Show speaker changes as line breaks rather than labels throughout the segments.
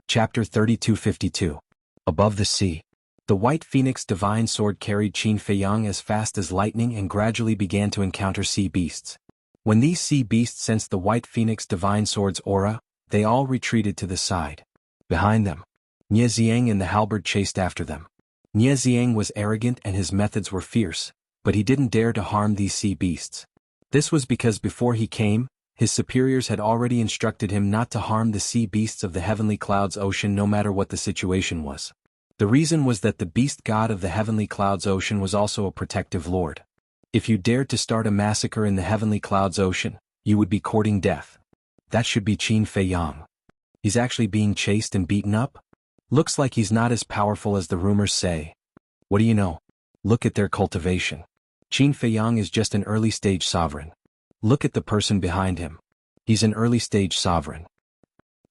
Chapter 3252. Above the sea. The White Phoenix Divine Sword carried Qin Feiyang as fast as lightning and gradually began to encounter sea beasts. When these sea beasts sensed the White Phoenix Divine Sword's aura, they all retreated to the side. Behind them, Nie Xiang and the halberd chased after them. Nie Xiang was arrogant and his methods were fierce, but he didn't dare to harm these sea beasts. This was because before he came, his superiors had already instructed him not to harm the sea beasts of the Heavenly Clouds Ocean no matter what the situation was. The reason was that the beast god of the Heavenly Clouds Ocean was also a protective lord. If you dared to start a massacre in the Heavenly Clouds Ocean, you would be courting death. That should be Qin Feiyang. He's actually being chased and beaten up? Looks like he's not as powerful as the rumors say. What do you know? Look at their cultivation. Qin Feiyang is just an early-stage sovereign. Look at the person behind him. He's an early-stage sovereign.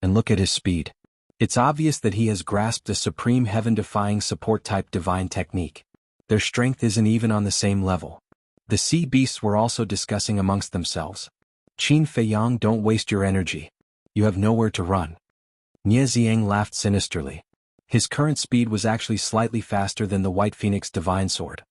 And look at his speed. It's obvious that he has grasped a supreme heaven-defying support-type divine technique. Their strength isn't even on the same level. The sea beasts were also discussing amongst themselves. Qin Feiyang, don't waste your energy. You have nowhere to run. Nie Xiang laughed sinisterly. His current speed was actually slightly faster than the White Phoenix Divine Sword.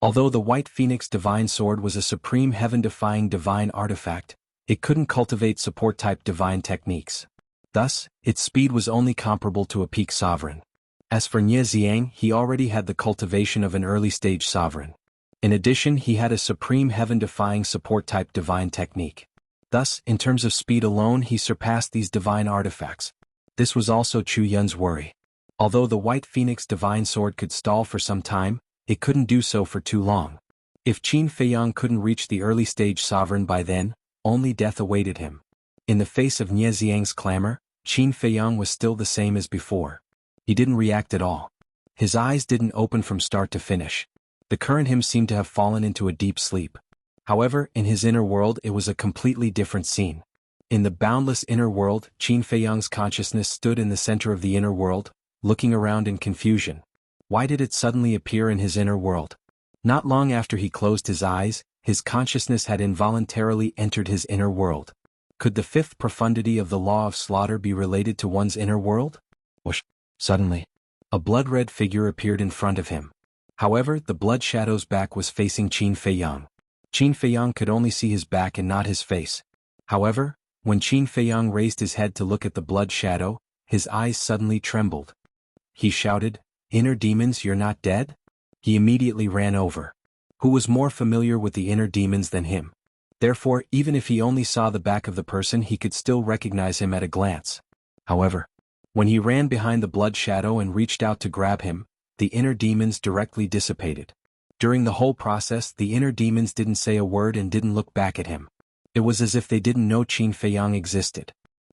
Although the White Phoenix Divine Sword was a supreme heaven-defying divine artifact, it couldn't cultivate support-type divine techniques. Thus, its speed was only comparable to a peak sovereign. As for Nie Xiang, he already had the cultivation of an early-stage sovereign. In addition, he had a supreme heaven-defying support-type divine technique. Thus, in terms of speed alone, he surpassed these divine artifacts. This was also Chu Yun's worry. Although the White Phoenix Divine Sword could stall for some time, it couldn't do so for too long. If Qin Feiyang couldn't reach the early-stage sovereign by then, only death awaited him. In the face of Nie Xiang's clamor, Qin Feiyang was still the same as before. He didn't react at all. His eyes didn't open from start to finish. The current him seemed to have fallen into a deep sleep. However, in his inner world it was a completely different scene. In the boundless inner world, Qin Feiyang's consciousness stood in the center of the inner world, looking around in confusion. Why did it suddenly appear in his inner world? Not long after he closed his eyes, his consciousness had involuntarily entered his inner world. Could the fifth profundity of the law of slaughter be related to one's inner world? Whoosh! Suddenly, a blood-red figure appeared in front of him. However, the blood shadow's back was facing Qin Feiyang. Qin Feiyang could only see his back and not his face. However, when Qin Feiyang raised his head to look at the blood shadow, his eyes suddenly trembled. He shouted, "Inner demons, you're not dead?" He immediately ran over. Who was more familiar with the inner demons than him? Therefore, even if he only saw the back of the person, he could still recognize him at a glance. However, when he ran behind the blood shadow and reached out to grab him, the inner demons directly dissipated. During the whole process, the inner demons didn't say a word and didn't look back at him. It was as if they didn't know Qin Feiyang existed.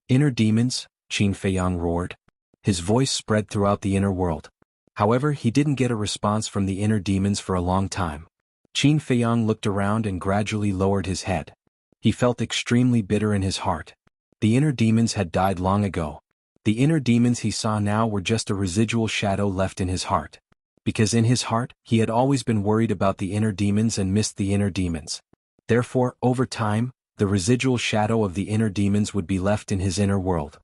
"Inner demons," Qin Feiyang roared. His voice spread throughout the inner world. However, he didn't get a response from the inner demons for a long time. Qin Feiyang looked around and gradually lowered his head. He felt extremely bitter in his heart. The inner demons had died long ago. The inner demons he saw now were just a residual shadow left in his heart. Because in his heart, he had always been worried about the inner demons and missed the inner demons. Therefore, over time, the residual shadow of the inner demons would be left in his inner world.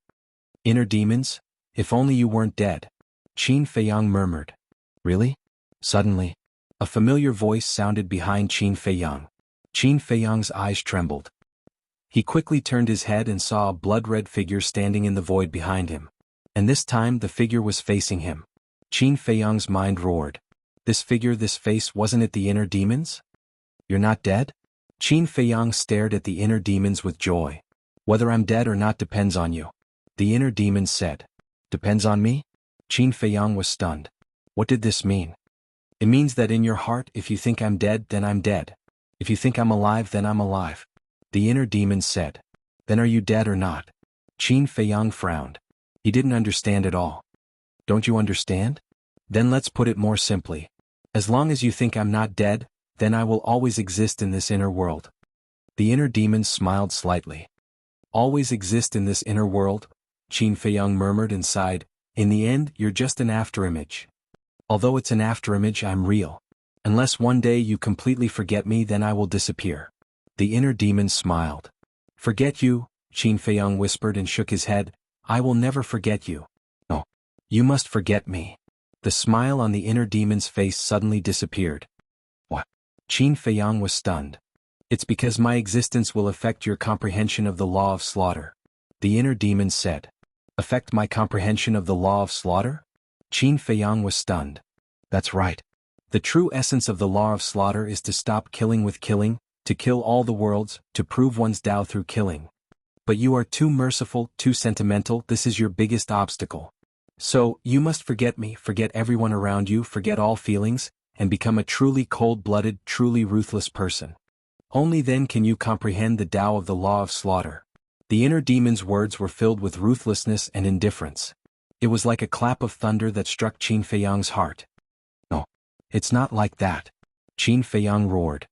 "Inner demons? If only you weren't dead," Qin Feiyang murmured. "Really?" Suddenly, a familiar voice sounded behind Qin Feiyang. Qin Feiyang's eyes trembled. He quickly turned his head and saw a blood-red figure standing in the void behind him. And this time the figure was facing him. Qin Feiyang's mind roared. This figure, this face, wasn't it the inner demons? "You're not dead?" Qin Feiyang stared at the inner demons with joy. "Whether I'm dead or not depends on you," the inner demons said. "Depends on me?" Qin Feiyang was stunned. What did this mean? "It means that in your heart, if you think I'm dead, then I'm dead. If you think I'm alive, then I'm alive," the inner demons said. "Then are you dead or not?" Qin Feiyang frowned. He didn't understand at all. "Don't you understand? Then let's put it more simply. As long as you think I'm not dead, then I will always exist in this inner world." The inner demons smiled slightly. "Always exist in this inner world?" Qin Feiyang murmured and sighed. "In the end, you're just an afterimage. Although it's an afterimage, I'm real. Unless one day you completely forget me, then I will disappear." The inner demons smiled. "Forget you?" Qin Feiyang whispered and shook his head. "I will never forget you." "No. You must forget me. The smile on the inner demon's face suddenly disappeared. What? Qin Feiyang was stunned. It's because my existence will affect your comprehension of the law of slaughter. The inner demon said. Affect my comprehension of the law of slaughter? Qin Feiyang was stunned. That's right. The true essence of the law of slaughter is to stop killing with killing, to kill all the worlds, to prove one's Tao through killing. But you are too merciful, too sentimental, this is your biggest obstacle. So, you must forget me, forget everyone around you, forget all feelings, and become a truly cold-blooded, truly ruthless person. Only then can you comprehend the Tao of the law of slaughter. The inner demon's words were filled with ruthlessness and indifference. It was like a clap of thunder that struck Qin Feiyang's heart. No, it's not like that. Qin Feiyang roared.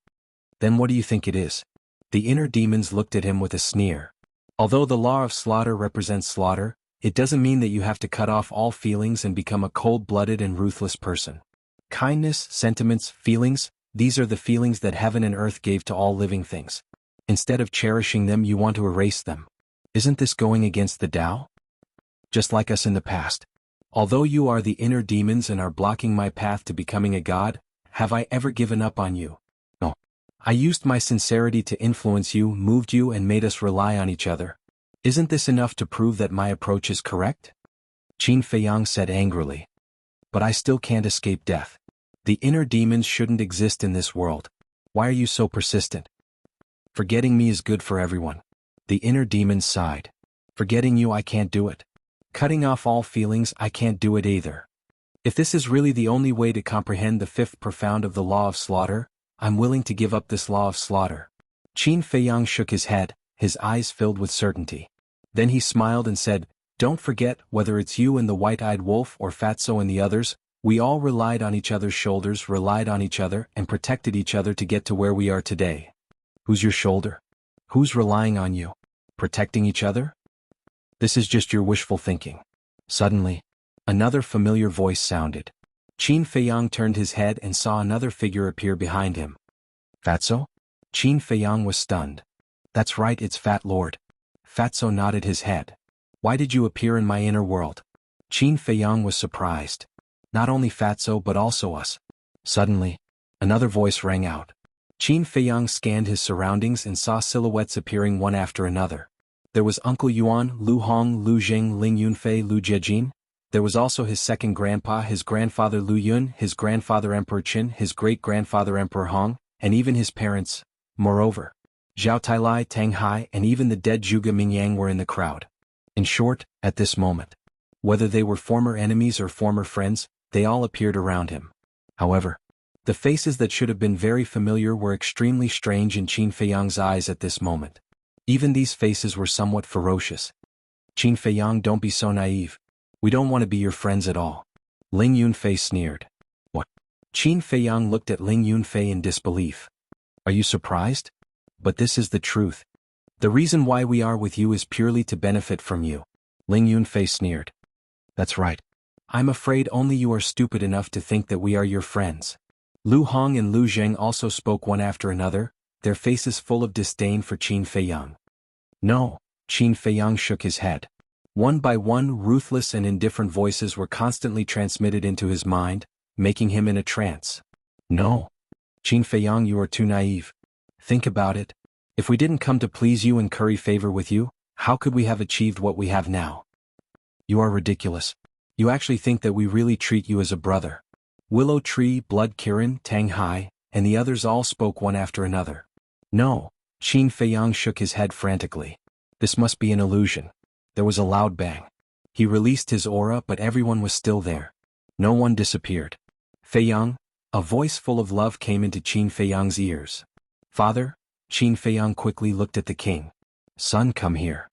Then what do you think it is? The inner demons looked at him with a sneer. Although the law of slaughter represents slaughter, it doesn't mean that you have to cut off all feelings and become a cold-blooded and ruthless person. Kindness, sentiments, feelings, these are the feelings that heaven and earth gave to all living things. Instead of cherishing them, you want to erase them. Isn't this going against the Tao? Just like us in the past. Although you are the inner demons and are blocking my path to becoming a god, have I ever given up on you? No. I used my sincerity to influence you, moved you, and made us rely on each other. Isn't this enough to prove that my approach is correct? Qin Feiyang said angrily. But I still can't escape death. The inner demons shouldn't exist in this world. Why are you so persistent? Forgetting me is good for everyone. The inner demons sighed. Forgetting you, I can't do it. Cutting off all feelings, I can't do it either. If this is really the only way to comprehend the fifth profound of the law of slaughter, I'm willing to give up this law of slaughter. Qin Feiyang shook his head, his eyes filled with certainty. Then he smiled and said, Don't forget, whether it's you and the white-eyed wolf or Fatso and the others, we all relied on each other's shoulders, relied on each other, and protected each other to get to where we are today. Who's your shoulder? Who's relying on you? Protecting each other? This is just your wishful thinking. Suddenly, another familiar voice sounded. Qin Feiyang turned his head and saw another figure appear behind him. Fatso? Qin Feiyang was stunned. That's right, it's Fat Lord. Fatso nodded his head. Why did you appear in my inner world? Qin Feiyang was surprised. Not only Fatso but also us. Suddenly, another voice rang out. Qin Feiyang scanned his surroundings and saw silhouettes appearing one after another. There was Uncle Yuan, Lu Hong, Lu Jing, Ling Yunfei, Lu Jiejin. There was also his second grandpa, his grandfather Lu Yun, his grandfather Emperor Qin, his great-grandfather Emperor Hong, and even his parents. Moreover, Zhao Tailai, Tang Hai, and even the dead Zhuge Mingyang were in the crowd. In short, at this moment, whether they were former enemies or former friends, they all appeared around him. However, the faces that should have been very familiar were extremely strange in Qin Feiyang's eyes at this moment. Even these faces were somewhat ferocious. Qin Feiyang, don't be so naive. We don't want to be your friends at all. Ling Yunfei sneered. What? Qin Feiyang looked at Ling Yunfei in disbelief. Are you surprised? But this is the truth. The reason why we are with you is purely to benefit from you. Ling Yunfei sneered. That's right. I'm afraid only you are stupid enough to think that we are your friends. Lu Hong and Lu Zheng also spoke one after another, their faces full of disdain for Qin Feiyang. No, Qin Feiyang shook his head. One by one, ruthless and indifferent voices were constantly transmitted into his mind, making him in a trance. No. Qin Feiyang, you are too naive. Think about it. If we didn't come to please you and curry favor with you, how could we have achieved what we have now? You are ridiculous. You actually think that we really treat you as a brother. Willow Tree, Blood Kirin, Tang Hai, and the others all spoke one after another. No. Qin Feiyang shook his head frantically. This must be an illusion. There was a loud bang. He released his aura, but everyone was still there. No one disappeared. Feiyang, a voice full of love came into Qin Feiyang's ears. Father? Qin Feiyang quickly looked at the king. Son, come here.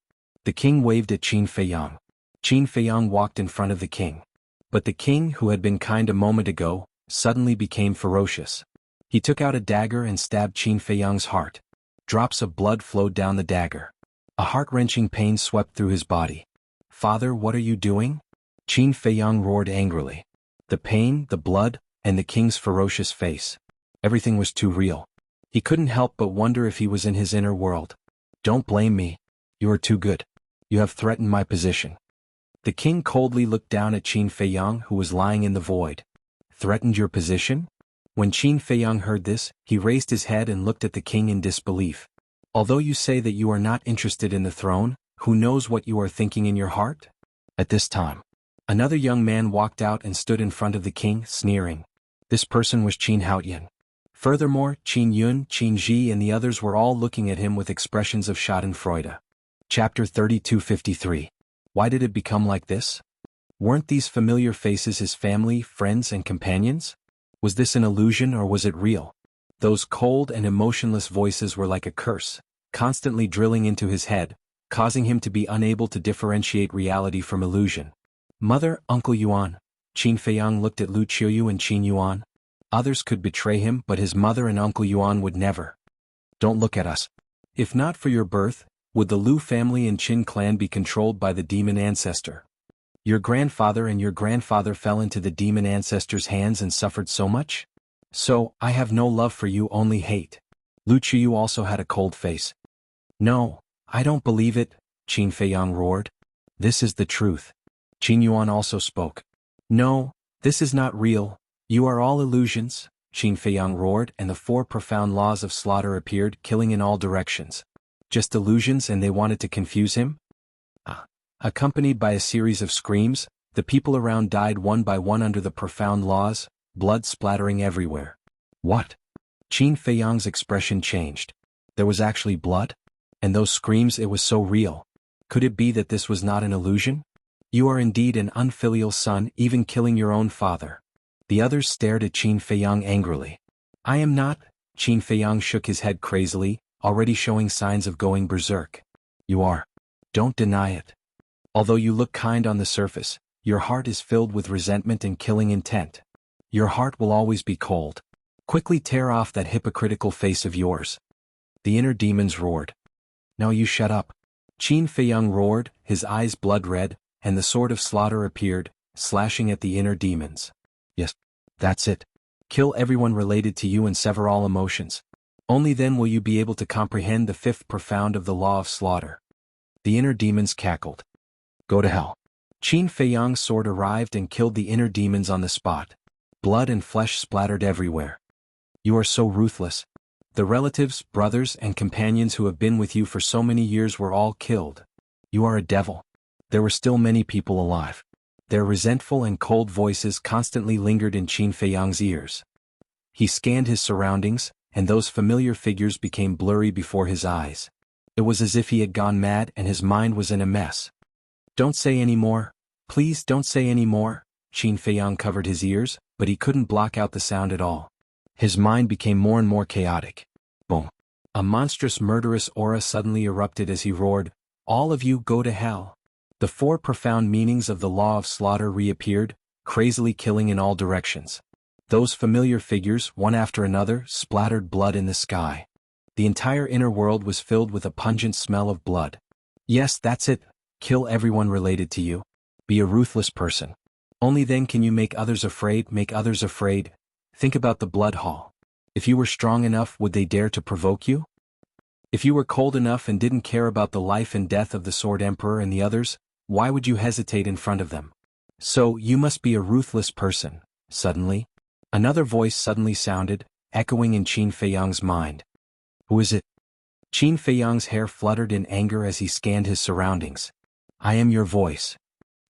The king waved at Qin Feiyang. Qin Feiyang walked in front of the king. But the king, who had been kind a moment ago, suddenly became ferocious. He took out a dagger and stabbed Qin Feiyang's heart. Drops of blood flowed down the dagger. A heart-wrenching pain swept through his body. Father, what are you doing? Qin Feiyang roared angrily. The pain, the blood, and the king's ferocious face. Everything was too real. He couldn't help but wonder if he was in his inner world. Don't blame me. You are too good. You have threatened my position. The king coldly looked down at Qin Feiyang, who was lying in the void. Threatened your position? When Qin Feiyang heard this, he raised his head and looked at the king in disbelief. Although you say that you are not interested in the throne, who knows what you are thinking in your heart? At this time, another young man walked out and stood in front of the king, sneering. This person was Qin Haoyan. Furthermore, Qin Yun, Qin Ji and the others were all looking at him with expressions of schadenfreude. Chapter 3253. Why did it become like this? Weren't these familiar faces his family, friends and companions? Was this an illusion or was it real? Those cold and emotionless voices were like a curse, constantly drilling into his head, causing him to be unable to differentiate reality from illusion. Mother, Uncle Yuan. Qin Feiyang looked at Lu Qiuyu and Qin Yuan. Others could betray him, but his mother and Uncle Yuan would never. Don't look at us. If not for your birth, would the Lu family and Qin clan be controlled by the demon ancestor? Your grandfather and your grandfather fell into the demon ancestor's hands and suffered so much? So, I have no love for you, only hate. Lu Qiuyu also had a cold face. No, I don't believe it, Qin Feiyang roared. This is the truth. Qin Yuan also spoke. No, this is not real. You are all illusions, Qin Feiyang roared, and the 4 profound laws of slaughter appeared, killing in all directions. Just illusions, and they wanted to confuse him? Accompanied by a series of screams, the people around died one by one under the profound laws, blood splattering everywhere. What? Qin Feiyang's expression changed. There was actually blood? And those screams, it was so real. Could it be that this was not an illusion? You are indeed an unfilial son, even killing your own father. The others stared at Qin Feiyang angrily. I am not. Qin Feiyang shook his head crazily, already showing signs of going berserk. You are. Don't deny it. Although you look kind on the surface, your heart is filled with resentment and killing intent. Your heart will always be cold. Quickly tear off that hypocritical face of yours. The inner demons roared. Now you shut up. Qin Feiyang roared, his eyes blood red, and the sword of slaughter appeared, slashing at the inner demons. Yes, that's it. Kill everyone related to you and sever all emotions. Only then will you be able to comprehend the 5th profound of the law of slaughter. The inner demons cackled. Go to hell. Qin Feiyang's sword arrived and killed the inner demons on the spot. Blood and flesh splattered everywhere. You are so ruthless. The relatives, brothers, and companions who have been with you for so many years were all killed. You are a devil. There were still many people alive. Their resentful and cold voices constantly lingered in Qin Feiyang's ears. He scanned his surroundings, and those familiar figures became blurry before his eyes. It was as if he had gone mad and his mind was in a mess. Don't say any more. Please don't say any more. Qin Feiyang covered his ears, but he couldn't block out the sound at all. His mind became more and more chaotic. Boom. A monstrous murderous aura suddenly erupted as he roared, all of you go to hell. The 4 profound meanings of the law of slaughter reappeared, crazily killing in all directions. Those familiar figures, one after another, splattered blood in the sky. The entire inner world was filled with a pungent smell of blood. Yes, that's it. Kill everyone related to you. Be a ruthless person. Only then can you make others afraid, make others afraid. Think about the blood hall. If you were strong enough, would they dare to provoke you? If you were cold enough and didn't care about the life and death of the Sword Emperor and the others, why would you hesitate in front of them? So, you must be a ruthless person. Suddenly, another voice suddenly sounded, echoing in Qin Feiyang's mind. Who is it? Qin Feiyang's hair fluttered in anger as he scanned his surroundings. I am your voice.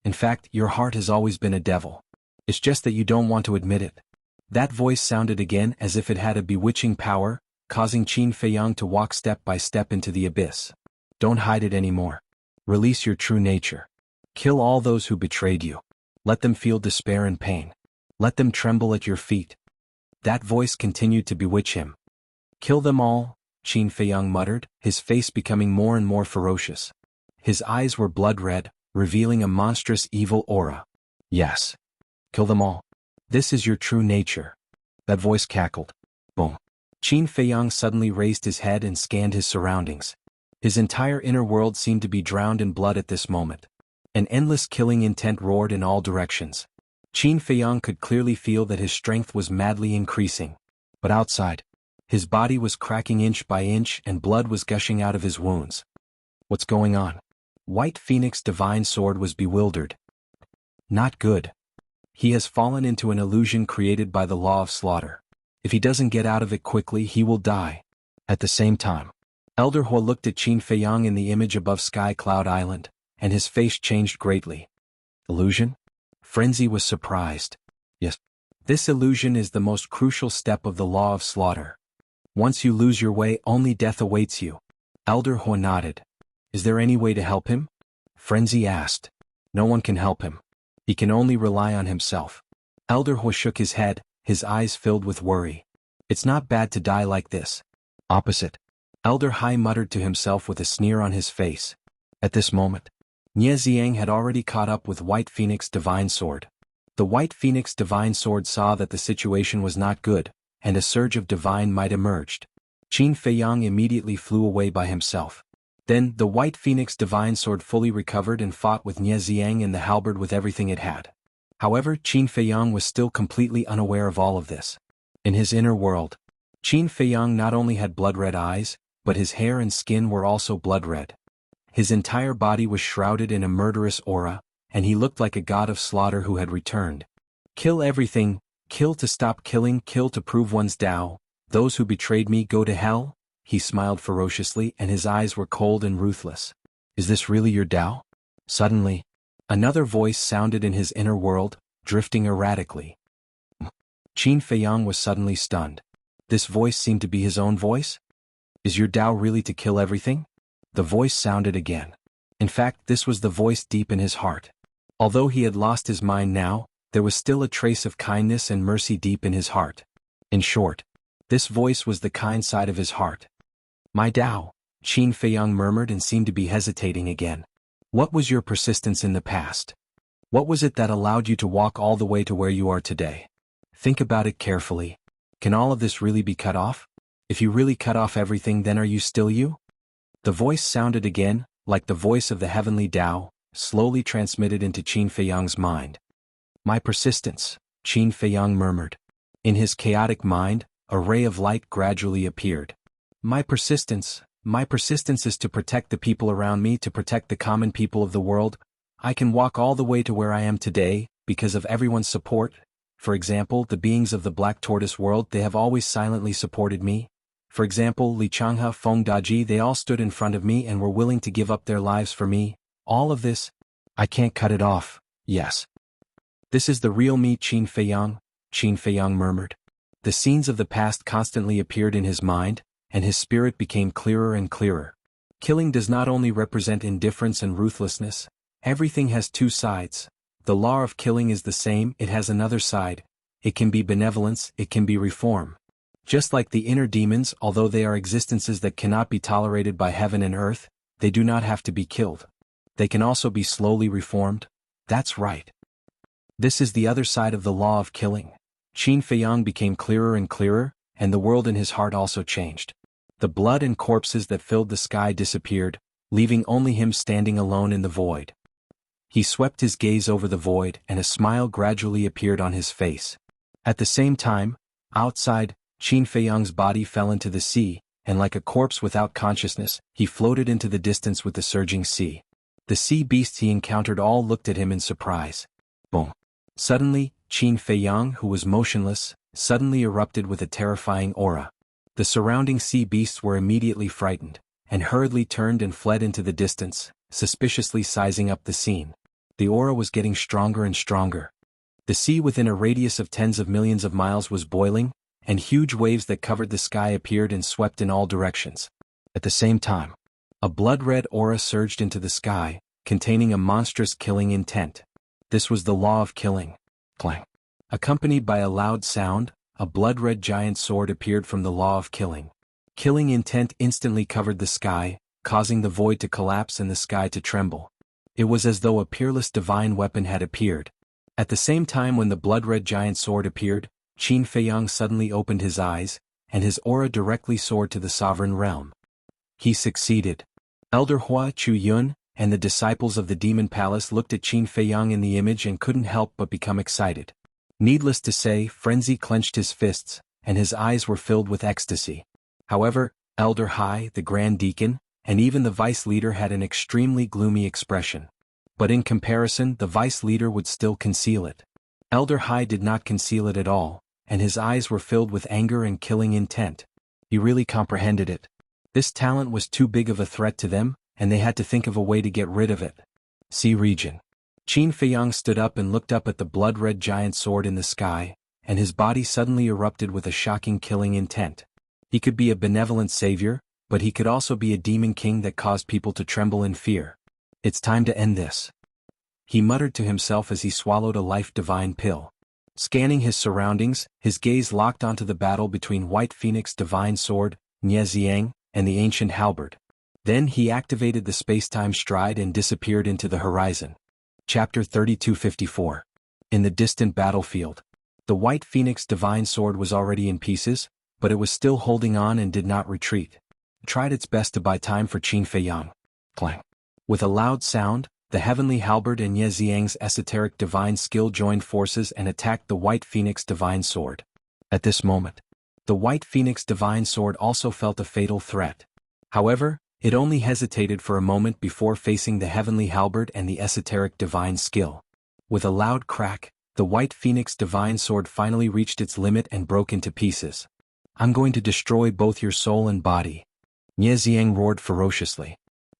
In fact, your heart has always been a devil. It's just that you don't want to admit it. That voice sounded again as if it had a bewitching power, causing Qin Feiyang to walk step by step into the abyss. Don't hide it anymore. Release your true nature. Kill all those who betrayed you. Let them feel despair and pain. Let them tremble at your feet. That voice continued to bewitch him. Kill them all, Qin Feiyang muttered, his face becoming more and more ferocious. His eyes were blood red, revealing a monstrous evil aura. Yes. Kill them all. This is your true nature. That voice cackled. Boom. Qin Feiyang suddenly raised his head and scanned his surroundings. His entire inner world seemed to be drowned in blood at this moment. An endless killing intent roared in all directions. Qin Feiyang could clearly feel that his strength was madly increasing. But outside, his body was cracking inch by inch and blood was gushing out of his wounds. What's going on? White Phoenix Divine Sword was bewildered, Not good. He has fallen into an illusion created by the law of slaughter. If he doesn't get out of it quickly, he will die. At the same time, Elder Hua looked at Qin Feiyang in the image above Sky Cloud Island, and his face changed greatly. Illusion? Frenzy was surprised. Yes. This illusion is the most crucial step of the law of slaughter. Once you lose your way, only death awaits you. Elder Hua nodded. Is there any way to help him? Frenzy asked. No one can help him. He can only rely on himself. Elder Hua shook his head, his eyes filled with worry. It's not bad to die like this. Opposite. Elder Hai muttered to himself with a sneer on his face. At this moment, Nie Xiang had already caught up with White Phoenix Divine Sword. The White Phoenix Divine Sword saw that the situation was not good, and a surge of divine might emerged. Qin Feiyang immediately flew away by himself. Then, the White Phoenix Divine Sword fully recovered and fought with Nie Xiang in the halberd with everything it had. However, Qin Feiyang was still completely unaware of all of this. In his inner world, Qin Feiyang not only had blood-red eyes, but his hair and skin were also blood-red. His entire body was shrouded in a murderous aura, and he looked like a god of slaughter who had returned. Kill everything, kill to stop killing, kill to prove one's Tao. Those who betrayed me go to hell? He smiled ferociously and his eyes were cold and ruthless. Is this really your Tao? Suddenly, another voice sounded in his inner world, drifting erratically. Qin Feiyang was suddenly stunned. This voice seemed to be his own voice? Is your Tao really to kill everything? The voice sounded again. In fact, this was the voice deep in his heart. Although he had lost his mind now, there was still a trace of kindness and mercy deep in his heart. In short, this voice was the kind side of his heart. My Tao, Qin Feiyang murmured and seemed to be hesitating again. What was your persistence in the past? What was it that allowed you to walk all the way to where you are today? Think about it carefully. Can all of this really be cut off? If you really cut off everything, then are you still you? The voice sounded again, like the voice of the heavenly Tao, slowly transmitted into Qin Feiyang's mind. My persistence, Qin Feiyang murmured. In his chaotic mind, a ray of light gradually appeared. My persistence is to protect the people around me, to protect the common people of the world. I can walk all the way to where I am today, because of everyone's support. For example, the beings of the Black Tortoise world, they have always silently supported me. For example, Li Changhe, Feng Daji, they all stood in front of me and were willing to give up their lives for me. All of this, I can't cut it off, yes. This is the real me, Qin Feiyang murmured. The scenes of the past constantly appeared in his mind, and his spirit became clearer and clearer. Killing does not only represent indifference and ruthlessness, everything has two sides. The law of killing is the same, it has another side. It can be benevolence, it can be reform. Just like the inner demons, although they are existences that cannot be tolerated by heaven and earth, they do not have to be killed. They can also be slowly reformed. That's right. This is the other side of the law of killing. Qin Feiyang became clearer and clearer, and the world in his heart also changed. The blood and corpses that filled the sky disappeared, leaving only him standing alone in the void. He swept his gaze over the void and a smile gradually appeared on his face. At the same time, outside, Qin Feiyang's body fell into the sea, and like a corpse without consciousness, he floated into the distance with the surging sea. The sea beasts he encountered all looked at him in surprise. Boom. Suddenly, Qin Feiyang, who was motionless, suddenly erupted with a terrifying aura. The surrounding sea beasts were immediately frightened, and hurriedly turned and fled into the distance, suspiciously sizing up the scene. The aura was getting stronger and stronger. The sea within a radius of tens of millions of miles was boiling, and huge waves that covered the sky appeared and swept in all directions. At the same time, a blood-red aura surged into the sky, containing a monstrous killing intent. This was the law of killing. Clang. Accompanied by a loud sound, a blood-red giant sword appeared from the law of killing. Killing intent instantly covered the sky, causing the void to collapse and the sky to tremble. It was as though a peerless divine weapon had appeared. At the same time when the blood-red giant sword appeared, Qin Feiyang suddenly opened his eyes, and his aura directly soared to the sovereign realm. He succeeded. Elder Hua Chu Yun and the disciples of the Demon Palace looked at Qin Feiyang in the image and couldn't help but become excited. Needless to say, Frenzy clenched his fists, and his eyes were filled with ecstasy. However, Elder Hai, the Grand Deacon, and even the Vice Leader had an extremely gloomy expression. But in comparison, the vice leader would still conceal it. Elder Hai did not conceal it at all, and his eyes were filled with anger and killing intent. He really comprehended it. This talent was too big of a threat to them, and they had to think of a way to get rid of it. Sea region. Qin Feiyang stood up and looked up at the blood-red giant sword in the sky, and his body suddenly erupted with a shocking killing intent. He could be a benevolent savior, but he could also be a demon king that caused people to tremble in fear. It's time to end this. He muttered to himself as he swallowed a life-divine pill. Scanning his surroundings, his gaze locked onto the battle between White Phoenix Divine Sword, Nieziang, and the ancient halberd. Then he activated the space-time stride and disappeared into the horizon. Chapter 3254. In the distant battlefield. The White Phoenix Divine Sword was already in pieces, but it was still holding on and did not retreat. It tried its best to buy time for Qin Feiyang. Clang. With a loud sound, the Heavenly Halberd and Nieziang's esoteric divine skill joined forces and attacked the White Phoenix Divine Sword. At this moment, the White Phoenix Divine Sword also felt a fatal threat. However, it only hesitated for a moment before facing the Heavenly Halberd and the esoteric divine skill. With a loud crack, the White Phoenix Divine Sword finally reached its limit and broke into pieces. I'm going to destroy both your soul and body. Nieziang roared ferociously.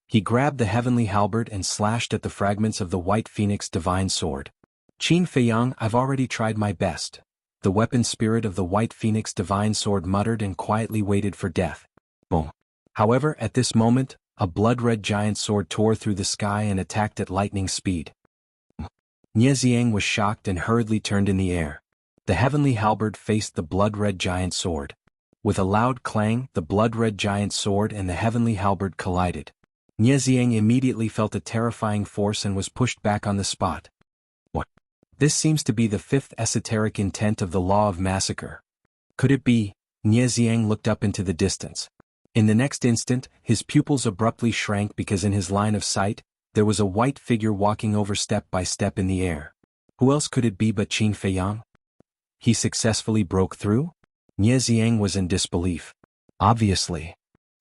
He grabbed the Heavenly Halberd and slashed at the fragments of the White Phoenix Divine Sword. Qin Feiyang, I've already tried my best. The weapon spirit of the White Phoenix Divine Sword muttered and quietly waited for death. Boom. However, at this moment, a blood-red giant sword tore through the sky and attacked at lightning speed. Nieziang was shocked and hurriedly turned in the air. The Heavenly Halberd faced the blood-red giant sword. With a loud clang, the blood-red giant sword and the Heavenly Halberd collided. Nieziang immediately felt a terrifying force and was pushed back on the spot. What? This seems to be the fifth esoteric intent of the law of massacre. Could it be? Nieziang looked up into the distance. In the next instant, his pupils abruptly shrank because in his line of sight, there was a white figure walking over step by step in the air. Who else could it be but Qin Feiyang? He successfully broke through? Nieziang was in disbelief. Obviously.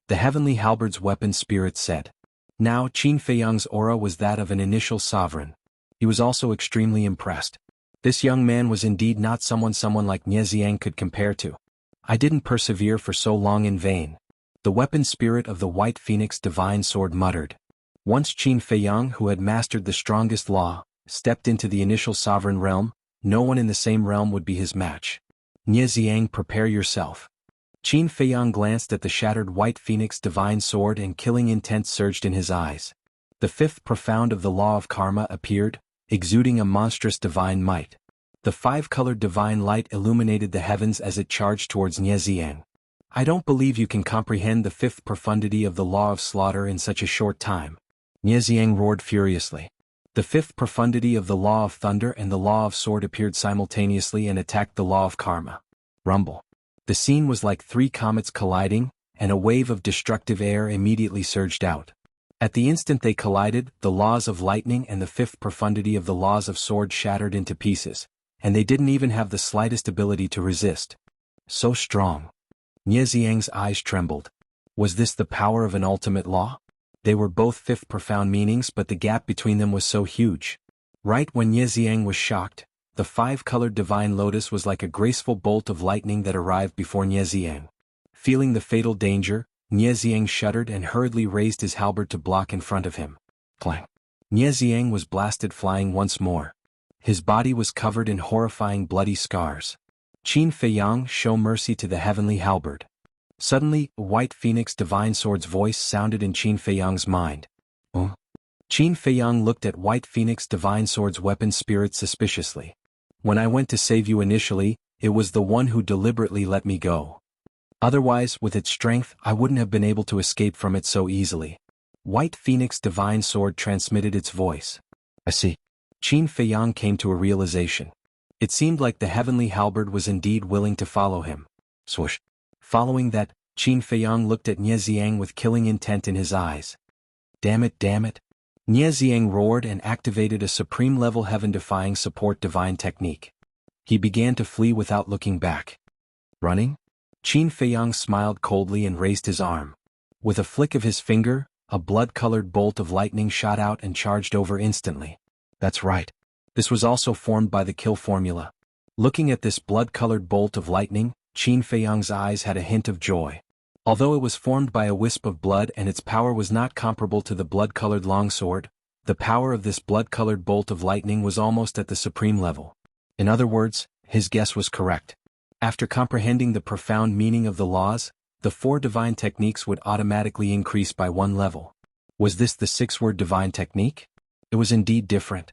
The Heavenly Halberd's weapon spirit said. Now Qin Feiyang's aura was that of an initial sovereign. He was also extremely impressed. This young man was indeed not someone like Nieziang could compare to. I didn't persevere for so long in vain. The weapon spirit of the White Phoenix Divine Sword muttered. Once Qin Feiyang, who had mastered the strongest law, stepped into the initial sovereign realm, no one in the same realm would be his match. Nieziang, prepare yourself. Qin Feiyang glanced at the shattered White Phoenix Divine Sword and killing intent surged in his eyes. The fifth profound of the law of karma appeared, exuding a monstrous divine might. The five-colored divine light illuminated the heavens as it charged towards Nieziang. I don't believe you can comprehend the fifth profundity of the law of slaughter in such a short time. Nieziang roared furiously. The fifth profundity of the law of thunder and the law of sword appeared simultaneously and attacked the law of karma. Rumble. The scene was like three comets colliding, and a wave of destructive air immediately surged out. At the instant they collided, the laws of lightning and the fifth profundity of the laws of sword shattered into pieces, and they didn't even have the slightest ability to resist. So strong. Nieziang's eyes trembled. Was this the power of an ultimate law? They were both fifth profound meanings, but the gap between them was so huge. Right when Nieziang was shocked, the five-colored divine lotus was like a graceful bolt of lightning that arrived before Nieziang. Feeling the fatal danger, Nieziang shuddered and hurriedly raised his halberd to block in front of him. Clang. Nieziang was blasted flying once more. His body was covered in horrifying bloody scars. Qin Feiyang, show mercy to the Heavenly Halberd. Suddenly, White Phoenix Divine Sword's voice sounded in Qin Feiyang's mind. Oh. Qin Feiyang looked at White Phoenix Divine Sword's weapon spirit suspiciously. When I went to save you initially, it was the one who deliberately let me go. Otherwise, with its strength, I wouldn't have been able to escape from it so easily. White Phoenix Divine Sword transmitted its voice. I see. Qin Feiyang came to a realization. It seemed like the Heavenly Halberd was indeed willing to follow him. Swoosh. Following that, Qin Feiyang looked at Nieziang with killing intent in his eyes. Damn it, damn it. Nieziang roared and activated a supreme-level heaven-defying support divine technique. He began to flee without looking back. Running? Qin Feiyang smiled coldly and raised his arm. With a flick of his finger, a blood-colored bolt of lightning shot out and charged over instantly. That's right. This was also formed by the kill formula. Looking at this blood-colored bolt of lightning, Qin Feiyang's eyes had a hint of joy. Although it was formed by a wisp of blood and its power was not comparable to the blood-colored longsword, the power of this blood-colored bolt of lightning was almost at the supreme level. In other words, his guess was correct. After comprehending the profound meaning of the laws, the 4 divine techniques would automatically increase by 1 level. Was this the 6-word divine technique? It was indeed different.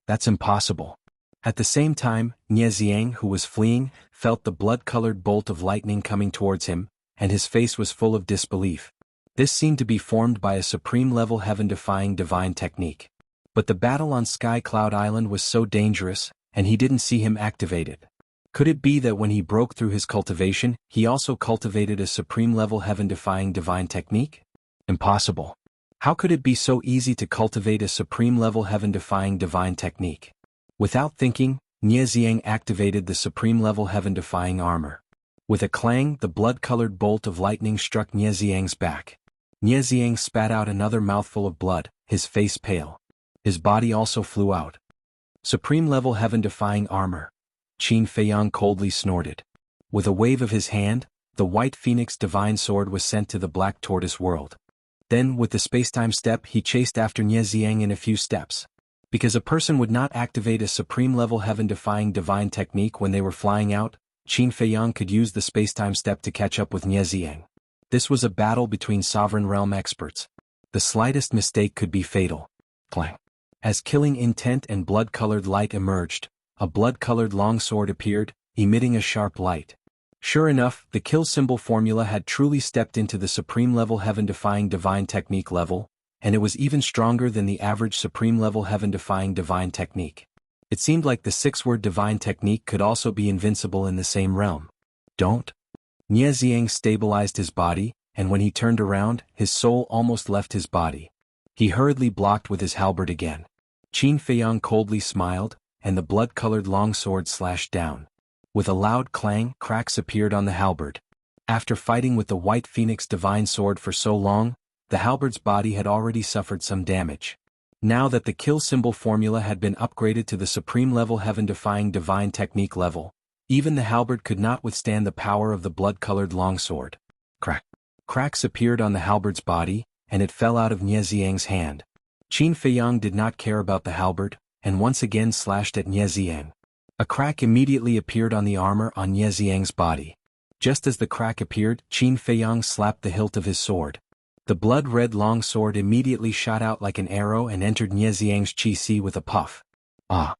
That's impossible. At the same time, Nie Xiang, who was fleeing, felt the blood-colored bolt of lightning coming towards him, and his face was full of disbelief. This seemed to be formed by a supreme-level heaven-defying divine technique. But the battle on Sky Cloud Island was so dangerous, and he didn't see him activate it. Could it be that when he broke through his cultivation, he also cultivated a supreme-level heaven-defying divine technique? Impossible. How could it be so easy to cultivate a supreme-level heaven-defying divine technique? Without thinking, Nie Xiang activated the supreme-level heaven-defying armor. With a clang, the blood-colored bolt of lightning struck Nie Xiang's back. Nie Xiang spat out another mouthful of blood, his face pale. His body also flew out. Supreme-level heaven-defying armor. Qin Feiyang coldly snorted. With a wave of his hand, the white phoenix divine sword was sent to the black tortoise world. Then, with the spacetime step, he chased after Nie Xiang in a few steps. Because a person would not activate a supreme-level heaven-defying divine technique when they were flying out, Qin Feiyang could use the spacetime step to catch up with Nie Xiang. This was a battle between sovereign realm experts. The slightest mistake could be fatal. Clang. As killing intent and blood-colored light emerged, a blood-colored longsword appeared, emitting a sharp light. Sure enough, the kill symbol formula had truly stepped into the supreme-level heaven-defying divine technique level, and it was even stronger than the average supreme-level heaven-defying divine technique. It seemed like the 6-word divine technique could also be invincible in the same realm. Don't. Nie Xiang stabilized his body, and when he turned around, his soul almost left his body. He hurriedly blocked with his halberd again. Qin Feiyang coldly smiled, and the blood-colored longsword slashed down. With a loud clang, cracks appeared on the halberd. After fighting with the white phoenix divine sword for so long, the halberd's body had already suffered some damage. Now that the kill symbol formula had been upgraded to the supreme-level heaven-defying divine technique level, even the halberd could not withstand the power of the blood-colored longsword. Crack. Cracks appeared on the halberd's body, and it fell out of Nie Xiang's hand. Qin Feiyang did not care about the halberd, and once again slashed at Nie Xiang. A crack immediately appeared on the armor on Nie Xiang's body. Just as the crack appeared, Qin Feiyang slapped the hilt of his sword. The blood-red long sword immediately shot out like an arrow and entered Nie Xiang's chi-si with a puff. Ah!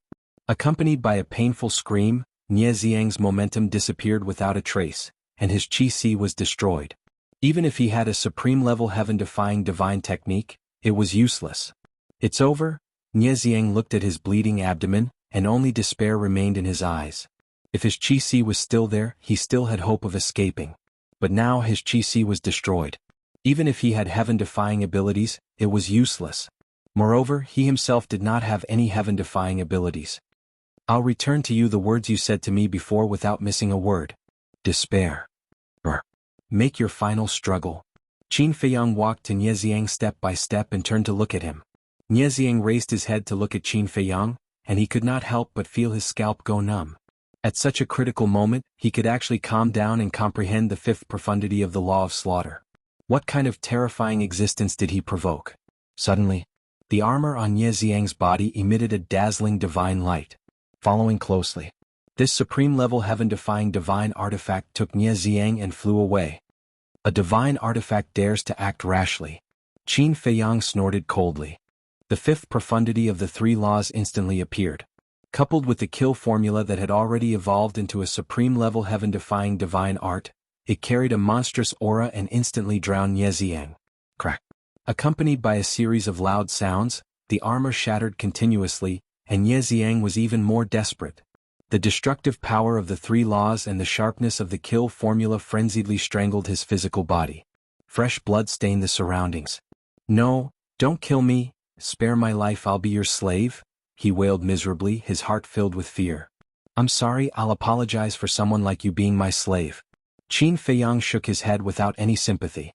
Accompanied by a painful scream, Nie Xiang's momentum disappeared without a trace, and his chi-si was destroyed. Even if he had a supreme-level heaven-defying divine technique, it was useless. It's over? Nie Xiang looked at his bleeding abdomen, and only despair remained in his eyes. If his chi-si was still there, he still had hope of escaping. But now his chi-si was destroyed. Even if he had heaven-defying abilities, it was useless. Moreover, he himself did not have any heaven-defying abilities. I'll return to you the words you said to me before without missing a word. Despair. Make your final struggle. Qin Feiyang walked to Nie Xiang step by step and turned to look at him. Nie Xiang raised his head to look at Qin Feiyang, and he could not help but feel his scalp go numb. At such a critical moment, he could actually calm down and comprehend the 5th profundity of the law of slaughter. What kind of terrifying existence did he provoke? Suddenly, the armor on Nie Xiang's body emitted a dazzling divine light. Following closely, this supreme-level heaven-defying divine artifact took Nie Xiang and flew away. A divine artifact dares to act rashly. Qin Feiyang snorted coldly. The 5th profundity of the 3 laws instantly appeared. Coupled with the kill formula that had already evolved into a supreme-level heaven-defying divine art, it carried a monstrous aura and instantly drowned Nie Xiang. Crack. Accompanied by a series of loud sounds, the armor shattered continuously, and Nie Xiang was even more desperate. The destructive power of the 3 laws and the sharpness of the kill formula frenziedly strangled his physical body. Fresh blood stained the surroundings. No, don't kill me, spare my life, I'll be your slave, he wailed miserably, his heart filled with fear. I'm sorry, I'll apologize for someone like you being my slave. Qin Feiyang shook his head without any sympathy.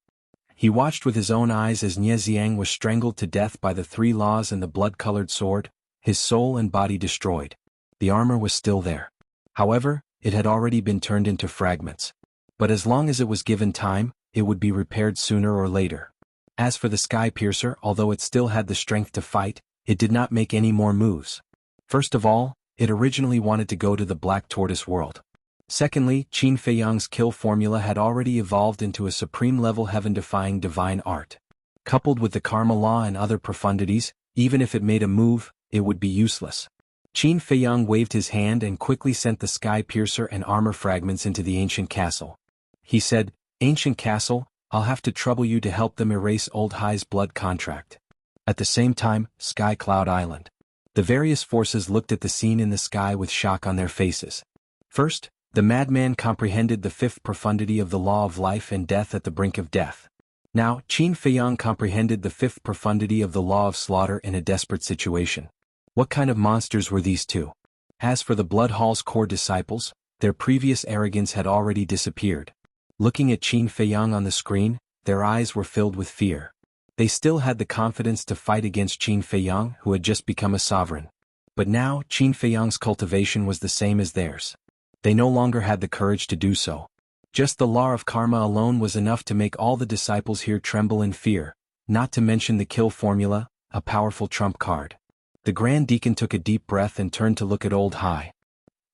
He watched with his own eyes as Nie Xiang was strangled to death by the 3 laws and the blood-colored sword, his soul and body destroyed. The armor was still there. However, it had already been turned into fragments. But as long as it was given time, it would be repaired sooner or later. As for the Sky Piercer, although it still had the strength to fight, it did not make any more moves. First of all, it originally wanted to go to the Black Tortoise world. Secondly, Qin Feiyang's kill formula had already evolved into a supreme-level heaven-defying divine art. Coupled with the karma law and other profundities, even if it made a move, it would be useless. Qin Feiyang waved his hand and quickly sent the Sky Piercer and armor fragments into the ancient castle. He said, "Ancient castle, I'll have to trouble you to help them erase Old Hai's blood contract." At the same time, Sky Cloud Island. The various forces looked at the scene in the sky with shock on their faces. First, the madman comprehended the 5th profundity of the law of life and death at the brink of death. Now, Qin Feiyang comprehended the 5th profundity of the law of slaughter in a desperate situation. What kind of monsters were these two? As for the Blood Hall's core disciples, their previous arrogance had already disappeared. Looking at Qin Feiyang on the screen, their eyes were filled with fear. They still had the confidence to fight against Qin Feiyang, who had just become a sovereign. But now, Qin Feiyang's cultivation was the same as theirs. They no longer had the courage to do so. Just the law of karma alone was enough to make all the disciples here tremble in fear, not to mention the kill formula, a powerful trump card. The Grand Deacon took a deep breath and turned to look at Old Hai.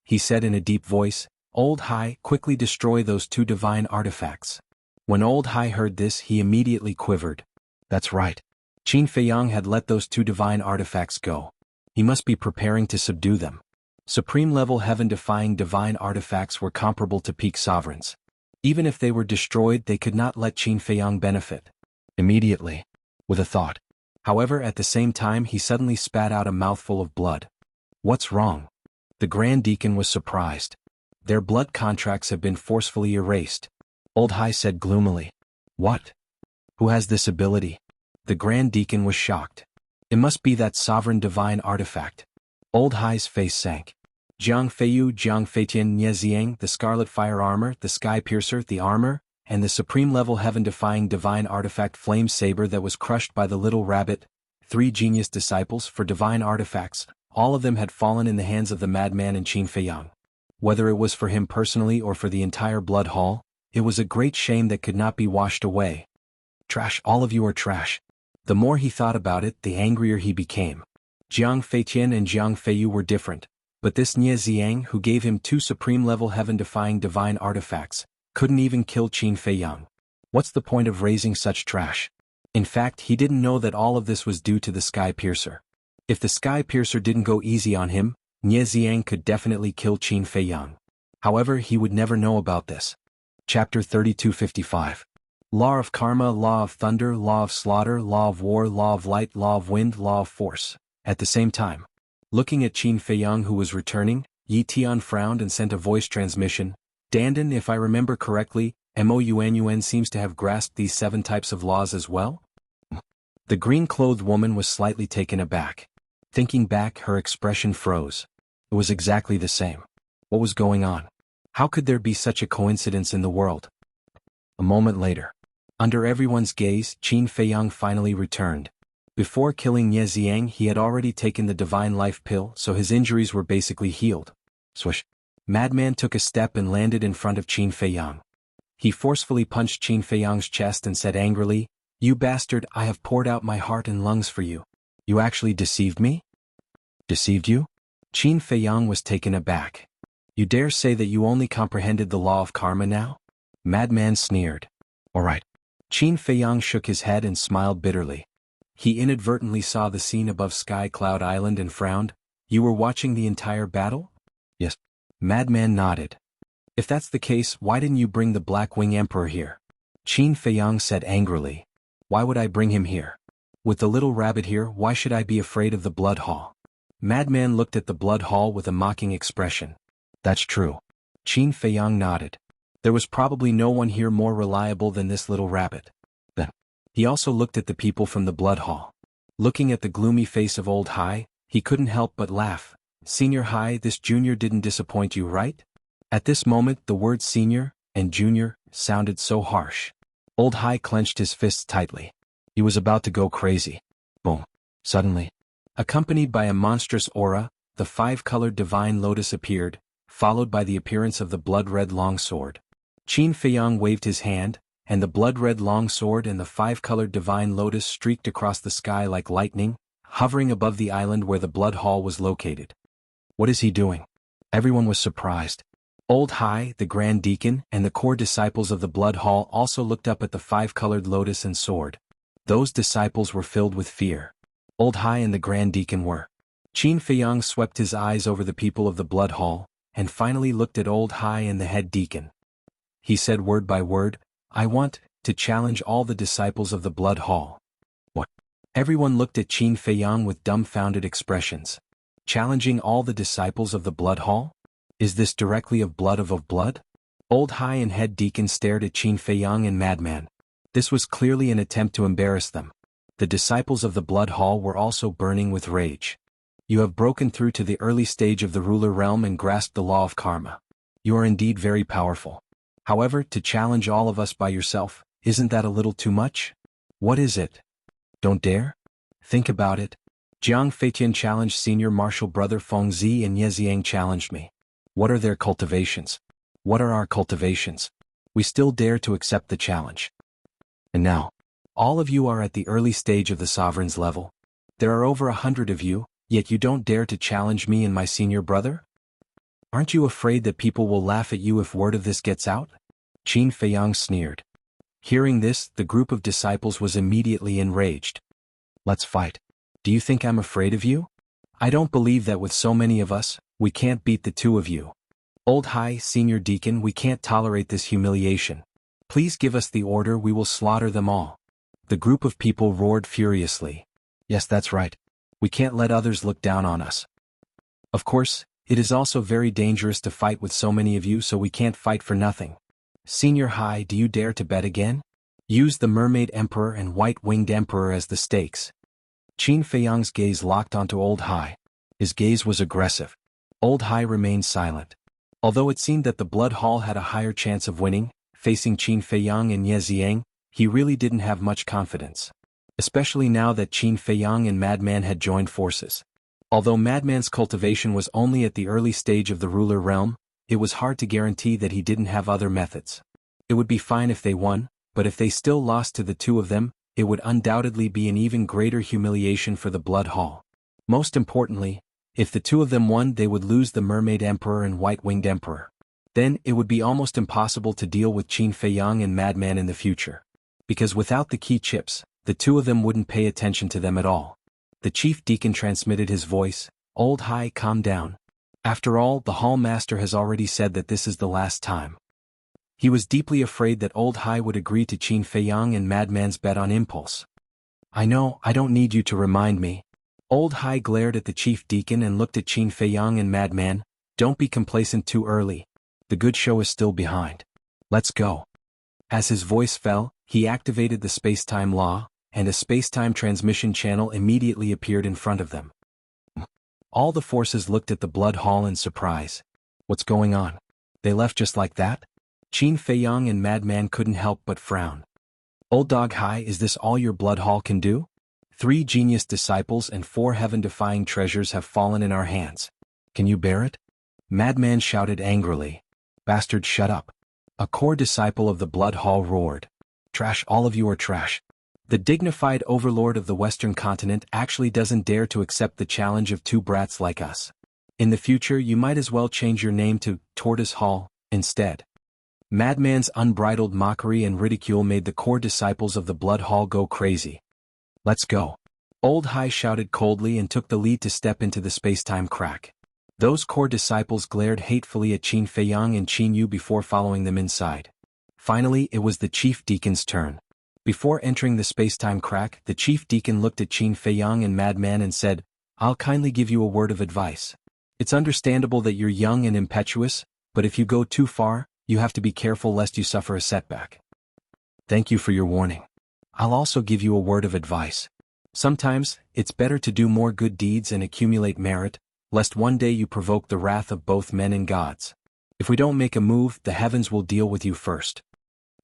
He said in a deep voice, "Old Hai, quickly destroy those 2 divine artifacts." When Old Hai heard this, he immediately quivered. That's right. Qin Feiyang had let those 2 divine artifacts go. He must be preparing to subdue them. Supreme-level heaven-defying divine artifacts were comparable to peak sovereigns. Even if they were destroyed, they could not let Qin Feiyang benefit immediately, with a thought. However, at the same time he suddenly spat out a mouthful of blood. What's wrong? The Grand Deacon was surprised. Their blood contracts have been forcefully erased. Old Hai said gloomily. What? Who has this ability? The Grand Deacon was shocked. It must be that sovereign divine artifact. Old Hai's face sank. Jiang Feiyu, Jiang Feitian, Nie Xiang, the Scarlet Fire Armor, the Sky Piercer, the armor, and the supreme-level heaven-defying divine artifact Flame Saber that was crushed by the little rabbit, 3 genius disciples for divine artifacts, all of them had fallen in the hands of the madman and Qin Feiyang. Whether it was for him personally or for the entire Blood Hall, it was a great shame that could not be washed away. Trash, all of you are trash. The more he thought about it, the angrier he became. Jiang Feitian and Jiang Feiyu were different, but this Nie Xiang, who gave him 2 supreme-level heaven-defying divine artifacts, couldn't even kill Qin Feiyang. What's the point of raising such trash? In fact, he didn't know that all of this was due to the Sky Piercer. If the Sky Piercer didn't go easy on him, Nie Xiang could definitely kill Qin Feiyang. However, he would never know about this. Chapter 3255. Law of Karma, Law of Thunder, Law of Slaughter, Law of War, Law of Light, Law of Wind, Law of Force. At the same time, looking at Qin Feiyang who was returning, Yi Tian frowned and sent a voice transmission. Dandan, if I remember correctly, Mouyuan seems to have grasped these 7 types of laws as well? The green-clothed woman was slightly taken aback. Thinking back, her expression froze. It was exactly the same. What was going on? How could there be such a coincidence in the world? A moment later, under everyone's gaze, Qin Feiyang finally returned. Before killing Nie Xiang, he had already taken the divine life pill, so his injuries were basically healed. Swish. Madman took a step and landed in front of Qin Feiyang. He forcefully punched Qin Feiyang's chest and said angrily, "You bastard, I have poured out my heart and lungs for you. You actually deceived me?" Deceived you? Qin Feiyang was taken aback. You dare say that you only comprehended the law of karma now? Madman sneered. All right. Qin Feiyang shook his head and smiled bitterly. He inadvertently saw the scene above Sky Cloud Island and frowned. You were watching the entire battle? Yes. Madman nodded. If that's the case, why didn't you bring the Black Wing Emperor here? Qin Feiyang said angrily. Why would I bring him here? With the little rabbit here, why should I be afraid of the Blood Hall? Madman looked at the Blood Hall with a mocking expression. That's true. Qin Feiyang nodded. There was probably no one here more reliable than this little rabbit. Then, he also looked at the people from the Blood Hall. Looking at the gloomy face of Old Hai, he couldn't help but laugh. Senior Hai, this junior didn't disappoint you, right? At this moment, the words senior and junior sounded so harsh. Old Hai clenched his fists tightly. He was about to go crazy. Boom. Suddenly, accompanied by a monstrous aura, the five-colored divine lotus appeared, followed by the appearance of the blood-red longsword. Qin Feiyang waved his hand, and the blood-red longsword and the five-colored divine lotus streaked across the sky like lightning, hovering above the island where the blood hall was located. What is he doing? Everyone was surprised. Old Hai, the Grand Deacon, and the core disciples of the blood hall also looked up at the five-colored lotus and sword. Those disciples were filled with fear. Old Hai and the Grand Deacon were. Qin Feiyang swept his eyes over the people of the blood hall, and finally looked at Old Hai and the head deacon. He said word by word, "I want to challenge all the disciples of the blood hall." What? Everyone looked at Qin Feiyang with dumbfounded expressions. Challenging all the disciples of the blood hall? Is this directly of blood? Old Hai and head deacon stared at Qin Feiyang and Madman. This was clearly an attempt to embarrass them. The disciples of the blood hall were also burning with rage. You have broken through to the early stage of the ruler realm and grasped the law of karma. You are indeed very powerful. However, to challenge all of us by yourself, isn't that a little too much? What is it? Don't dare? Think about it. Jiang Feitian challenged senior martial brother Feng Zi and Ye Xiang challenged me. What are their cultivations? What are our cultivations? We still dare to accept the challenge. And now, all of you are at the early stage of the sovereign's level. There are over 100 of you, yet you don't dare to challenge me and my senior brother? Aren't you afraid that people will laugh at you if word of this gets out? Qin Feiyang sneered. Hearing this, the group of disciples was immediately enraged. Let's fight. Do you think I'm afraid of you? I don't believe that with so many of us, we can't beat the two of you. Old Hai, senior deacon, we can't tolerate this humiliation. Please give us the order, we will slaughter them all. The group of people roared furiously. Yes, that's right. We can't let others look down on us. Of course, it is also very dangerous to fight with so many of you, so we can't fight for nothing. Senior Hai, do you dare to bet again? Use the Mermaid Emperor and White-Winged Emperor as the stakes. Qin Feiyang's gaze locked onto Old Hai. His gaze was aggressive. Old Hai remained silent. Although it seemed that the Blood Hall had a higher chance of winning, facing Qin Feiyang and Ye Xiang, he really didn't have much confidence. Especially now that Qin Feiyang and Madman had joined forces. Although Madman's cultivation was only at the early stage of the ruler realm, it was hard to guarantee that he didn't have other methods. It would be fine if they won, but if they still lost to the two of them, it would undoubtedly be an even greater humiliation for the Blood Hall. Most importantly, if the two of them won, they would lose the Mermaid Emperor and White-Winged Emperor. Then, it would be almost impossible to deal with Qin Feiyang and Madman in the future. Because without the key chips, the two of them wouldn't pay attention to them at all. The chief deacon transmitted his voice, "Old Hai, calm down. After all, the hall master has already said that this is the last time." He was deeply afraid that Old Hai would agree to Qin Feiyang and Madman's bet on impulse. I know, I don't need you to remind me. Old Hai glared at the chief deacon and looked at Qin Feiyang and Madman. Don't be complacent too early. The good show is still behind. Let's go. As his voice fell, he activated the space-time law, and a space-time transmission channel immediately appeared in front of them. All the forces looked at the Blood Hall in surprise. What's going on? They left just like that? Qin Feiyang and Madman couldn't help but frown. Old Dog Hai, is this all your Blood Hall can do? 3 genius disciples and 4 heaven-defying treasures have fallen in our hands. Can you bear it? Madman shouted angrily. Bastard, shut up. A core disciple of the Blood Hall roared. Trash, all of you are trash. The dignified overlord of the Western continent actually doesn't dare to accept the challenge of 2 brats like us. In the future, you might as well change your name to Tortoise Hall instead. Madman's unbridled mockery and ridicule made the core disciples of the Blood Hall go crazy. Let's go. Old Hai shouted coldly and took the lead to step into the space-time crack. Those core disciples glared hatefully at Qin Feiyang and Qin Yu before following them inside. Finally, it was the chief deacon's turn. Before entering the space-time crack, the chief deacon looked at Qin Feiyang and Madman and said, I'll kindly give you a word of advice. It's understandable that you're young and impetuous, but if you go too far, you have to be careful lest you suffer a setback. Thank you for your warning. I'll also give you a word of advice. Sometimes, it's better to do more good deeds and accumulate merit, lest one day you provoke the wrath of both men and gods. If we don't make a move, the heavens will deal with you first.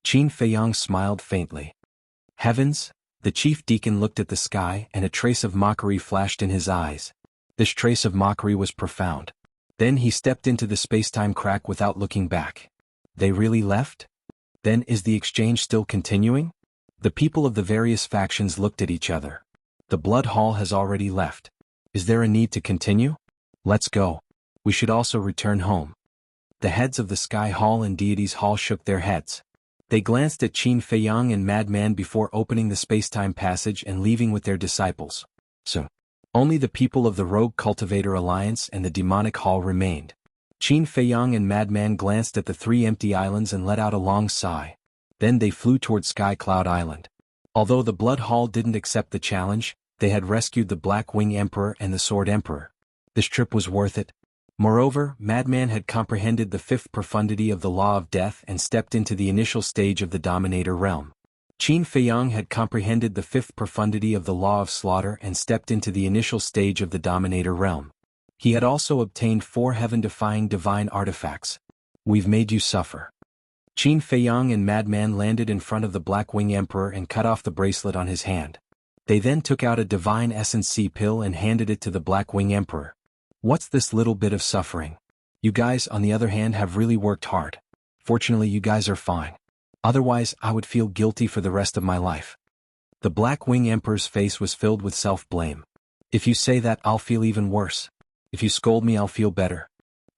Qin Feiyang smiled faintly. Heavens! The chief deacon looked at the sky and a trace of mockery flashed in his eyes. This trace of mockery was profound. Then he stepped into the space-time crack without looking back. They really left? Then is the exchange still continuing? The people of the various factions looked at each other. The Blood Hall has already left. Is there a need to continue? Let's go. We should also return home. The heads of the Sky Hall and Deities Hall shook their heads. They glanced at Qin Feiyang and Madman before opening the space-time passage and leaving with their disciples. So, only the people of the Rogue Cultivator Alliance and the Demonic Hall remained. Qin Feiyang and Madman glanced at the 3 empty islands and let out a long sigh. Then they flew toward Sky Cloud Island. Although the Blood Hall didn't accept the challenge, they had rescued the Black Wing Emperor and the Sword Emperor. This trip was worth it. Moreover, Madman had comprehended the 5th profundity of the Law of Death and stepped into the initial stage of the Dominator realm. Qin Feiyang had comprehended the 5th profundity of the Law of Slaughter and stepped into the initial stage of the Dominator realm. He had also obtained 4 heaven-defying divine artifacts. We've made you suffer. Qin Feiyang and Madman landed in front of the Black Wing Emperor and cut off the bracelet on his hand. They then took out a Divine Essence C pill and handed it to the Black Wing Emperor. What's this little bit of suffering? You guys, on the other hand, have really worked hard. Fortunately, you guys are fine. Otherwise, I would feel guilty for the rest of my life. The Black Wing Emperor's face was filled with self-blame. If you say that, I'll feel even worse. If you scold me, I'll feel better.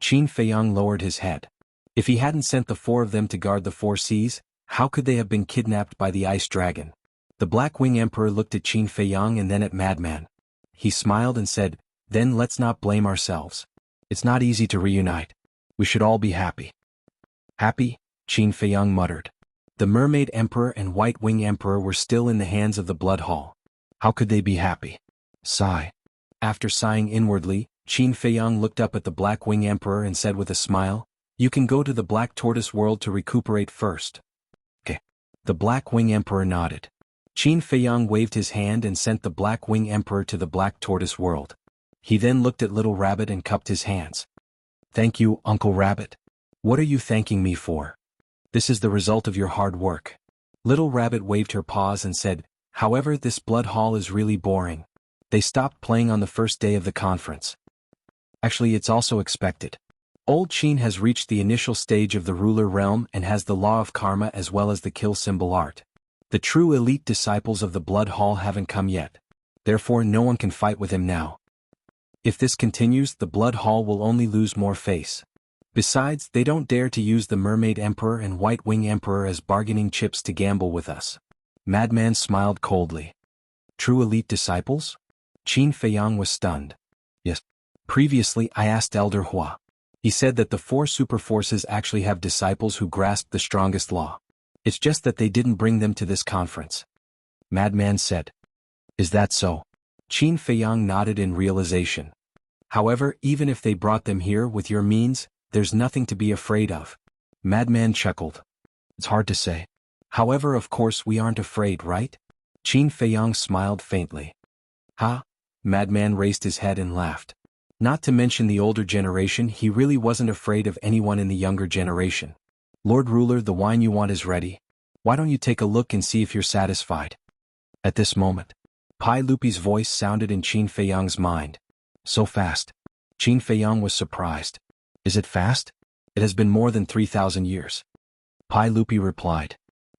Qin Feiyang lowered his head. If he hadn't sent the 4 of them to guard the 4 seas, how could they have been kidnapped by the Ice Dragon? The Black Wing Emperor looked at Qin Feiyang and then at Madman. He smiled and said, "Then let's not blame ourselves. It's not easy to reunite. We should all be happy." Happy? Qin Feiyang muttered. The Mermaid Emperor and White Wing Emperor were still in the hands of the Blood Hall. How could they be happy? Sigh. After sighing inwardly, Qin Feiyang looked up at the Black Wing Emperor and said with a smile, "You can go to the Black Tortoise world to recuperate first." Okay. The Black Wing Emperor nodded. Qin Feiyang waved his hand and sent the Black Wing Emperor to the Black Tortoise world. He then looked at Little Rabbit and cupped his hands. "Thank you, Uncle Rabbit. What are you thanking me for? This is the result of your hard work." Little Rabbit waved her paws and said, "However, this Blood Hall is really boring. They stopped playing on the first day of the conference. Actually, it's also expected. Old Qin has reached the initial stage of the ruler realm and has the law of karma as well as the kill symbol art. The true elite disciples of the Blood Hall haven't come yet. Therefore, no one can fight with him now. If this continues, the Blood Hall will only lose more face. Besides, they don't dare to use the Mermaid Emperor and White Wing Emperor as bargaining chips to gamble with us." Madman smiled coldly. "True elite disciples?" Qin Feiyang was stunned. "Yes. Previously, I asked Elder Hua. He said that the 4 superforces actually have disciples who grasp the strongest law. It's just that they didn't bring them to this conference." Madman said. "Is that so?" Qin Feiyang nodded in realization. "However, even if they brought them here with your means, there's nothing to be afraid of." Madman chuckled. "It's hard to say. However, of course we aren't afraid, right?" Qin Feiyang smiled faintly. "Ha?" Madman raised his head and laughed. Not to mention the older generation, he really wasn't afraid of anyone in the younger generation. "Lord Ruler, the wine you want is ready. Why don't you take a look and see if you're satisfied?" At this moment, Pai Lupi's voice sounded in Qin Feiyang's mind. "So fast." Qin Feiyang was surprised. "Is it fast? It has been more than 3,000 years. Pai Lupi replied.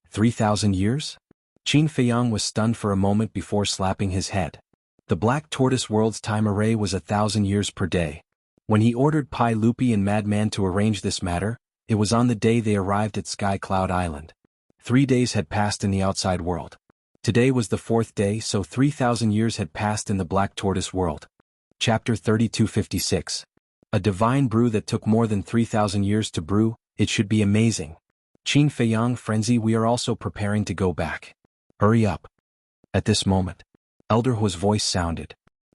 3,000 years? Qin Feiyang was stunned for a moment before slapping his head. The Black Tortoise World's time array was 1,000 years per day. When he ordered Pai Lupi and Madman to arrange this matter, it was on the day they arrived at Sky Cloud Island. 3 days had passed in the outside world. Today was the 4th day, so 3,000 years had passed in the Black Tortoise World. Chapter 3256. A divine brew that took more than 3,000 years to brew, it should be amazing. Qin Feiyang, frenzy, we are also preparing to go back. Hurry up. At this moment, Elder Hua's voice sounded.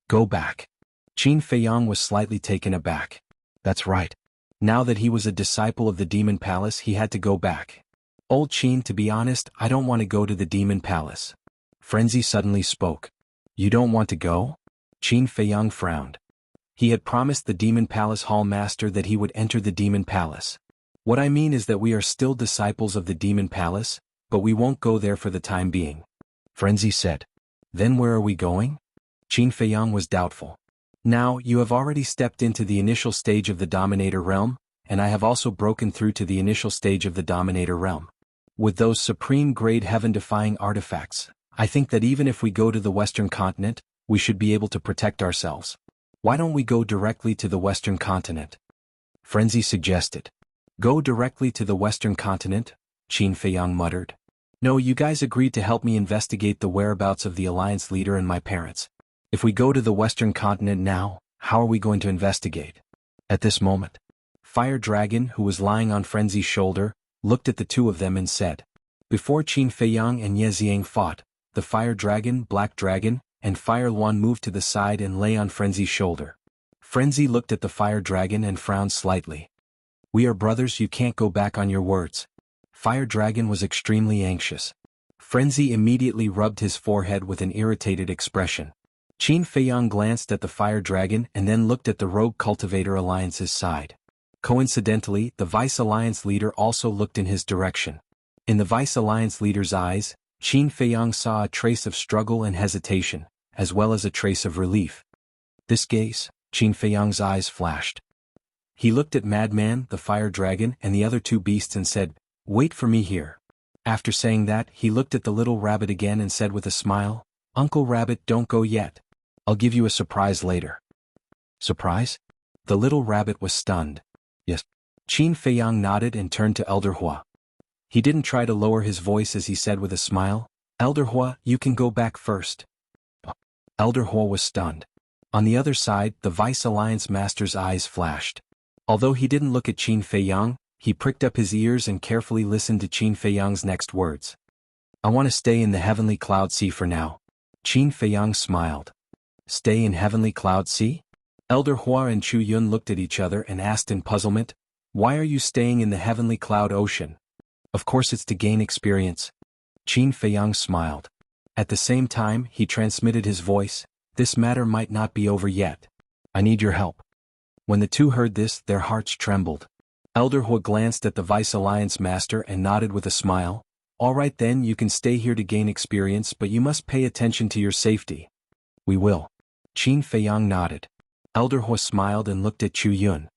Go back. Qin Feiyang was slightly taken aback. That's right. Now that he was a disciple of the Demon Palace, he had to go back. Old Qin, to be honest, I don't want to go to the Demon Palace. Frenzy suddenly spoke. You don't want to go? Qin Feiyang frowned. He had promised the Demon Palace Hall Master that he would enter the Demon Palace. What I mean is that we are still disciples of the Demon Palace, but we won't go there for the time being. Frenzy said. Then where are we going? Qin Feiyang was doubtful. Now, you have already stepped into the initial stage of the Dominator realm, and I have also broken through to the initial stage of the Dominator realm. With those supreme-grade heaven-defying artifacts, I think that even if we go to the Western continent, we should be able to protect ourselves. Why don't we go directly to the Western continent? Frenzy suggested. Go directly to the Western continent? Qin Feiyang muttered. No, you guys agreed to help me investigate the whereabouts of the Alliance leader and my parents. If we go to the Western continent now, how are we going to investigate? At this moment, Fire Dragon, who was lying on Frenzy's shoulder, looked at the two of them and said. Before Qin Feiyang and Ye Xiang fought, the Fire Dragon, Black Dragon, and Fire Luan moved to the side and lay on Frenzy's shoulder. Frenzy looked at the Fire Dragon and frowned slightly. We are brothers, you can't go back on your words. Fire Dragon was extremely anxious. Frenzy immediately rubbed his forehead with an irritated expression. Qin Feiyang glanced at the Fire Dragon and then looked at the Rogue Cultivator Alliance's side. Coincidentally, the Vice Alliance leader also looked in his direction. In the Vice Alliance leader's eyes, Qin Feiyang saw a trace of struggle and hesitation, as well as a trace of relief. This gaze, Qin Feiyang's eyes flashed. He looked at Madman, the Fire Dragon, and the other two beasts and said, "Wait for me here." After saying that, he looked at the little rabbit again and said with a smile, "Uncle Rabbit, don't go yet. I'll give you a surprise later." Surprise? The little rabbit was stunned. Yes. Qin Feiyang nodded and turned to Elder Hua. He didn't try to lower his voice as he said with a smile, "Elder Hua, you can go back first." Elder Hua was stunned. On the other side, the Vice Alliance Master's eyes flashed. Although he didn't look at Qin Feiyang, he pricked up his ears and carefully listened to Qin Feiyang's next words. "I want to stay in the Heavenly Cloud Sea for now." Qin Feiyang smiled. Stay in Heavenly Cloud Sea? Elder Hua and Chu Yun looked at each other and asked in puzzlement, "Why are you staying in the Heavenly Cloud Ocean?" "Of course it's to gain experience." Qin Feiyang smiled. At the same time, he transmitted his voice, "This matter might not be over yet. I need your help." When the two heard this, their hearts trembled. Elder Hua glanced at the Vice Alliance Master and nodded with a smile. "All right then, you can stay here to gain experience, but you must pay attention to your safety." "We will." Qin Feiyang nodded. Elder Hua smiled and looked at Chu Yun.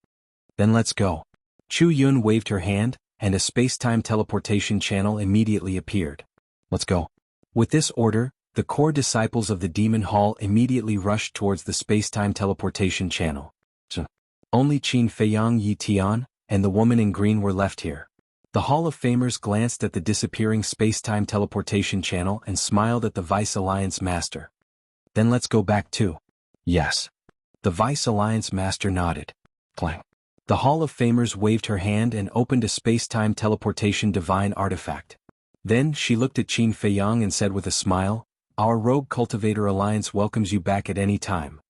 "Then let's go." Chu Yun waved her hand, and a space-time teleportation channel immediately appeared. "Let's go." With this order, the core disciples of the Demon Hall immediately rushed towards the space-time teleportation channel. Only Qin Feiyang, Yi Tian, and the woman in green were left here. The Hall of Famers glanced at the disappearing space-time teleportation channel and smiled at the Vice Alliance Master. "Then let's go back too." "Yes." The Vice Alliance Master nodded. Clang. The Hall of Famers waved her hand and opened a space-time teleportation divine artifact. Then she looked at Qin Feiyang and said with a smile, "Our Rogue Cultivator Alliance welcomes you back at any time."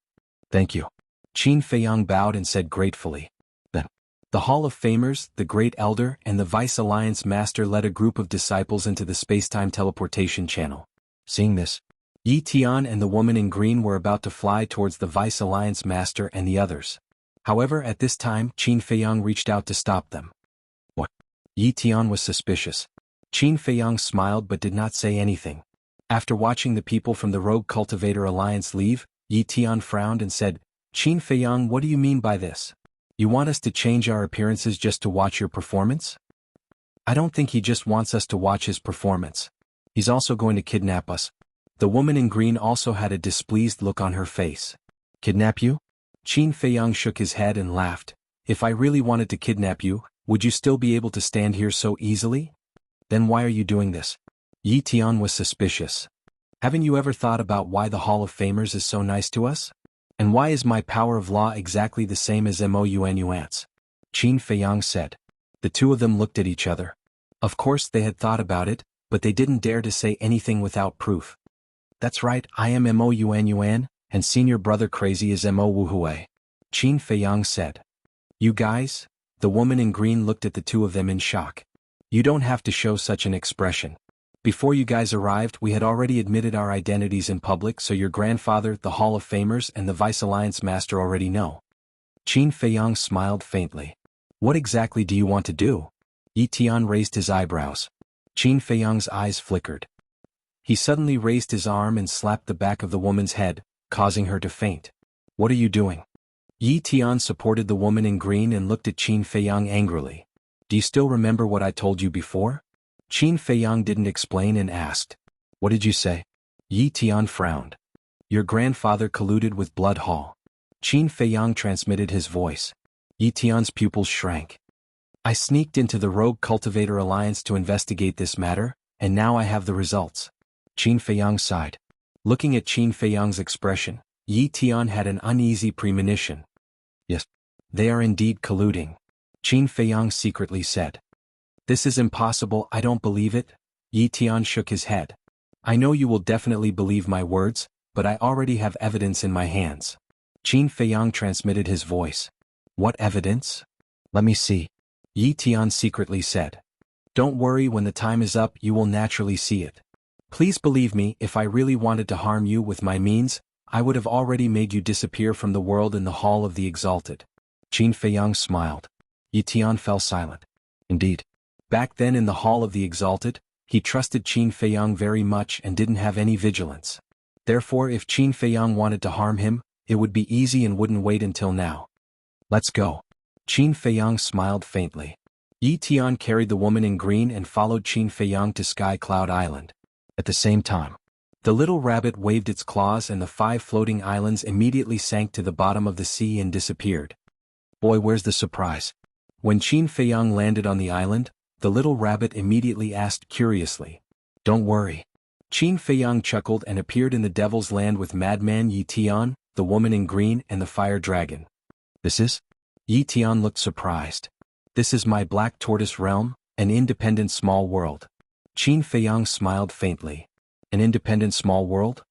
"Thank you." Qin Feiyang bowed and said gratefully. Then, the Hall of Famers, the Great Elder, and the Vice Alliance Master led a group of disciples into the space-time teleportation channel. Seeing this, Yi Tian and the woman in green were about to fly towards the Vice Alliance Master and the others. However, at this time, Qin Feiyang reached out to stop them. "What?" Yi Tian was suspicious. Qin Feiyang smiled but did not say anything. After watching the people from the Rogue Cultivator Alliance leave, Yi Tian frowned and said, "Qin Feiyang, what do you mean by this? You want us to change our appearances just to watch your performance?" "I don't think he just wants us to watch his performance. He's also going to kidnap us." The woman in green also had a displeased look on her face. "Kidnap you?" Qin Feiyang shook his head and laughed. "If I really wanted to kidnap you, would you still be able to stand here so easily? Then why are you doing this?" Yi Tian was suspicious. "Haven't you ever thought about why the Hall of Famers is so nice to us? And why is my power of law exactly the same as Mo Yuan's?" Qin Feiyang said. The two of them looked at each other. Of course they had thought about it, but they didn't dare to say anything without proof. "That's right, I am Mo Yuan, and senior brother Crazy is Mo Wuhui," Qin Feiyang said. "You guys?" The woman in green looked at the two of them in shock. "You don't have to show such an expression. Before you guys arrived, we had already admitted our identities in public, so your grandfather, the Hall of Famers, and the Vice Alliance Master already know." Qin Feiyang smiled faintly. What exactly do you want to do? Yi Tian raised his eyebrows. Qin Feiyang's eyes flickered. He suddenly raised his arm and slapped the back of the woman's head, causing her to faint. What are you doing? Yi Tian supported the woman in green and looked at Qin Feiyang angrily. Do you still remember what I told you before? Qin Feiyang didn't explain and asked. What did you say? Yi Tian frowned. Your grandfather colluded with Blood Hall. Qin Feiyang transmitted his voice. Yi Tian's pupils shrank. I sneaked into the Rogue Cultivator Alliance to investigate this matter, and now I have the results. Qin Feiyang sighed. Looking at Qin Feiyang's expression, Yi Tian had an uneasy premonition. Yes, they are indeed colluding. Qin Feiyang secretly said. This is impossible, I don't believe it. Yi Tian shook his head. I know you will definitely believe my words, but I already have evidence in my hands. Qin Feiyang transmitted his voice. What evidence? Let me see. Yi Tian secretly said. Don't worry, when the time is up you will naturally see it. Please believe me, if I really wanted to harm you with my means, I would have already made you disappear from the world in the Hall of the Exalted. Qin Feiyang smiled. Yi Tian fell silent. Indeed. Back then in the Hall of the Exalted, he trusted Qin Feiyang very much and didn't have any vigilance. Therefore if Qin Feiyang wanted to harm him, it would be easy and wouldn't wait until now. Let's go. Qin Feiyang smiled faintly. Yi Tian carried the woman in green and followed Qin Feiyang to Sky Cloud Island. At the same time, the little rabbit waved its claws and the 5 floating islands immediately sank to the bottom of the sea and disappeared. Boy, where's the surprise? When Qin Feiyang landed on the island, the little rabbit immediately asked curiously. Don't worry. Qin Feiyang chuckled and appeared in the Devil's Land with Madman Yi Tian, the woman in green and the fire dragon. This is? Yi Tian looked surprised. This is my Black Tortoise realm, an independent small world. Qin Feiyang smiled faintly. An independent small world?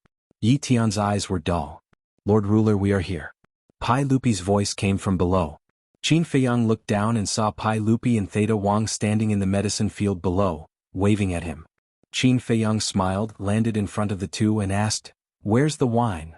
Yi Tian's eyes were dull. Lord Ruler, we are here. Pai Lupi's voice came from below. Qin Feiyang looked down and saw Pai Lupi and Theta Wang standing in the medicine field below, waving at him. Qin Feiyang smiled, landed in front of the two and asked, Where's the wine?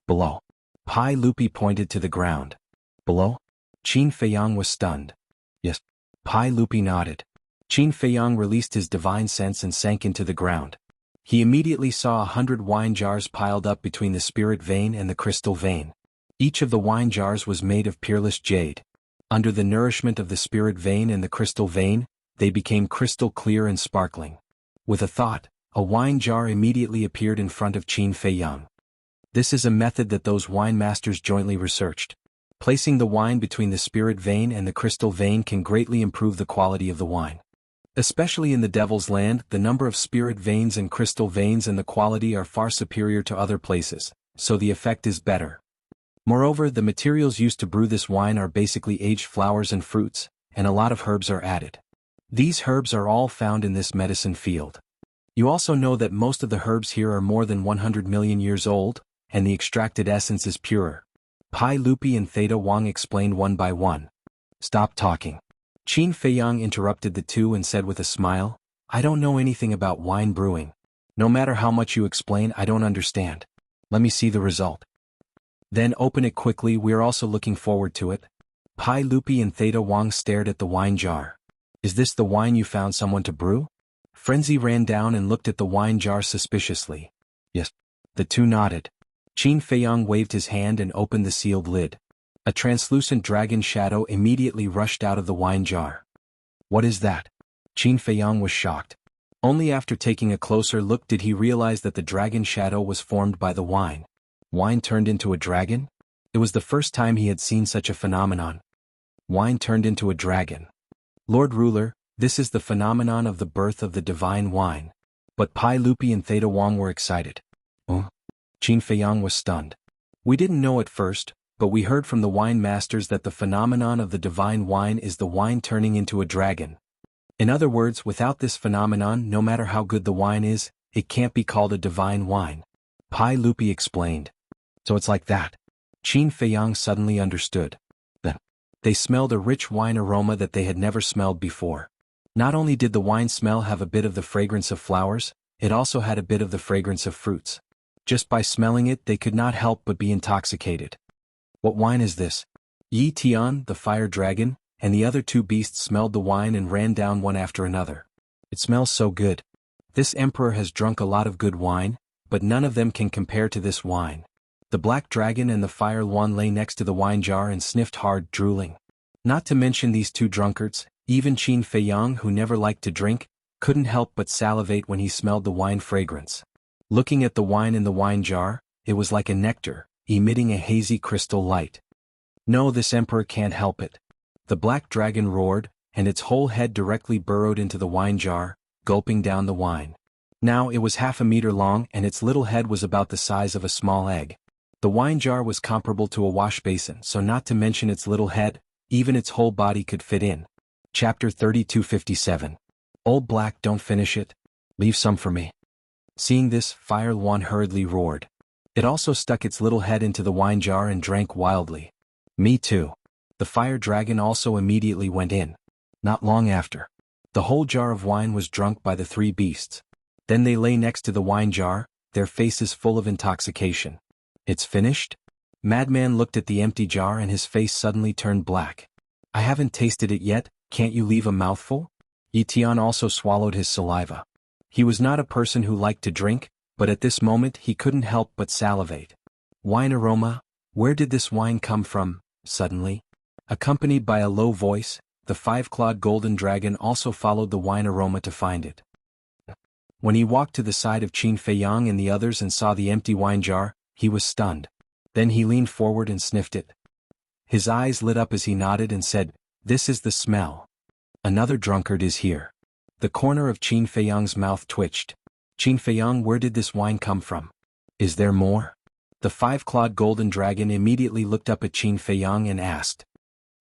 Below. Pai Lupi pointed to the ground. Below? Qin Feiyang was stunned. Yes. Pai Lupi nodded. Qin Feiyang released his divine sense and sank into the ground. He immediately saw 100 wine jars piled up between the spirit vein and the crystal vein. Each of the wine jars was made of peerless jade. Under the nourishment of the spirit vein and the crystal vein, they became crystal clear and sparkling. With a thought, a wine jar immediately appeared in front of Qin Feiyang. This is a method that those wine masters jointly researched. Placing the wine between the spirit vein and the crystal vein can greatly improve the quality of the wine. Especially in the Devil's Land, the number of spirit veins and crystal veins and the quality are far superior to other places, so the effect is better. Moreover, the materials used to brew this wine are basically aged flowers and fruits, and a lot of herbs are added. These herbs are all found in this medicine field. You also know that most of the herbs here are more than 100 million years old, and the extracted essence is purer. Pai Lupi and Theta Wang explained one by one. Stop talking. Qin Feiyang interrupted the two and said with a smile, I don't know anything about wine brewing. No matter how much you explain, I don't understand. Let me see the result. Then open it quickly, we are also looking forward to it. Pai Lupi and Theta Wang stared at the wine jar. Is this the wine you found someone to brew? Frenzy ran down and looked at the wine jar suspiciously. Yes. The two nodded. Qin Feiyang waved his hand and opened the sealed lid. A translucent dragon shadow immediately rushed out of the wine jar. What is that? Qin Feiyang was shocked. Only after taking a closer look did he realize that the dragon shadow was formed by the wine. Wine turned into a dragon? It was the first time he had seen such a phenomenon. Wine turned into a dragon. Lord Ruler, this is the phenomenon of the birth of the divine wine. But Pai Lupi and Theta Wang were excited. Oh? Qin Feiyang was stunned. We didn't know at first, but we heard from the wine masters that the phenomenon of the divine wine is the wine turning into a dragon. In other words, without this phenomenon, no matter how good the wine is, it can't be called a divine wine. Pai Lupi explained. So it's like that. Qin Feiyang suddenly understood. Then, they smelled a rich wine aroma that they had never smelled before. Not only did the wine smell have a bit of the fragrance of flowers, it also had a bit of the fragrance of fruits. Just by smelling it, they could not help but be intoxicated. What wine is this? Yi Tian, the fire dragon, and the other two beasts smelled the wine and ran down one after another. It smells so good. This emperor has drunk a lot of good wine, but none of them can compare to this wine. The black dragon and the fire one lay next to the wine jar and sniffed hard, drooling. Not to mention these two drunkards, even Qin Feiyang, who never liked to drink, couldn't help but salivate when he smelled the wine fragrance. Looking at the wine in the wine jar, it was like a nectar, emitting a hazy crystal light. No, this emperor can't help it. The black dragon roared, and its whole head directly burrowed into the wine jar, gulping down the wine. Now it was 1/2 meter long and its little head was about the size of a small egg. The wine jar was comparable to a wash basin, so not to mention its little head, even its whole body could fit in. Chapter 3257. Old Black, don't finish it. Leave some for me. Seeing this, Fire One hurriedly roared. It also stuck its little head into the wine jar and drank wildly. Me too. The fire dragon also immediately went in. Not long after, the whole jar of wine was drunk by the three beasts. Then they lay next to the wine jar, their faces full of intoxication. It's finished? Madman looked at the empty jar and his face suddenly turned black. I haven't tasted it yet, can't you leave a mouthful? Yi Tian also swallowed his saliva. He was not a person who liked to drink, but at this moment he couldn't help but salivate. Wine aroma? Where did this wine come from? Suddenly, accompanied by a low voice, the five-clawed golden dragon also followed the wine aroma to find it. When he walked to the side of Qin Feiyang and the others and saw the empty wine jar, he was stunned. Then he leaned forward and sniffed it. His eyes lit up as he nodded and said, "This is the smell. Another drunkard is here." The corner of Qin Feiyang's mouth twitched. "Qin Feiyang, where did this wine come from? Is there more?" The five-clawed golden dragon immediately looked up at Qin Feiyang and asked.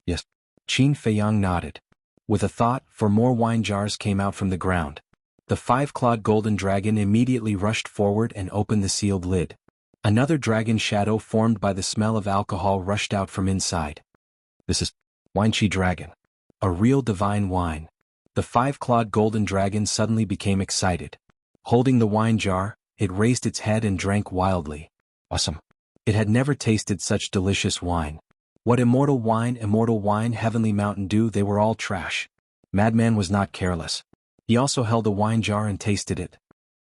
"Yes." Qin Feiyang nodded. With a thought, for more wine jars came out from the ground. The five-clawed golden dragon immediately rushed forward and opened the sealed lid. Another dragon shadow formed by the smell of alcohol rushed out from inside. "This is Wine Chi Dragon. A real divine wine." The five-clawed golden dragon suddenly became excited. Holding the wine jar, it raised its head and drank wildly. Awesome. It had never tasted such delicious wine. What immortal wine, heavenly Mountain Dew, they were all trash. Madman was not careless. He also held a wine jar and tasted it.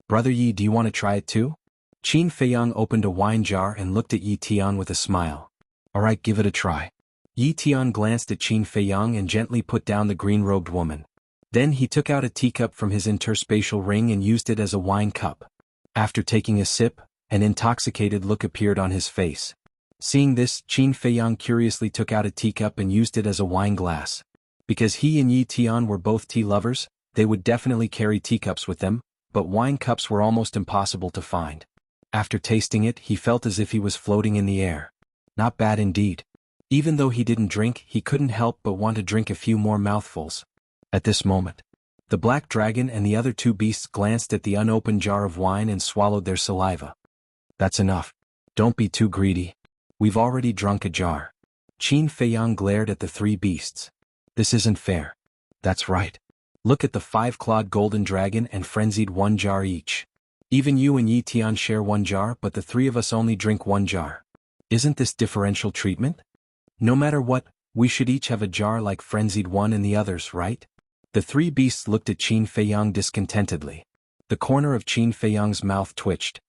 "Brother Yi, do you want to try it too?" Qin Feiyang opened a wine jar and looked at Yi Tian with a smile. "Alright, give it a try." Yi Tian glanced at Qin Feiyang and gently put down the green-robed woman. Then he took out a teacup from his interspatial ring and used it as a wine cup. After taking a sip, an intoxicated look appeared on his face. Seeing this, Qin Feiyang curiously took out a teacup and used it as a wine glass. Because he and Yi Tian were both tea lovers, they would definitely carry teacups with them, but wine cups were almost impossible to find. After tasting it, he felt as if he was floating in the air. Not bad indeed. Even though he didn't drink, he couldn't help but want to drink a few more mouthfuls. At this moment, the black dragon and the other two beasts glanced at the unopened jar of wine and swallowed their saliva. "That's enough. Don't be too greedy. We've already drunk a jar." Qin Feiyang glared at the three beasts. "This isn't fair." "That's right. Look at the five-clawed golden dragon and frenzied one jar each. Even you and Yi Tian share one jar, but the three of us only drink one jar. Isn't this differential treatment? No matter what, we should each have a jar like frenzied one and the others, right?" The three beasts looked at Qin Feiyang discontentedly. The corner of Qin Feiyang's mouth twitched.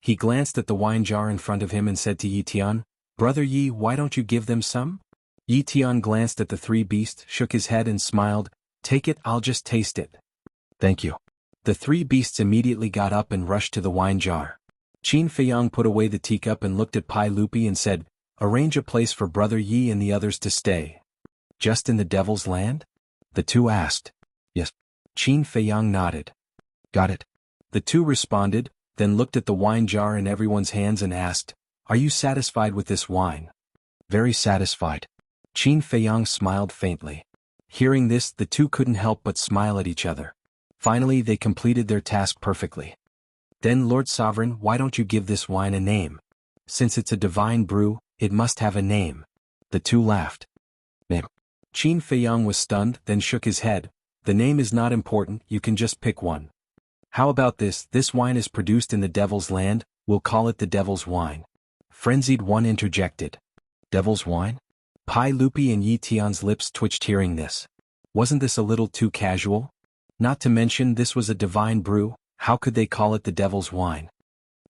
He glanced at the wine jar in front of him and said to Yi Tian, "Brother Yi, why don't you give them some?" Yi Tian glanced at the three beasts, shook his head and smiled. "Take it, I'll just taste it." "Thank you." The three beasts immediately got up and rushed to the wine jar. Qin Feiyang put away the teacup and looked at Pai Lupi and said, "Arrange a place for Brother Yi and the others to stay." "Just in the Devil's Land?" the two asked. "Yes." Qin Feiyang nodded. "Got it." The two responded, then looked at the wine jar in everyone's hands and asked, "Are you satisfied with this wine?" "Very satisfied." Qin Feiyang smiled faintly. Hearing this, the two couldn't help but smile at each other. Finally, they completed their task perfectly. "Then, Lord Sovereign, why don't you give this wine a name? Since it's a divine brew, it must have a name." The two laughed. "Name." Qin Feiyang was stunned, then shook his head. "The name is not important, you can just pick one." "How about this? This wine is produced in the Devil's Land, we'll call it the Devil's Wine." Frenzied one interjected. "Devil's Wine? Pai Lupi and Yi Tian's lips twitched hearing this. Wasn't this a little too casual? Not to mention this was a divine brew, how could they call it the devil's wine?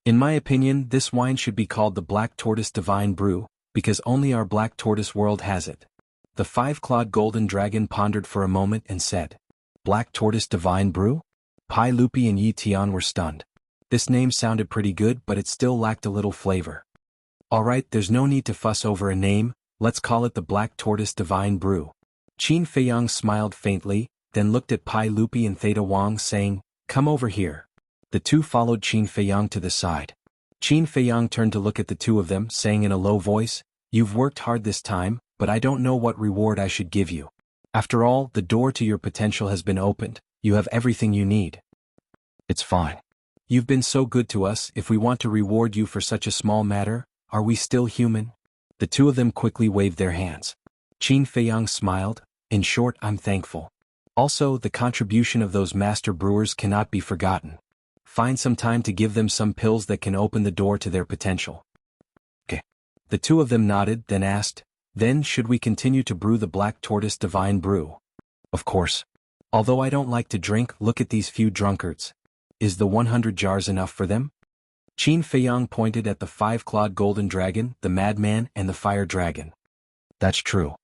In my opinion, this wine should be called the Black Tortoise Divine Brew, because only our Black Tortoise world has it. The five-clawed golden dragon pondered for a moment and said, Black Tortoise Divine Brew? Pai Lupi and Yi Tian were stunned. This name sounded pretty good, but it still lacked a little flavor. Alright, there's no need to fuss over a name, let's call it the Black Tortoise Divine Brew. Qin Feiyang smiled faintly, then looked at Pai Lupi and Theta Wang saying, Come over here. The two followed Qin Feiyang to the side. Qin Feiyang turned to look at the two of them, saying in a low voice, You've worked hard this time, but I don't know what reward I should give you. After all, the door to your potential has been opened, you have everything you need. It's fine. You've been so good to us, if we want to reward you for such a small matter, are we still human? The two of them quickly waved their hands. Qin Feiyang smiled, in short, I'm thankful. Also, the contribution of those master brewers cannot be forgotten. Find some time to give them some pills that can open the door to their potential. Okay. The two of them nodded, then asked, Then should we continue to brew the Black Tortoise Divine Brew? Of course. Although I don't like to drink, look at these few drunkards. Is the 100 jars enough for them? Qin Feiyang pointed at the five-clawed golden dragon, the madman, and the fire dragon. That's true.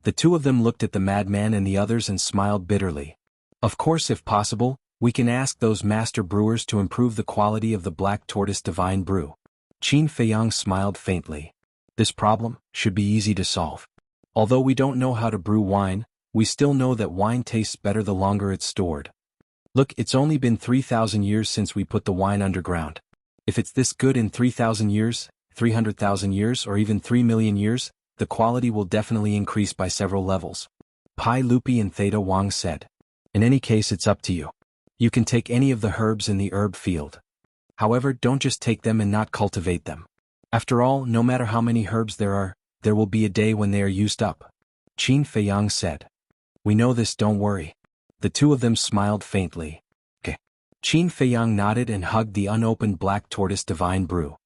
The two of them looked at the madman and the others and smiled bitterly. Of course, if possible, we can ask those master brewers to improve the quality of the Black Tortoise Divine Brew. Qin Feiyang smiled faintly. This problem should be easy to solve. Although we don't know how to brew wine, we still know that wine tastes better the longer it's stored. Look, it's only been 3,000 years since we put the wine underground. If it's this good in 3,000 years, 300,000 years, or even 3 million years, the quality will definitely increase by several levels. Pai Lupi and Theta Wang said. In any case, it's up to you. You can take any of the herbs in the herb field. However, don't just take them and not cultivate them. After all, no matter how many herbs there are, there will be a day when they are used up. Qin Feiyang said. We know this, don't worry. The two of them smiled faintly. Okay. Qin Feiyang nodded and hugged the unopened Black Tortoise Divine Brew.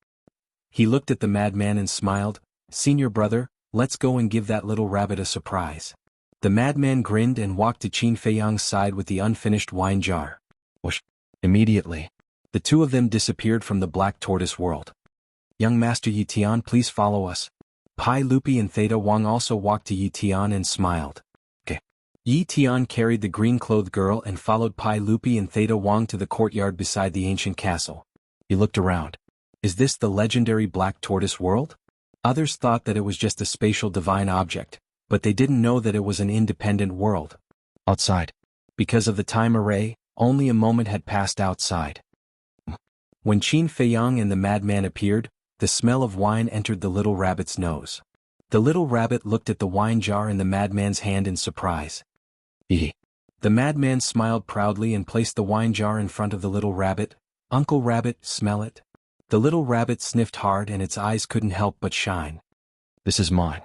He looked at the madman and smiled, Senior brother, let's go and give that little rabbit a surprise. The madman grinned and walked to Qin Feiyang's side with the unfinished wine jar. Whoosh! Immediately, the two of them disappeared from the Black Tortoise world. Young Master Yi Tian, please follow us. Pai Lupi and Theta Wang also walked to Yi Tian and smiled. Okay. Yi Tian carried the green-clothed girl and followed Pai Lupi and Theta Wang to the courtyard beside the ancient castle. He looked around. Is this the legendary Black Tortoise world? Others thought that it was just a spatial divine object, but they didn't know that it was an independent world. Outside. Because of the time array, only a moment had passed outside. When Qin Feiyang and the madman appeared, the smell of wine entered the little rabbit's nose. The little rabbit looked at the wine jar in the madman's hand in surprise. The madman smiled proudly and placed the wine jar in front of the little rabbit. Uncle Rabbit, smell it. The little rabbit sniffed hard and its eyes couldn't help but shine. This is mine.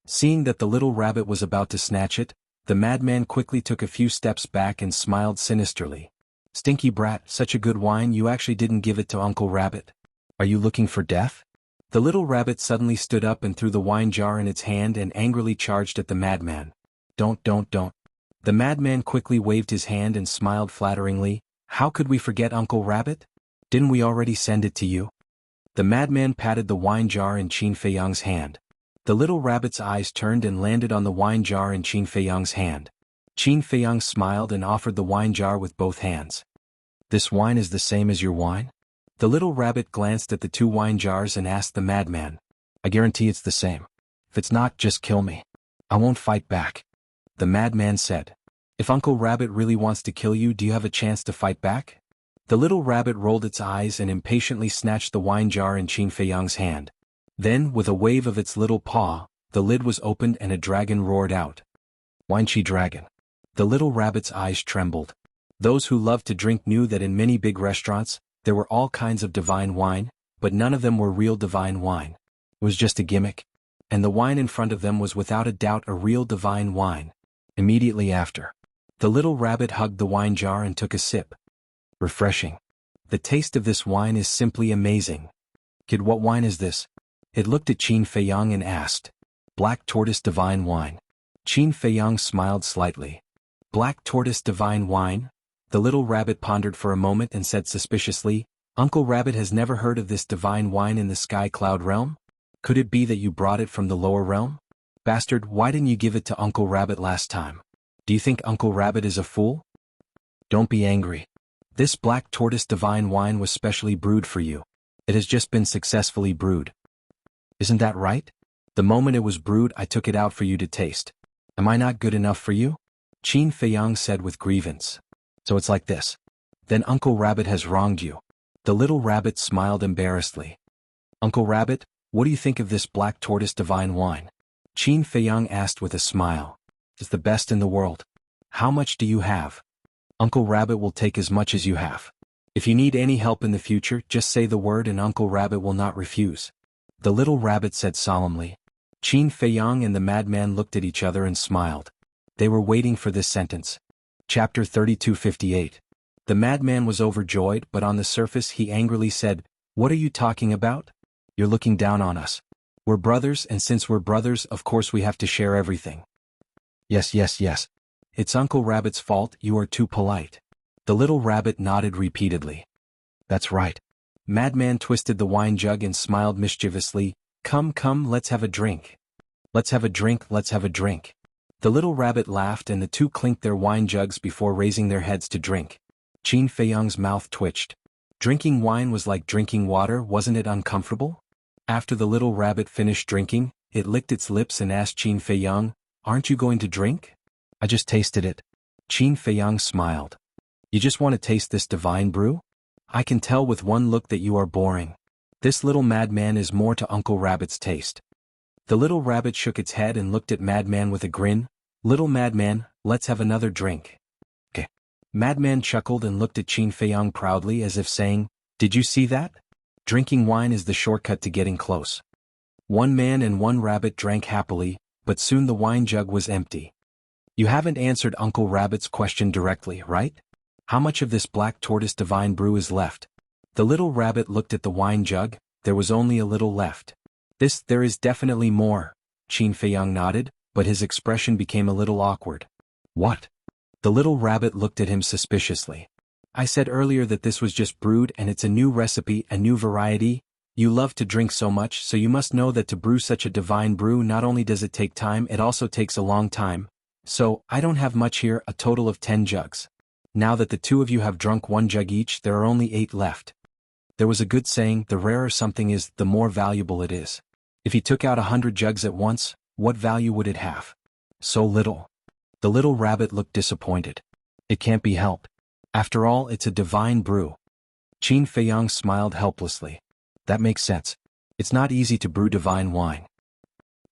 Seeing that the little rabbit was about to snatch it, the madman quickly took a few steps back and smiled sinisterly. Stinky brat, such a good wine, you actually didn't give it to Uncle Rabbit. Are you looking for death? The little rabbit suddenly stood up and threw the wine jar in its hand and angrily charged at the madman. Don't. The madman quickly waved his hand and smiled flatteringly. How could we forget Uncle Rabbit? Didn't we already send it to you? The madman patted the wine jar in Qin Feiyang's hand. The little rabbit's eyes turned and landed on the wine jar in Qin Feiyang's hand. Qin Feiyang smiled and offered the wine jar with both hands. This wine is the same as your wine? The little rabbit glanced at the two wine jars and asked the madman. I guarantee it's the same. If it's not, just kill me. I won't fight back. The madman said. If Uncle Rabbit really wants to kill you, do you have a chance to fight back? The little rabbit rolled its eyes and impatiently snatched the wine jar in Qin Feiyang's hand. Then, with a wave of its little paw, the lid was opened and a dragon roared out. Wine-chi dragon. The little rabbit's eyes trembled. Those who loved to drink knew that in many big restaurants, there were all kinds of divine wine, but none of them were real divine wine. It was just a gimmick. And the wine in front of them was without a doubt a real divine wine. Immediately after, the little rabbit hugged the wine jar and took a sip. Refreshing. The taste of this wine is simply amazing. Kid, what wine is this? It looked at Qin Feiyang and asked. Black tortoise divine wine. Qin Feiyang smiled slightly. Black tortoise divine wine? The little rabbit pondered for a moment and said suspiciously, Uncle Rabbit has never heard of this divine wine in the sky cloud realm? Could it be that you brought it from the lower realm? Bastard, why didn't you give it to Uncle Rabbit last time? Do you think Uncle Rabbit is a fool? Don't be angry. This black tortoise divine wine was specially brewed for you. It has just been successfully brewed. Isn't that right? The moment it was brewed, I took it out for you to taste. Am I not good enough for you? Qin Feiyang said with grievance. So it's like this. Then Uncle Rabbit has wronged you. The little rabbit smiled embarrassedly. Uncle Rabbit, what do you think of this black tortoise divine wine? Qin Feiyang asked with a smile. It's the best in the world. How much do you have? Uncle Rabbit will take as much as you have. If you need any help in the future, just say the word and Uncle Rabbit will not refuse. The little rabbit said solemnly. Qin Feiyang and the madman looked at each other and smiled. They were waiting for this sentence. Chapter 3258. The madman was overjoyed, but on the surface he angrily said, What are you talking about? You're looking down on us. We're brothers, and since we're brothers, of course we have to share everything. Yes. It's Uncle Rabbit's fault, you are too polite. The little rabbit nodded repeatedly. That's right. Madman twisted the wine jug and smiled mischievously. Come, let's have a drink. Let's have a drink. The little rabbit laughed and the two clinked their wine jugs before raising their heads to drink. Qin Feiyang's mouth twitched. Drinking wine was like drinking water, wasn't it uncomfortable? After the little rabbit finished drinking, it licked its lips and asked Qin Feiyang, Aren't you going to drink? I just tasted it. Qin Feiyang smiled. You just want to taste this divine brew? I can tell with one look that you are boring. This little madman is more to Uncle Rabbit's taste. The little rabbit shook its head and looked at Madman with a grin. Little madman, let's have another drink. Okay. Madman chuckled and looked at Qin Feiyang proudly as if saying, Did you see that? Drinking wine is the shortcut to getting close. One man and one rabbit drank happily, but soon the wine jug was empty. You haven't answered Uncle Rabbit's question directly, right? How much of this black tortoise divine brew is left? The little rabbit looked at the wine jug. There was only a little left. There is definitely more. Qin Feiyang nodded, but his expression became a little awkward. What? The little rabbit looked at him suspiciously. I said earlier that this was just brewed and it's a new recipe, a new variety. You love to drink so much, so you must know that to brew such a divine brew not only does it take time, it also takes a long time. So, I don't have much here, a total of 10 jugs. Now that the two of you have drunk 1 jug each, there are only 8 left. There was a good saying, the rarer something is, the more valuable it is. If he took out 100 jugs at once, what value would it have? So little. The little rabbit looked disappointed. It can't be helped. After all, it's a divine brew. Qin Feiyang smiled helplessly. That makes sense. It's not easy to brew divine wine.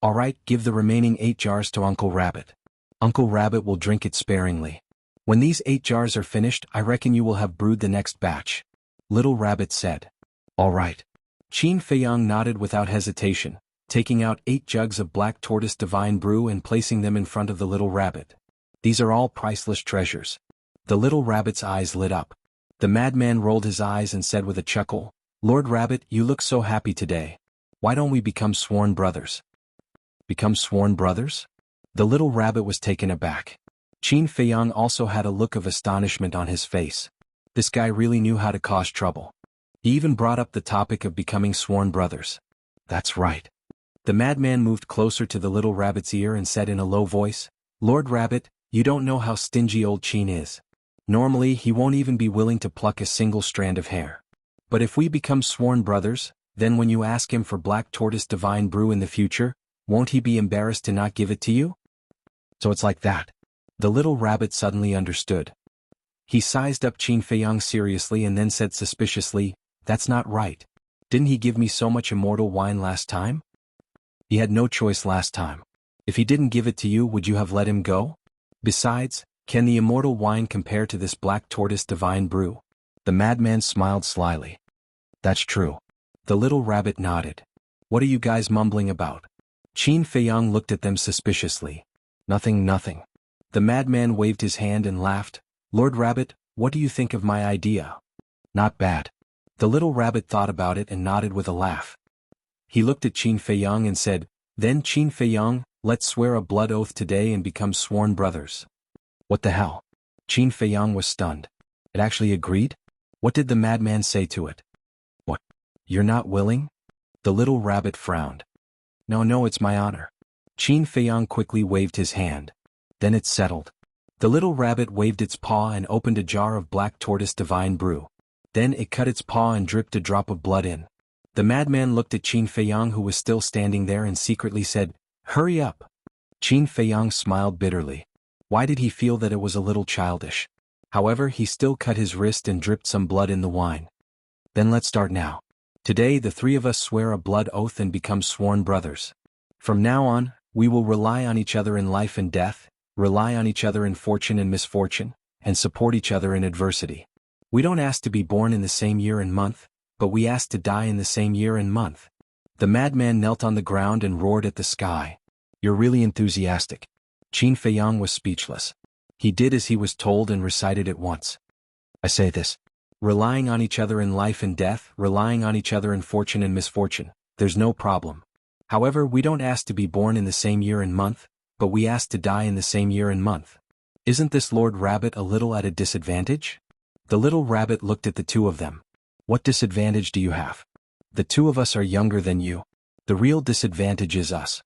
All right, give the remaining 8 jars to Uncle Rabbit. Uncle Rabbit will drink it sparingly. When these 8 jars are finished, I reckon you will have brewed the next batch. Little Rabbit said. All right. Qin Feiyang nodded without hesitation, taking out 8 jugs of black tortoise divine brew and placing them in front of the little rabbit. These are all priceless treasures. The little rabbit's eyes lit up. The madman rolled his eyes and said with a chuckle, Lord Rabbit, you look so happy today. Why don't we become sworn brothers? Become sworn brothers? The little rabbit was taken aback. Qin Feiyang also had a look of astonishment on his face. This guy really knew how to cause trouble. He even brought up the topic of becoming sworn brothers. That's right. The madman moved closer to the little rabbit's ear and said in a low voice, Lord Rabbit, you don't know how stingy old Qin is. Normally, he won't even be willing to pluck a single strand of hair. But if we become sworn brothers, then when you ask him for black tortoise divine brew in the future, won't he be embarrassed to not give it to you? So it's like that. The little rabbit suddenly understood. He sized up Qin Feiyang seriously and then said suspiciously, That's not right. Didn't he give me so much immortal wine last time? He had no choice last time. If he didn't give it to you, would you have let him go? Besides, can the immortal wine compare to this black tortoise divine brew? The madman smiled slyly. That's true. The little rabbit nodded. What are you guys mumbling about? Qin Feiyang looked at them suspiciously. Nothing. The madman waved his hand and laughed. Lord Rabbit, what do you think of my idea? Not bad. The little rabbit thought about it and nodded with a laugh. He looked at Qin Feiyang and said, Then Qin Feiyang, let's swear a blood oath today and become sworn brothers. What the hell? Qin Feiyang was stunned. It actually agreed? What did the madman say to it? What? You're not willing? The little rabbit frowned. No, it's my honor. Qin Feiyang quickly waved his hand. Then it settled. The little rabbit waved its paw and opened a jar of black tortoise divine brew. Then it cut its paw and dripped a drop of blood in. The madman looked at Qin Feiyang, who was still standing there, and secretly said, "Hurry up." Qin Feiyang smiled bitterly. Why did he feel that it was a little childish? However, he still cut his wrist and dripped some blood in the wine. Then let's start now. Today the three of us swear a blood oath and become sworn brothers. From now on, we will rely on each other in life and death, rely on each other in fortune and misfortune, and support each other in adversity. We don't ask to be born in the same year and month, but we ask to die in the same year and month. The madman knelt on the ground and roared at the sky. You're really enthusiastic. Qin Feiyang was speechless. He did as he was told and recited it once. I say this. Relying on each other in life and death, relying on each other in fortune and misfortune, there's no problem. However, we don't ask to be born in the same year and month, but we ask to die in the same year and month. Isn't this Lord Rabbit a little at a disadvantage? The little rabbit looked at the two of them. What disadvantage do you have? The two of us are younger than you. The real disadvantage is us.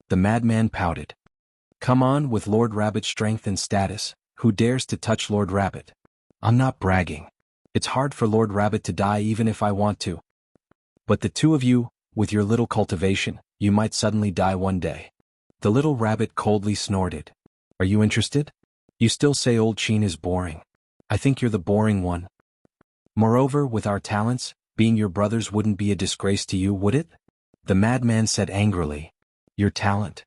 The madman pouted. Come on, with Lord Rabbit's strength and status, who dares to touch Lord Rabbit? I'm not bragging. It's hard for Lord Rabbit to die even if I want to. But the two of you, with your little cultivation, you might suddenly die one day. The little rabbit coldly snorted. Are you interested? You still say old Qin is boring. I think you're the boring one. Moreover, with our talents, being your brothers wouldn't be a disgrace to you, would it? The madman said angrily. Your talent?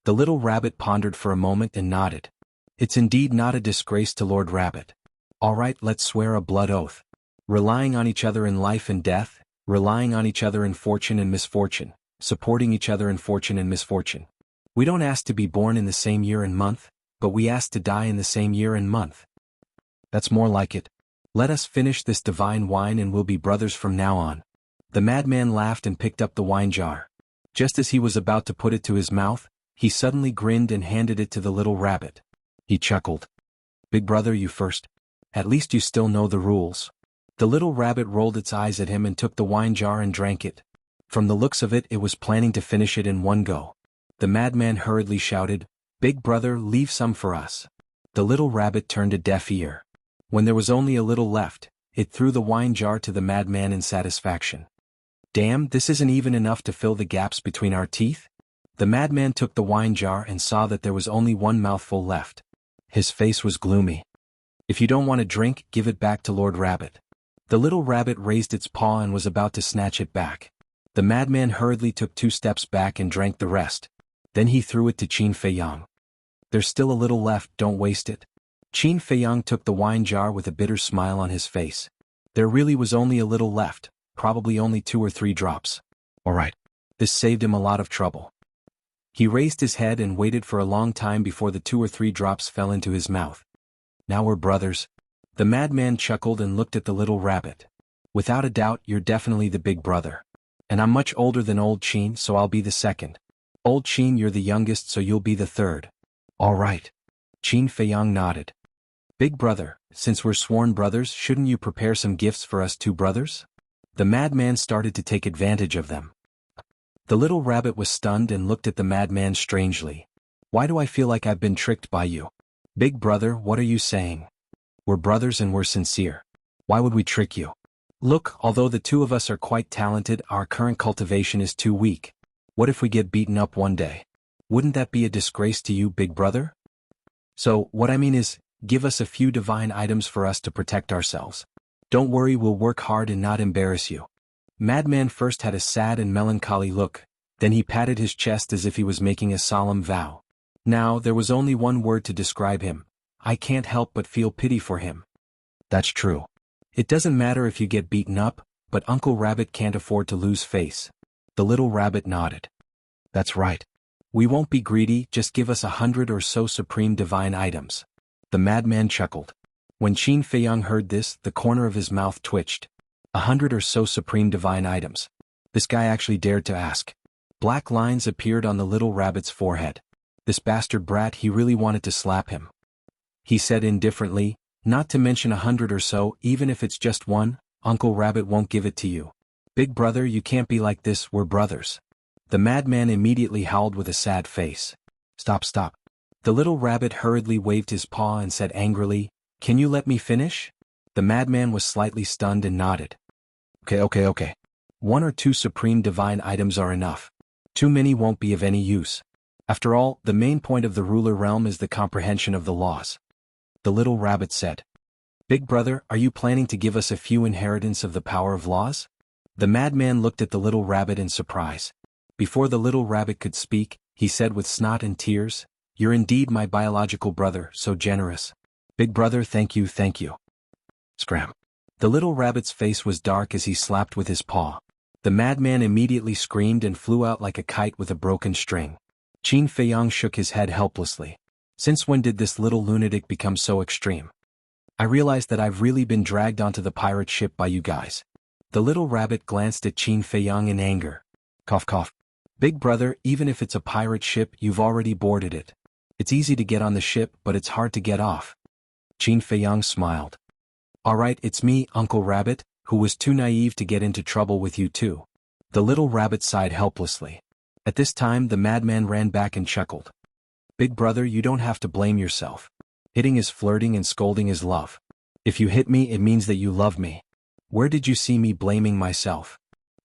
The little rabbit pondered for a moment and nodded. It's indeed not a disgrace to Lord Rabbit. All right, let's swear a blood oath. Relying on each other in life and death, relying on each other in fortune and misfortune, supporting each other in fortune and misfortune. We don't ask to be born in the same year and month, but we ask to die in the same year and month. That's more like it. Let us finish this divine wine and we'll be brothers from now on. The madman laughed and picked up the wine jar. Just as he was about to put it to his mouth, he suddenly grinned and handed it to the little rabbit. He chuckled. Big brother, you first. At least you still know the rules. The little rabbit rolled its eyes at him and took the wine jar and drank it. From the looks of it, it was planning to finish it in one go. The madman hurriedly shouted, Big brother, leave some for us. The little rabbit turned a deaf ear. When there was only a little left, it threw the wine jar to the madman in satisfaction. Damn, this isn't even enough to fill the gaps between our teeth? The madman took the wine jar and saw that there was only one mouthful left. His face was gloomy. If you don't want to drink, give it back to Lord Rabbit. The little rabbit raised its paw and was about to snatch it back. The madman hurriedly took 2 steps back and drank the rest. Then he threw it to Qin Feiyang. There's still a little left, don't waste it. Qin Feiyang took the wine jar with a bitter smile on his face. There really was only a little left, probably only 2 or 3 drops. All right. This saved him a lot of trouble. He raised his head and waited for a long time before the 2 or 3 drops fell into his mouth. Now we're brothers. The madman chuckled and looked at the little rabbit. Without a doubt, you're definitely the big brother. And I'm much older than old Qin, so I'll be the second. Old Qin, you're the youngest, so you'll be the third. All right. Qin Feiyang nodded. Big brother, since we're sworn brothers, shouldn't you prepare some gifts for us 2 brothers? The madman started to take advantage of them. The little rabbit was stunned and looked at the madman strangely. Why do I feel like I've been tricked by you? Big brother, what are you saying? We're brothers and we're sincere. Why would we trick you? Look, although the 2 of us are quite talented, our current cultivation is too weak. What if we get beaten up one day? Wouldn't that be a disgrace to you, big brother? So, what I mean is, give us a few divine items for us to protect ourselves. Don't worry, we'll work hard and not embarrass you. Madman first had a sad and melancholy look, then he patted his chest as if he was making a solemn vow. Now, there was only one word to describe him. I can't help but feel pity for him. That's true. It doesn't matter if you get beaten up, but Uncle Rabbit can't afford to lose face. The little rabbit nodded. That's right. We won't be greedy, just give us 100 or so supreme divine items. The madman chuckled. When Qin Feiyang heard this, the corner of his mouth twitched. 100 or so supreme divine items. This guy actually dared to ask. Black lines appeared on the little rabbit's forehead. This bastard brat, he really wanted to slap him. He said indifferently, not to mention 100 or so, even if it's just one, Uncle Rabbit won't give it to you. Big brother, you can't be like this, we're brothers. The madman immediately howled with a sad face. Stop, stop. The little rabbit hurriedly waved his paw and said angrily, can you let me finish? The madman was slightly stunned and nodded. Okay. 1 or 2 supreme divine items are enough. Too many won't be of any use. After all, the main point of the ruler realm is the comprehension of the laws. The little rabbit said. Big brother, are you planning to give us a few inheritance of the power of laws? The madman looked at the little rabbit in surprise. Before the little rabbit could speak, he said with snot and tears, you're indeed my biological brother, so generous. Big brother, thank you. Scram. The little rabbit's face was dark as he slapped with his paw. The madman immediately screamed and flew out like a kite with a broken string. Qin Feiyang shook his head helplessly. Since when did this little lunatic become so extreme? I realize that I've really been dragged onto the pirate ship by you guys. The little rabbit glanced at Qin Feiyang in anger. Cough cough. Big brother, even if it's a pirate ship, you've already boarded it. It's easy to get on the ship, but it's hard to get off. Qin Feiyang smiled. Alright, it's me, Uncle Rabbit, who was too naive to get into trouble with you too. The little rabbit sighed helplessly. At this time the madman ran back and chuckled. Big brother, you don't have to blame yourself. Hitting is flirting and scolding is love. If you hit me, it means that you love me. Where did you see me blaming myself?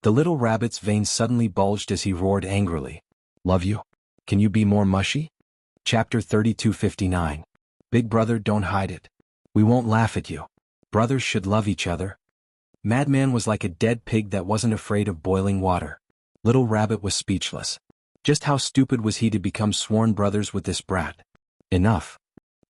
The little rabbit's veins suddenly bulged as he roared angrily. Love you? Can you be more mushy? Chapter 3259. Big brother, don't hide it. We won't laugh at you. Brothers should love each other. Madman was like a dead pig that wasn't afraid of boiling water. Little rabbit was speechless. Just how stupid was he to become sworn brothers with this brat? Enough.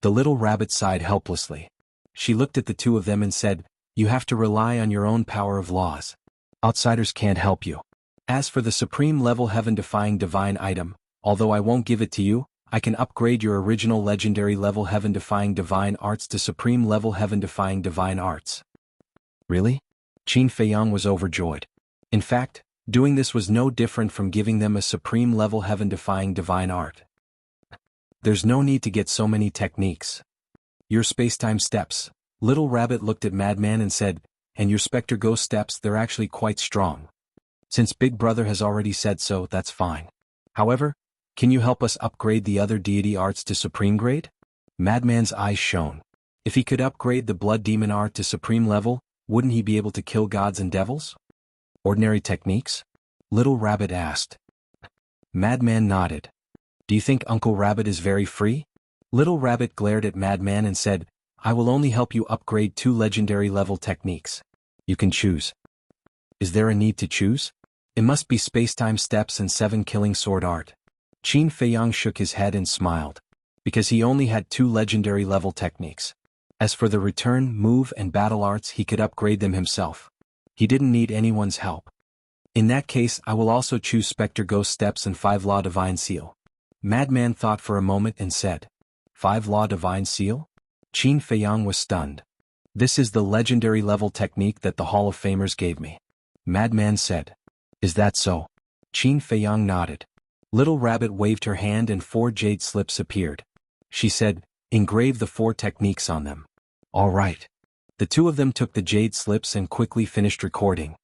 The little rabbit sighed helplessly. She looked at the two of them and said, you have to rely on your own power of laws. Outsiders can't help you. As for the supreme level heaven-defying divine item, although I won't give it to you, I can upgrade your original legendary level heaven-defying divine arts to supreme level heaven-defying divine arts. Really? Qin Feiyang was overjoyed. In fact, doing this was no different from giving them a supreme level heaven-defying divine art. There's no need to get so many techniques. Your space-time steps. Little Rabbit looked at Madman and said, and your Spectre Ghost steps, they're actually quite strong. Since Big Brother has already said so, that's fine. However, can you help us upgrade the other deity arts to supreme grade? Madman's eyes shone. If he could upgrade the Blood Demon art to supreme level, wouldn't he be able to kill gods and devils? Ordinary techniques? Little Rabbit asked. Madman nodded. Do you think Uncle Rabbit is very free? Little Rabbit glared at Madman and said, I will only help you upgrade 2 legendary level techniques. You can choose. Is there a need to choose? It must be space-time steps and 7 killing sword art. Qin Feiyang shook his head and smiled. Because he only had 2 legendary level techniques. As for the return, move, and battle arts, he could upgrade them himself. He didn't need anyone's help. In that case, I will also choose Spectre Ghost steps and 5 Law Divine Seal. Madman thought for a moment and said, 5 Law Divine Seal? Qin Feiyang was stunned. This is the legendary level technique that the Hall of Famers gave me. Madman said. Is that so? Qin Feiyang nodded. Little Rabbit waved her hand and 4 jade slips appeared. She said, engrave the 4 techniques on them. All right. The two of them took the jade slips and quickly finished recording.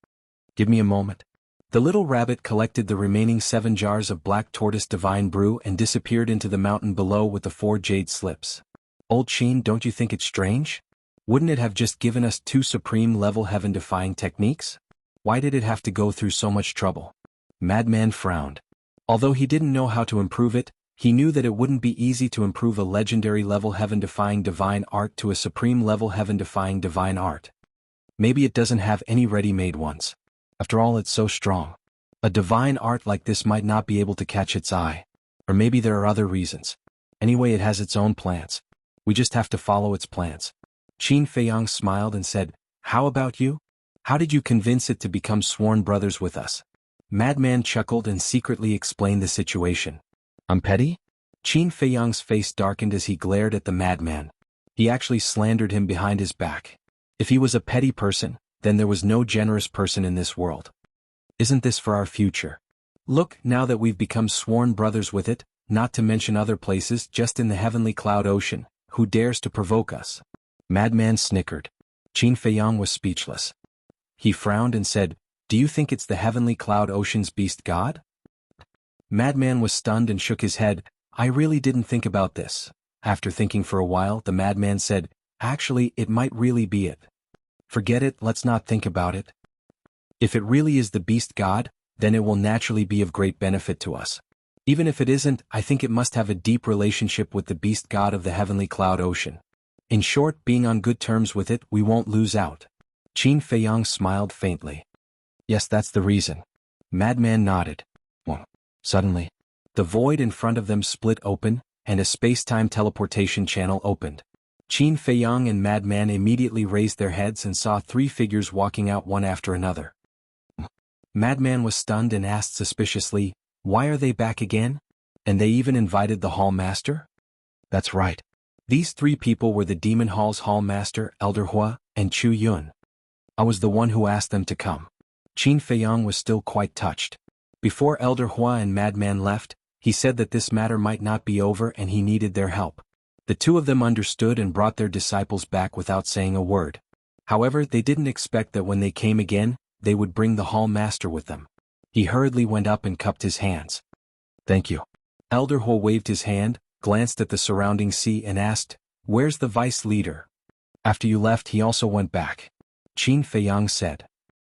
Give me a moment. The little rabbit collected the remaining 7 jars of black tortoise divine brew and disappeared into the mountain below with the 4 jade slips. Old Qin, don't you think it's strange? Wouldn't it have just given us 2 supreme level heaven-defying techniques? Why did it have to go through so much trouble? Madman frowned. Although he didn't know how to improve it, he knew that it wouldn't be easy to improve a legendary level heaven-defying divine art to a supreme level heaven-defying divine art. Maybe it doesn't have any ready-made ones. After all, it's so strong. A divine art like this might not be able to catch its eye. Or maybe there are other reasons. Anyway, it has its own plans. We just have to follow its plans. Qin Feiyang smiled and said, how about you? How did you convince it to become sworn brothers with us? Madman chuckled and secretly explained the situation. I'm petty? Qin Feiyang's face darkened as he glared at the madman. He actually slandered him behind his back. If he was a petty person, then there was no generous person in this world. Isn't this for our future? Look, now that we've become sworn brothers with it, not to mention other places just in the heavenly cloud ocean, who dares to provoke us? Madman snickered. Qin Feiyang was speechless. He frowned and said, "Do you think it's the heavenly cloud ocean's beast god?" Madman was stunned and shook his head. "I really didn't think about this." After thinking for a while, the madman said, "Actually, it might really be it." "Forget it, let's not think about it. If it really is the beast god, then it will naturally be of great benefit to us. Even if it isn't, I think it must have a deep relationship with the beast god of the heavenly cloud ocean. In short, being on good terms with it, we won't lose out." Qin Feiyang smiled faintly. "Yes, that's the reason." Madman nodded. Well, suddenly, the void in front of them split open, and a space-time teleportation channel opened. Qin Feiyang and Madman immediately raised their heads and saw three figures walking out one after another. Madman was stunned and asked suspiciously, "Why are they back again? And they even invited the Hall Master?" "That's right. These three people were the Demon Hall's Hall Master, Elder Hua, and Chu Yun. I was the one who asked them to come." Qin Feiyang was still quite touched. Before Elder Hua and Madman left, he said that this matter might not be over and he needed their help. The two of them understood and brought their disciples back without saying a word. However, they didn't expect that when they came again, they would bring the Hall Master with them. He hurriedly went up and cupped his hands. "Thank you." Elder Hua waved his hand, glanced at the surrounding sea and asked, "Where's the vice leader?" "After you left, he also went back," Qin Feiyang said.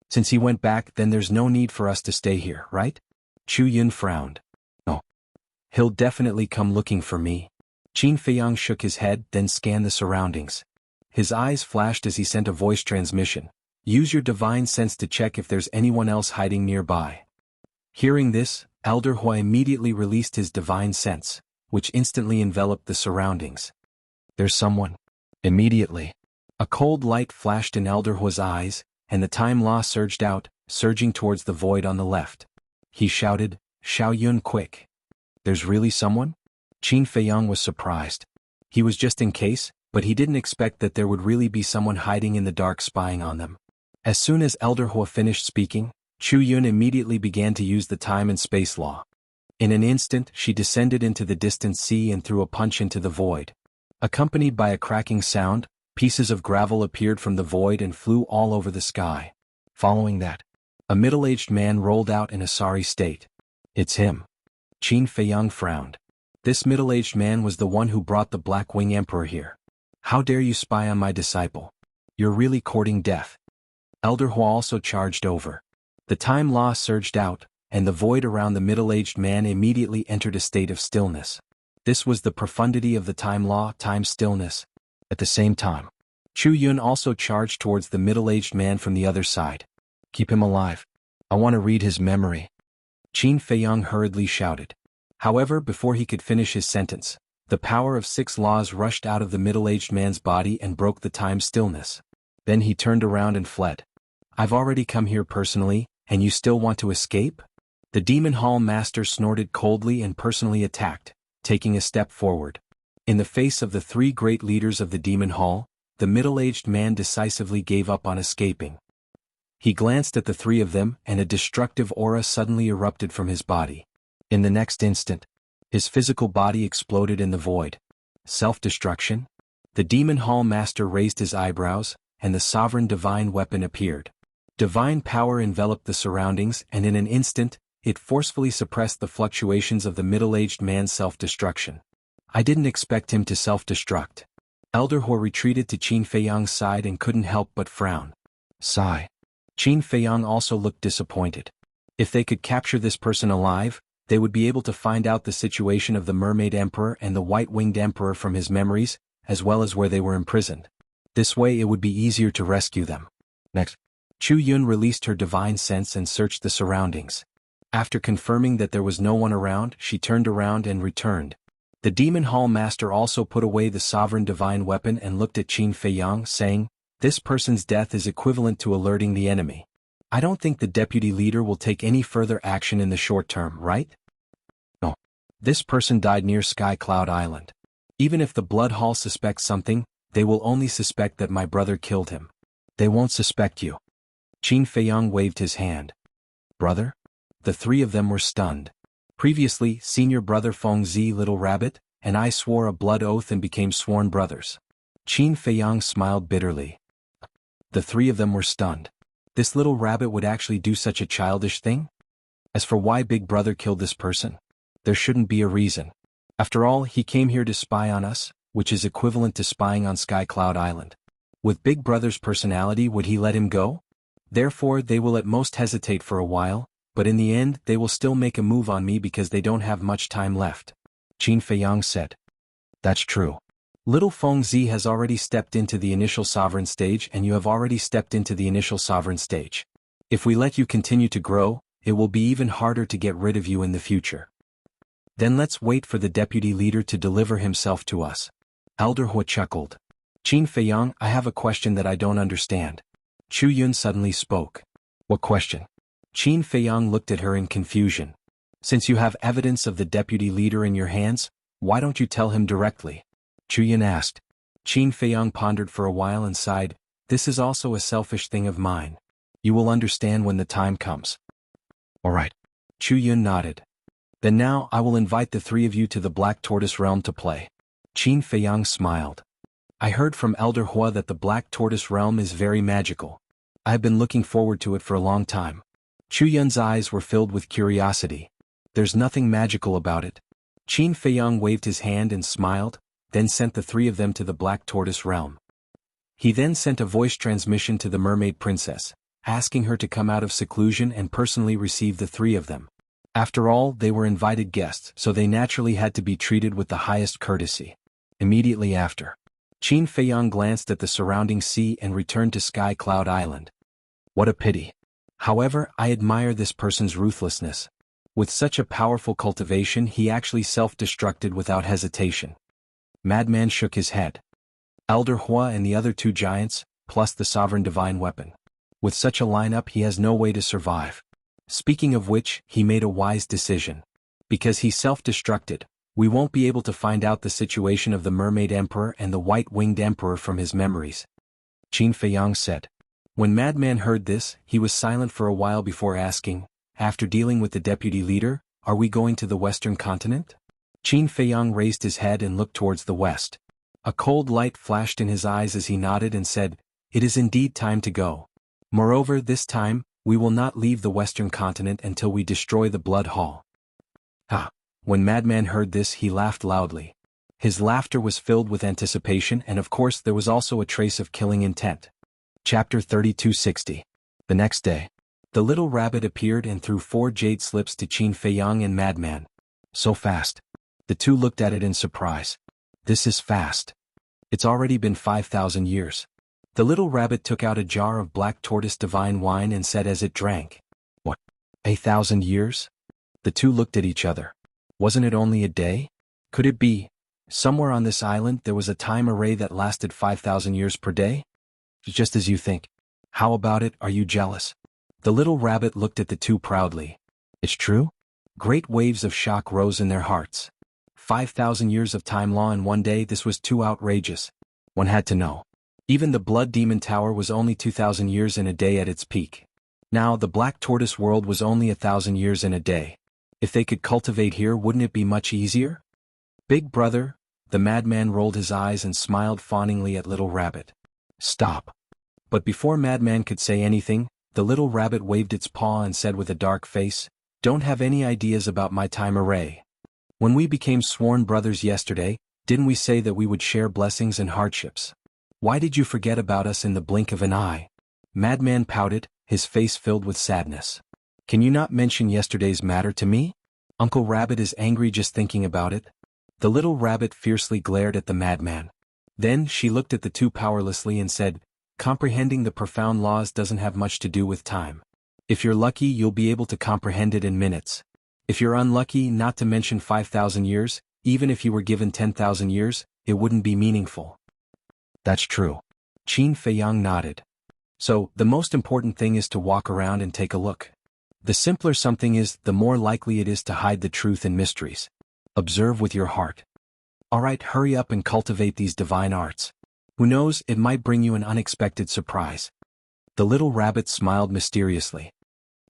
"Since he went back, then there's no need for us to stay here, right?" Chu Yun frowned. "No. He'll definitely come looking for me." Qin Feiyang shook his head, then scanned the surroundings. His eyes flashed as he sent a voice transmission. "Use your divine sense to check if there's anyone else hiding nearby." Hearing this, Elder Hua immediately released his divine sense, which instantly enveloped the surroundings. "There's someone." Immediately, a cold light flashed in Elder Hua's eyes, and the time law surged out, surging towards the void on the left. He shouted, "Xiao Yun, quick! There's really someone?" Qin Feiyang was surprised. He was just in case, but he didn't expect that there would really be someone hiding in the dark spying on them. As soon as Elder Hua finished speaking, Chu Yun immediately began to use the time and space law. In an instant, she descended into the distant sea and threw a punch into the void. Accompanied by a cracking sound, pieces of gravel appeared from the void and flew all over the sky. Following that, a middle-aged man rolled out in a sorry state. "It's him." Qin Feiyang frowned. This middle-aged man was the one who brought the Black Wing Emperor here. "How dare you spy on my disciple? You're really courting death." Elder Hua also charged over. The time law surged out, and the void around the middle-aged man immediately entered a state of stillness. This was the profundity of the time law, time stillness. At the same time, Chu Yun also charged towards the middle-aged man from the other side. "Keep him alive. I want to read his memory," Qin Feiyang hurriedly shouted. However, before he could finish his sentence, the power of 6 laws rushed out of the middle-aged man's body and broke the time stillness. Then he turned around and fled. "I've already come here personally, and you still want to escape?" The Demon Hall Master snorted coldly and personally attacked, taking a step forward. In the face of the 3 great leaders of the Demon Hall, the middle-aged man decisively gave up on escaping. He glanced at the 3 of them and a destructive aura suddenly erupted from his body. In the next instant, his physical body exploded in the void. Self-destruction? The Demon Hall Master raised his eyebrows, and the sovereign divine weapon appeared. Divine power enveloped the surroundings, and in an instant, it forcefully suppressed the fluctuations of the middle-aged man's self-destruction. "I didn't expect him to self-destruct." Elder Hua retreated to Qin Feiyang's side and couldn't help but frown. Sigh. Qin Feiyang also looked disappointed. If they could capture this person alive, they would be able to find out the situation of the Mermaid Emperor and the White-Winged Emperor from his memories, as well as where they were imprisoned. This way it would be easier to rescue them. Next, Chu Yun released her divine sense and searched the surroundings. After confirming that there was no one around, she turned around and returned. The Demon Hall Master also put away the sovereign divine weapon and looked at Qin Feiyang, saying, "This person's death is equivalent to alerting the enemy. I don't think the deputy leader will take any further action in the short term, right?" "No. This person died near Sky Cloud Island. Even if the Blood Hall suspects something, they will only suspect that my brother killed him. They won't suspect you." Qin Feiyang waved his hand. "Brother?" The three of them were stunned. Previously, senior brother Feng Zi Little Rabbit, and I swore a blood oath and became sworn brothers. Qin Feiyang smiled bitterly. The three of them were stunned. This little rabbit would actually do such a childish thing? As for why Big Brother killed this person, there shouldn't be a reason. After all, he came here to spy on us, which is equivalent to spying on Sky Cloud Island. With Big Brother's personality, would he let him go? Therefore, they will at most hesitate for a while, but in the end, they will still make a move on me because they don't have much time left. Qin Feiyang said. That's true. Little Feng Zi has already stepped into the initial sovereign stage and you have already stepped into the initial sovereign stage. If we let you continue to grow, it will be even harder to get rid of you in the future. Then let's wait for the deputy leader to deliver himself to us. Elder Hua chuckled. Qin Feiyang, I have a question that I don't understand. Chu Yun suddenly spoke. What question? Qin Feiyang looked at her in confusion. Since you have evidence of the deputy leader in your hands, why don't you tell him directly? Chu Yun asked. Qin Feiyang pondered for a while and sighed, this is also a selfish thing of mine. You will understand when the time comes. All right. Chu Yun nodded. Then now I will invite the three of you to the Black Tortoise Realm to play. Qin Feiyang smiled. I heard from Elder Hua that the Black Tortoise Realm is very magical. I have been looking forward to it for a long time. Chu Yun's eyes were filled with curiosity. There's nothing magical about it. Qin Feiyang waved his hand and smiled, then sent the three of them to the Black Tortoise Realm. He then sent a voice transmission to the Mermaid Princess, asking her to come out of seclusion and personally receive the three of them. After all, they were invited guests, so they naturally had to be treated with the highest courtesy. Immediately after, Qin Feiyang glanced at the surrounding sea and returned to Sky Cloud Island. What a pity. However, I admire this person's ruthlessness. With such a powerful cultivation, he actually self-destructed without hesitation. Madman shook his head. Elder Hua and the other two giants, plus the sovereign divine weapon. With such a lineup, he has no way to survive. Speaking of which, he made a wise decision. Because he self-destructed, we won't be able to find out the situation of the Mermaid Emperor and the White-Winged Emperor from his memories. Qin Feiyang said. When Madman heard this, he was silent for a while before asking, after dealing with the deputy leader, are we going to the Western continent? Qin Feiyang raised his head and looked towards the west. A cold light flashed in his eyes as he nodded and said, it is indeed time to go. Moreover, this time, we will not leave the Western continent until we destroy the Blood Hall. Ah! When Madman heard this, he laughed loudly. His laughter was filled with anticipation and of course there was also a trace of killing intent. Chapter 3260. The next day, the little rabbit appeared and threw 4 jade slips to Qin Feiyang and Madman. So fast. The two looked at it in surprise. This is fast. It's already been 5,000 years. The little rabbit took out a jar of black tortoise divine wine and said as it drank, What? 1,000 years? The two looked at each other. Wasn't it only a day? Could it be, somewhere on this island there was a time array that lasted 5,000 years per day? Just as you think. How about it, are you jealous? The little rabbit looked at the two proudly. It's true? Great waves of shock rose in their hearts. 5,000 years of time law in one day, this was too outrageous. One had to know. Even the Blood Demon Tower was only 2,000 years in a day at its peak. Now the Black Tortoise world was only 1,000 years in a day. If they could cultivate here, wouldn't it be much easier? Big Brother, the madman rolled his eyes and smiled fawningly at Little Rabbit. Stop. But before Madman could say anything, the little rabbit waved its paw and said with a dark face, Don't have any ideas about my time array. When we became sworn brothers yesterday, didn't we say that we would share blessings and hardships? Why did you forget about us in the blink of an eye? Madman pouted, his face filled with sadness. Can you not mention yesterday's matter to me? Uncle Rabbit is angry just thinking about it. The little rabbit fiercely glared at the madman. Then she looked at the two powerlessly and said, Comprehending the profound laws doesn't have much to do with time. If you're lucky, you'll be able to comprehend it in minutes. If you're unlucky, not to mention 5,000 years, even if you were given 10,000 years, it wouldn't be meaningful. That's true. Qin Feiyang nodded. So, the most important thing is to walk around and take a look. The simpler something is, the more likely it is to hide the truth and mysteries. Observe with your heart. Alright, hurry up and cultivate these divine arts. Who knows, it might bring you an unexpected surprise. The little rabbit smiled mysteriously.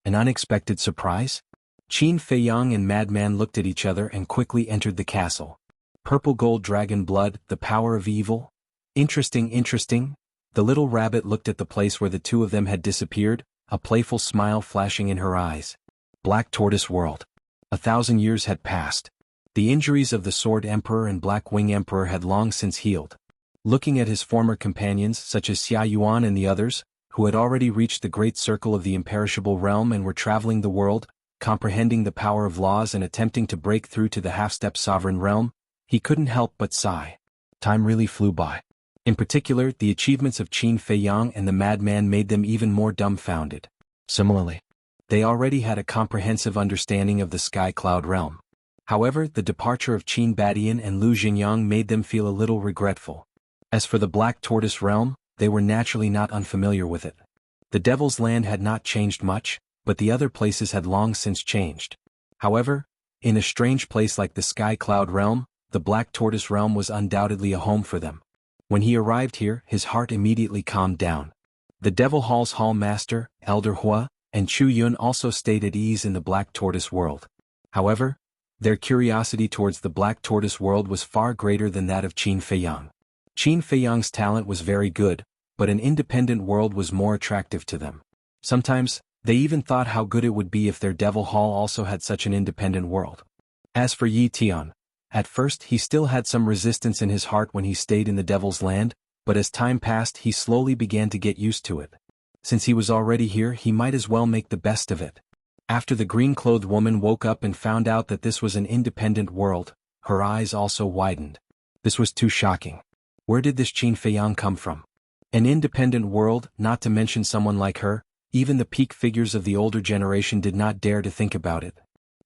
An unexpected surprise? Qin Feiyang and Madman looked at each other and quickly entered the castle. Purple gold dragon blood, the power of evil? Interesting, interesting. The little rabbit looked at the place where the two of them had disappeared, a playful smile flashing in her eyes. Black Tortoise World. 1,000 years had passed. The injuries of the Sword Emperor and Black Wing Emperor had long since healed. Looking at his former companions such as Xia Yuan and the others, who had already reached the great circle of the imperishable realm and were traveling the world, comprehending the power of laws and attempting to break through to the half-step sovereign realm, he couldn't help but sigh. Time really flew by. In particular, the achievements of Qin Feiyang and the Madman made them even more dumbfounded. Similarly, they already had a comprehensive understanding of the Sky Cloud realm. However, the departure of Qin Badian and Lu Xingyang made them feel a little regretful. As for the Black Tortoise realm, they were naturally not unfamiliar with it. The Devil's Land had not changed much, but the other places had long since changed. However, in a strange place like the Sky Cloud realm, the Black Tortoise realm was undoubtedly a home for them. When he arrived here, his heart immediately calmed down. The Devil Hall's Hall Master, Elder Hua, and Chu Yun also stayed at ease in the Black Tortoise world. However, their curiosity towards the Black Tortoise world was far greater than that of Qin Feiyang. Qin Feiyang's talent was very good, but an independent world was more attractive to them. Sometimes, they even thought how good it would be if their Devil Hall also had such an independent world. As for Yi Tian, at first he still had some resistance in his heart when he stayed in the Devil's Land, but as time passed he slowly began to get used to it. Since he was already here, he might as well make the best of it. After the green-clothed woman woke up and found out that this was an independent world, her eyes also widened. This was too shocking. Where did this Qin Feiyang come from? An independent world, not to mention someone like her? Even the peak figures of the older generation did not dare to think about it.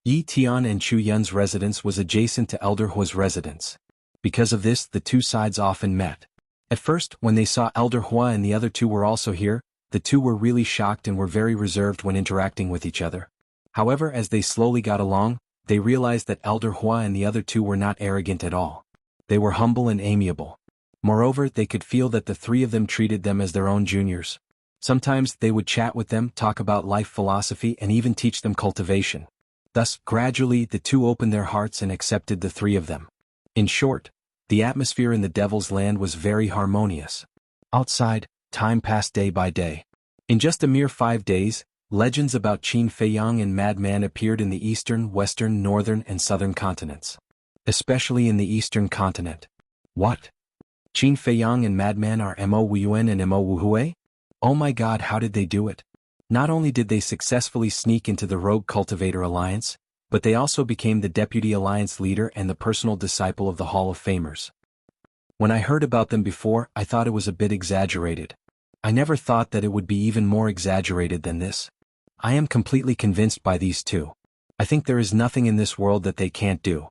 Yi Tian and Chu Yun's residence was adjacent to Elder Hua's residence. Because of this, the two sides often met. At first, when they saw Elder Hua and the other two were also here, the two were really shocked and were very reserved when interacting with each other. However, as they slowly got along, they realized that Elder Hua and the other two were not arrogant at all. They were humble and amiable. Moreover, they could feel that the three of them treated them as their own juniors. Sometimes they would chat with them, talk about life philosophy, and even teach them cultivation. Thus, gradually, the two opened their hearts and accepted the three of them. In short, the atmosphere in the Devil's Land was very harmonious. Outside, time passed day by day. In just a mere 5 days, legends about Qin Feiyang and Madman appeared in the eastern, western, northern, and southern continents. Especially in the eastern continent. What? Qin Feiyang and Madman are Mo Wuyuan and Mo Wuhui? Oh my god, how did they do it? Not only did they successfully sneak into the Rogue Cultivator Alliance, but they also became the Deputy Alliance leader and the personal disciple of the Hall of Famers. When I heard about them before, I thought it was a bit exaggerated. I never thought that it would be even more exaggerated than this. I am completely convinced by these two. I think there is nothing in this world that they can't do.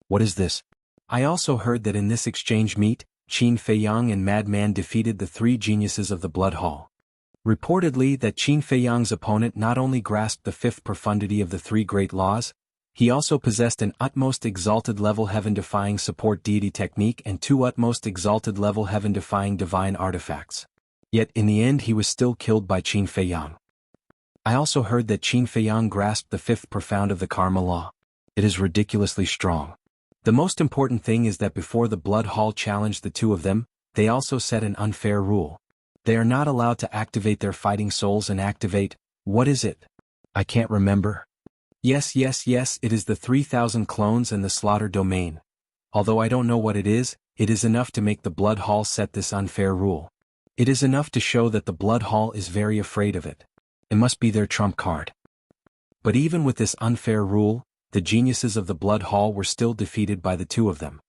What is this? I also heard that in this exchange meet, Qin Feiyang and Madman defeated the three geniuses of the Blood Hall. Reportedly that Qin Feiyang's opponent not only grasped the fifth profundity of the three great laws, he also possessed an utmost exalted level heaven-defying support deity technique and two utmost exalted level heaven-defying divine artifacts. Yet in the end he was still killed by Qin Feiyang. I also heard that Qin Feiyang grasped the fifth profound of the karma law. It is ridiculously strong. The most important thing is that before the Blood Hall challenged the two of them, they also set an unfair rule. They are not allowed to activate their fighting souls and activate, what is it? I can't remember. Yes, it is the 3,000 clones and the slaughter domain. Although I don't know what it is enough to make the Blood Hall set this unfair rule. It is enough to show that the Blood Hall is very afraid of it. It must be their trump card. But even with this unfair rule, the geniuses of the Blood Hall were still defeated by the two of them.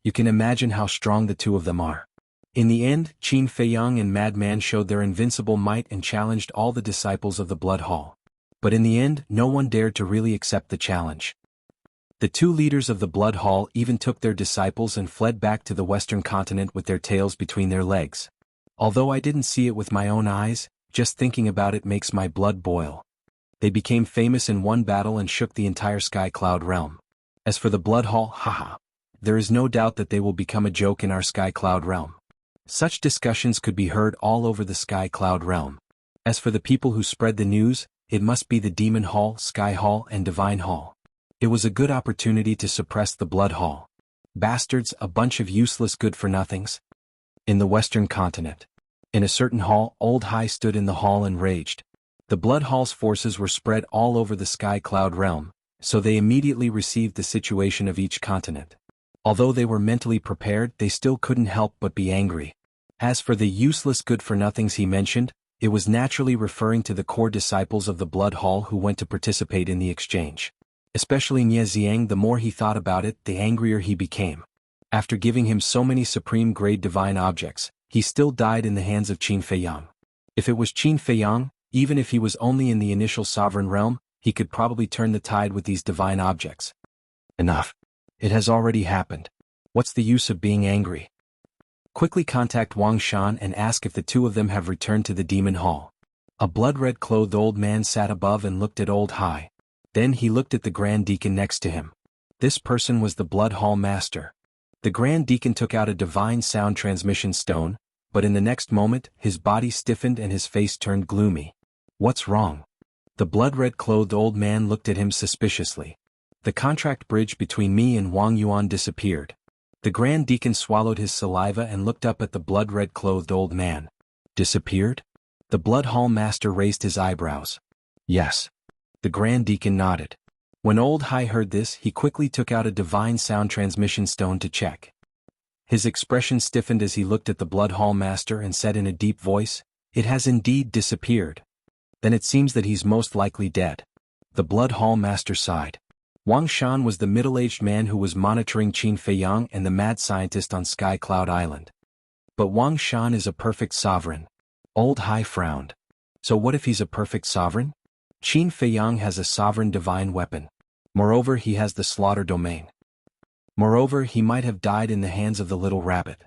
You can imagine how strong the two of them are. In the end, Qin Feiyang and Madman showed their invincible might and challenged all the disciples of the Blood Hall. But in the end, no one dared to really accept the challenge. The two leaders of the Blood Hall even took their disciples and fled back to the western continent with their tails between their legs. Although I didn't see it with my own eyes, just thinking about it makes my blood boil. They became famous in one battle and shook the entire Sky Cloud realm. As for the Blood Hall, haha, there is no doubt that they will become a joke in our Sky Cloud realm. Such discussions could be heard all over the Sky Cloud realm. As for the people who spread the news, it must be the Demon Hall, Sky Hall, and Divine Hall. It was a good opportunity to suppress the Blood Hall. Bastards, a bunch of useless good-for-nothings. In the Western continent. In a certain hall, Old High stood in the hall and raged. The Blood Hall's forces were spread all over the Sky Cloud realm, so they immediately received the situation of each continent. Although they were mentally prepared, they still couldn't help but be angry. As for the useless good-for-nothings he mentioned, it was naturally referring to the core disciples of the Blood Hall who went to participate in the exchange. Especially Nie Xiang, the more he thought about it, the angrier he became. After giving him so many supreme-grade divine objects, he still died in the hands of Qin Feiyang. If it was Qin Feiyang, even if he was only in the initial sovereign realm, he could probably turn the tide with these divine objects. Enough. It has already happened. What's the use of being angry? Quickly contact Wang Shan and ask if the two of them have returned to the Demon Hall. A blood-red-clothed old man sat above and looked at Old High. Then he looked at the Grand Deacon next to him. This person was the Blood Hall Master. The Grand Deacon took out a divine sound transmission stone, but in the next moment, his body stiffened and his face turned gloomy. What's wrong? The blood-red-clothed old man looked at him suspiciously. The contract bridge between me and Wang Yuan disappeared. The Grand Deacon swallowed his saliva and looked up at the blood-red-clothed old man. Disappeared? The Blood Hall Master raised his eyebrows. Yes. The Grand Deacon nodded. When Old High heard this, he quickly took out a divine sound transmission stone to check. His expression stiffened as he looked at the Blood Hall Master and said in a deep voice, "It has indeed disappeared. Then it seems that he's most likely dead." The Blood Hall Master sighed. Wang Shan was the middle-aged man who was monitoring Qin Feiyang and the mad scientist on Sky Cloud Island. But Wang Shan is a perfect sovereign. Old High frowned. So what if he's a perfect sovereign? Qin Feiyang has a sovereign divine weapon. Moreover, he has the slaughter domain. Moreover, he might have died in the hands of the little rabbit.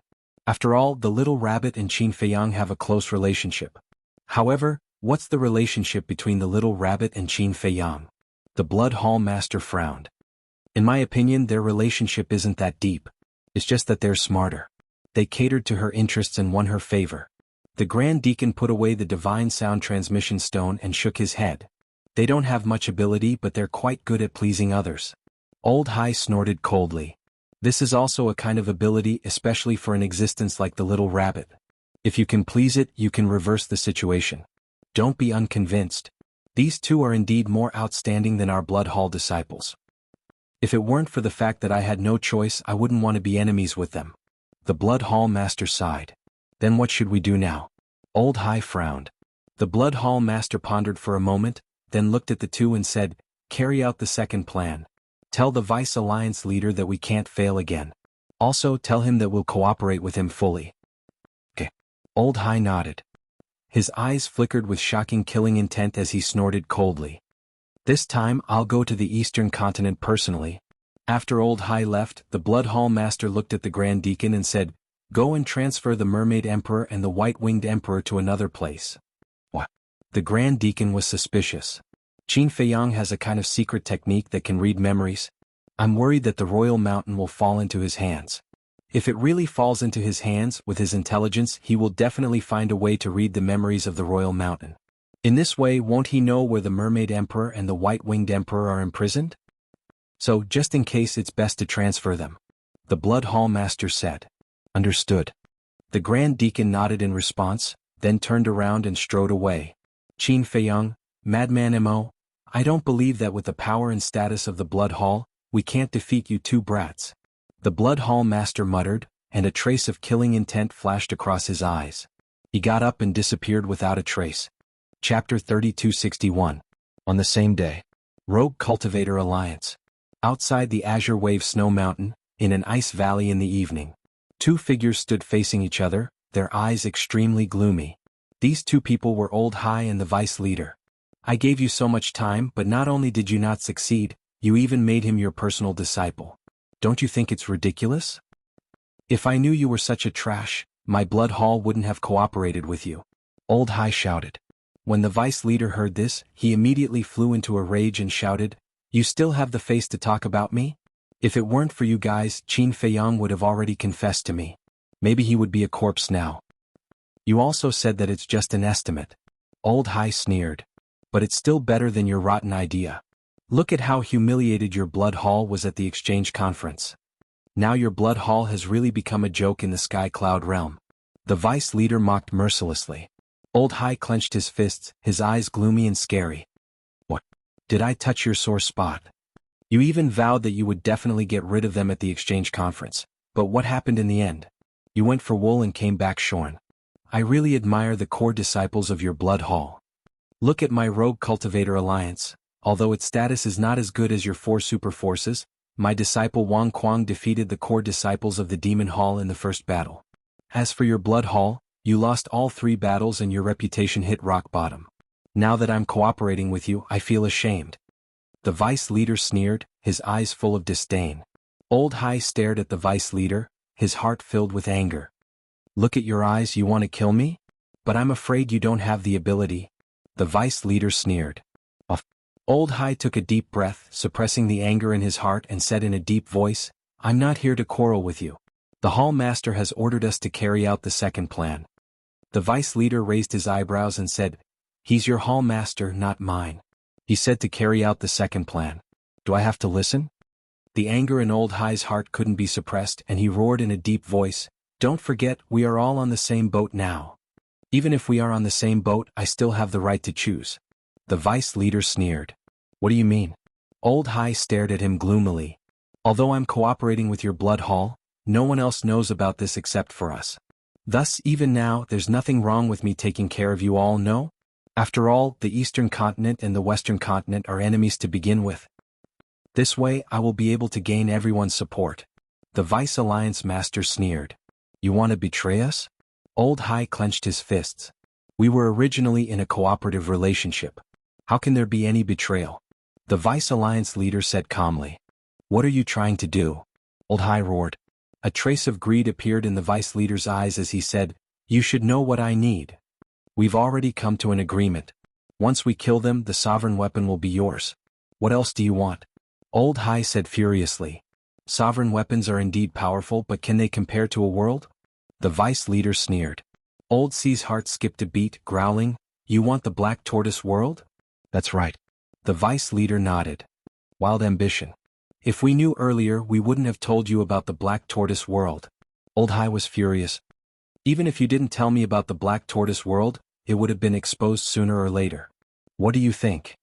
After all, the little rabbit and Qin Feiyang have a close relationship. However, what's the relationship between the little rabbit and Qin Feiyang? The Blood Hall Master frowned. In my opinion, their relationship isn't that deep. It's just that they're smarter. They catered to her interests and won her favor. The Grand Deacon put away the divine sound transmission stone and shook his head. They don't have much ability, but they're quite good at pleasing others. Old High snorted coldly. This is also a kind of ability, especially for an existence like the little rabbit. If you can please it, you can reverse the situation. Don't be unconvinced. These two are indeed more outstanding than our Blood Hall disciples. If it weren't for the fact that I had no choice, I wouldn't want to be enemies with them. The Blood Hall Master sighed. Then what should we do now? Old High frowned. The Blood Hall Master pondered for a moment, then looked at the two and said, "Carry out the second plan. Tell the Vice Alliance leader that we can't fail again. Also tell him that we'll cooperate with him fully." Okay. Old High nodded. His eyes flickered with shocking killing intent as he snorted coldly. "This time I'll go to the Eastern continent personally." After Old High left, the Blood Hall Master looked at the Grand Deacon and said, "Go and transfer the Mermaid Emperor and the White-Winged Emperor to another place." What? The Grand Deacon was suspicious. Qin Feiyang has a kind of secret technique that can read memories. I'm worried that the Royal Mountain will fall into his hands. If it really falls into his hands, with his intelligence, he will definitely find a way to read the memories of the Royal Mountain. In this way, won't he know where the Mermaid Emperor and the White-Winged Emperor are imprisoned? So, just in case, it's best to transfer them. The Blood Hall Master said. Understood. The Grand Deacon nodded in response, then turned around and strode away. Qin Feiyang, Madman Mo, I don't believe that with the power and status of the Blood Hall, we can't defeat you two brats. The Blood Hall Master muttered, and a trace of killing intent flashed across his eyes. He got up and disappeared without a trace. Chapter 3261. On the same day. Rogue Cultivator Alliance. Outside the Azure Wave Snow Mountain, in an ice valley in the evening. Two figures stood facing each other, their eyes extremely gloomy. These two people were Old High and the Vice Leader. I gave you so much time, but not only did you not succeed, you even made him your personal disciple. Don't you think it's ridiculous? If I knew you were such a trash, my Blood Hall wouldn't have cooperated with you. Old High shouted. When the Vice Leader heard this, he immediately flew into a rage and shouted, You still have the face to talk about me? If it weren't for you guys, Qin Feiyang would have already confessed to me. Maybe he would be a corpse now. You also said that it's just an estimate. Old High sneered. but it's still better than your rotten idea. Look at how humiliated your blood hall was at the exchange conference. Now your blood hall has really become a joke in the sky cloud realm. The vice leader mocked mercilessly. Old Hai clenched his fists, his eyes gloomy and scary. What? Did I touch your sore spot? You even vowed that you would definitely get rid of them at the exchange conference, but what happened in the end? You went for wool and came back shorn. I really admire the core disciples of your blood hall. Look at my rogue cultivator alliance. Although its status is not as good as your 4 super forces, my disciple Wang Kuang defeated the core disciples of the Demon Hall in the first battle. As for your blood hall, you lost all 3 battles and your reputation hit rock bottom. Now that I'm cooperating with you, I feel ashamed. The vice leader sneered, his eyes full of disdain. Old Hai stared at the vice leader, his heart filled with anger. Look at your eyes, you want to kill me? But I'm afraid you don't have the ability. The vice leader sneered. Old Hai took a deep breath, suppressing the anger in his heart, and said in a deep voice, I'm not here to quarrel with you. The hall master has ordered us to carry out the second plan. The vice leader raised his eyebrows and said, He's your hall master, not mine. He said to carry out the second plan. Do I have to listen? The anger in Old Hai's heart couldn't be suppressed, and he roared in a deep voice, Don't forget, we are all on the same boat now. Even if we are on the same boat, I still have the right to choose. The vice leader sneered. What do you mean? Old Hai stared at him gloomily. Although I'm cooperating with your blood hall, no one else knows about this except for us. Thus, even now, there's nothing wrong with me taking care of you all, no? After all, the Eastern Continent and the Western Continent are enemies to begin with. This way, I will be able to gain everyone's support. The Vice Alliance Master sneered. You want to betray us? Old Hai clenched his fists. We were originally in a cooperative relationship. How can there be any betrayal? The Vice Alliance leader said calmly. What are you trying to do? Old Hai roared. A trace of greed appeared in the Vice leader's eyes as he said, You should know what I need. We've already come to an agreement. Once we kill them, the sovereign weapon will be yours. What else do you want? Old Hai said furiously. Sovereign weapons are indeed powerful, but can they compare to a world? The Vice leader sneered. Old C's heart skipped a beat, growling, You want the Black Tortoise world? That's right. The Vice leader nodded. Wild ambition. If we knew earlier, we wouldn't have told you about the Black Tortoise world. Old Hai was furious. Even if you didn't tell me about the Black Tortoise world, it would have been exposed sooner or later. What do you think?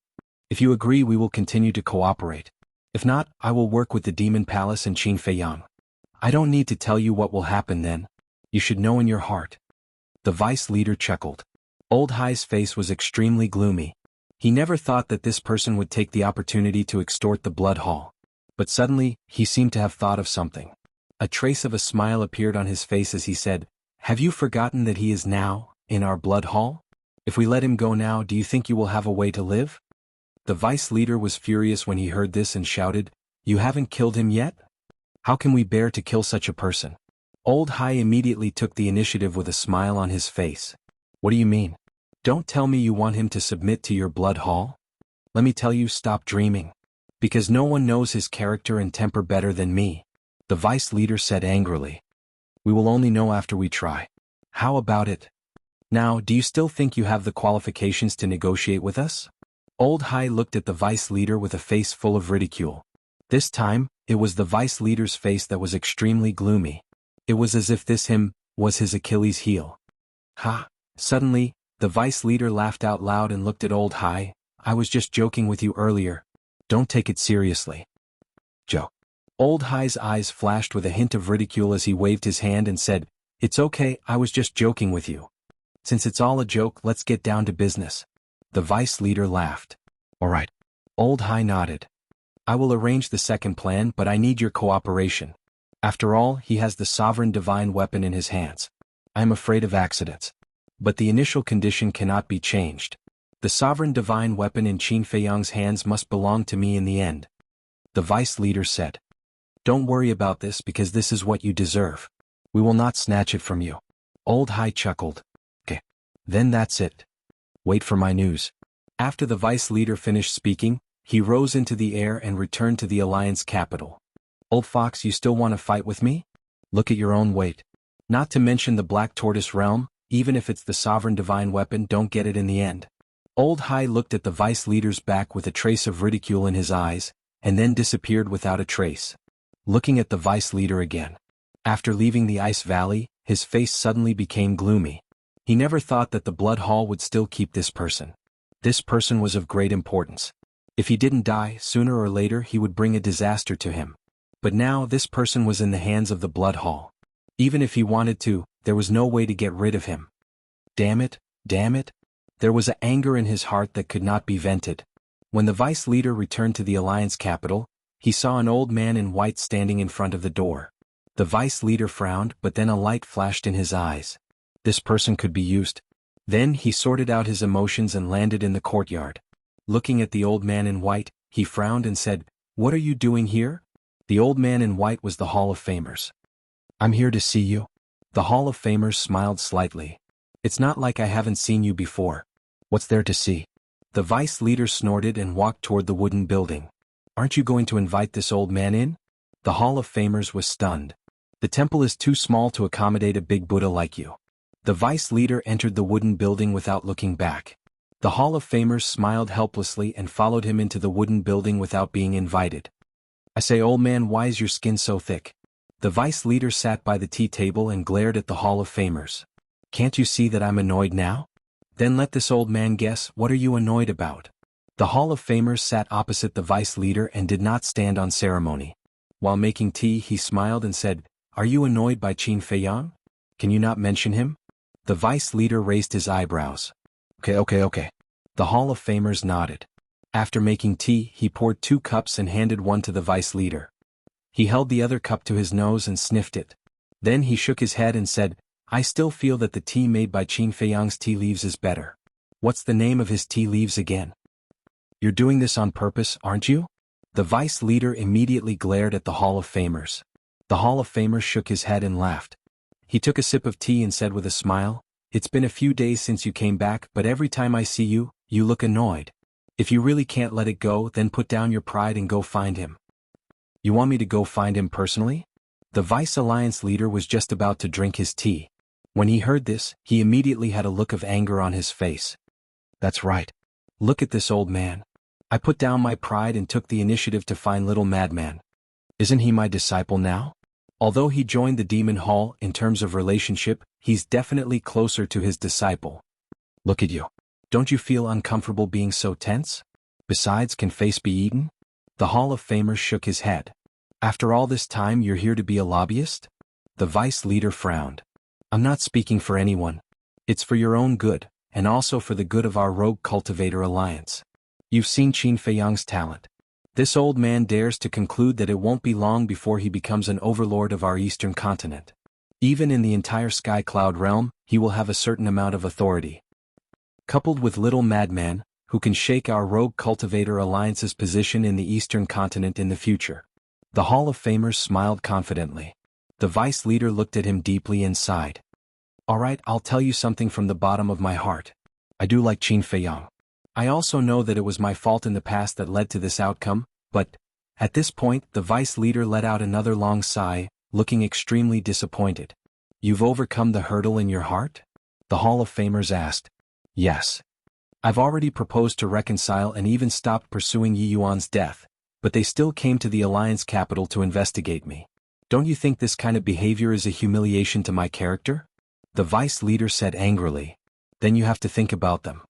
If you agree, we will continue to cooperate. If not, I will work with the Demon Palace and Qin Feiyang. I don't need to tell you what will happen then. You should know in your heart. The Vice leader chuckled. Old Hai's face was extremely gloomy. He never thought that this person would take the opportunity to extort the blood hall. But suddenly, he seemed to have thought of something. A trace of a smile appeared on his face as he said, Have you forgotten that he is now in our blood hall? If we let him go now, do you think you will have a way to live? The Vice leader was furious when he heard this and shouted, You haven't killed him yet? How can we bear to kill such a person? Old Hai immediately took the initiative with a smile on his face. What do you mean? Don't tell me you want him to submit to your blood hall? Let me tell you, stop dreaming. Because no one knows his character and temper better than me. The Vice leader said angrily. We will only know after we try. How about it? Now, do you still think you have the qualifications to negotiate with us? Old Hai looked at the Vice leader with a face full of ridicule. This time, it was the Vice leader's face that was extremely gloomy. It was as if this him was his Achilles heel. Ha! Suddenly, the Vice leader laughed out loud and looked at Old Hai. I was just joking with you earlier. Don't take it seriously. Joke. Old Hai's eyes flashed with a hint of ridicule as he waved his hand and said, It's okay, I was just joking with you. Since it's all a joke, let's get down to business. The Vice leader laughed. All right. Old Hai nodded. I will arrange the second plan, but I need your cooperation. After all, he has the sovereign divine weapon in his hands. I am afraid of accidents. But the initial condition cannot be changed. The sovereign divine weapon in Qin Feiyang's hands must belong to me in the end. The Vice leader said. Don't worry about this because this is what you deserve. We will not snatch it from you. Old Hai chuckled. Okay. Then that's it. Wait for my news. After the Vice leader finished speaking, he rose into the air and returned to the Alliance capital. Old Fox, you still want to fight with me? Look at your own weight. Not to mention the Black Tortoise realm, even if it's the sovereign divine weapon, don't get it in the end. Old Hai looked at the vice leader's back with a trace of ridicule in his eyes, and then disappeared without a trace. Looking at the vice leader again. After leaving the ice valley, his face suddenly became gloomy. He never thought that the blood hall would still keep this person. This person was of great importance. If he didn't die, sooner or later he would bring a disaster to him. But now this person was in the hands of the blood hall. Even if he wanted to, there was no way to get rid of him. Damn it, damn it. There was an anger in his heart that could not be vented. When the vice leader returned to the Alliance capital, he saw an old man in white standing in front of the door. The vice leader frowned, but then a light flashed in his eyes. This person could be used. Then he sorted out his emotions and landed in the courtyard. Looking at the old man in white, he frowned and said, "What are you doing here?" The old man in white was the Hall of Famers. "I'm here to see you." The Hall of Famers smiled slightly. "It's not like I haven't seen you before. What's there to see?" The vice leader snorted and walked toward the wooden building. "Aren't you going to invite this old man in?" The Hall of Famers was stunned. "The temple is too small to accommodate a big Buddha like you." The vice leader entered the wooden building without looking back. The Hall of Famers smiled helplessly and followed him into the wooden building without being invited. "I say, old man, why is your skin so thick?" The vice leader sat by the tea table and glared at the Hall of Famers. "Can't you see that I'm annoyed now?" "Then let this old man guess, what are you annoyed about?" The Hall of Famers sat opposite the vice leader and did not stand on ceremony. While making tea, he smiled and said, "Are you annoyed by Qin Feiyang? Can you not mention him?" The vice leader raised his eyebrows. Okay. The Hall of Famers nodded. After making tea, he poured 2 cups and handed one to the vice leader. He held the other cup to his nose and sniffed it. Then he shook his head and said, "I still feel that the tea made by Qin Feiyang's tea leaves is better." "What's the name of his tea leaves again?" "You're doing this on purpose, aren't you?" The vice leader immediately glared at the Hall of Famers. The Hall of Famers shook his head and laughed. He took a sip of tea and said with a smile, "It's been a few days since you came back, but every time I see you, you look annoyed. If you really can't let it go, then put down your pride and go find him." "You want me to go find him personally?" The Vice Alliance leader was just about to drink his tea. When he heard this, he immediately had a look of anger on his face. "That's right. Look at this old man. I put down my pride and took the initiative to find little madman. Isn't he my disciple now? Although he joined the Demon Hall, in terms of relationship, he's definitely closer to his disciple. Look at you. Don't you feel uncomfortable being so tense? Besides, can face be eaten?" The Hall of Famers shook his head. "After all this time you're here to be a lobbyist?" The vice leader frowned. "I'm not speaking for anyone. It's for your own good, and also for the good of our Rogue Cultivator Alliance. You've seen Qin Feiyang's talent. This old man dares to conclude that it won't be long before he becomes an overlord of our eastern continent. Even in the entire Sky Cloud realm, he will have a certain amount of authority. Coupled with little madman, who can shake our Rogue Cultivator Alliance's position in the eastern continent in the future." The Hall of Famers smiled confidently. The vice leader looked at him deeply and sighed. "All right, I'll tell you something from the bottom of my heart. I do like Qin Feiyang. I also know that it was my fault in the past that led to this outcome, but..." At this point, the vice leader let out another long sigh, looking extremely disappointed. "You've overcome the hurdle in your heart?" The Hall of Famers asked. "Yes. I've already proposed to reconcile and even stopped pursuing Yi Yuan's death, but they still came to the Alliance capital to investigate me. Don't you think this kind of behavior is a humiliation to my character?" The vice leader said angrily. "Then you have to think about them.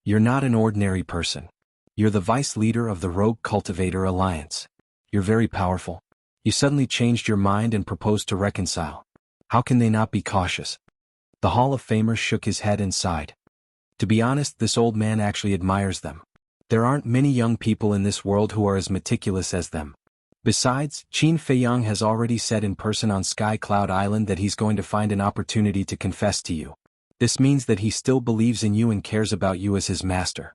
You're not an ordinary person. You're the vice leader of the Rogue Cultivator Alliance. You're very powerful. You suddenly changed your mind and proposed to reconcile. How can they not be cautious?" The Hall of Famers shook his head and sighed. To be honest, this old man actually admires them. There aren't many young people in this world who are as meticulous as them. Besides, Qin Feiyang has already said in person on Sky Cloud Island that he's going to find an opportunity to confess to you. This means that he still believes in you and cares about you as his master.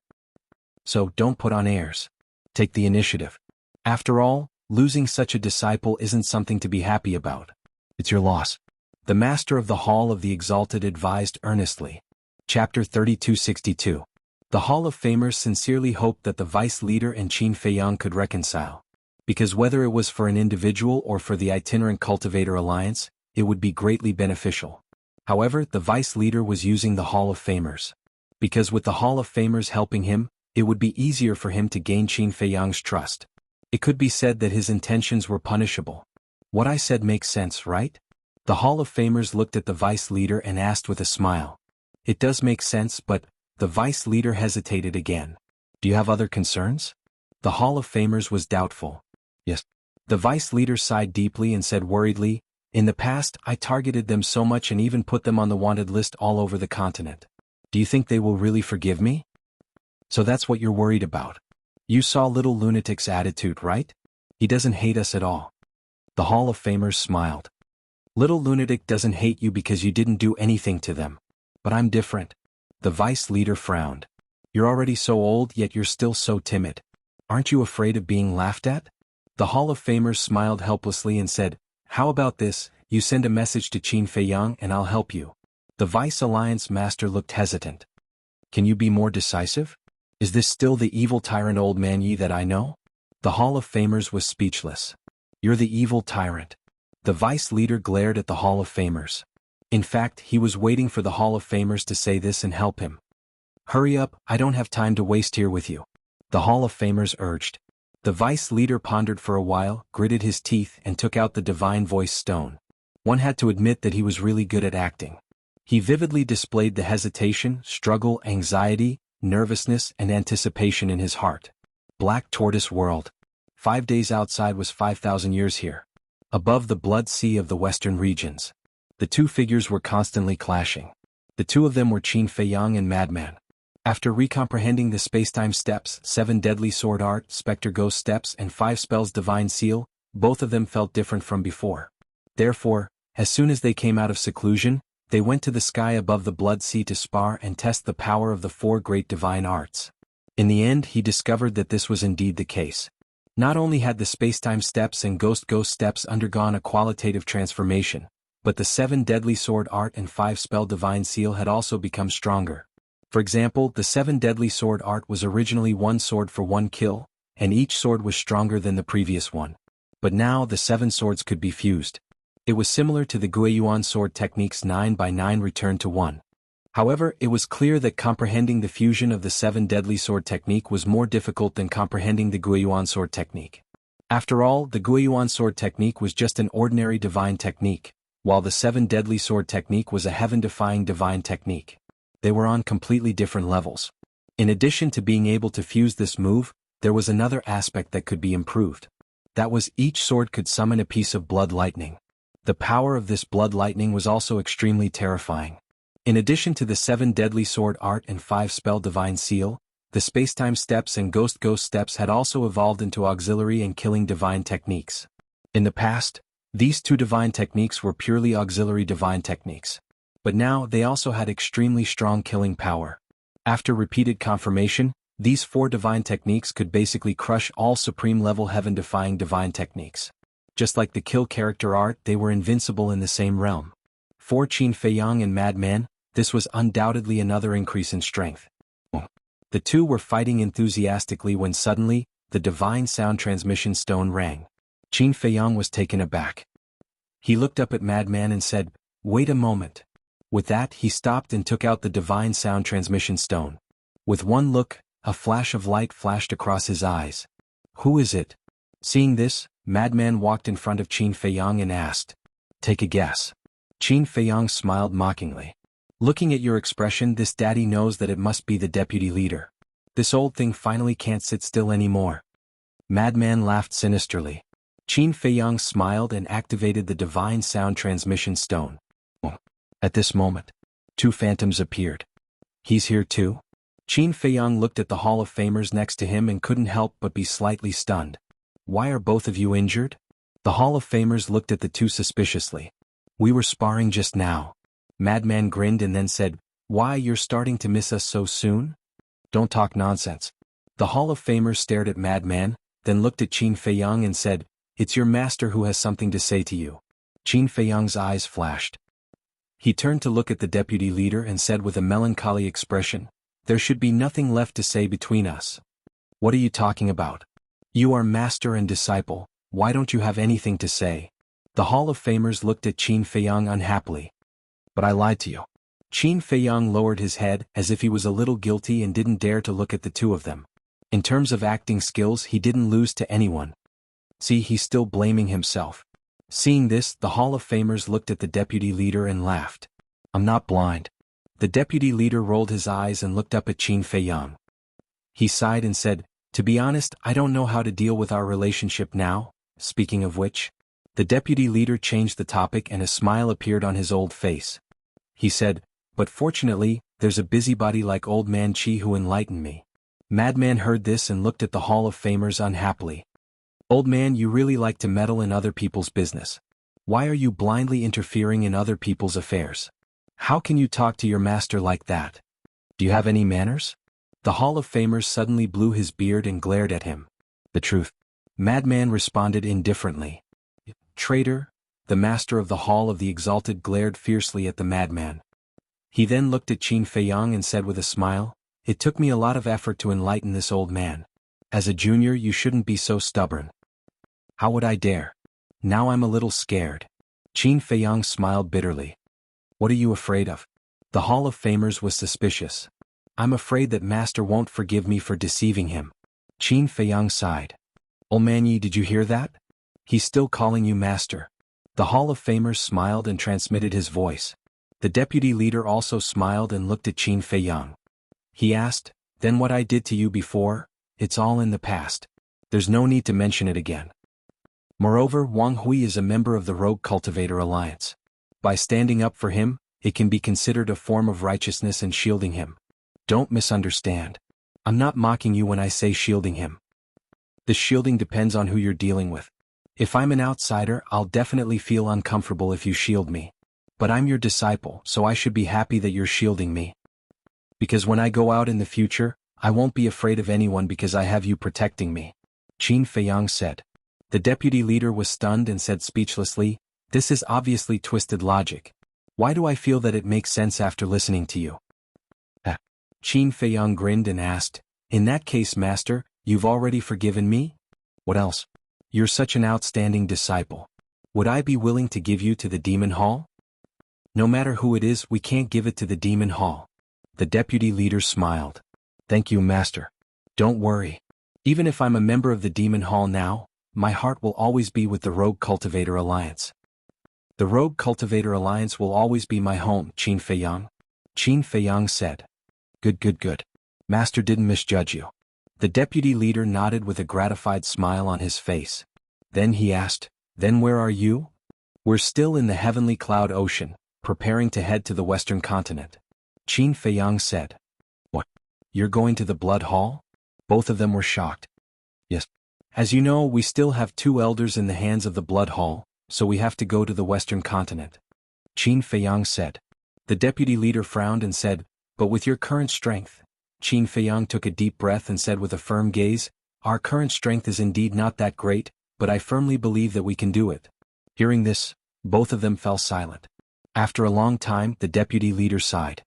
So don't put on airs. Take the initiative. After all, losing such a disciple isn't something to be happy about. It's your loss." The Master of the Hall of the Exalted advised earnestly. Chapter 3262. The Hall of Famers sincerely hoped that the vice leader and Qin Feiyang could reconcile. Because whether it was for an individual or for the itinerant Cultivator Alliance, it would be greatly beneficial. However, the vice leader was using the Hall of Famers. because with the Hall of Famers helping him, it would be easier for him to gain Qin Feiyang's trust. It could be said that his intentions were punishable. What I said makes sense, right? The Hall of Famers looked at the vice leader and asked with a smile. It does make sense, but the vice leader hesitated again. Do you have other concerns? The Hall of Famers was doubtful. Yes. The vice leader sighed deeply and said worriedly, in the past I targeted them so much and even put them on the wanted list all over the continent. Do you think they will really forgive me? So that's what you're worried about. You saw Little Lunatic's attitude, right? He doesn't hate us at all. The Hall of Famers smiled. Little Lunatic doesn't hate you because you didn't do anything to them. But I'm different. The vice leader frowned. You're already so old, yet you're still so timid. Aren't you afraid of being laughed at? The Hall of Famers smiled helplessly and said, how about this, you send a message to Qin Feiyang and I'll help you. The Vice Alliance Master looked hesitant. Can you be more decisive? Is this still the evil tyrant Old Man Yi that I know? The Hall of Famers was speechless. You're the evil tyrant. The vice leader glared at the Hall of Famers. In fact, he was waiting for the Hall of Famers to say this and help him. Hurry up, I don't have time to waste here with you. The Hall of Famers urged. The vice leader pondered for a while, gritted his teeth and took out the divine voice stone. One had to admit that he was really good at acting. He vividly displayed the hesitation, struggle, anxiety, nervousness and anticipation in his heart. Black Tortoise World. 5 days outside was 5,000 years here. Above the blood sea of the western regions. The two figures were constantly clashing. The two of them were Qin Feiyang and Madman. After recomprehending the spacetime steps, 7 deadly sword art, specter ghost steps and 5 spells divine seal, both of them felt different from before. Therefore, as soon as they came out of seclusion, they went to the sky above the blood sea to spar and test the power of the 4 great divine arts. In the end, he discovered that this was indeed the case. Not only had the spacetime steps and ghost steps undergone a qualitative transformation, but the 7 deadly sword art and 5 spell divine seal had also become stronger. For example, the 7 deadly sword art was originally 1 sword for 1 kill, and each sword was stronger than the previous one. But now the 7 swords could be fused. It was similar to the Guiyuan sword technique's 9x9 return to 1. However, it was clear that comprehending the fusion of the 7 deadly sword technique was more difficult than comprehending the Guiyuan sword technique. After all, the Guiyuan sword technique was just an ordinary divine technique, while the 7 deadly sword technique was a heaven-defying divine technique. They were on completely different levels. In addition to being able to fuse this move, there was another aspect that could be improved. That was each sword could summon a piece of blood lightning. The power of this blood lightning was also extremely terrifying. In addition to the 7 deadly sword art and 5 spell divine seal, the spacetime steps and ghost steps had also evolved into auxiliary and killing divine techniques. In the past, these 2 divine techniques were purely auxiliary divine techniques. But now they also had extremely strong killing power. After repeated confirmation, these 4 divine techniques could basically crush all supreme-level heaven-defying divine techniques. Just like the kill character art, they were invincible in the same realm. For Qin Feiyang and Madman, this was undoubtedly another increase in strength. The two were fighting enthusiastically when suddenly, the divine sound transmission stone rang. Qin Feiyang was taken aback. He looked up at Madman and said, "Wait a moment." With that, he stopped and took out the divine sound transmission stone. With one look, a flash of light flashed across his eyes. "Who is it?" Seeing this, Madman walked in front of Qin Feiyang and asked, "Take a guess." Qin Feiyang smiled mockingly. "Looking at your expression, this daddy knows that it must be the deputy leader. This old thing finally can't sit still anymore." Madman laughed sinisterly. Qin Feiyang smiled and activated the divine sound transmission stone. At this moment, 2 phantoms appeared. "He's here too?" Qin Feiyang looked at the Hall of Famers next to him and couldn't help but be slightly stunned. "Why are both of you injured?" The Hall of Famers looked at the two suspiciously. "We were sparring just now." Madman grinned and then said, "Why, you're starting to miss us so soon?" "Don't talk nonsense." The Hall of Famers stared at Madman, then looked at Qin Feiyang and said, "It's your master who has something to say to you." Qin Feiyang's eyes flashed. He turned to look at the deputy leader and said with a melancholy expression, "There should be nothing left to say between us." "What are you talking about? You are master and disciple, why don't you have anything to say?" The Hall of Famers looked at Qin Feiyang unhappily. "But I lied to you. Qin Feiyang lowered his head as if he was a little guilty and didn't dare to look at the two of them. In terms of acting skills, he didn't lose to anyone. See, he's still blaming himself. Seeing this, the Hall of Famers looked at the deputy leader and laughed. I'm not blind. The deputy leader rolled his eyes and looked up at Qin Feiyang. He sighed and said, to be honest, I don't know how to deal with our relationship now. Speaking of which, the deputy leader changed the topic and a smile appeared on his old face. He said, but fortunately, there's a busybody like Old Man Qi who enlightened me. Madman heard this and looked at the Hall of Famers unhappily. Old man, you really like to meddle in other people's business. Why are you blindly interfering in other people's affairs? How can you talk to your master like that? Do you have any manners? The Hall of Famers suddenly blew his beard and glared at him. The truth. Madman responded indifferently. Traitor, the master of the Hall of the Exalted glared fiercely at the madman. He then looked at Qin Feiyang and said with a smile, it took me a lot of effort to enlighten this old man. As a junior, you shouldn't be so stubborn. How would I dare? Now I'm a little scared. Qin Feiyang smiled bitterly. What are you afraid of? The Hall of Famers was suspicious. I'm afraid that master won't forgive me for deceiving him. Qin Feiyang sighed. Old man Yi, did you hear that? He's still calling you master. The Hall of Famers smiled and transmitted his voice. The deputy leader also smiled and looked at Qin Feiyang. He asked, then what I did to you before, it's all in the past. There's no need to mention it again. Moreover, Wang Hui is a member of the Rogue Cultivator Alliance. By standing up for him, it can be considered a form of righteousness and shielding him. Don't misunderstand. I'm not mocking you when I say shielding him. The shielding depends on who you're dealing with. If I'm an outsider, I'll definitely feel uncomfortable if you shield me. But I'm your disciple, so I should be happy that you're shielding me. Because when I go out in the future, I won't be afraid of anyone because I have you protecting me. Qin Feiyang said. The deputy leader was stunned and said speechlessly, this is obviously twisted logic. Why do I feel that it makes sense after listening to you? Qin Feiyang grinned and asked, in that case, master, you've already forgiven me? What else? You're such an outstanding disciple. Would I be willing to give you to the Demon Hall? No matter who it is, we can't give it to the Demon Hall. The deputy leader smiled. Thank you, master. Don't worry. Even if I'm a member of the Demon Hall now, my heart will always be with the Rogue Cultivator Alliance. The Rogue Cultivator Alliance will always be my home, Qin Feiyang. Qin Feiyang said. Good. Master didn't misjudge you. The deputy leader nodded with a gratified smile on his face. Then he asked, then where are you? We're still in the heavenly cloud ocean, preparing to head to the western continent. Qin Feiyang said. What? You're going to the Blood Hall? Both of them were shocked. Yes. As you know, we still have 2 elders in the hands of the Blood Hall, so we have to go to the western continent. Qin Feiyang said. The deputy leader frowned and said, but with your current strength. Qin Feiyang took a deep breath and said with a firm gaze, our current strength is indeed not that great, but I firmly believe that we can do it. Hearing this, both of them fell silent. After a long time, the deputy leader sighed.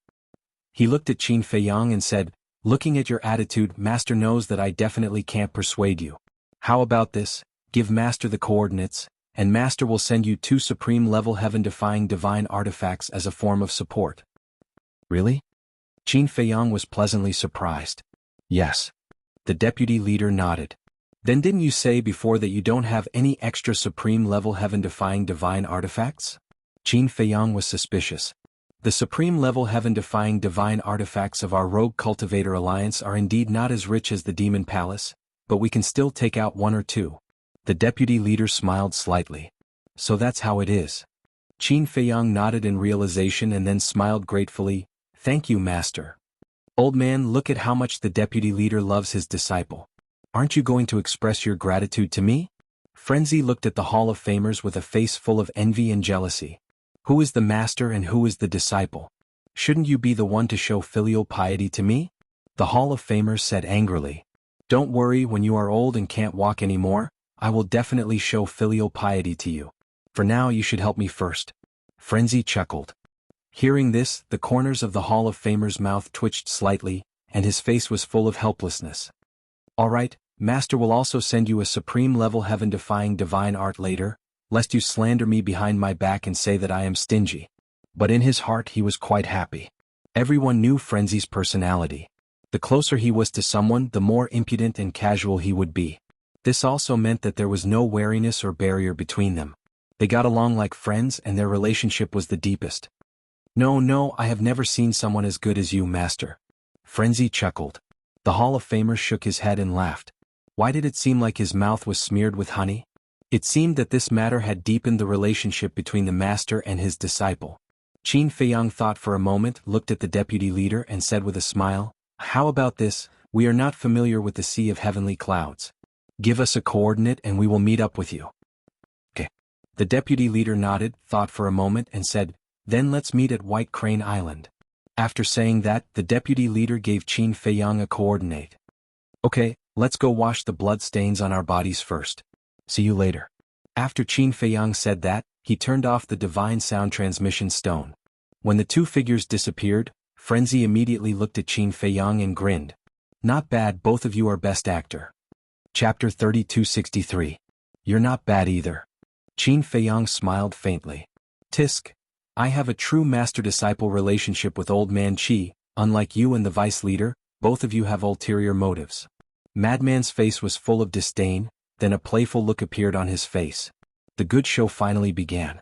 He looked at Qin Feiyang and said, looking at your attitude, master knows that I definitely can't persuade you. How about this? Give master the coordinates, and master will send you 2 supreme-level heaven-defying divine artifacts as a form of support. Really? Qin Feiyang was pleasantly surprised. Yes. The deputy leader nodded. Then didn't you say before that you don't have any extra supreme-level heaven-defying divine artifacts? Qin Feiyang was suspicious. The supreme-level heaven-defying divine artifacts of our Rogue Cultivator Alliance are indeed not as rich as the Demon Palace, but we can still take out 1 or 2. The deputy leader smiled slightly. So that's how it is. Qin Feiyang nodded in realization and then smiled gratefully. Thank you, master. Old man, look at how much the deputy leader loves his disciple. Aren't you going to express your gratitude to me? Frenzy looked at the Hall of Famers with a face full of envy and jealousy. Who is the master and who is the disciple? Shouldn't you be the one to show filial piety to me? The Hall of Famers said angrily. Don't worry, when you are old and can't walk anymore, I will definitely show filial piety to you. For now you should help me first. Frenzy chuckled. Hearing this, the corners of the Hall of Famers' mouth twitched slightly, and his face was full of helplessness. All right, master will also send you a supreme-level heaven-defying divine art later, lest you slander me behind my back and say that I am stingy. But in his heart he was quite happy. Everyone knew Frenzy's personality. The closer he was to someone, the more impudent and casual he would be. This also meant that there was no wariness or barrier between them. They got along like friends and their relationship was the deepest. No, I have never seen someone as good as you, Master. Frenzy chuckled. The Hall of Famer shook his head and laughed. Why did it seem like his mouth was smeared with honey? It seemed that this matter had deepened the relationship between the master and his disciple. Qin Feiyang thought for a moment, looked at the deputy leader and said with a smile, "How about this? We are not familiar with the Sea of Heavenly Clouds. Give us a coordinate and we will meet up with you." Okay. The deputy leader nodded, thought for a moment and said, "Then let's meet at White Crane Island." After saying that, the deputy leader gave Qin Feiyang a coordinate. "Okay, let's go wash the blood stains on our bodies first. See you later." After Qin Feiyang said that, he turned off the divine sound transmission stone. When the two figures disappeared, Frenzy immediately looked at Qin Feiyang and grinned. "Not bad, both of you are best actor." Chapter 3263. You're not bad either. Qin Feiyang smiled faintly. "Tisk. I have a true master-disciple relationship with Old Man Qi, unlike you and the vice leader, both of you have ulterior motives." Madman's face was full of disdain, then a playful look appeared on his face. The good show finally began.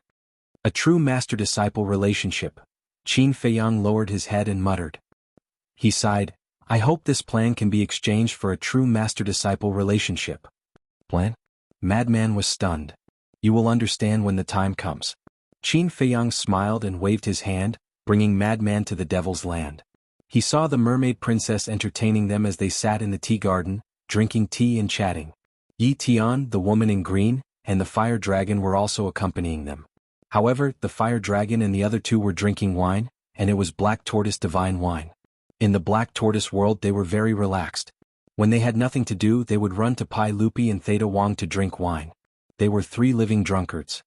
A true master-disciple relationship. Qin Feiyang lowered his head and muttered. He sighed, "I hope this plan can be exchanged for a true master-disciple relationship." Plan? Madman was stunned. "You will understand when the time comes." Qin Feiyang smiled and waved his hand, bringing Madman to the Devil's Land. He saw the mermaid princess entertaining them as they sat in the tea garden, drinking tea and chatting. Yi Tian, the woman in green, and the fire dragon were also accompanying them. However, the fire dragon and the other two were drinking wine, and it was black tortoise divine wine. In the black tortoise world they were very relaxed. When they had nothing to do they would run to Pai Lupi and Theta Wang to drink wine. They were three living drunkards.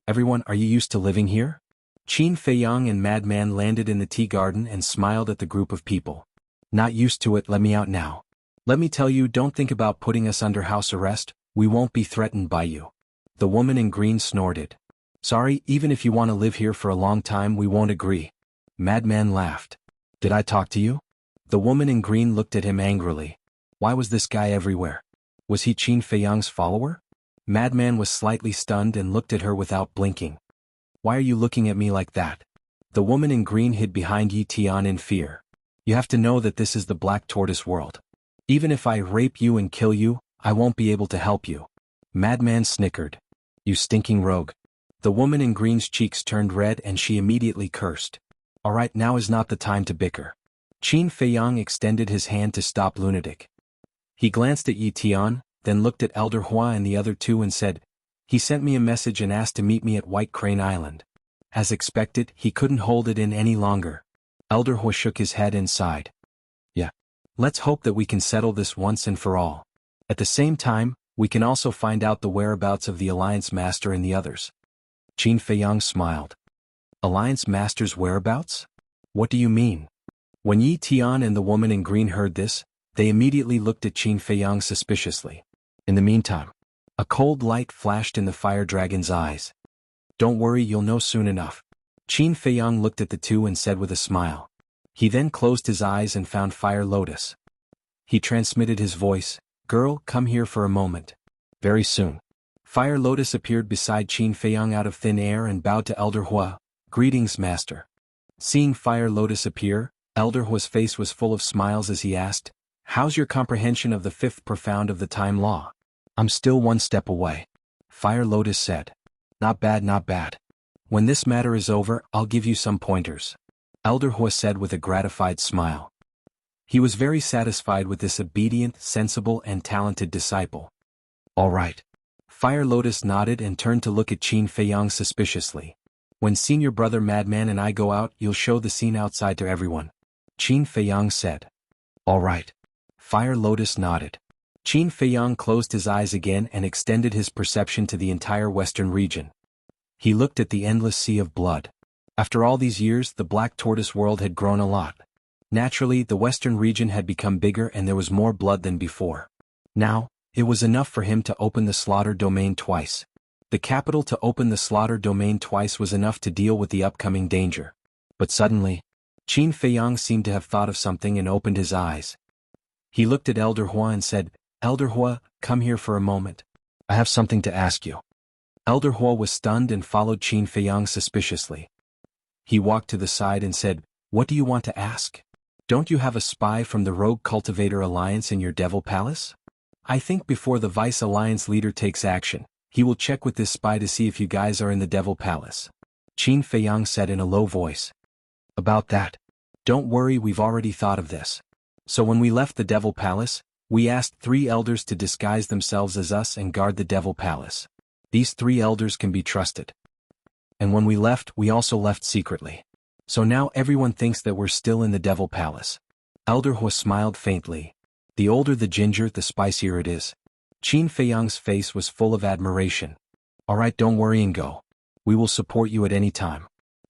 "Everyone, are you used to living here?" Qin Feiyang and Madman landed in the tea garden and smiled at the group of people. "Not used to it, let me out now. Let me tell you, don't think about putting us under house arrest, we won't be threatened by you." The woman in green snorted. "Sorry, even if you want to live here for a long time we won't agree." Madman laughed. "Did I talk to you?" The woman in green looked at him angrily. Why was this guy everywhere? Was he Qin Feiyang's follower? Madman was slightly stunned and looked at her without blinking. "Why are you looking at me like that?" The woman in green hid behind Yi Tian in fear. "You have to know that this is the black tortoise world. Even if I rape you and kill you, I won't be able to help you." Madman snickered. "You stinking rogue." The woman in green's cheeks turned red and she immediately cursed. "Alright, now is not the time to bicker." Qin Feiyang extended his hand to stop lunatic. He glanced at Yi Tian, then looked at Elder Hua and the other two and said, "He sent me a message and asked to meet me at White Crane Island." As expected, he couldn't hold it in any longer. Elder Hua shook his head and sighed. "Yeah. Let's hope that we can settle this once and for all. At the same time, we can also find out the whereabouts of the Alliance Master and the others." Qin Feiyang smiled. "Alliance Master's whereabouts? What do you mean?" When Yi Tian and the woman in green heard this, they immediately looked at Qin Feiyang suspiciously. In the meantime, a cold light flashed in the fire dragon's eyes. "Don't worry, you'll know soon enough." Qin Feiyang looked at the two and said with a smile. He then closed his eyes and found Fire Lotus. He transmitted his voice, "Girl, come here for a moment." Very soon, Fire Lotus appeared beside Qin Feiyang out of thin air and bowed to Elder Hua. "Greetings, Master." Seeing Fire Lotus appear, Elder Hua's face was full of smiles as he asked, "How's your comprehension of the fifth profound of the time law?" "I'm still one step away," Fire Lotus said. Not bad. When this matter is over, I'll give you some pointers," Elder Hua said with a gratified smile. He was very satisfied with this obedient, sensible and talented disciple. "All right." Fire Lotus nodded and turned to look at Qin Feiyang suspiciously. "When senior brother Madman and I go out, you'll show the scene outside to everyone," Qin Feiyang said. "All right." Fire Lotus nodded. Qin Feiyang closed his eyes again and extended his perception to the entire western region. He looked at the endless sea of blood. After all these years, the black tortoise world had grown a lot. Naturally, the western region had become bigger and there was more blood than before. Now, it was enough for him to open the slaughter domain twice. The capital to open the slaughter domain twice was enough to deal with the upcoming danger. But suddenly, Qin Feiyang seemed to have thought of something and opened his eyes. He looked at Elder Hua and said, "Elder Hua, come here for a moment. I have something to ask you." Elder Hua was stunned and followed Qin Feiyang suspiciously. He walked to the side and said, "What do you want to ask? Don't you have a spy from the Rogue Cultivator Alliance in your Devil Palace? I think before the Vice Alliance leader takes action, he will check with this spy to see if you guys are in the Devil Palace." Qin Feiyang said in a low voice. "About that. Don't worry, we've already thought of this. So when we left the Devil Palace, we asked 3 elders to disguise themselves as us and guard the Devil Palace. These 3 elders can be trusted. And when we left, we also left secretly. So now everyone thinks that we're still in the Devil Palace." Elder Hua smiled faintly. "The older the ginger, the spicier it is." Qin Feiyang's face was full of admiration. "Alright, don't worry and go. We will support you at any time."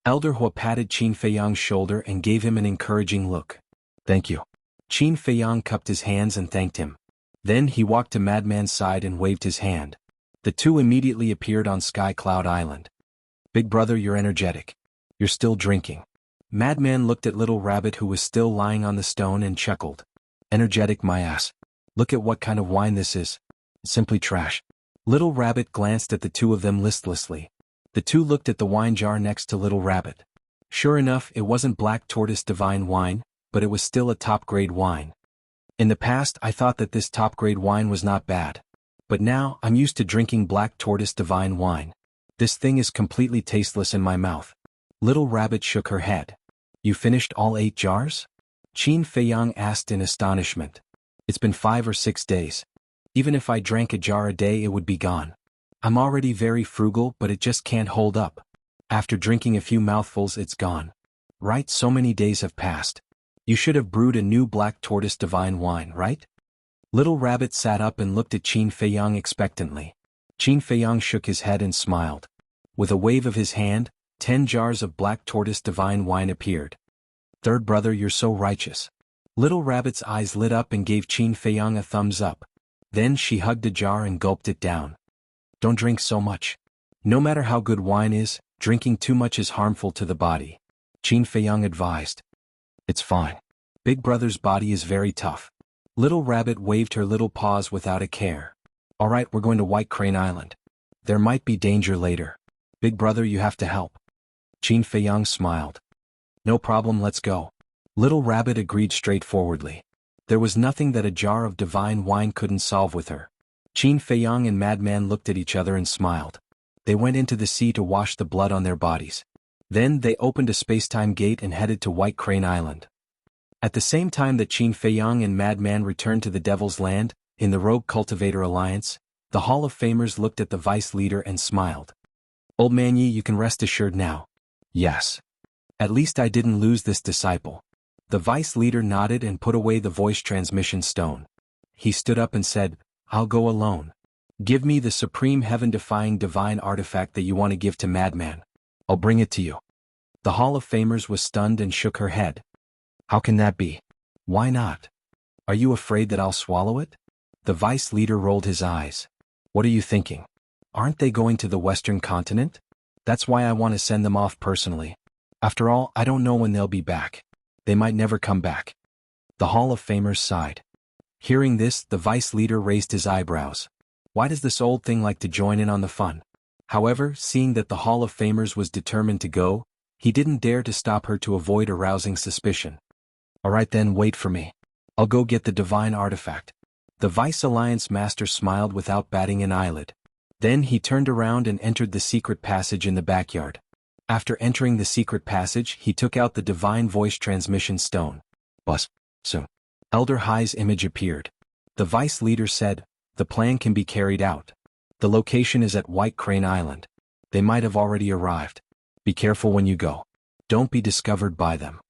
Elder Hua patted Qin Feiyang's shoulder and gave him an encouraging look. "Thank you." Qin Feiyang cupped his hands and thanked him. Then he walked to Madman's side and waved his hand. The two immediately appeared on Sky Cloud Island. "Big brother, you're energetic. You're still drinking." Madman looked at Little Rabbit, who was still lying on the stone, and chuckled. "Energetic my ass. Look at what kind of wine this is. It's simply trash." Little Rabbit glanced at the two of them listlessly. The two looked at the wine jar next to Little Rabbit. Sure enough, it wasn't Black Tortoise Divine Wine, but it was still a top-grade wine. "In the past, I thought that this top-grade wine was not bad. But now, I'm used to drinking Black Tortoise Divine Wine. This thing is completely tasteless in my mouth." Little Rabbit shook her head. "You finished all 8 jars?" Qin Feiyang asked in astonishment. "It's been 5 or 6 days. Even if I drank a jar a day, it would be gone. I'm already very frugal, but it just can't hold up. After drinking a few mouthfuls, it's gone. Right, so many days have passed. You should have brewed a new Black Tortoise Divine Wine, right?" Little Rabbit sat up and looked at Qin Feiyang expectantly. Qin Feiyang shook his head and smiled. With a wave of his hand, 10 jars of Black Tortoise Divine Wine appeared. "Third brother, you're so righteous." Little Rabbit's eyes lit up and gave Qin Feiyang a thumbs up. Then she hugged a jar and gulped it down. "Don't drink so much. No matter how good wine is, drinking too much is harmful to the body," Qin Feiyang advised. "It's fine. Big brother's body is very tough." Little Rabbit waved her little paws without a care. "Alright, we're going to White Crane Island. There might be danger later. Big brother, you have to help." Qin Feiyang smiled. "No problem, let's go." Little Rabbit agreed straightforwardly. There was nothing that a jar of divine wine couldn't solve with her. Qin Feiyang and Madman looked at each other and smiled. They went into the sea to wash the blood on their bodies. Then they opened a space-time gate and headed to White Crane Island. At the same time that Qin Feiyang and Madman returned to the Devil's Land, in the Rogue Cultivator Alliance, the Hall of Famers looked at the Vice Leader and smiled. "Old man Yi, you can rest assured now." "Yes. At least I didn't lose this disciple." The Vice Leader nodded and put away the voice transmission stone. He stood up and said, "I'll go alone. Give me the supreme heaven-defying divine artifact that you want to give to Madman. I'll bring it to you." The Hall of Famers was stunned and shook her head. "How can that be? Why not? Are you afraid that I'll swallow it?" The Vice Leader rolled his eyes. "What are you thinking? Aren't they going to the Western continent? That's why I want to send them off personally. After all, I don't know when they'll be back. They might never come back." The Hall of Famers sighed. Hearing this, the Vice Leader raised his eyebrows. Why does this old thing like to join in on the fun? However, seeing that the Hall of Famers was determined to go, he didn't dare to stop her to avoid arousing suspicion. "Alright then, wait for me. I'll go get the divine artifact." The Vice Alliance Master smiled without batting an eyelid. Then he turned around and entered the secret passage in the backyard. After entering the secret passage, he took out the divine voice transmission stone. Bus. Soon. Elder Hai's image appeared. The Vice Leader said, "The plan can be carried out. The location is at White Crane Island. They might have already arrived. Be careful when you go. Don't be discovered by them."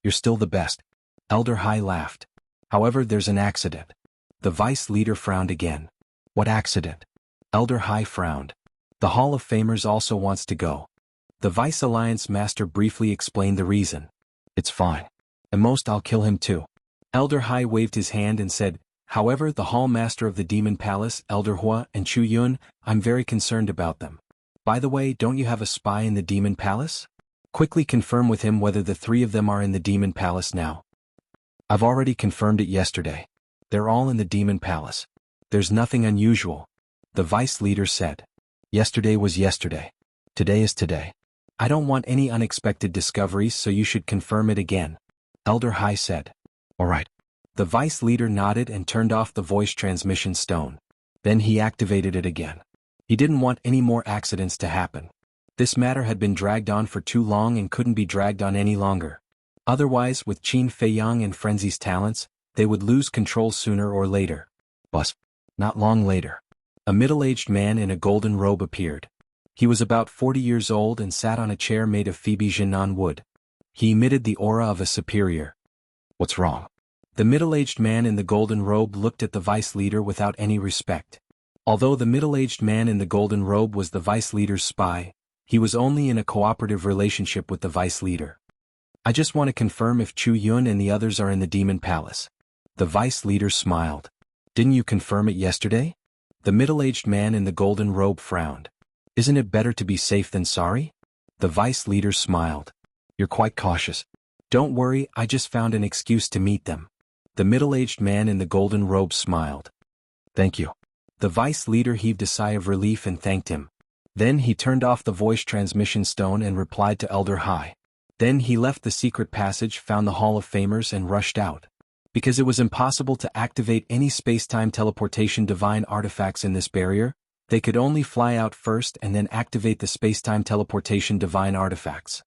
"You're still the best." Elder Hai laughed. "However, there's an accident." The Vice Leader frowned again. "What accident?" Elder Hai frowned. "The Hall of Famers also wants to go." The Vice Alliance Master briefly explained the reason. "It's fine. At most I'll kill him too." Elder Hai waved his hand and said, "However, the Hall Master of the Demon Palace, Elder Hua, and Chu Yun, I'm very concerned about them. By the way, don't you have a spy in the Demon Palace?" Quickly confirm with him whether the three of them are in the Demon Palace now. I've already confirmed it yesterday. They're all in the Demon Palace. There's nothing unusual, the vice leader said. Yesterday was yesterday. Today is today. I don't want any unexpected discoveries, so you should confirm it again, Elder Hai said. All right. The vice leader nodded and turned off the voice transmission stone. Then he activated it again. He didn't want any more accidents to happen. This matter had been dragged on for too long and couldn't be dragged on any longer. Otherwise, with Qin Feiyang and Frenzy's talents, they would lose control sooner or later. But not long later, a middle-aged man in a golden robe appeared. He was about 40 years old and sat on a chair made of Phoebe Jinan wood. He emitted the aura of a superior. What's wrong? The middle-aged man in the golden robe looked at the vice leader without any respect. Although the middle-aged man in the golden robe was the vice leader's spy, he was only in a cooperative relationship with the vice leader. I just want to confirm if Chu Yun and the others are in the Demon Palace. The vice leader smiled. Didn't you confirm it yesterday? The middle-aged man in the golden robe frowned. Isn't it better to be safe than sorry? The vice leader smiled. You're quite cautious. Don't worry, I just found an excuse to meet them. The middle-aged man in the golden robe smiled. Thank you. The vice leader heaved a sigh of relief and thanked him. Then he turned off the voice transmission stone and replied to Elder Hai. Then he left the secret passage, found the Hall of Famers and rushed out. Because it was impossible to activate any space-time teleportation divine artifacts in this barrier, they could only fly out first and then activate the space-time teleportation divine artifacts.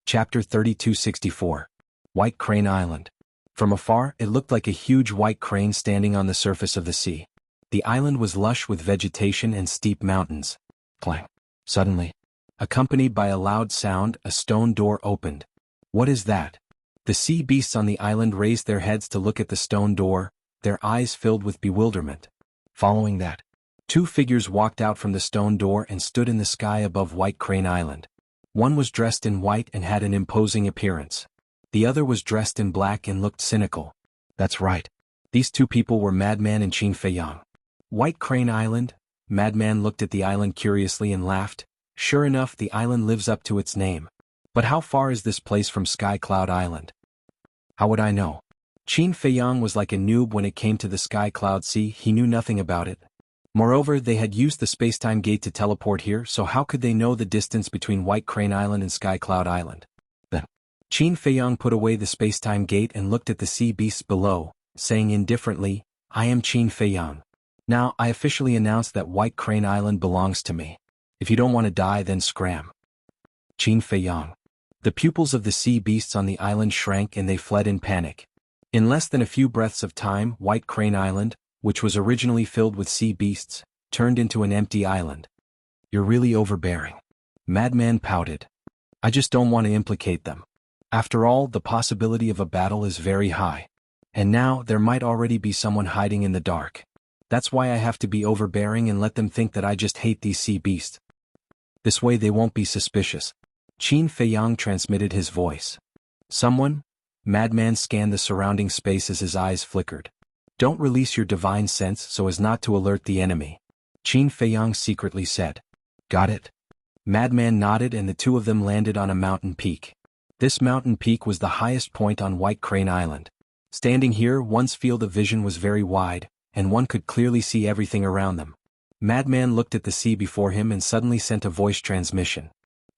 Chapter 3264. White Crane Island. From afar, it looked like a huge white crane standing on the surface of the sea. The island was lush with vegetation and steep mountains. Clang. Suddenly, accompanied by a loud sound, a stone door opened. What is that? The sea beasts on the island raised their heads to look at the stone door, their eyes filled with bewilderment. Following that, two figures walked out from the stone door and stood in the sky above White Crane Island. One was dressed in white and had an imposing appearance. The other was dressed in black and looked cynical. That's right. These two people were Madman and Qin Feiyang. White Crane Island? Madman looked at the island curiously and laughed. Sure enough, the island lives up to its name. But how far is this place from Sky Cloud Island? How would I know? Qin Feiyang was like a noob when it came to the Sky Cloud Sea. He knew nothing about it. Moreover, they had used the space-time gate to teleport here, so how could they know the distance between White Crane Island and Sky Cloud Island? Then, Qin Feiyang put away the space-time gate and looked at the sea beasts below, saying indifferently, I am Qin Feiyang. Now, I officially announce that White Crane Island belongs to me. If you don't want to die, then scram. Qin Feiyang. The pupils of the sea beasts on the island shrank and they fled in panic. In less than a few breaths of time, White Crane Island, which was originally filled with sea beasts, turned into an empty island. You're really overbearing. Madman pouted. I just don't want to implicate them. After all, the possibility of a battle is very high. And now, there might already be someone hiding in the dark. That's why I have to be overbearing and let them think that I just hate these sea beasts. This way they won't be suspicious. Qin Feiyang transmitted his voice. Someone? Madman scanned the surrounding space as his eyes flickered. Don't release your divine sense so as not to alert the enemy. Qin Feiyang secretly said. Got it? Madman nodded and the two of them landed on a mountain peak. This mountain peak was the highest point on White Crane Island. Standing here, one's field of vision was very wide, and one could clearly see everything around them. Madman looked at the sea before him and suddenly sent a voice transmission.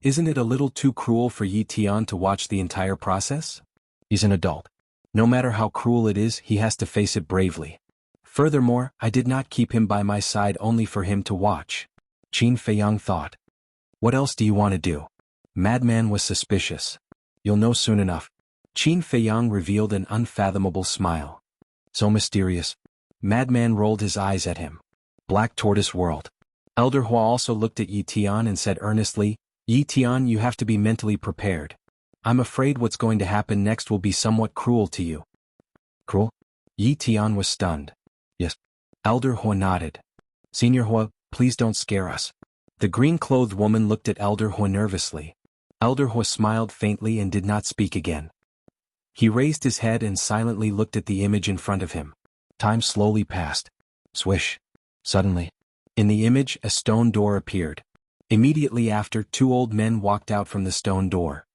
Isn't it a little too cruel for Yi Tian to watch the entire process? He's an adult. No matter how cruel it is, he has to face it bravely. Furthermore, I did not keep him by my side only for him to watch. Qin Feiyang thought. What else do you want to do? Madman was suspicious. You'll know soon enough. Qin Feiyang revealed an unfathomable smile. So mysterious. Madman rolled his eyes at him. Black Tortoise World. Elder Hua also looked at Yi Tian and said earnestly, Yi Tian, you have to be mentally prepared. I'm afraid what's going to happen next will be somewhat cruel to you. Cruel? Yi Tian was stunned. Yes. Elder Hua nodded. Senior Hua, please don't scare us. The green-clothed woman looked at Elder Hua nervously. Elder Hua smiled faintly and did not speak again. He raised his head and silently looked at the image in front of him. Time slowly passed. Swish. Suddenly, in the image, a stone door appeared. Immediately after, two old men walked out from the stone door.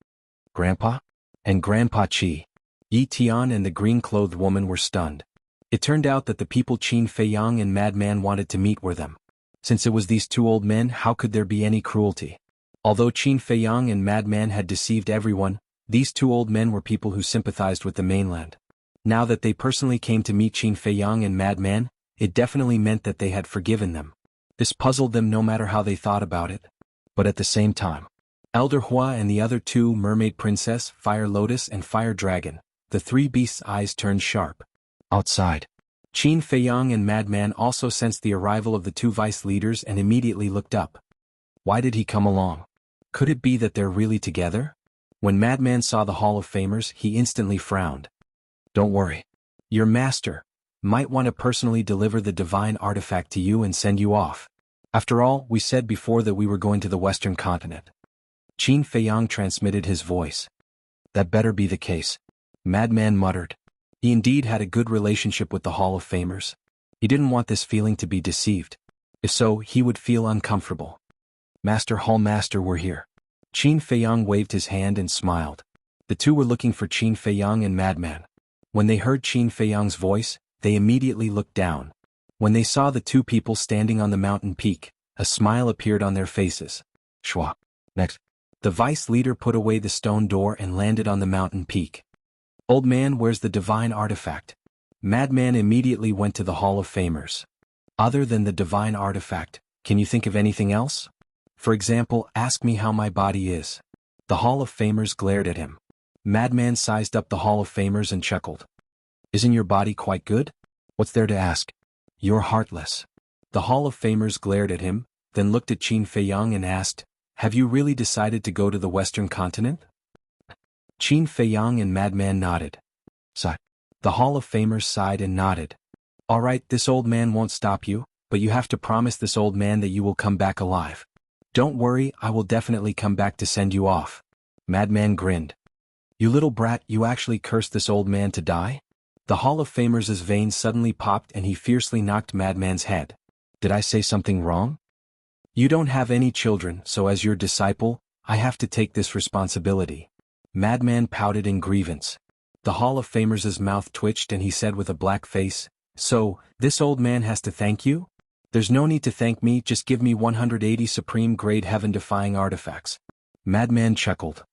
Grandpa? And Grandpa Qi. Yi Tian and the green-clothed woman were stunned. It turned out that the people Qin Feiyang and Madman wanted to meet were them. Since it was these two old men, how could there be any cruelty? Although Qin Feiyang and Madman had deceived everyone, these two old men were people who sympathized with the mainland. Now that they personally came to meet Qin Feiyang and Madman, it definitely meant that they had forgiven them. This puzzled them no matter how they thought about it. But at the same time, Elder Hua and the other two, Mermaid Princess, Fire Lotus and Fire Dragon, the three beasts' eyes turned sharp. Outside, Qin Feiyang and Madman also sensed the arrival of the two vice leaders and immediately looked up. Why did he come along? Could it be that they're really together? When Madman saw the Hall of Famers, he instantly frowned. Don't worry. Your master might want to personally deliver the divine artifact to you and send you off. After all, we said before that we were going to the Western continent. Qin Feiyang transmitted his voice. That better be the case. Madman muttered. He indeed had a good relationship with the Hall of Famers. He didn't want this feeling to be deceived. If so, he would feel uncomfortable. Master Hall Master, we're here. Qin Feiyang waved his hand and smiled. The two were looking for Qin Feiyang and Madman. When they heard Qin Feiyang's voice, they immediately looked down. When they saw the two people standing on the mountain peak, a smile appeared on their faces. Shwa. Next. The vice leader put away the stone door and landed on the mountain peak. Old man, where's the divine artifact? Madman immediately went to the Hall of Famers. Other than the divine artifact, can you think of anything else? For example, ask me how my body is. The Hall of Famers glared at him. Madman sized up the Hall of Famers and chuckled. Isn't your body quite good? What's there to ask? You're heartless. The Hall of Famers glared at him, then looked at Qin Feiyang and asked, have you really decided to go to the Western continent? Qin Feiyang and Madman nodded. Sigh. The Hall of Famers sighed and nodded. All right, this old man won't stop you, but you have to promise this old man that you will come back alive. Don't worry, I will definitely come back to send you off. Madman grinned. You little brat, you actually cursed this old man to die? The Hall of Famers' veins suddenly popped and he fiercely knocked Madman's head. Did I say something wrong? You don't have any children, so as your disciple, I have to take this responsibility. Madman pouted in grievance. The Hall of Famers' mouth twitched and he said with a black face, so, this old man has to thank you? There's no need to thank me, just give me 180 supreme-grade heaven-defying artifacts. Madman chuckled.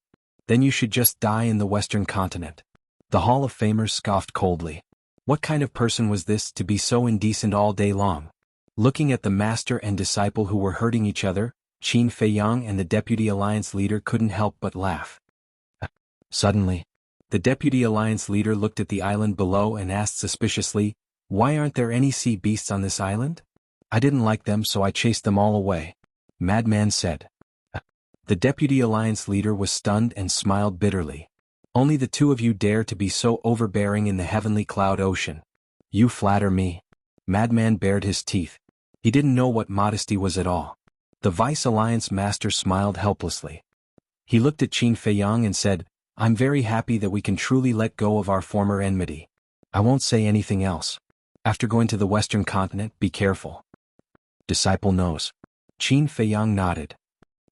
Then you should just die in the Western continent. The Hall of Famers scoffed coldly. What kind of person was this to be so indecent all day long? Looking at the master and disciple who were hurting each other, Qin Feiyang and the Deputy Alliance leader couldn't help but laugh. Suddenly, the Deputy Alliance leader looked at the island below and asked suspiciously, why aren't there any sea beasts on this island? I didn't like them, so I chased them all away. Madman said. The Deputy Alliance leader was stunned and smiled bitterly. Only the two of you dare to be so overbearing in the heavenly cloud ocean. You flatter me. Madman bared his teeth. He didn't know what modesty was at all. The Vice Alliance master smiled helplessly. He looked at Qin Feiyang and said, I'm very happy that we can truly let go of our former enmity. I won't say anything else. After going to the Western continent, be careful. Disciple knows. Qin Feiyang nodded.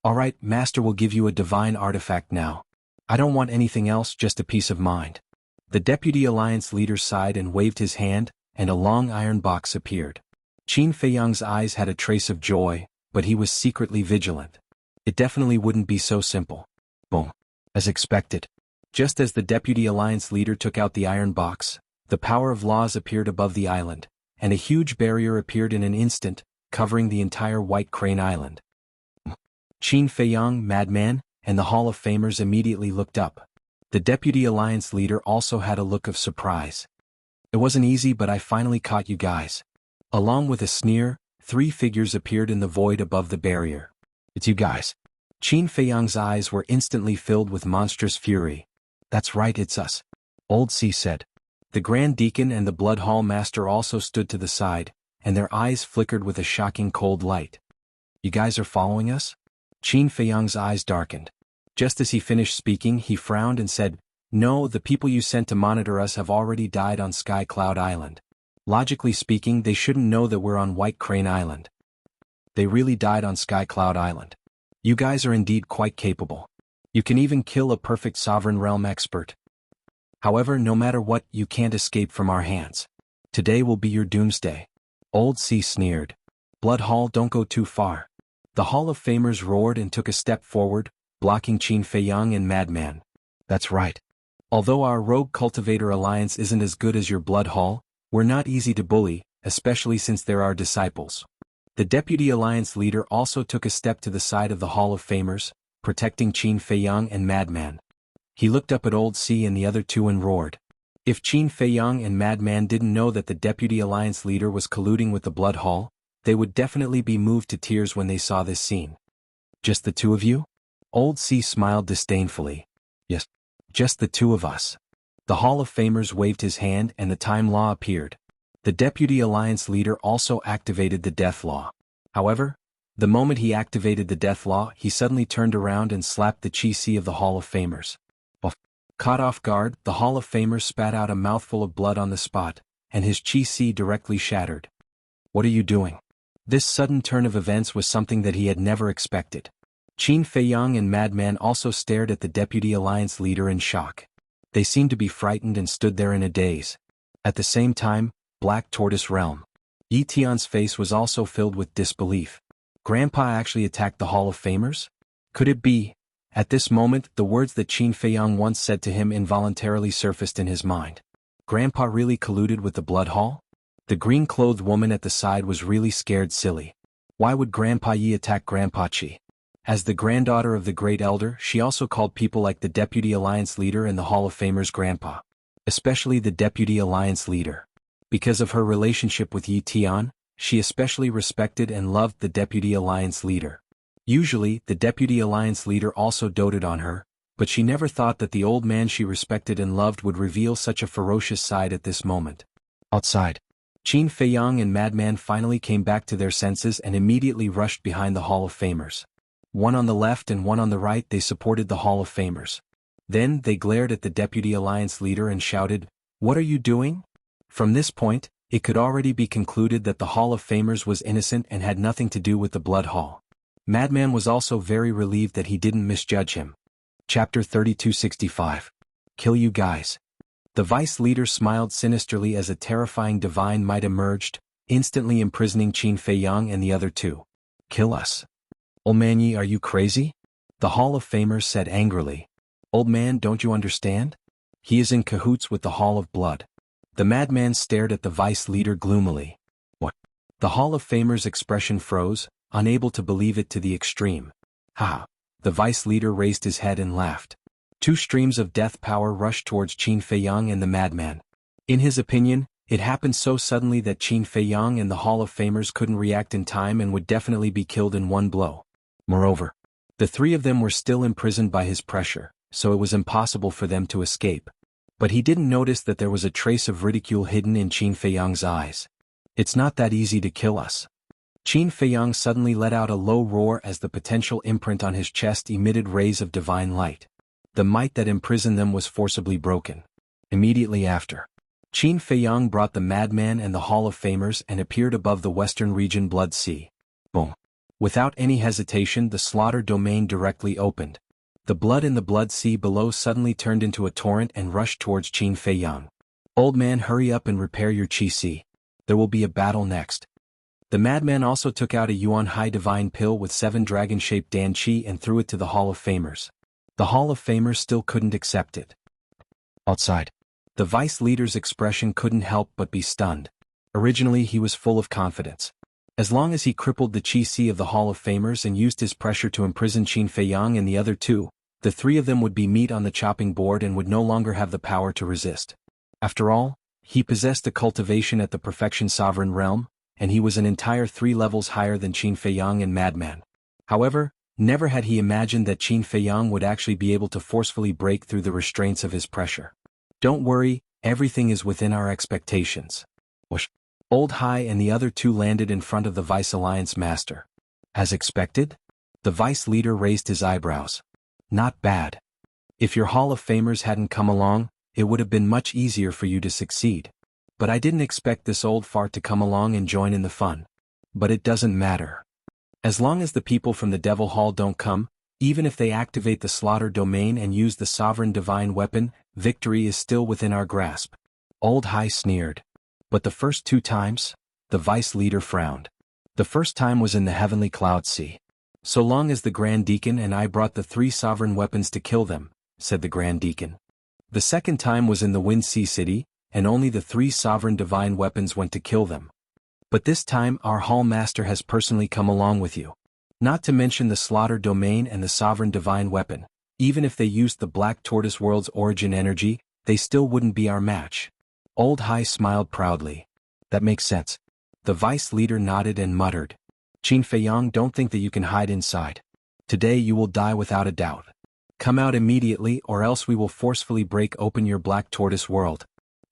All right, Master will give you a divine artifact now. I don't want anything else, just a peace of mind. The Deputy Alliance leader sighed and waved his hand, and a long iron box appeared. Qin Feiyang's eyes had a trace of joy, but he was secretly vigilant. It definitely wouldn't be so simple. Boom. As expected. Just as the Deputy Alliance leader took out the iron box, the power of laws appeared above the island, and a huge barrier appeared in an instant, covering the entire White Crane Island. Qin Feiyang, Madman, and the Hall of Famers immediately looked up. The Deputy Alliance leader also had a look of surprise. It wasn't easy, but I finally caught you guys. Along with a sneer, three figures appeared in the void above the barrier. It's you guys. Qin Feiyang's eyes were instantly filled with monstrous fury. That's right, it's us. Old C said. The Grand Deacon and the Blood Hall Master also stood to the side, and their eyes flickered with a shocking cold light. You guys are following us? Qin Feiyang's eyes darkened. Just as he finished speaking, he frowned and said, no, the people you sent to monitor us have already died on Sky Cloud Island. Logically speaking, they shouldn't know that we're on White Crane Island. They really died on Sky Cloud Island. You guys are indeed quite capable. You can even kill a perfect sovereign realm expert. However, no matter what, you can't escape from our hands. Today will be your doomsday." Old C sneered. "Blood Hall, don't go too far." The Hall of Famers roared and took a step forward, blocking Qin Feiyang and Madman. "That's right. Although our Rogue Cultivator Alliance isn't as good as your Blood Hall, we're not easy to bully, especially since they're our disciples." The Deputy Alliance leader also took a step to the side of the Hall of Famers, protecting Qin Feiyang and Madman. He looked up at Old C and the other two and roared. If Qin Feiyang and Madman didn't know that the Deputy Alliance leader was colluding with the Blood Hall, they would definitely be moved to tears when they saw this scene. "Just the two of you?" Old C smiled disdainfully. "Yes, just the two of us." The Hall of Famers waved his hand and the Time Law appeared. The Deputy Alliance leader also activated the Death Law. However, the moment he activated the Death Law, he suddenly turned around and slapped the Chi C of the Hall of Famers. Caught off guard, the Hall of Famers spat out a mouthful of blood on the spot, and his Chi C directly shattered. "What are you doing?" This sudden turn of events was something that he had never expected. Qin Feiyang and Madman also stared at the Deputy Alliance leader in shock. They seemed to be frightened and stood there in a daze. At the same time, Black Tortoise Realm. Yi Tian's face was also filled with disbelief. Grandpa actually attacked the Hall of Famers? Could it be? At this moment, the words that Qin Feiyang once said to him involuntarily surfaced in his mind. Grandpa really colluded with the Blood Hall? The green-clothed woman at the side was really scared silly. Why would Grandpa Yi attack Grandpa Qi? As the granddaughter of the Great Elder, she also called people like the Deputy Alliance leader and the Hall of Famers Grandpa. Especially the Deputy Alliance leader. Because of her relationship with Yi Tian, she especially respected and loved the Deputy Alliance leader. Usually, the Deputy Alliance leader also doted on her, but she never thought that the old man she respected and loved would reveal such a ferocious side at this moment. Outside, Qin Feiyang and Madman finally came back to their senses and immediately rushed behind the Hall of Famers. One on the left and one on the right, they supported the Hall of Famers. Then, they glared at the Deputy Alliance leader and shouted, "What are you doing?" From this point, it could already be concluded that the Hall of Famers was innocent and had nothing to do with the Blood Hall. Madman was also very relieved that he didn't misjudge him. Chapter 3265. Kill you guys. The vice leader smiled sinisterly as a terrifying divine might emerged, instantly imprisoning Qin Feiyang and the other two. "Kill us. Old man Yi, are you crazy?" The Hall of Famers said angrily. "Old man, don't you understand? He is in cahoots with the Hall of Blood." The madman stared at the vice leader gloomily. "What?" The Hall of Famers' expression froze, unable to believe it to the extreme. "Ha!" The vice leader raised his head and laughed. Two streams of death power rushed towards Qin Feiyang and the madman. In his opinion, it happened so suddenly that Qin Feiyang and the Hall of Famers couldn't react in time and would definitely be killed in one blow. Moreover, the three of them were still imprisoned by his pressure, so it was impossible for them to escape. But he didn't notice that there was a trace of ridicule hidden in Qin Feiyang's eyes. "It's not that easy to kill us." Qin Feiyang suddenly let out a low roar as the potential imprint on his chest emitted rays of divine light. The might that imprisoned them was forcibly broken. Immediately after, Qin Feiyang brought the madman and the Hall of Famers and appeared above the western region Blood Sea. Boom. Without any hesitation, the slaughter domain directly opened. The blood in the Blood Sea below suddenly turned into a torrent and rushed towards Qin Feiyang. "Old man, hurry up and repair your Qi Si. There will be a battle next." The madman also took out a Yuan Hai divine pill with 7 dragon-shaped Dan Qi and threw it to the Hall of Famers. The Hall of Famers still couldn't accept it. Outside, the vice leader's expression couldn't help but be stunned. Originally he was full of confidence. As long as he crippled the Qi Si of the Hall of Famers and used his pressure to imprison Qin Feiyang and the other two, the three of them would be meat on the chopping board and would no longer have the power to resist. After all, he possessed a cultivation at the Perfection Sovereign Realm, and he was an entire 3 levels higher than Qin Feiyang and Madman. However, never had he imagined that Qin Feiyang would actually be able to forcefully break through the restraints of his pressure. "Don't worry, everything is within our expectations." Whoosh. Old Hai and the other two landed in front of the Vice Alliance Master. "As expected?" The Vice Leader raised his eyebrows. "Not bad. If your Hall of Famers hadn't come along, it would have been much easier for you to succeed. But I didn't expect this old fart to come along and join in the fun. But it doesn't matter. As long as the people from the Devil Hall don't come, Even if they activate the slaughter domain and use the sovereign divine weapon, victory is still within our grasp. Old Hai sneered. But the first 2 times? The vice leader frowned. The first time was in the heavenly cloud sea. So long as the Grand Deacon and I brought the 3 sovereign weapons to kill them, said the Grand Deacon. The second time was in the Wind Sea City, and only the 3 sovereign divine weapons went to kill them. But this time our Hall Master has personally come along with you. Not to mention the slaughter domain and the sovereign divine weapon. Even if they used the Black Tortoise World's origin energy, they still wouldn't be our match. Old Hai smiled proudly. That makes sense. The vice leader nodded and muttered. Qin Feiyang, don't think that you can hide inside. Today you will die without a doubt. Come out immediately or else we will forcefully break open your Black Tortoise World.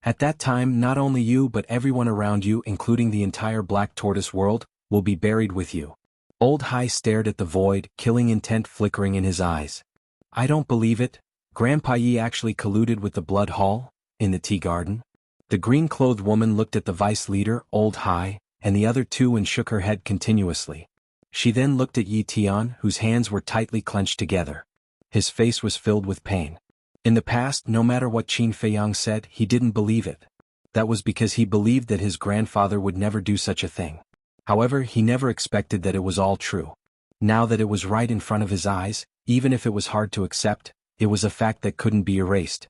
At that time not only you but everyone around you, including the entire Black Tortoise World, will be buried with you. Old Hai stared at the void, killing intent flickering in his eyes. I don't believe it. Grandpa Yi actually colluded with the Blood Hall? In the tea garden? The green-clothed woman looked at the vice leader, Old Hai, and the other 2 and shook her head continuously. She then looked at Yi Tian, whose hands were tightly clenched together. His face was filled with pain. In the past, no matter what Qin Feiyang said, he didn't believe it. That was because he believed that his grandfather would never do such a thing. However, he never expected that it was all true. Now that it was right in front of his eyes, even if it was hard to accept, it was a fact that couldn't be erased.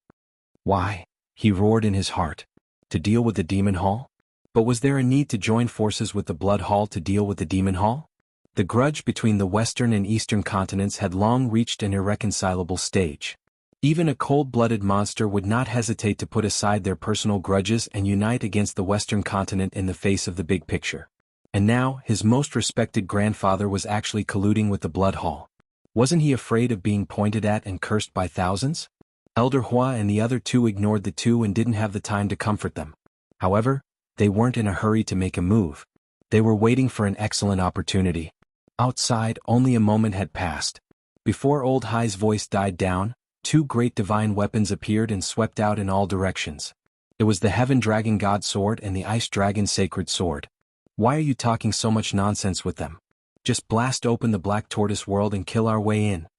Why? He roared in his heart. To deal with the Demon Hall? But was there a need to join forces with the Blood Hall to deal with the Demon Hall? The grudge between the Western and Eastern continents had long reached an irreconcilable stage. Even a cold-blooded monster would not hesitate to put aside their personal grudges and unite against the Western continent in the face of the big picture. And now, his most respected grandfather was actually colluding with the Blood Hall. Wasn't he afraid of being pointed at and cursed by thousands? Elder Hua and the other 2 ignored the 2 and didn't have the time to comfort them. However, they weren't in a hurry to make a move. They were waiting for an excellent opportunity. Outside, only a moment had passed. Before Old Hai's voice died down, 2 great divine weapons appeared and swept out in all directions. It was the Heaven Dragon God Sword and the Ice Dragon Sacred Sword. Why are you talking so much nonsense with them? Just blast open the Black Tortoise World and kill our way in.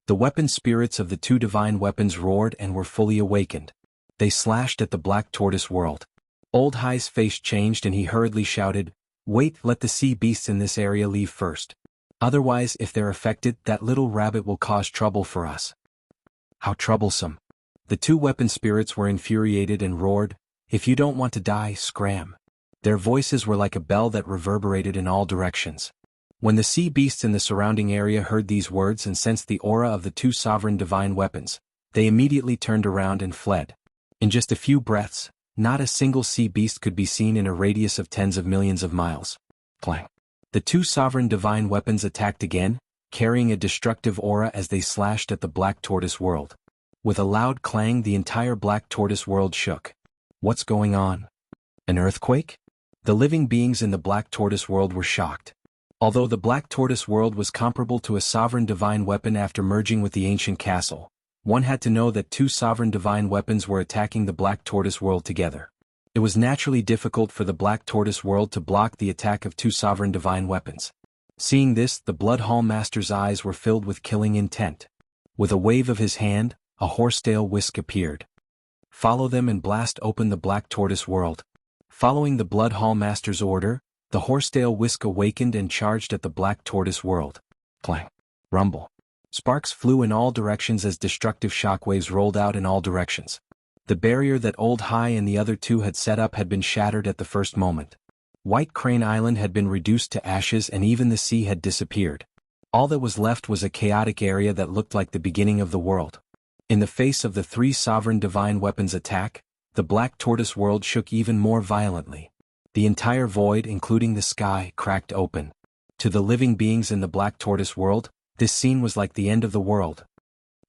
The weapon spirits of the 2 divine weapons roared and were fully awakened. They slashed at the Black Tortoise World. Old Hai's face changed and he hurriedly shouted, Wait, let the sea beasts in this area leave first. Otherwise, if they're affected, that little rabbit will cause trouble for us. How troublesome. The 2 weapon spirits were infuriated and roared, If you don't want to die, scram. Their voices were like a bell that reverberated in all directions. When the sea beasts in the surrounding area heard these words and sensed the aura of the 2 sovereign divine weapons, they immediately turned around and fled. In just a few breaths, not a single sea beast could be seen in a radius of tens of millions of miles. Clang. The 2 sovereign divine weapons attacked again, carrying a destructive aura as they slashed at the Black Tortoise World. With a loud clang, the entire Black Tortoise World shook. What's going on? An earthquake? The living beings in the Black Tortoise World were shocked. Although the Black Tortoise World was comparable to a sovereign divine weapon after merging with the ancient castle, one had to know that 2 sovereign divine weapons were attacking the Black Tortoise World together. It was naturally difficult for the Black Tortoise World to block the attack of 2 sovereign divine weapons. Seeing this, the Blood Hall Master's eyes were filled with killing intent. With a wave of his hand, a horsetail whisk appeared. Follow them and blast open the Black Tortoise World. Following the Blood Hall Master's order, the horsetail whisk awakened and charged at the Black Tortoise World. Clang. Rumble. Sparks flew in all directions as destructive shockwaves rolled out in all directions. The barrier that Old Hai and the other 2 had set up had been shattered at the first moment. White Crane Island had been reduced to ashes and even the sea had disappeared. All that was left was a chaotic area that looked like the beginning of the world. In the face of the 3 sovereign divine weapons attack, the Black Tortoise World shook even more violently. The entire void, including the sky, cracked open. To the living beings in the Black Tortoise World, this scene was like the end of the world.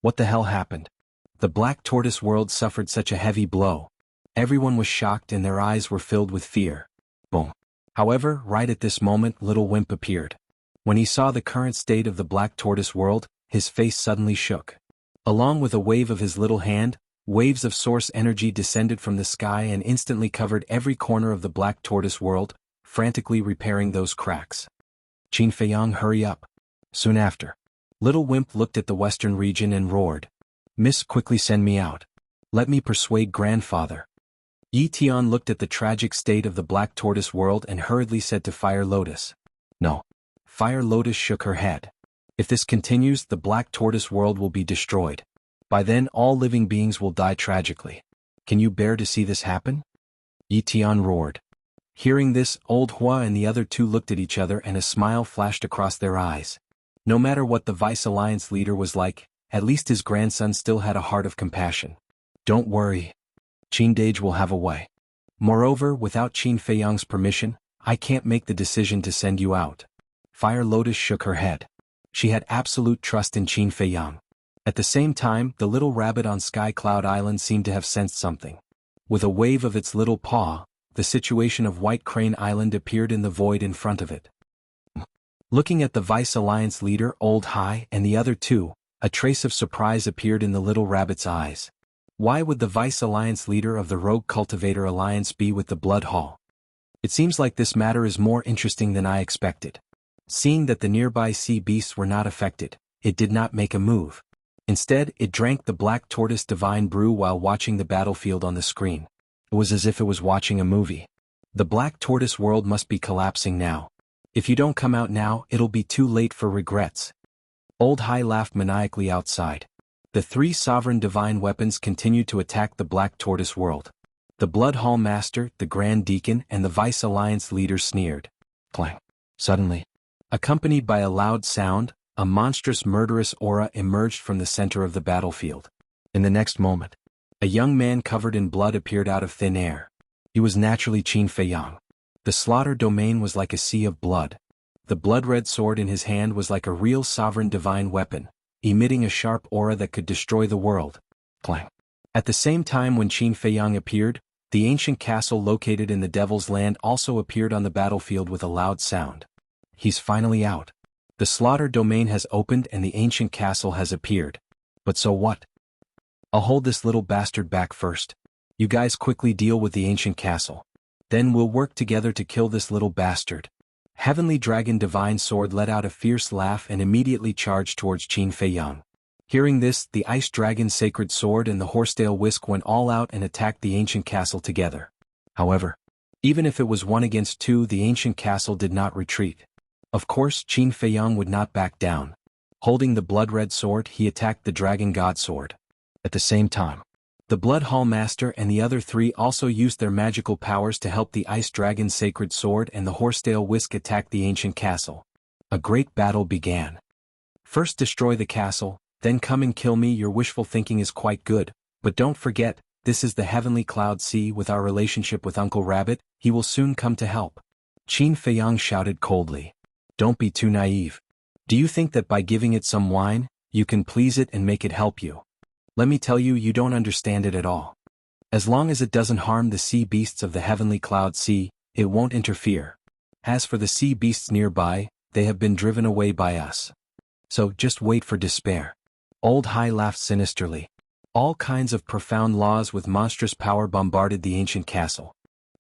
What the hell happened? The Black Tortoise World suffered such a heavy blow. Everyone was shocked and their eyes were filled with fear. Boom. However, right at this moment, Little Wimp appeared. When he saw the current state of the Black Tortoise World, his face suddenly shook. Along with a wave of his little hand, waves of source energy descended from the sky and instantly covered every corner of the Black Tortoise World, frantically repairing those cracks. Qin Feiyang, hurry up. Soon after, Little Wimp looked at the western region and roared. Miss, quickly send me out. Let me persuade grandfather. Yi Tian looked at the tragic state of the Black Tortoise world and hurriedly said to Fire Lotus. No. Fire Lotus shook her head. If this continues, the Black Tortoise world will be destroyed. By then all living beings will die tragically. Can you bear to see this happen? Yi Tian roared. Hearing this, Old Hua and the other two looked at each other and a smile flashed across their eyes. No matter what the Vice Alliance leader was like, at least his grandson still had a heart of compassion. Don't worry. Qin Dage will have a way. Moreover, without Qin Feiyang's permission, I can't make the decision to send you out. Fire Lotus shook her head. She had absolute trust in Qin Feiyang. At the same time, the little rabbit on Sky Cloud Island seemed to have sensed something. With a wave of its little paw, the situation of White Crane Island appeared in the void in front of it. Looking at the Vice Alliance leader Old Hai and the other two, a trace of surprise appeared in the little rabbit's eyes. Why would the Vice Alliance leader of the Rogue Cultivator Alliance be with the Blood Hall? It seems like this matter is more interesting than I expected. Seeing that the nearby sea beasts were not affected, it did not make a move. Instead, it drank the Black Tortoise Divine Brew while watching the battlefield on the screen. It was as if it was watching a movie. The Black Tortoise world must be collapsing now. If you don't come out now, it'll be too late for regrets. Old Hai laughed maniacally outside. The three sovereign divine weapons continued to attack the Black Tortoise world. The Blood Hall Master, the Grand Deacon, and the Vice Alliance leader sneered. Clang. Suddenly, accompanied by a loud sound, a monstrous murderous aura emerged from the center of the battlefield. In the next moment, a young man covered in blood appeared out of thin air. He was naturally Qin Feiyang. The slaughter domain was like a sea of blood. The blood-red sword in his hand was like a real sovereign divine weapon, emitting a sharp aura that could destroy the world. Clang. At the same time when Qin Feiyang appeared, the ancient castle located in the Devil's Land also appeared on the battlefield with a loud sound. He's finally out. The slaughter domain has opened and the ancient castle has appeared. But so what? I'll hold this little bastard back first. You guys quickly deal with the ancient castle. Then we'll work together to kill this little bastard. Heavenly Dragon Divine Sword let out a fierce laugh and immediately charged towards Qin Feiyang. Hearing this, the Ice Dragon Sacred Sword and the Horsetail Whisk went all out and attacked the ancient castle together. However, even if it was 1 against 2, the ancient castle did not retreat. Of course, Qin Feiyang would not back down. Holding the blood-red sword, he attacked the Dragon God Sword. At the same time, the Blood Hall Master and the other three also used their magical powers to help the Ice Dragon Sacred Sword and the Horsetail Whisk attack the ancient castle. A great battle began. First destroy the castle, then come and kill me. Your wishful thinking is quite good, but don't forget, this is the Heavenly Cloud Sea. With our relationship with Uncle Rabbit, he will soon come to help. Qin Feiyang shouted coldly. Don't be too naive. Do you think that by giving it some wine, you can please it and make it help you? Let me tell you, you don't understand it at all. As long as it doesn't harm the sea beasts of the Heavenly Cloud Sea, it won't interfere. As for the sea beasts nearby, they have been driven away by us. So just wait for despair. Old Hai laughed sinisterly. All kinds of profound laws with monstrous power bombarded the ancient castle.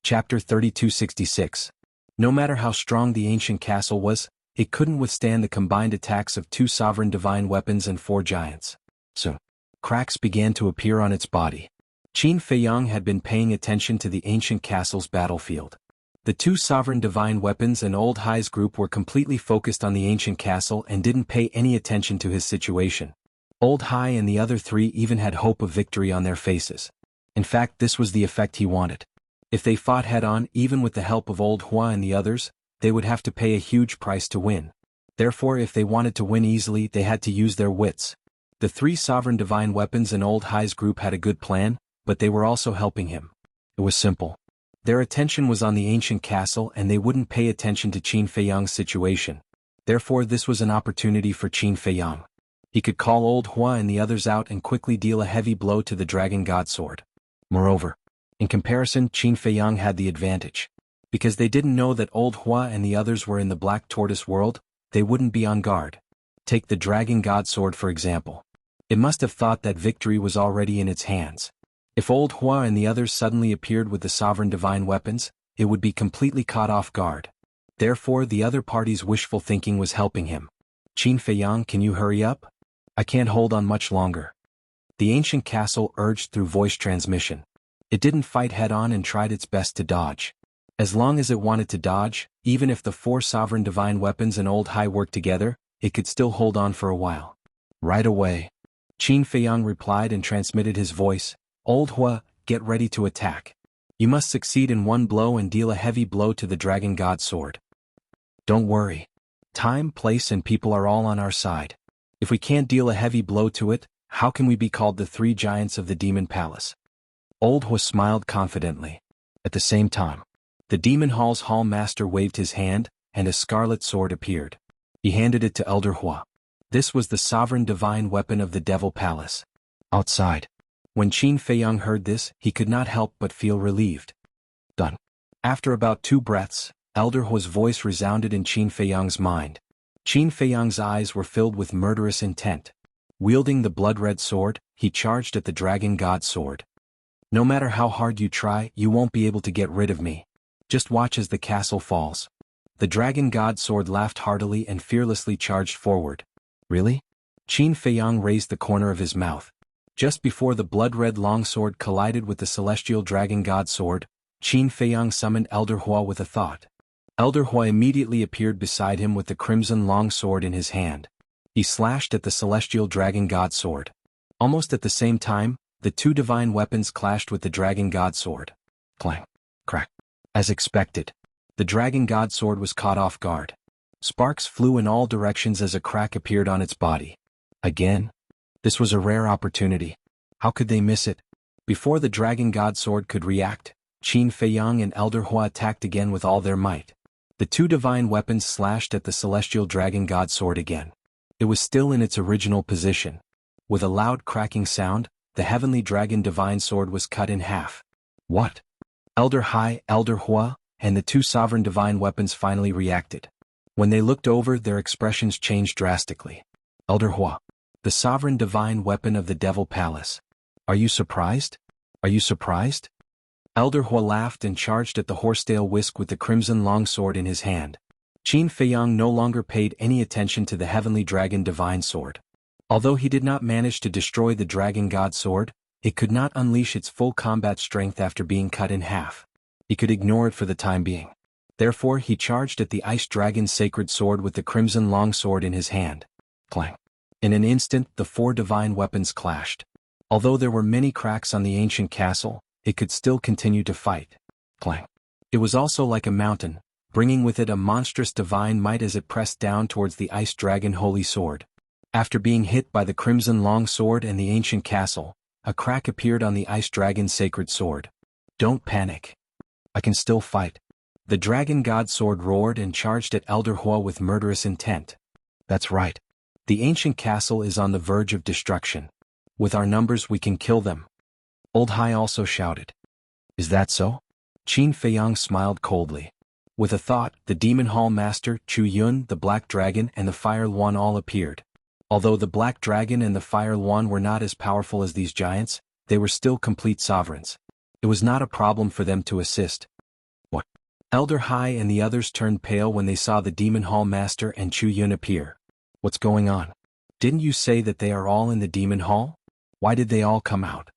Chapter 3266. No matter how strong the ancient castle was, it couldn't withstand the combined attacks of 2 sovereign divine weapons and 4 giants. Soon, cracks began to appear on its body. Qin Feiyang had been paying attention to the ancient castle's battlefield. The 2 sovereign divine weapons and Old Hai's group were completely focused on the ancient castle and didn't pay any attention to his situation. Old Hai and the other 3 even had hope of victory on their faces. In fact, this was the effect he wanted. If they fought head-on, even with the help of Old Hua and the others, they would have to pay a huge price to win. Therefore, if they wanted to win easily, they had to use their wits. The 3 sovereign divine weapons and Old Hai's group had a good plan, but they were also helping him. It was simple. Their attention was on the ancient castle and they wouldn't pay attention to Qin Feiyang's situation. Therefore, this was an opportunity for Qin Feiyang. He could call Old Hua and the others out and quickly deal a heavy blow to the Dragon God Sword. Moreover, in comparison, Qin Feiyang had the advantage. Because they didn't know that Old Hua and the others were in the Black Tortoise world, they wouldn't be on guard. Take the Dragon God Sword for example. It must have thought that victory was already in its hands. If Old Hua and the others suddenly appeared with the sovereign divine weapons, it would be completely caught off guard. Therefore, the other party's wishful thinking was helping him. Qin Feiyang, can you hurry up? I can't hold on much longer. The ancient castle urged through voice transmission. It didn't fight head-on and tried its best to dodge. As long as it wanted to dodge, even if the 4 sovereign divine weapons and Old Hai worked together, it could still hold on for a while. Right away. Qin Feiyang replied and transmitted his voice. Old Hua, get ready to attack. You must succeed in one blow and deal a heavy blow to the Dragon God Sword. Don't worry. Time, place and people are all on our side. If we can't deal a heavy blow to it, how can we be called the 3 giants of the Demon Palace? Old Hua smiled confidently. At the same time, the Demon Hall's Hall Master waved his hand, and a scarlet sword appeared. He handed it to Elder Hua. This was the sovereign divine weapon of the Devil Palace. Outside. When Qin Feiyang heard this, he could not help but feel relieved. Done. After about 2 breaths, Elder Hua's voice resounded in Qin Feiyang's mind. Qin Feiyang's eyes were filled with murderous intent. Wielding the blood-red sword, he charged at the Dragon God Sword. No matter how hard you try, you won't be able to get rid of me. Just watch as the castle falls. The Dragon God Sword laughed heartily and fearlessly charged forward. Really? Qin Feiyang raised the corner of his mouth. Just before the blood-red longsword collided with the celestial Dragon God Sword, Qin Feiyang summoned Elder Hua with a thought. Elder Hua immediately appeared beside him with the crimson longsword in his hand. He slashed at the celestial Dragon God Sword. Almost at the same time, the 2 divine weapons clashed with the Dragon God Sword. Clang. Crack. As expected, the Dragon God Sword was caught off guard. Sparks flew in all directions as a crack appeared on its body. Again? This was a rare opportunity. How could they miss it? Before the Dragon God Sword could react, Qin Feiyang and Elder Hua attacked again with all their might. The 2 divine weapons slashed at the celestial Dragon God Sword again. It was still in its original position. With a loud cracking sound, the heavenly Dragon Divine Sword was cut in half. What? Elder Hai, Elder Hua, and the 2 sovereign divine weapons finally reacted. When they looked over, their expressions changed drastically. Elder Hua, the sovereign divine weapon of the Devil Palace. Are you surprised? Are you surprised? Elder Hua laughed and charged at the horsetail whisk with the crimson longsword in his hand. Qin Feiyang no longer paid any attention to the heavenly Dragon Divine Sword. Although he did not manage to destroy the Dragon God Sword, it could not unleash its full combat strength after being cut in half. He could ignore it for the time being. Therefore he charged at the Ice Dragon's sacred sword with the crimson longsword in his hand. Clang. In an instant the 4 divine weapons clashed. Although there were many cracks on the ancient castle, it could still continue to fight. Clang. It was also like a mountain, bringing with it a monstrous divine might as it pressed down towards the Ice Dragon Holy Sword. After being hit by the crimson longsword and the ancient castle, a crack appeared on the Ice Dragon's sacred sword. Don't panic. I can still fight. The Dragon God Sword roared and charged at Elder Hua with murderous intent. That's right. The ancient castle is on the verge of destruction. With our numbers we can kill them. Old Hai also shouted. Is that so? Qin Feiyang smiled coldly. With a thought, the Demon Hall Master, Chu Yun, the Black Dragon and the Fire Luan all appeared. Although the Black Dragon and the Fire Luan were not as powerful as these giants, they were still complete sovereigns. It was not a problem for them to assist. What? Elder Hai and the others turned pale when they saw the Demon Hall Master and Chu Yun appear. What's going on? Didn't you say that they are all in the Demon Hall? Why did they all come out?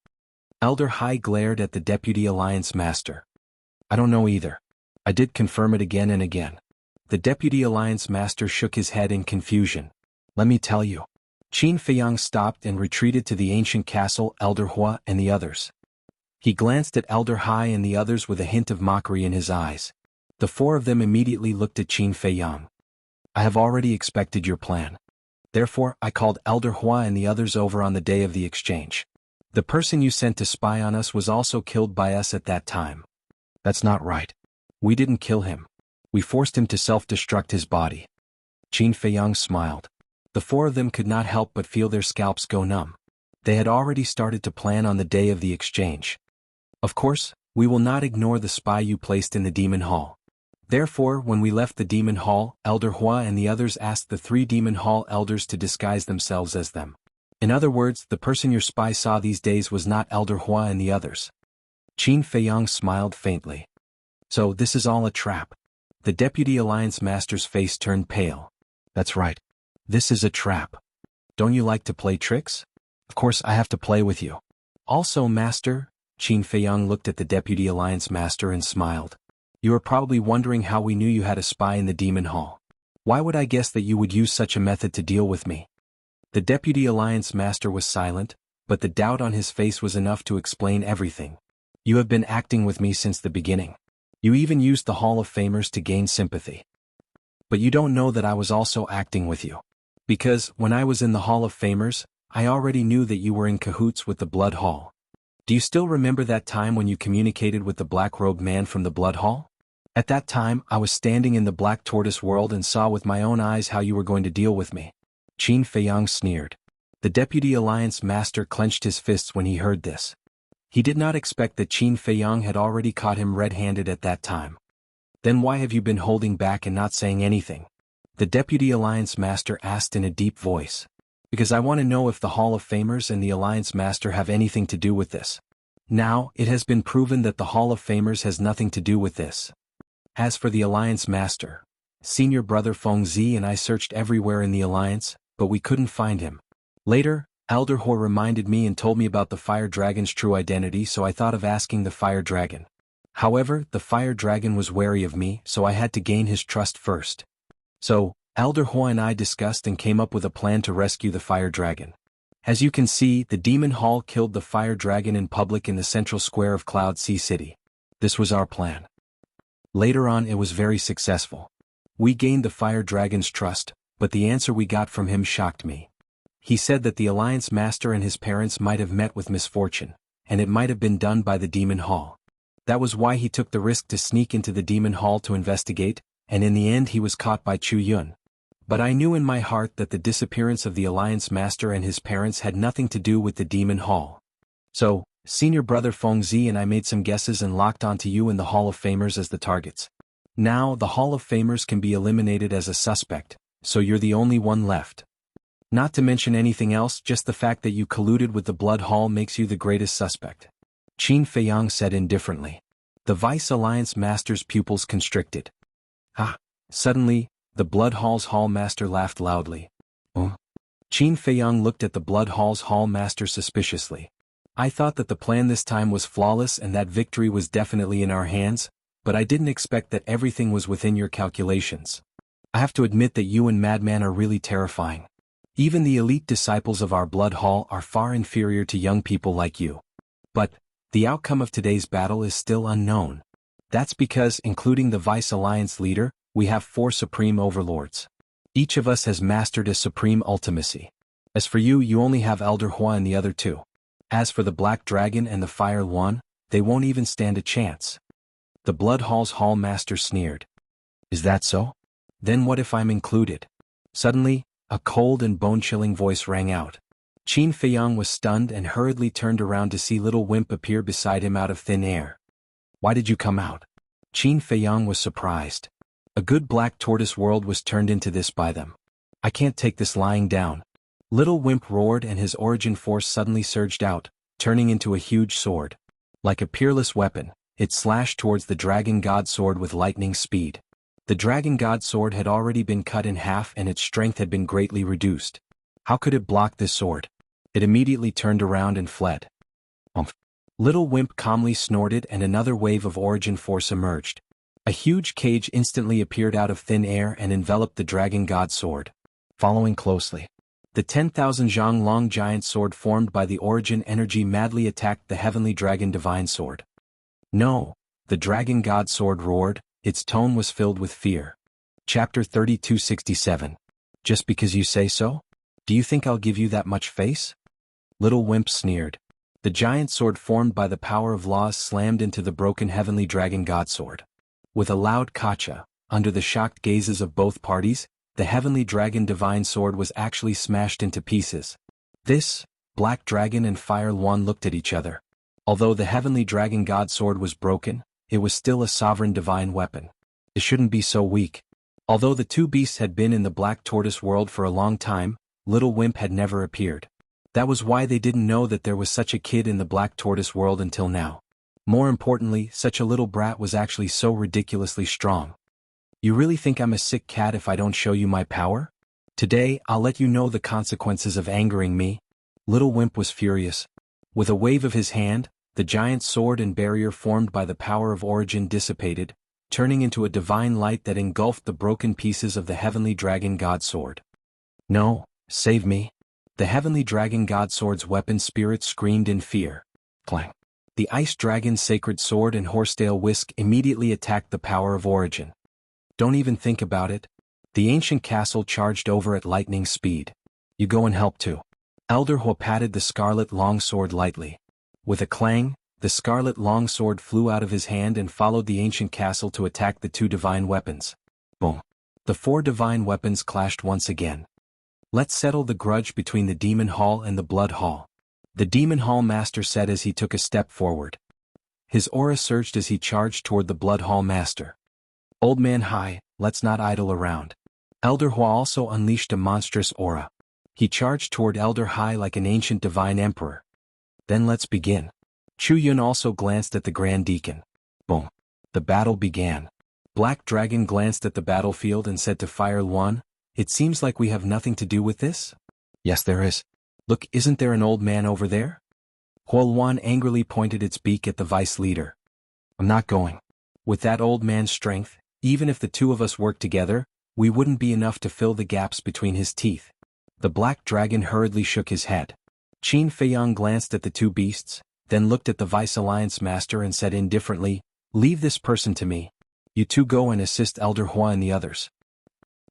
Elder Hai glared at the Deputy Alliance Master. I don't know either. I did confirm it again and again. The Deputy Alliance Master shook his head in confusion. Let me tell you. Qin Feiyang stopped and retreated to the ancient castle, Elder Hua and the others. He glanced at Elder Hai and the others with a hint of mockery in his eyes. The 4 of them immediately looked at Qin Feiyang. I have already expected your plan. Therefore, I called Elder Hua and the others over on the day of the exchange. The person you sent to spy on us was also killed by us at that time. That's not right. We didn't kill him. We forced him to self-destruct his body. Qin Feiyang smiled. The 4 of them could not help but feel their scalps go numb. They had already started to plan on the day of the exchange. Of course, we will not ignore the spy you placed in the Demon Hall. Therefore, when we left the Demon Hall, Elder Hua and the others asked the 3 Demon Hall elders to disguise themselves as them. In other words, the person your spy saw these days was not Elder Hua and the others. Qin Feiyang smiled faintly. So this is all a trap. The Deputy Alliance Master's face turned pale. That's right. This is a trap. Don't you like to play tricks? Of course I have to play with you. Also, Master, Qin Feiyang looked at the Deputy Alliance Master and smiled. You are probably wondering how we knew you had a spy in the Demon Hall. Why would I guess that you would use such a method to deal with me? The Deputy Alliance Master was silent, but the doubt on his face was enough to explain everything. You have been acting with me since the beginning. You even used the Hall of Famers to gain sympathy. But you don't know that I was also acting with you. Because, when I was in the Hall of Famers, I already knew that you were in cahoots with the Blood Hall. Do you still remember that time when you communicated with the black-robed man from the Blood Hall? At that time, I was standing in the Black Tortoise world and saw with my own eyes how you were going to deal with me. Qin Feiyang sneered. The Deputy Alliance Master clenched his fists when he heard this. He did not expect that Qin Feiyang had already caught him red-handed at that time. Then why have you been holding back and not saying anything? The Deputy Alliance Master asked in a deep voice. Because I want to know if the Hall of Famers and the Alliance Master have anything to do with this. Now, it has been proven that the Hall of Famers has nothing to do with this. As for the Alliance Master, Senior Brother Feng Zi and I searched everywhere in the Alliance, but we couldn't find him. Later, Elder Ho reminded me and told me about the Fire Dragon's true identity, so I thought of asking the Fire Dragon. However, the Fire Dragon was wary of me, so I had to gain his trust first. So, Elder Ho and I discussed and came up with a plan to rescue the Fire Dragon. As you can see, the Demon Hall killed the Fire Dragon in public in the central square of Cloud Sea City. This was our plan. Later on it was very successful. We gained the Fire Dragon's trust, but the answer we got from him shocked me. He said that the Alliance Master and his parents might have met with misfortune, and it might have been done by the Demon Hall. That was why he took the risk to sneak into the Demon Hall to investigate, and in the end he was caught by Chu Yun. But I knew in my heart that the disappearance of the Alliance Master and his parents had nothing to do with the Demon Hall. So, Senior Brother Feng Zi and I made some guesses and locked onto you and the Hall of Famers as the targets. Now, the Hall of Famers can be eliminated as a suspect, so you're the only one left. Not to mention anything else, just the fact that you colluded with the Blood Hall makes you the greatest suspect. Qin Feiyang said indifferently. The Vice Alliance Master's pupils constricted. Ah! Suddenly, the Blood Hall's Hall Master laughed loudly. Qin Feiyang looked at the Blood Hall's Hall Master suspiciously. I thought that the plan this time was flawless and that victory was definitely in our hands, but I didn't expect that everything was within your calculations. I have to admit that you and Madman are really terrifying. Even the elite disciples of our Blood Hall are far inferior to young people like you. But, the outcome of today's battle is still unknown. That's because, including the Vice Alliance leader, we have 4 Supreme Overlords. Each of us has mastered a supreme ultimacy. As for you, you only have Elder Hua and the other 2. As for the Black Dragon and the Fire One, they won't even stand a chance. The Blood Hall's Hall Master sneered. Is that so? Then what if I'm included? Suddenly, a cold and bone-chilling voice rang out. Qin Feiyang was stunned and hurriedly turned around to see Little Wimp appear beside him out of thin air. Why did you come out? Qin Feiyang was surprised. A good Black Tortoise world was turned into this by them. I can't take this lying down. Little Wimp roared and his origin force suddenly surged out, turning into a huge sword. Like a peerless weapon, it slashed towards the Dragon God Sword with lightning speed. The Dragon God Sword had already been cut in half and its strength had been greatly reduced. How could it block this sword? It immediately turned around and fled. Little Wimp calmly snorted and another wave of origin force emerged. A huge cage instantly appeared out of thin air and enveloped the Dragon God Sword. Following closely, the 10,000 Zhang long giant sword formed by the origin energy madly attacked the Heavenly Dragon Divine Sword. No! The Dragon God Sword roared. Its tone was filled with fear. Chapter 3267. Just because you say so? Do you think I'll give you that much face? Little Wimp sneered. The giant sword formed by the power of laws slammed into the broken Heavenly Dragon God Sword. With a loud kacha, under the shocked gazes of both parties, the Heavenly Dragon Divine Sword was actually smashed into pieces. This, Black Dragon and Fire Luan looked at each other. Although the Heavenly Dragon God Sword was broken, it was still a sovereign divine weapon. It shouldn't be so weak. Although the 2 beasts had been in the Black Tortoise world for a long time, Little Wimp had never appeared. That was why they didn't know that there was such a kid in the Black Tortoise world until now. More importantly, such a little brat was actually so ridiculously strong. You really think I'm a sick cat if I don't show you my power? Today, I'll let you know the consequences of angering me. Little Wimp was furious. With a wave of his hand, the giant sword and barrier formed by the power of origin dissipated, turning into a divine light that engulfed the broken pieces of the heavenly dragon god sword. No, save me. The heavenly dragon god sword's weapon spirit screamed in fear. Clang. The ice dragon's sacred sword and horsetail whisk immediately attacked the power of origin. Don't even think about it. The ancient castle charged over at lightning speed. You go and help too. Elder Hua patted the scarlet longsword lightly. With a clang, the scarlet longsword flew out of his hand and followed the ancient castle to attack the two divine weapons. Boom. The four divine weapons clashed once again. Let's settle the grudge between the Demon Hall and the Blood Hall. The Demon Hall master said as he took a step forward. His aura surged as he charged toward the Blood Hall master. Old man Hai, let's not idle around. Elder Hua also unleashed a monstrous aura. He charged toward Elder Hai like an ancient divine emperor. Then let's begin. Chu Yun also glanced at the Grand Deacon. Boom. The battle began. Black Dragon glanced at the battlefield and said to Fire Luan, "It seems like we have nothing to do with this?" "Yes, there is. Look, isn't there an old man over there?" Hua Luan angrily pointed its beak at the vice leader. "I'm not going. With that old man's strength, even if the two of us worked together, we wouldn't be enough to fill the gaps between his teeth." The Black Dragon hurriedly shook his head. Qin Feiyang glanced at the two beasts, then looked at the Vice Alliance Master and said indifferently, "Leave this person to me. You two go and assist Elder Hua and the others."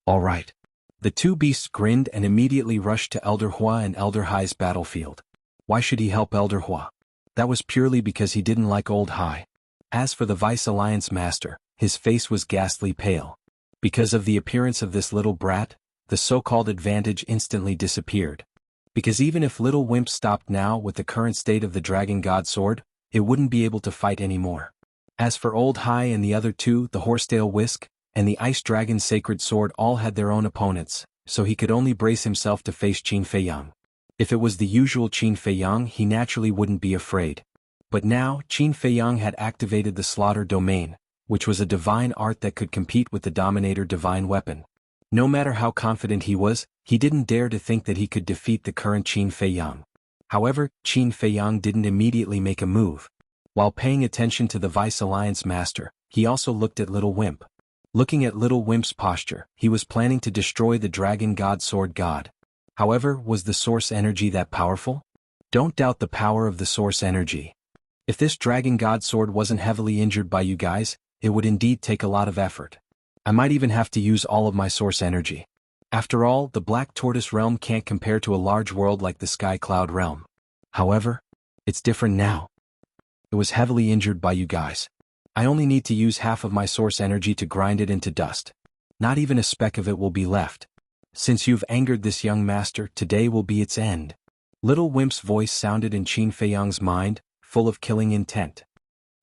"All right." The two beasts grinned and immediately rushed to Elder Hua and Elder Hai's battlefield. Why should he help Elder Hua? That was purely because he didn't like Old Hai. As for the Vice Alliance Master, his face was ghastly pale. Because of the appearance of this little brat, the so-called advantage instantly disappeared. Because even if Little Wimp stopped now with the current state of the Dragon God Sword, it wouldn't be able to fight anymore. As for Old Hai and the other two, the Horsetail Whisk, and the Ice Dragon's Sacred Sword all had their own opponents, so he could only brace himself to face Qin Feiyang. If it was the usual Qin Feiyang, he naturally wouldn't be afraid. But now, Qin Feiyang had activated the Slaughter Domain, which was a divine art that could compete with the Dominator divine weapon. No matter how confident he was, he didn't dare to think that he could defeat the current Qin Feiyang. However, Qin Feiyang didn't immediately make a move. While paying attention to the Vice Alliance Master, he also looked at Little Wimp. Looking at Little Wimp's posture, he was planning to destroy the Dragon God Sword God. However, was the source energy that powerful? Don't doubt the power of the source energy. If this Dragon God Sword wasn't heavily injured by you guys, it would indeed take a lot of effort. I might even have to use all of my source energy. After all, the Black Tortoise Realm can't compare to a large world like the Sky Cloud Realm. However, it's different now. It was heavily injured by you guys. I only need to use half of my source energy to grind it into dust. Not even a speck of it will be left. Since you've angered this young master, today will be its end. Little Wimp's voice sounded in Qin Feiyang's mind, full of killing intent.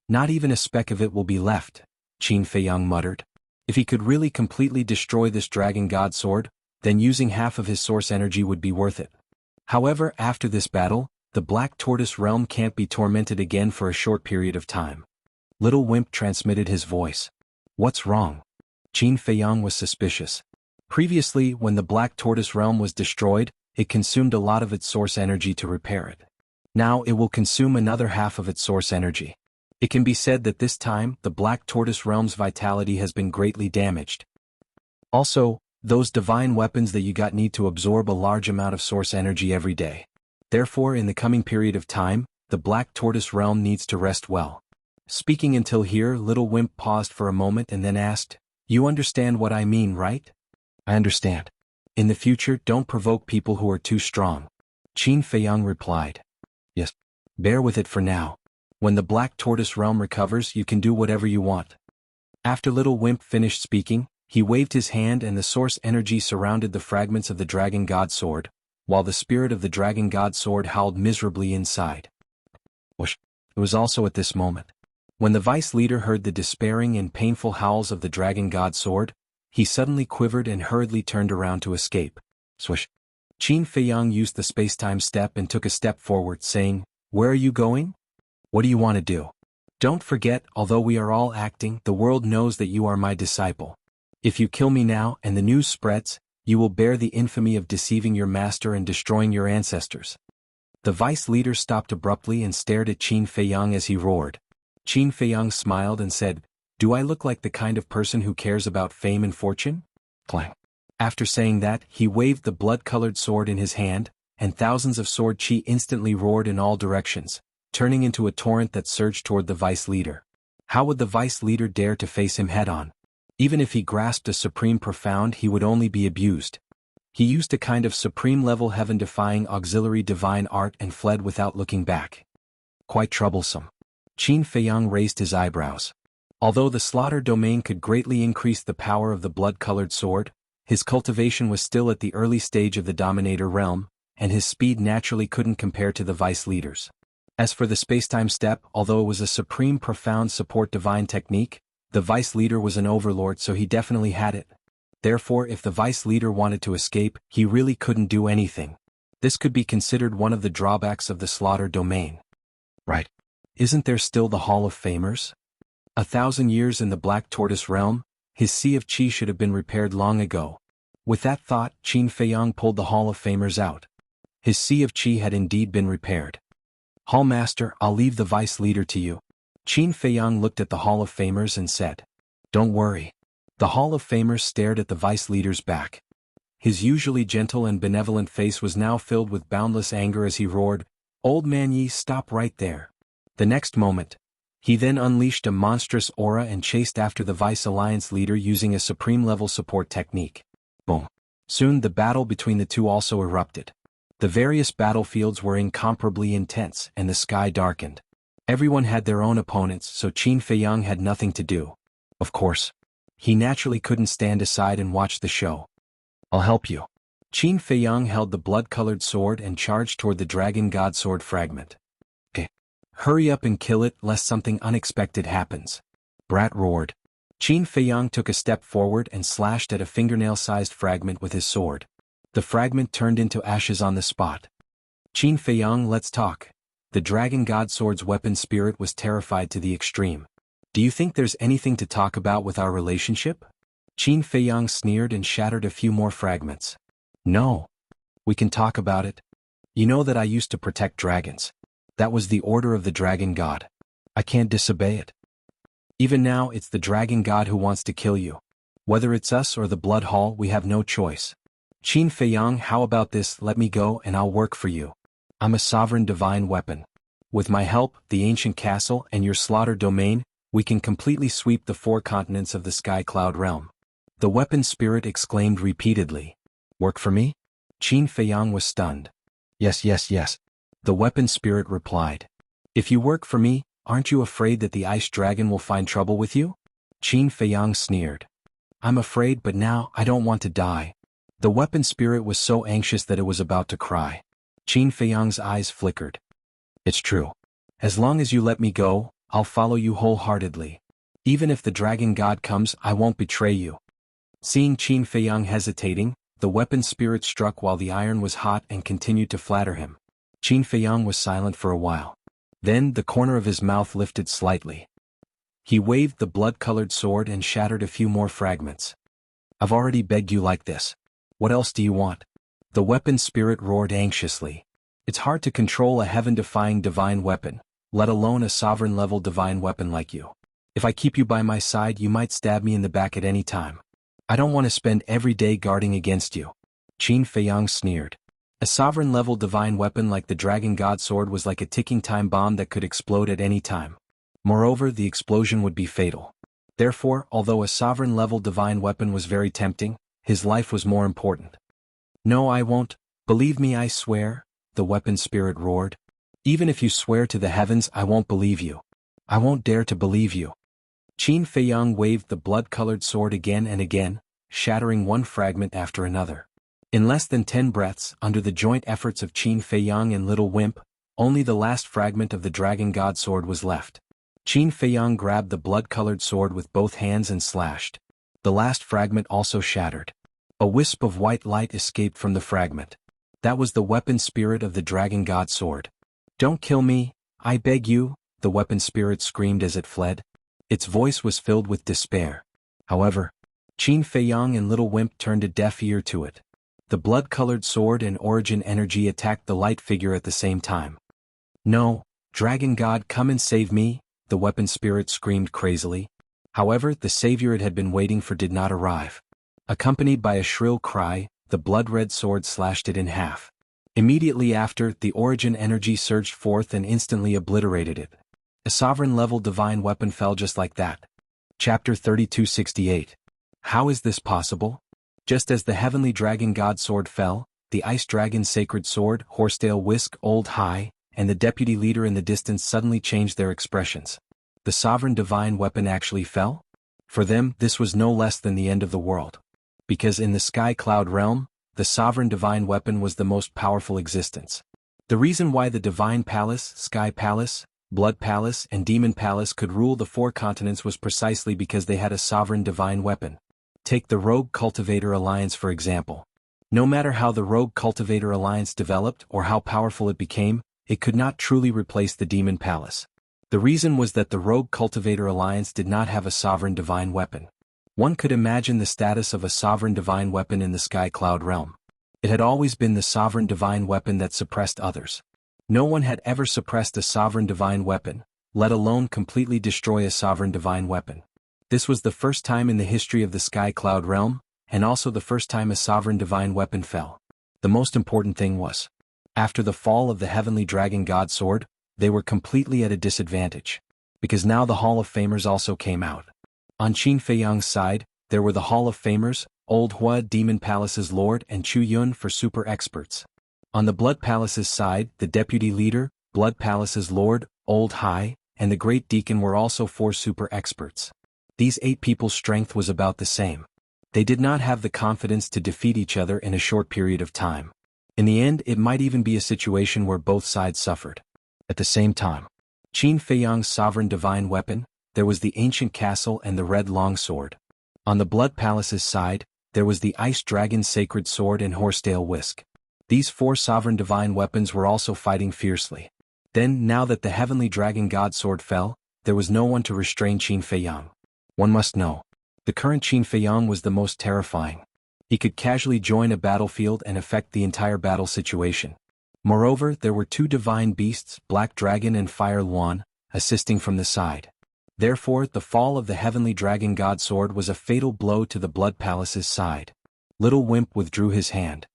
Not even a speck of it will be left, Qin Feiyang muttered. If he could really completely destroy this Dragon God Sword, then using half of his source energy would be worth it. However, after this battle, the Black Tortoise Realm can't be tormented again for a short period of time. Little Wimp transmitted his voice. What's wrong? Qin Feiyang was suspicious. Previously, when the Black Tortoise Realm was destroyed, it consumed a lot of its source energy to repair it. Now it will consume another half of its source energy. It can be said that this time, the Black Tortoise Realm's vitality has been greatly damaged. Also, those divine weapons that you got need to absorb a large amount of source energy every day. Therefore, in the coming period of time, the Black Tortoise Realm needs to rest well. Speaking until here, Little Wimp paused for a moment and then asked, "You understand what I mean, right?" "I understand. In the future, don't provoke people who are too strong." Qin Feiyang replied. "Yes. Bear with it for now. When the Black Tortoise Realm recovers, you can do whatever you want." After Little Wimp finished speaking, he waved his hand and the source energy surrounded the fragments of the Dragon God Sword, while the spirit of the Dragon God Sword howled miserably inside. Whoosh. It was also at this moment. When the vice leader heard the despairing and painful howls of the Dragon God Sword, he suddenly quivered and hurriedly turned around to escape. Swish. Qin Feiyang used the space-time step and took a step forward, saying, "Where are you going? What do you want to do? Don't forget, although we are all acting, the world knows that you are my disciple. If you kill me now and the news spreads, You will bear the infamy of deceiving your master and destroying your ancestors. The vice leader stopped abruptly and stared at Qin Feiyang as he roared. Qin Feiyang smiled and said, "Do I look like the kind of person who cares about fame and fortune?" Clang. After saying that, he waved the blood-colored sword in his hand, and thousands of sword chi instantly roared in all directions, turning into a torrent that surged toward the vice leader. How would the vice leader dare to face him head-on? Even if he grasped a supreme profound, he would only be abused. He used a kind of supreme-level heaven-defying auxiliary divine art and fled without looking back. Quite troublesome. Qin Feiyang raised his eyebrows. Although the slaughter domain could greatly increase the power of the blood-colored sword, his cultivation was still at the early stage of the Dominator realm, and his speed naturally couldn't compare to the vice leader's. As for the spacetime step, although it was a supreme profound support divine technique, the vice leader was an overlord, so he definitely had it. Therefore, if the vice leader wanted to escape, he really couldn't do anything. This could be considered one of the drawbacks of the slaughter domain. Right. Isn't there still the Hall of Famers? 1,000 years in the Black Tortoise realm, his Sea of Qi should have been repaired long ago. With that thought, Qin Feiyang pulled the Hall of Famers out. His Sea of Qi had indeed been repaired. "Hall Master, I'll leave the vice leader to you." Qin Feiyang looked at the Hall of Famers and said, "Don't worry." The Hall of Famers stared at the vice leader's back. His usually gentle and benevolent face was now filled with boundless anger as he roared, "Old man Yi, stop right there." The next moment, he then unleashed a monstrous aura and chased after the Vice Alliance leader using a supreme-level support technique. Boom. Soon the battle between the two also erupted. The various battlefields were incomparably intense and the sky darkened. Everyone had their own opponents, so Qin Feiyang had nothing to do. Of course, he naturally couldn't stand aside and watch the show. "I'll help you." Qin Feiyang held the blood-colored sword and charged toward the Dragon God Sword fragment. "Okay. Hurry up and kill it, lest something unexpected happens." Brat roared. Qin Feiyang took a step forward and slashed at a fingernail-sized fragment with his sword. The fragment turned into ashes on the spot. "Qin Feiyang, let's talk." The Dragon God Sword's weapon spirit was terrified to the extreme. "Do you think there's anything to talk about with our relationship?" Qin Feiyang sneered and shattered a few more fragments. "No. We can talk about it. You know that I used to protect dragons. That was the order of the Dragon God. I can't disobey it. Even now it's the Dragon God who wants to kill you. Whether it's us or the Blood Hall, we have no choice. Qin Feiyang, how about this? Let me go and I'll work for you. I'm a sovereign divine weapon. With my help, the ancient castle, and your slaughter domain, we can completely sweep the 4 continents of the Sky Cloud realm." The weapon spirit exclaimed repeatedly. "Work for me?" Qin Feiyang was stunned. Yes, yes, yes. The weapon spirit replied. "If you work for me, aren't you afraid that the ice dragon will find trouble with you?" Qin Feiyang sneered. "I'm afraid, but now I don't want to die." The weapon spirit was so anxious that it was about to cry. Qin Feiyang's eyes flickered. "It's true. As long as you let me go, I'll follow you wholeheartedly. Even if the Dragon God comes, I won't betray you." Seeing Qin Feiyang hesitating, the weapon spirit struck while the iron was hot and continued to flatter him. Qin Feiyang was silent for a while. Then the corner of his mouth lifted slightly. He waved the blood-colored sword and shattered a few more fragments. "I've already begged you like this. What else do you want?" The weapon spirit roared anxiously. "It's hard to control a heaven-defying divine weapon, let alone a sovereign-level divine weapon like you. If I keep you by my side, you might stab me in the back at any time. I don't want to spend every day guarding against you." Qin Feiyang sneered. A sovereign-level divine weapon like the Dragon God Sword was like a ticking time bomb that could explode at any time. Moreover, the explosion would be fatal. Therefore, although a sovereign-level divine weapon was very tempting, his life was more important. "No, I won't. Believe me, I swear," the weapon spirit roared. "Even if you swear to the heavens, I won't believe you. I won't dare to believe you." Qin Feiyang waved the blood-colored sword again and again, shattering one fragment after another. In less than 10 breaths, under the joint efforts of Qin Feiyang and Little Wimp, only the last fragment of the Dragon God Sword was left. Qin Feiyang grabbed the blood-colored sword with both hands and slashed. The last fragment also shattered. A wisp of white light escaped from the fragment. That was the weapon spirit of the Dragon God Sword. "Don't kill me, I beg you," the weapon spirit screamed as it fled. Its voice was filled with despair. However, Qin Feiyang and Little Wimp turned a deaf ear to it. The blood-colored sword and origin energy attacked the light figure at the same time. "No, Dragon God, come and save me," the weapon spirit screamed crazily. However, the savior it had been waiting for did not arrive. Accompanied by a shrill cry, the blood-red sword slashed it in half. Immediately after, the origin energy surged forth and instantly obliterated it. A sovereign-level divine weapon fell just like that. Chapter 3268. How is this possible? Just as the heavenly dragon god sword fell, the ice dragon's sacred sword, Horsetail Whisk, Old High, and the deputy leader in the distance suddenly changed their expressions. The sovereign divine weapon actually fell? For them, this was no less than the end of the world. Because in the Sky Cloud realm, the sovereign divine weapon was the most powerful existence. The reason why the Divine Palace, Sky Palace, Blood Palace, and Demon Palace could rule the 4 continents was precisely because they had a sovereign divine weapon. Take the Rogue Cultivator Alliance for example. No matter how the Rogue Cultivator Alliance developed or how powerful it became, it could not truly replace the Demon Palace. The reason was that the Rogue Cultivator Alliance did not have a sovereign divine weapon. One could imagine the status of a sovereign divine weapon in the Sky Cloud realm. It had always been the sovereign divine weapon that suppressed others. No one had ever suppressed a sovereign divine weapon, let alone completely destroy a sovereign divine weapon. This was the first time in the history of the Sky Cloud realm, and also the first time a sovereign divine weapon fell. The most important thing was, after the fall of the heavenly dragon god sword, they were completely at a disadvantage. Because now the Hall of Famers also came out. On Qin Feiyang's side, there were the Hall of Famers, Old Hua Demon Palace's Lord and Chu Yun for super experts. On the Blood Palace's side, the Deputy Leader, Blood Palace's Lord, Old High, and the Great Deacon were also 4 super experts. These 8 people's strength was about the same. They did not have the confidence to defeat each other in a short period of time. In the end, it might even be a situation where both sides suffered. At the same time, Qin Feiyang's sovereign divine weapon, there was the ancient castle and the red longsword. On the Blood Palace's side, there was the ice dragon's sacred sword and Horsetail Whisk. These 4 sovereign divine weapons were also fighting fiercely. Then, now that the heavenly dragon god sword fell, there was no one to restrain Qin Feiyang. One must know, the current Qin Feiyang was the most terrifying. He could casually join a battlefield and affect the entire battle situation. Moreover, there were 2 divine beasts, Black Dragon and Fire Luan, assisting from the side. Therefore, the fall of the heavenly dragon god sword was a fatal blow to the Blood Palace's side. Little Wimp withdrew his hand.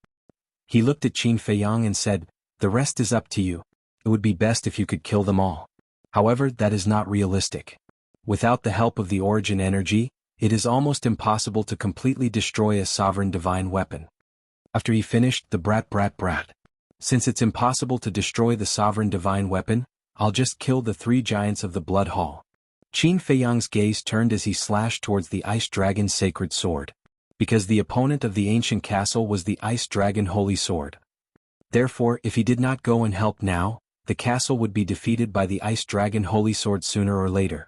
He looked at Qin Feiyang and said, "The rest is up to you. It would be best if you could kill them all. However, that is not realistic. Without the help of the origin energy, it is almost impossible to completely destroy a sovereign divine weapon." After he finished, the brat. "Since it's impossible to destroy the sovereign divine weapon, I'll just kill the 3 giants of the Blood Hall." Qin Feiyang's gaze turned as he slashed towards the ice dragon's sacred sword. Because the opponent of the ancient castle was the ice dragon holy sword. Therefore, if he did not go and help now, the castle would be defeated by the ice dragon holy sword sooner or later.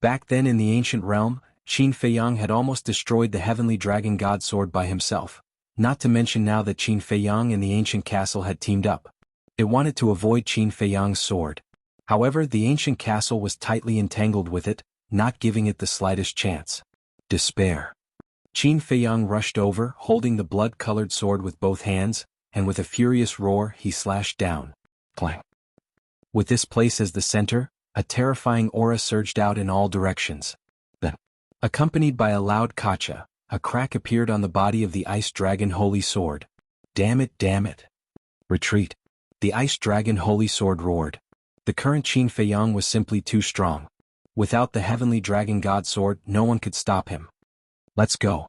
Back then in the ancient realm, Qin Feiyang had almost destroyed the heavenly dragon god sword by himself, not to mention now that Qin Feiyang and the ancient castle had teamed up. It wanted to avoid Qin Feiyang's sword. However, the ancient castle was tightly entangled with it, not giving it the slightest chance. Despair. Qin Feiyang rushed over, holding the blood-colored sword with both hands, and with a furious roar he slashed down. Clang. With this place as the center, a terrifying aura surged out in all directions. Then, accompanied by a loud kacha, a crack appeared on the body of the ice dragon holy sword. Damn it. Retreat. The ice dragon holy sword roared. The current Qin Feiyang was simply too strong. Without the heavenly dragon god sword, no one could stop him. Let's go.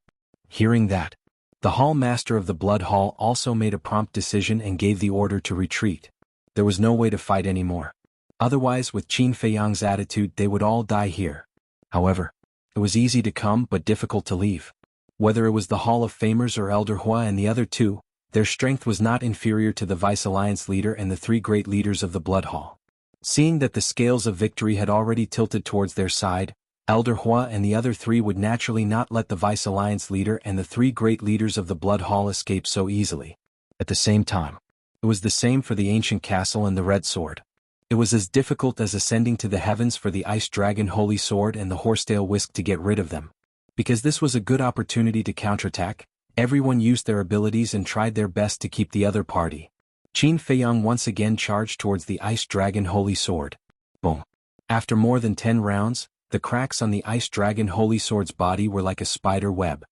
Hearing that, the hall master of the Blood Hall also made a prompt decision and gave the order to retreat. There was no way to fight anymore. Otherwise, with Qin Feiyang's attitude, they would all die here. However, it was easy to come but difficult to leave. Whether it was the Hall of Famers or Elder Hua and the other 2, their strength was not inferior to the Vice Alliance leader and the 3 great leaders of the Blood Hall. Seeing that the scales of victory had already tilted towards their side, Elder Hua and the other 3 would naturally not let the Vice Alliance leader and the 3 great leaders of the Blood Hall escape so easily. At the same time, it was the same for the ancient castle and the red sword. It was as difficult as ascending to the heavens for the ice dragon holy sword and the Horsetail Whisk to get rid of them. Because this was a good opportunity to counterattack, everyone used their abilities and tried their best to keep the other party. Qin Feiyang once again charged towards the Ice Dragon Holy Sword. Boom. After more than 10 rounds, the cracks on the Ice Dragon Holy Sword's body were like a spider web.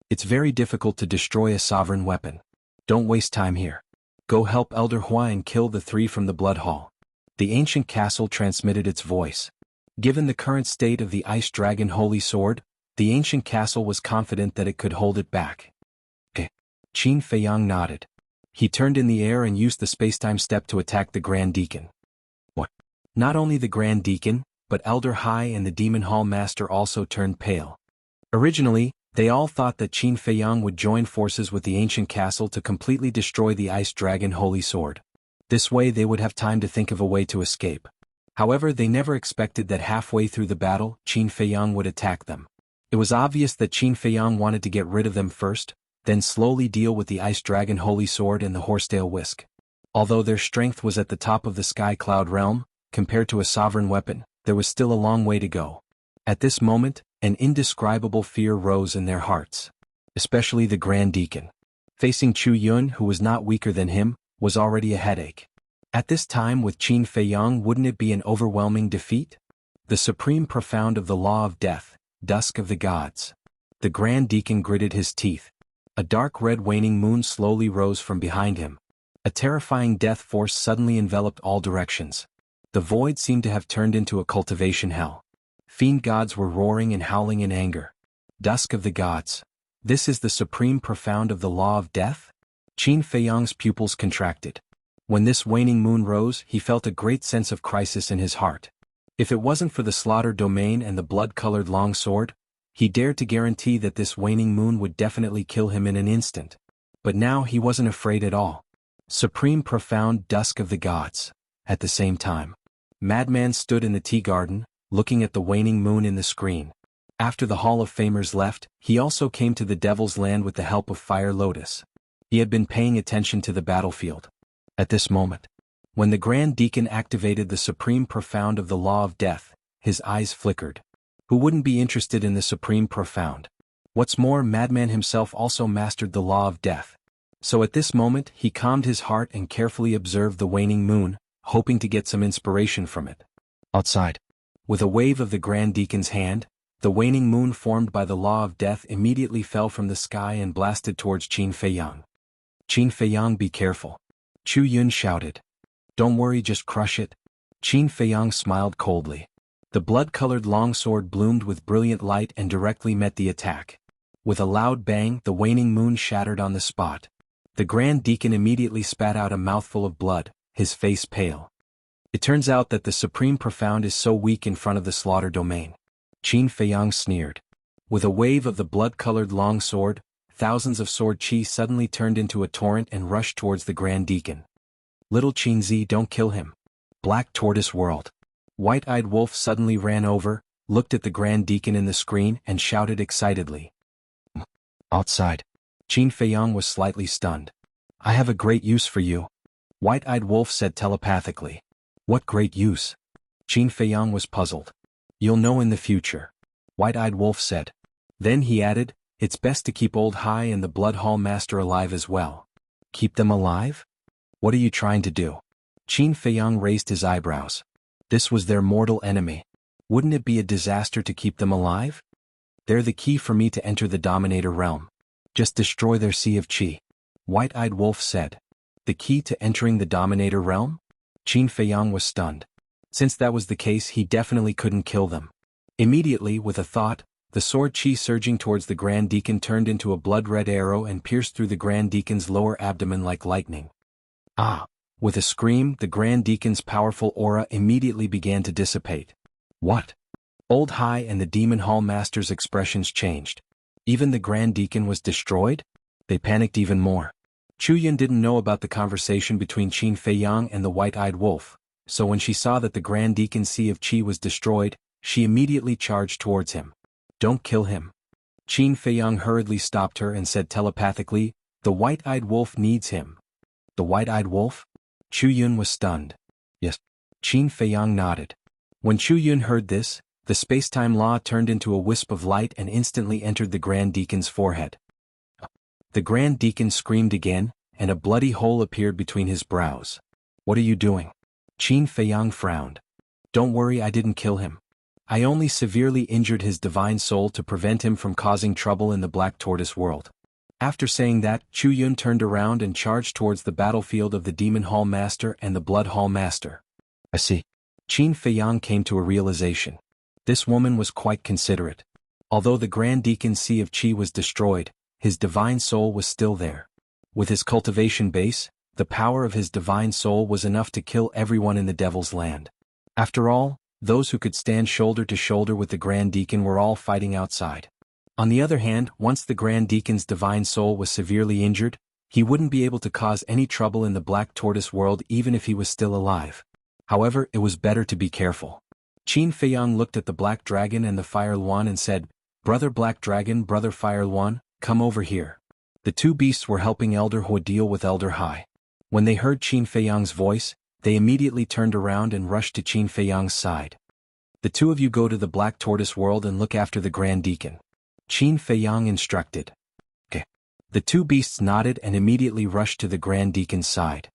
It's very difficult to destroy a sovereign weapon. Don't waste time here. Go help Elder Hua and kill the 3 from the Blood Hall. The ancient castle transmitted its voice. Given the current state of the Ice Dragon Holy Sword, the ancient castle was confident that it could hold it back. Qin Feiyang nodded. He turned in the air and used the spacetime step to attack the Grand Deacon. What? Not only the Grand Deacon, but Elder Hai and the Demon Hall Master also turned pale. Originally, they all thought that Qin Feiyang would join forces with the ancient castle to completely destroy the Ice Dragon Holy Sword. This way they would have time to think of a way to escape. However, they never expected that halfway through the battle, Qin Feiyang would attack them. It was obvious that Qin Feiyang wanted to get rid of them first, then slowly deal with the Ice Dragon Holy Sword and the Horsetail Whisk. Although their strength was at the top of the Sky Cloud realm, compared to a sovereign weapon, there was still a long way to go. At this moment, an indescribable fear rose in their hearts. Especially the Grand Deacon. Facing Chu Yun, who was not weaker than him, was already a headache. At this time with Qin Feiyang, wouldn't it be an overwhelming defeat? The supreme profound of the law of death, dusk of the gods. The Grand Deacon gritted his teeth. A dark red waning moon slowly rose from behind him. A terrifying death force suddenly enveloped all directions. The void seemed to have turned into a cultivation hell. Fiend gods were roaring and howling in anger. Dusk of the gods. This is the supreme profound of the law of death? Qin Feiyang's pupils contracted. When this waning moon rose, he felt a great sense of crisis in his heart. If it wasn't for the slaughter domain and the blood-colored long sword, he dared to guarantee that this waning moon would definitely kill him in an instant. But now he wasn't afraid at all. Supreme profound dusk of the gods. At the same time, Madman stood in the tea garden, looking at the waning moon in the screen. After the Hall of Famers left, he also came to the Devil's Land with the help of Fire Lotus. He had been paying attention to the battlefield. At this moment, when the Grand Deacon activated the supreme profound of the law of death, his eyes flickered. Who wouldn't be interested in the supreme profound? What's more, Madman himself also mastered the law of death. So at this moment he calmed his heart and carefully observed the waning moon, hoping to get some inspiration from it. Outside, with a wave of the Grand Deacon's hand, the waning moon formed by the law of death immediately fell from the sky and blasted towards Qin Feiyang. Qin Feiyang, be careful. Chu Yun shouted. Don't worry, just crush it. Qin Feiyang smiled coldly. The blood-colored longsword bloomed with brilliant light and directly met the attack. With a loud bang, the waning moon shattered on the spot. The Grand Deacon immediately spat out a mouthful of blood, his face pale. It turns out that the Supreme Profound is so weak in front of the slaughter domain. Qin Feiyang sneered. With a wave of the blood-colored longsword, thousands of sword chi suddenly turned into a torrent and rushed towards the Grand Deacon. Little Qinzi, don't kill him. Black Tortoise whirled. White-eyed Wolf suddenly ran over, looked at the Grand Deacon in the screen and shouted excitedly. Outside. Qin Feiyang was slightly stunned. I have a great use for you. White-eyed Wolf said telepathically. What great use? Qin Feiyang was puzzled. You'll know in the future. White-eyed Wolf said. Then he added, it's best to keep Old Hai and the Blood Hall Master alive as well. Keep them alive? What are you trying to do? Qin Feiyang raised his eyebrows. This was their mortal enemy. Wouldn't it be a disaster to keep them alive? They're the key for me to enter the Dominator realm. Just destroy their Sea of Qi. White-eyed Wolf said. The key to entering the Dominator realm? Qin Feiyang was stunned. Since that was the case, he definitely couldn't kill them. Immediately, with a thought, the sword Qi surging towards the Grand Deacon turned into a blood-red arrow and pierced through the Grand Deacon's lower abdomen like lightning. Ah! With a scream, the Grand Deacon's powerful aura immediately began to dissipate. What? Old Hai and the Demon Hall Master's expressions changed. Even the Grand Deacon was destroyed? They panicked even more. Chu Yun didn't know about the conversation between Qin Feiyang and the White-Eyed Wolf, so when she saw that the Grand Deacon's Sea of Qi was destroyed, she immediately charged towards him. Don't kill him. Qin Feiyang hurriedly stopped her and said telepathically, the White-Eyed Wolf needs him. The White-Eyed Wolf? Chu Yun was stunned. Yes. Qin Feiyang nodded. When Chu Yun heard this, The space-time law turned into a wisp of light and instantly entered the Grand Deacon's forehead. The Grand Deacon screamed again, and a bloody hole appeared between his brows. "What are you doing?" Qin Feiyang frowned. "Don't worry, I didn't kill him. I only severely injured his divine soul to prevent him from causing trouble in the Black Tortoise world." After saying that, Chu Yun turned around and charged towards the battlefield of the Demon Hall Master and the Blood Hall Master. "I see." Qin Feiyang came to a realization. This woman was quite considerate. Although the Grand Deacon's Sea of Qi was destroyed, his divine soul was still there. With his cultivation base, the power of his divine soul was enough to kill everyone in the Devil's Land. After all, those who could stand shoulder to shoulder with the Grand Deacon were all fighting outside. On the other hand, once the Grand Deacon's divine soul was severely injured, he wouldn't be able to cause any trouble in the Black Tortoise world even if he was still alive. However, it was better to be careful. Qin Feiyang looked at the Black Dragon and the Fire Luan and said, "Brother Black Dragon, Brother Fire Luan, come over here." The two beasts were helping Elder Hua deal with Elder Hai. When they heard Qin Feiyang's voice, they immediately turned around and rushed to Qin Feiyang's side. "The two of you go to the Black Tortoise world and look after the Grand Deacon," Qin Feiyang instructed. "Okay." The two beasts nodded and immediately rushed to the Grand Deacon's side.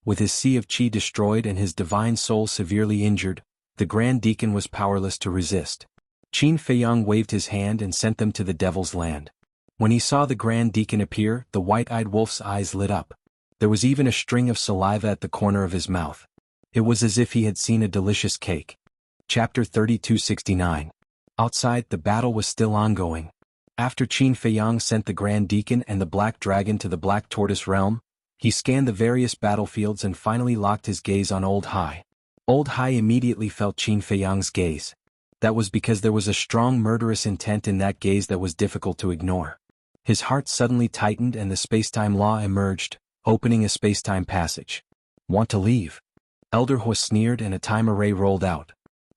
With his Sea of Qi destroyed and his divine soul severely injured, the Grand Deacon was powerless to resist. Qin Feiyang waved his hand and sent them to the Devil's Land. When he saw the Grand Deacon appear, the white-eyed wolf's eyes lit up. There was even a string of saliva at the corner of his mouth. It was as if he had seen a delicious cake. Chapter 3269. Outside, the battle was still ongoing. After Qin Feiyang sent the Grand Deacon and the Black Dragon to the Black Tortoise realm, he scanned the various battlefields and finally locked his gaze on Old Hai. Old Hai immediately felt Qin Feiyang's gaze. That was because there was a strong murderous intent in that gaze that was difficult to ignore. His heart suddenly tightened and the space-time law emerged, opening a space-time passage. "Want to leave?" Elder Hua sneered and a time array rolled out.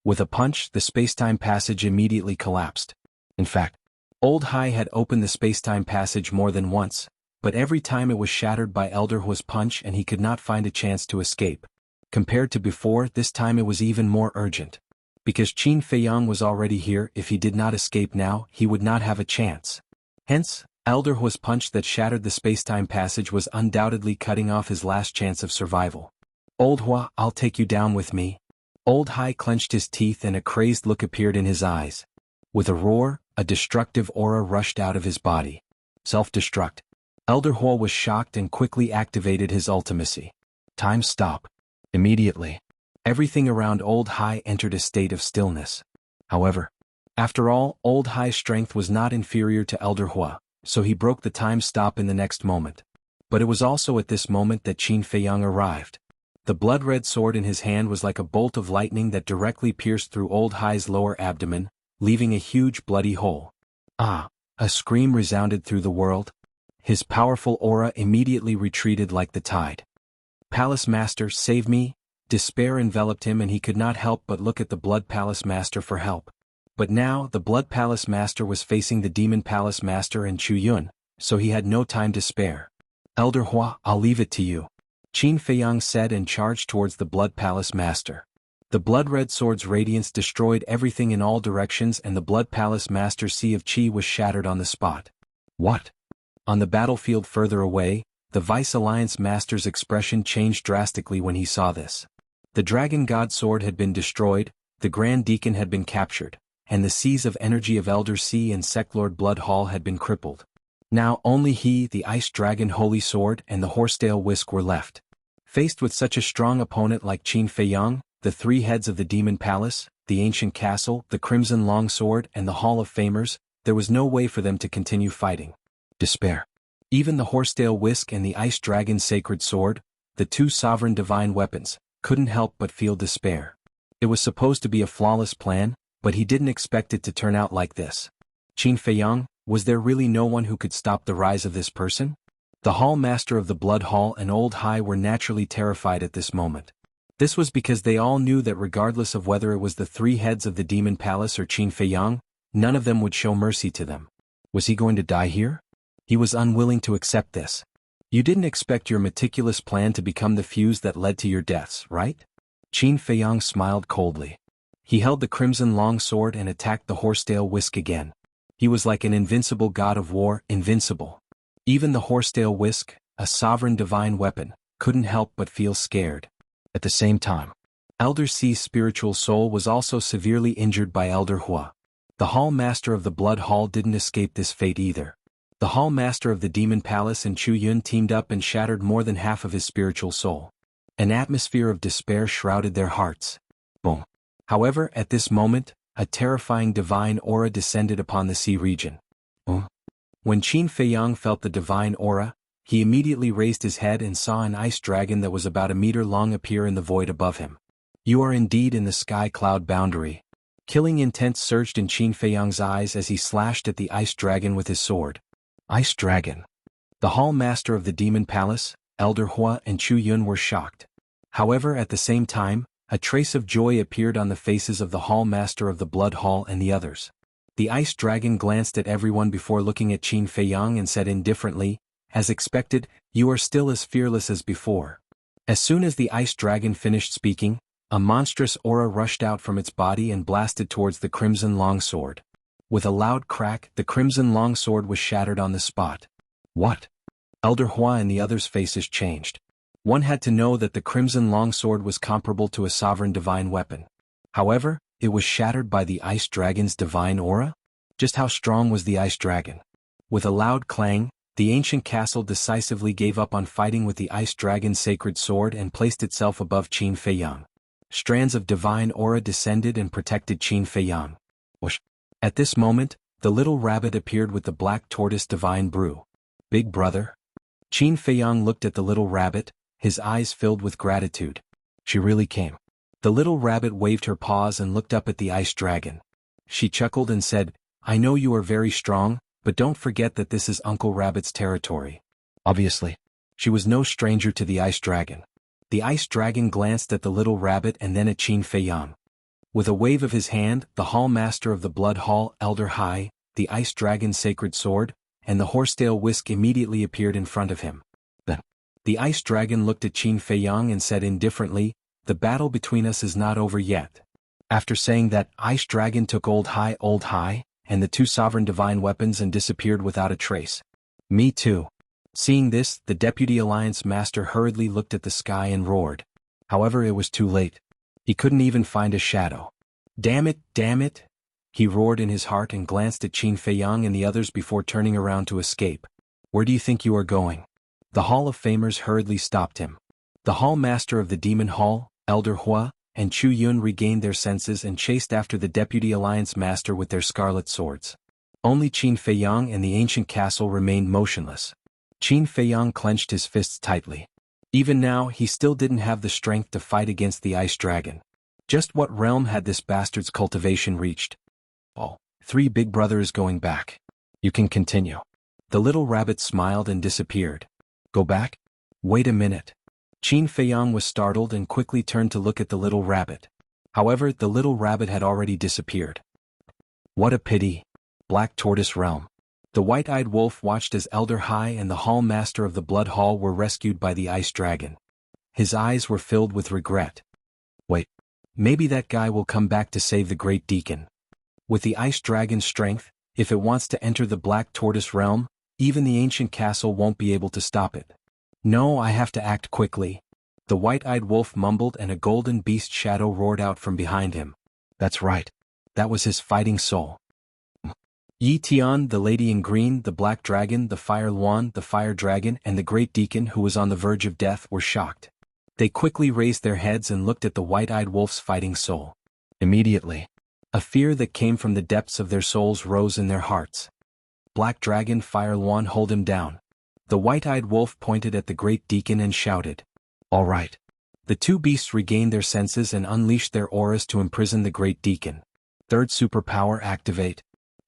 With a punch, the space-time passage immediately collapsed. In fact, Old Hai had opened the space-time passage more than once, but every time it was shattered by Elder Hua's punch and he could not find a chance to escape. Compared to before, this time it was even more urgent. Because Qin Feiyang was already here, if he did not escape now, he would not have a chance. Hence, Elder Hua's punch that shattered the space-time passage was undoubtedly cutting off his last chance of survival. "Old Hua, I'll take you down with me." Old Hai clenched his teeth and a crazed look appeared in his eyes. With a roar, a destructive aura rushed out of his body. Self-destruct. Elder Hua was shocked and quickly activated his ultimacy. Time stop. Immediately, everything around Old Hai entered a state of stillness. However, after all, Old Hai's strength was not inferior to Elder Hua, so he broke the time stop in the next moment. But it was also at this moment that Qin Feiyang arrived. The blood-red sword in his hand was like a bolt of lightning that directly pierced through Old Hai's lower abdomen, leaving a huge bloody hole. "Ah!" A scream resounded through the world. His powerful aura immediately retreated like the tide. "Palace Master, save me!" Despair enveloped him and he could not help but look at the Blood Palace Master for help. But now, the Blood Palace Master was facing the Demon Palace Master and Chu Yun, so he had no time to spare. "Elder Hua, I'll leave it to you," Qin Feiyang said and charged towards the Blood Palace Master. The blood-red sword's radiance destroyed everything in all directions and the Blood Palace Master's Sea of Qi was shattered on the spot. "What?" On the battlefield further away, the Vice Alliance Master's expression changed drastically when he saw this. The Dragon God Sword had been destroyed, the Grand Deacon had been captured, and the seas of energy of Elder Sea and Sectlord Blood Hall had been crippled. Now only he, the Ice Dragon Holy Sword, and the Horsetail Whisk were left. Faced with such a strong opponent like Qin Feiyang, the three heads of the Demon Palace, the Ancient Castle, the Crimson Longsword, and the Hall of Famers, there was no way for them to continue fighting. Despair. Even the Horsetail Whisk and the Ice Dragon Sacred Sword, the two sovereign divine weapons, couldn't help but feel despair. It was supposed to be a flawless plan, but he didn't expect it to turn out like this. Qin Feiyang, was there really no one who could stop the rise of this person? The Hall Master of the Blood Hall and Old Hai were naturally terrified at this moment. This was because they all knew that regardless of whether it was the three heads of the Demon Palace or Qin Feiyang, none of them would show mercy to them. Was he going to die here? He was unwilling to accept this. You didn't expect your meticulous plan to become the fuse that led to your deaths, right? Qin Feiyang smiled coldly. He held the crimson longsword and attacked the horsetail whisk again. He was like an invincible god of war, invincible. Even the horsetail whisk, a sovereign divine weapon, couldn't help but feel scared. At the same time, Elder C's spiritual soul was also severely injured by Elder Hua. The Hall Master of the Blood Hall didn't escape this fate either. The Hall Master of the Demon Palace and Chu Yun teamed up and shattered more than half of his spiritual soul. An atmosphere of despair shrouded their hearts. Boom. However, at this moment, a terrifying divine aura descended upon the sea region. When Qin Feiyang felt the divine aura, he immediately raised his head and saw an ice dragon that was about a meter long appear in the void above him. You are indeed in the sky cloud boundary. Killing intent surged in Qin Feiyang's eyes as he slashed at the ice dragon with his sword. Ice dragon. The Hall Master of the Demon Palace, Elder Hua and Chu Yun were shocked. However, at the same time, a trace of joy appeared on the faces of the Hall Master of the Blood Hall and the others. The ice dragon glanced at everyone before looking at Qin Feiyang and said indifferently, as expected, you are still as fearless as before. As soon as the ice dragon finished speaking, a monstrous aura rushed out from its body and blasted towards the crimson longsword. With a loud crack, the crimson longsword was shattered on the spot. What? Elder Hua and the others' faces changed. One had to know that the crimson longsword was comparable to a sovereign divine weapon. However, it was shattered by the ice dragon's divine aura? Just how strong was the ice dragon? With a loud clang, the ancient castle decisively gave up on fighting with the ice dragon's sacred sword and placed itself above Qin Feiyang. Strands of divine aura descended and protected Qin Feiyang. Whoosh. At this moment, the little rabbit appeared with the black tortoise divine brew. Big brother? Qin Feiyang looked at the little rabbit, his eyes filled with gratitude. She really came. The little rabbit waved her paws and looked up at the ice dragon. She chuckled and said, I know you are very strong, but don't forget that this is Uncle Rabbit's territory. Obviously, she was no stranger to the ice dragon. The ice dragon glanced at the little rabbit and then at Qin Feiyang. With a wave of his hand, the Hall Master of the Blood Hall, Elder Hai, the ice dragon's sacred sword, and the horsetail whisk immediately appeared in front of him. Then, the ice dragon looked at Qin Feiyang and said indifferently, the battle between us is not over yet. After saying that, ice dragon took Old Hai, and the two sovereign divine weapons and disappeared without a trace. Me too. Seeing this, the Deputy Alliance Master hurriedly looked at the sky and roared. However, it was too late. He couldn't even find a shadow. Damn it, he roared in his heart and glanced at Qin Feiyang and the others before turning around to escape. Where do you think you are going? The Hall of Famers hurriedly stopped him. The Hall Master of the Demon Hall, Elder Hua, and Chu Yun regained their senses and chased after the Deputy Alliance Master with their scarlet swords. Only Qin Feiyang and the ancient castle remained motionless. Qin Feiyang clenched his fists tightly. Even now, he still didn't have the strength to fight against the ice dragon. Just what realm had this bastard's cultivation reached? Oh, 3 big brother is going back. You can continue. The little rabbit smiled and disappeared. Go back? Wait a minute. Qin Feiyang was startled and quickly turned to look at the little rabbit. However, the little rabbit had already disappeared. What a pity. Black Tortoise Realm. The white-eyed wolf watched as Elder Hai and the Hall Master of the Blood Hall were rescued by the ice dragon. His eyes were filled with regret. Wait. Maybe that guy will come back to save the Great Deacon. With the ice dragon's strength, if it wants to enter the Black Tortoise Realm, even the ancient castle won't be able to stop it. No, I have to act quickly. The white-eyed wolf mumbled and a golden beast shadow roared out from behind him. That's right. That was his fighting soul. Yi Tian, the lady in green, the black dragon, the fire Luan, the fire dragon, and the great deacon who was on the verge of death were shocked. They quickly raised their heads and looked at the white-eyed wolf's fighting soul. Immediately, a fear that came from the depths of their souls rose in their hearts. Black dragon, fire Luan, hold him down. The white-eyed wolf pointed at the great deacon and shouted. All right. The two beasts regained their senses and unleashed their auras to imprison the great deacon. Third superpower activate.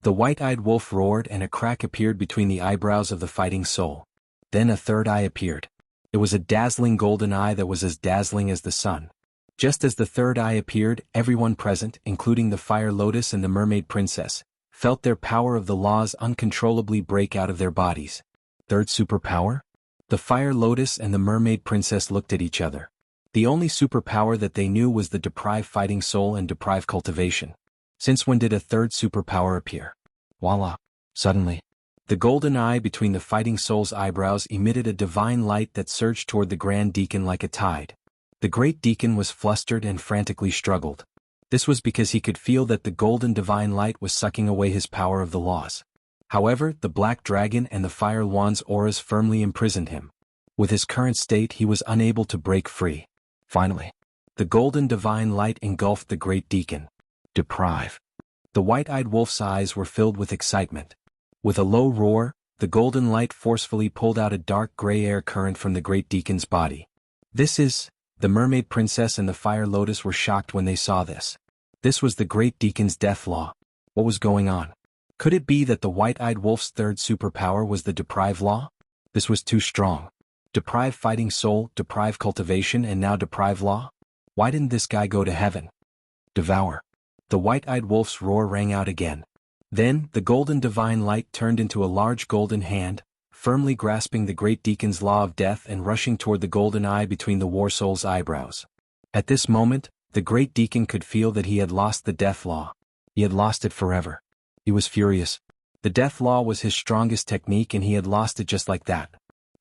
The white-eyed wolf roared and a crack appeared between the eyebrows of the fighting soul. Then a third eye appeared. It was a dazzling golden eye that was as dazzling as the sun. Just as the third eye appeared, everyone present, including the Fire Lotus and the Mermaid Princess, felt their power of the laws uncontrollably break out of their bodies. Third superpower? The Fire Lotus and the Mermaid Princess looked at each other. The only superpower that they knew was the deprived fighting soul and deprived cultivation. Since when did a third superpower appear? Voila! Suddenly, the golden eye between the fighting soul's eyebrows emitted a divine light that surged toward the Grand Deacon like a tide. The Great Deacon was flustered and frantically struggled. This was because he could feel that the golden divine light was sucking away his power of the laws. However, the Black Dragon and the Fire Wand's auras firmly imprisoned him. With his current state, he was unable to break free. Finally, the golden divine light engulfed the Great Deacon. Deprive. The white-eyed wolf's eyes were filled with excitement. With a low roar, the golden light forcefully pulled out a dark gray air current from the Great Deacon's body. The Mermaid Princess and the Fire Lotus were shocked when they saw this. This was the Great Deacon's death law. What was going on? Could it be that the white-eyed wolf's third superpower was the Deprive law? This was too strong. Deprive fighting soul, deprive cultivation, and now deprive law? Why didn't this guy go to heaven? Devour. The white-eyed wolf's roar rang out again. Then, the golden divine light turned into a large golden hand, firmly grasping the Great Deacon's law of death and rushing toward the golden eye between the war soul's eyebrows. At this moment, the Great Deacon could feel that he had lost the death law. He had lost it forever. He was furious. The death law was his strongest technique and he had lost it just like that.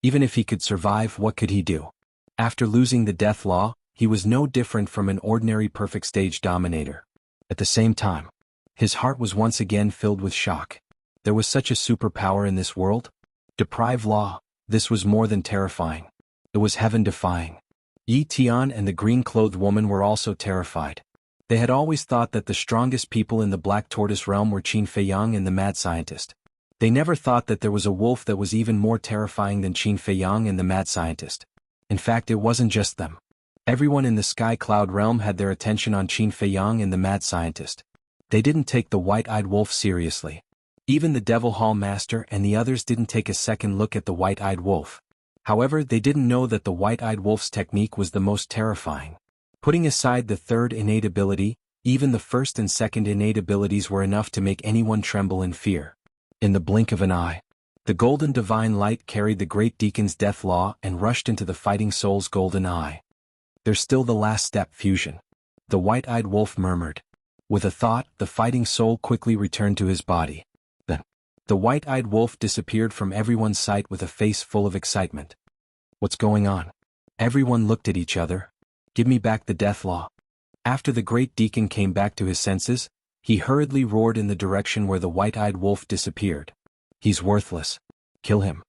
Even if he could survive, what could he do? After losing the death law, he was no different from an ordinary perfect stage dominator. At the same time, his heart was once again filled with shock. There was such a superpower in this world? Deprive law, this was more than terrifying. It was heaven-defying. Yi Tian and the green-clothed woman were also terrified. They had always thought that the strongest people in the Black Tortoise realm were Qin Feiyang and the mad scientist. They never thought that there was a wolf that was even more terrifying than Qin Feiyang and the mad scientist. In fact, it wasn't just them. Everyone in the Sky Cloud realm had their attention on Qin Feiyang and the mad scientist. They didn't take the white-eyed wolf seriously. Even the Devil Hall Master and the others didn't take a second look at the white-eyed wolf. However, they didn't know that the white-eyed wolf's technique was the most terrifying. Putting aside the third innate ability, even the first and second innate abilities were enough to make anyone tremble in fear. In the blink of an eye, the golden divine light carried the Great Deacon's death law and rushed into the fighting soul's golden eye. There's still the last step, fusion. The white-eyed wolf murmured. With a thought, the fighting soul quickly returned to his body. Then, the white-eyed wolf disappeared from everyone's sight with a face full of excitement. What's going on? Everyone looked at each other. Give me back the death law. After the Great Deacon came back to his senses, he hurriedly roared in the direction where the white-eyed wolf disappeared. He's worthless. Kill him.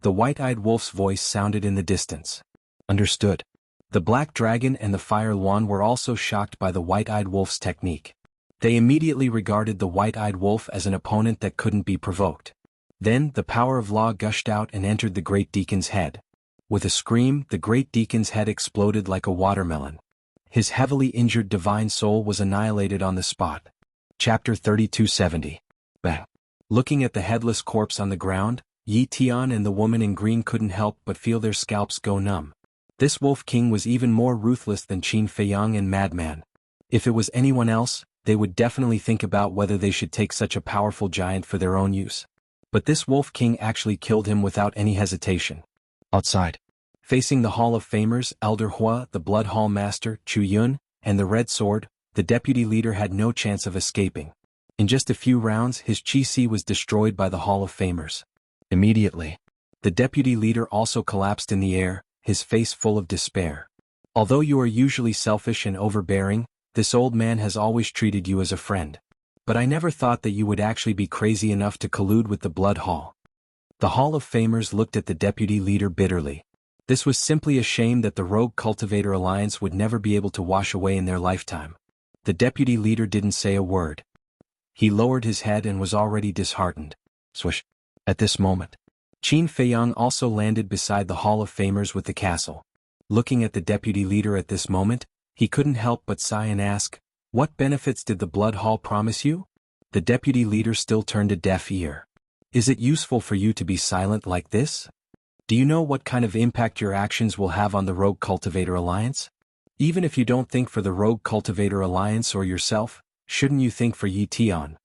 The white-eyed wolf's voice sounded in the distance. Understood. The Black Dragon and the Fire Wand were also shocked by the white-eyed wolf's technique. They immediately regarded the white-eyed wolf as an opponent that couldn't be provoked. Then, the power of law gushed out and entered the Great Deacon's head. With a scream, the Great Deacon's head exploded like a watermelon. His heavily injured divine soul was annihilated on the spot. Chapter 3270. Bang. Looking at the headless corpse on the ground, Yi Tian and the woman in green couldn't help but feel their scalps go numb. This Wolf King was even more ruthless than Qin Feiyang and Madman. If it was anyone else, they would definitely think about whether they should take such a powerful giant for their own use. But this Wolf King actually killed him without any hesitation. Outside, facing the Hall of Famers, Elder Hua, the Blood Hall Master, Chu Yun, and the Red Sword, the deputy leader had no chance of escaping. In just a few rounds, his Chi-Si was destroyed by the Hall of Famers. Immediately, the deputy leader also collapsed in the air, his face full of despair. Although you are usually selfish and overbearing, this old man has always treated you as a friend. But I never thought that you would actually be crazy enough to collude with the Blood Hall. The Hall of Famers looked at the deputy leader bitterly. This was simply a shame that the Rogue Cultivator Alliance would never be able to wash away in their lifetime. The deputy leader didn't say a word. He lowered his head and was already disheartened. Swish. At this moment, Qin Feiyang also landed beside the Hall of Famers with the castle. Looking at the deputy leader at this moment, he couldn't help but sigh and ask, "What benefits did the Blood Hall promise you?" The deputy leader still turned a deaf ear. "Is it useful for you to be silent like this? Do you know what kind of impact your actions will have on the Rogue Cultivator Alliance? Even if you don't think for the Rogue Cultivator Alliance or yourself, shouldn't you think for Yi Tian?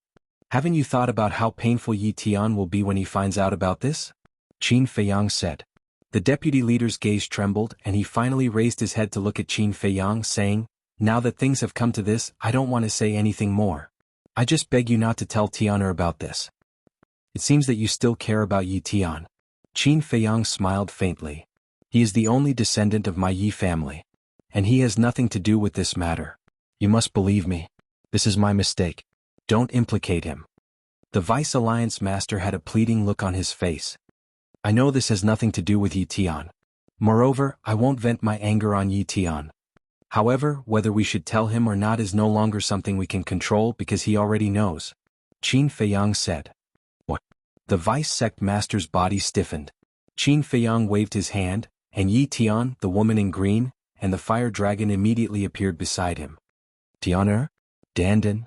Haven't you thought about how painful Yi Tian will be when he finds out about this?" Qin Feiyang said. The deputy leader's gaze trembled and he finally raised his head to look at Qin Feiyang, saying, "Now that things have come to this, I don't want to say anything more. I just beg you not to tell Tian'er about this. It seems that you still care about Yi Tian." Qin Feiyang smiled faintly. "He is the only descendant of my Yi family. And he has nothing to do with this matter. You must believe me. This is my mistake. Don't implicate him." The Vice Alliance Master had a pleading look on his face. "I know this has nothing to do with Yi Tian. Moreover, I won't vent my anger on Yi Tian. However, whether we should tell him or not is no longer something we can control because he already knows," Qin Feiyang said. "What?" The Vice Sect Master's body stiffened. Qin Feiyang waved his hand, and Yi Tian, the woman in green, and the fire dragon immediately appeared beside him. "Tian'er? Dandan?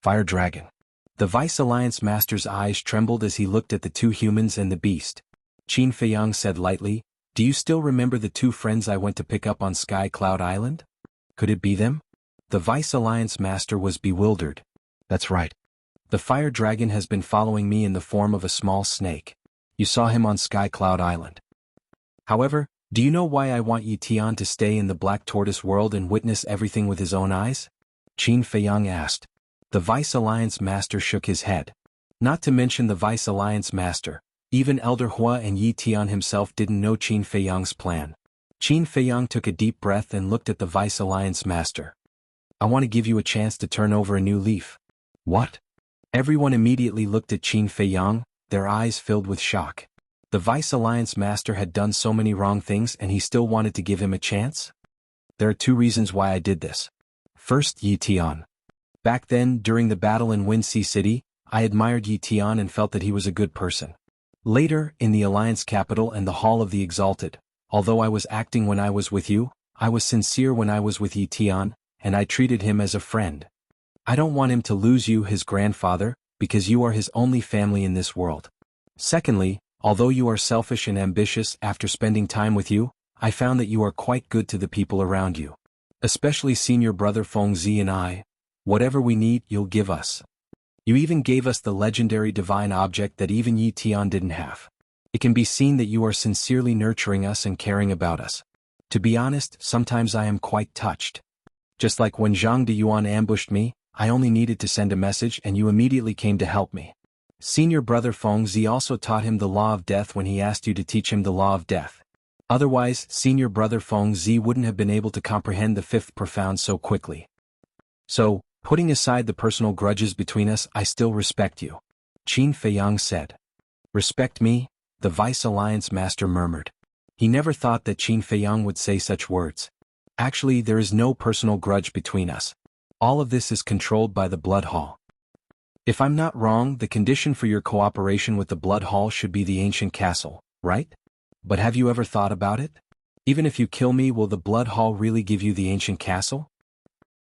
Fire dragon." The Vice Alliance Master's eyes trembled as he looked at the two humans and the beast. Qin Feiyang said lightly, "Do you still remember the two friends I went to pick up on Sky Cloud Island? Could it be them?" The Vice Alliance Master was bewildered. "That's right. The fire dragon has been following me in the form of a small snake. You saw him on Sky Cloud Island. However, do you know why I want Yi Tian to stay in the Black Tortoise world and witness everything with his own eyes?" Qin Feiyang asked. The Vice Alliance Master shook his head. Not to mention the Vice Alliance Master, even Elder Hua and Yi Tian himself didn't know Qin Feiyang's plan. Qin Feiyang took a deep breath and looked at the Vice Alliance Master. "I want to give you a chance to turn over a new leaf." "What?" Everyone immediately looked at Qin Feiyang, their eyes filled with shock. The Vice Alliance Master had done so many wrong things and he still wanted to give him a chance? "There are two reasons why I did this. First, Yi Tian. Back then, during the battle in Windsea City, I admired Yi Tian and felt that he was a good person. Later, in the Alliance capital and the Hall of the Exalted, although I was acting when I was with you, I was sincere when I was with Yi Tian, and I treated him as a friend. I don't want him to lose you, his grandfather, because you are his only family in this world. Secondly, although you are selfish and ambitious, after spending time with you, I found that you are quite good to the people around you. Especially senior brother Fengzi and I. Whatever we need, you'll give us. You even gave us the legendary divine object that even Yi Tian didn't have. It can be seen that you are sincerely nurturing us and caring about us. To be honest, sometimes I am quite touched. Just like when Zhang De Yuan ambushed me, I only needed to send a message and you immediately came to help me. Senior brother Fengzi also taught him the law of death when he asked you to teach him the law of death. Otherwise, senior brother Fengzi wouldn't have been able to comprehend the fifth profound so quickly. So, putting aside the personal grudges between us, I still respect you," Qin Feiyang said. "Respect me?" the Vice Alliance Master murmured. He never thought that Qin Feiyang would say such words. "Actually, there is no personal grudge between us. All of this is controlled by the Blood Hall. If I'm not wrong, the condition for your cooperation with the Blood Hall should be the ancient castle, right? But have you ever thought about it? Even if you kill me, will the Blood Hall really give you the ancient castle?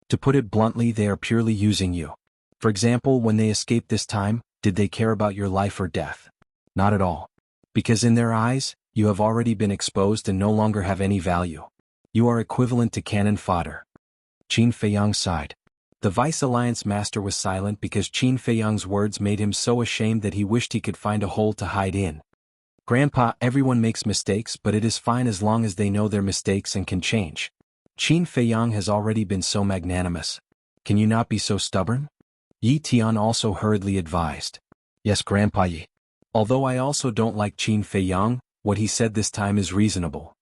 To put it bluntly, they are purely using you. For example, when they escaped this time, did they care about your life or death? Not at all. Because in their eyes, you have already been exposed and no longer have any value. You are equivalent to cannon fodder." Qin Feiyang sighed. The Vice Alliance Master was silent because Qin Feiyang's words made him so ashamed that he wished he could find a hole to hide in. "Grandpa, everyone makes mistakes, but it is fine as long as they know their mistakes and can change. Qin Feiyang has already been so magnanimous. Can you not be so stubborn?" Yi Tian also hurriedly advised. "Yes, Grandpa Yi. Although I also don't like Qin Feiyang, what he said this time is reasonable.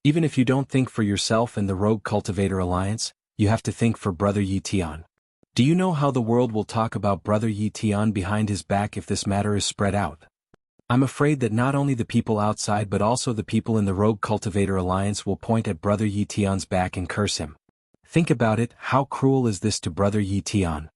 Even if you don't think for yourself and the Rogue Cultivator Alliance, you have to think for Brother Yi Tian. Do you know how the world will talk about Brother Yi Tian behind his back if this matter is spread out? I'm afraid that not only the people outside but also the people in the Rogue Cultivator Alliance will point at Brother Yi Tian's back and curse him. Think about it, how cruel is this to Brother Yi Tian?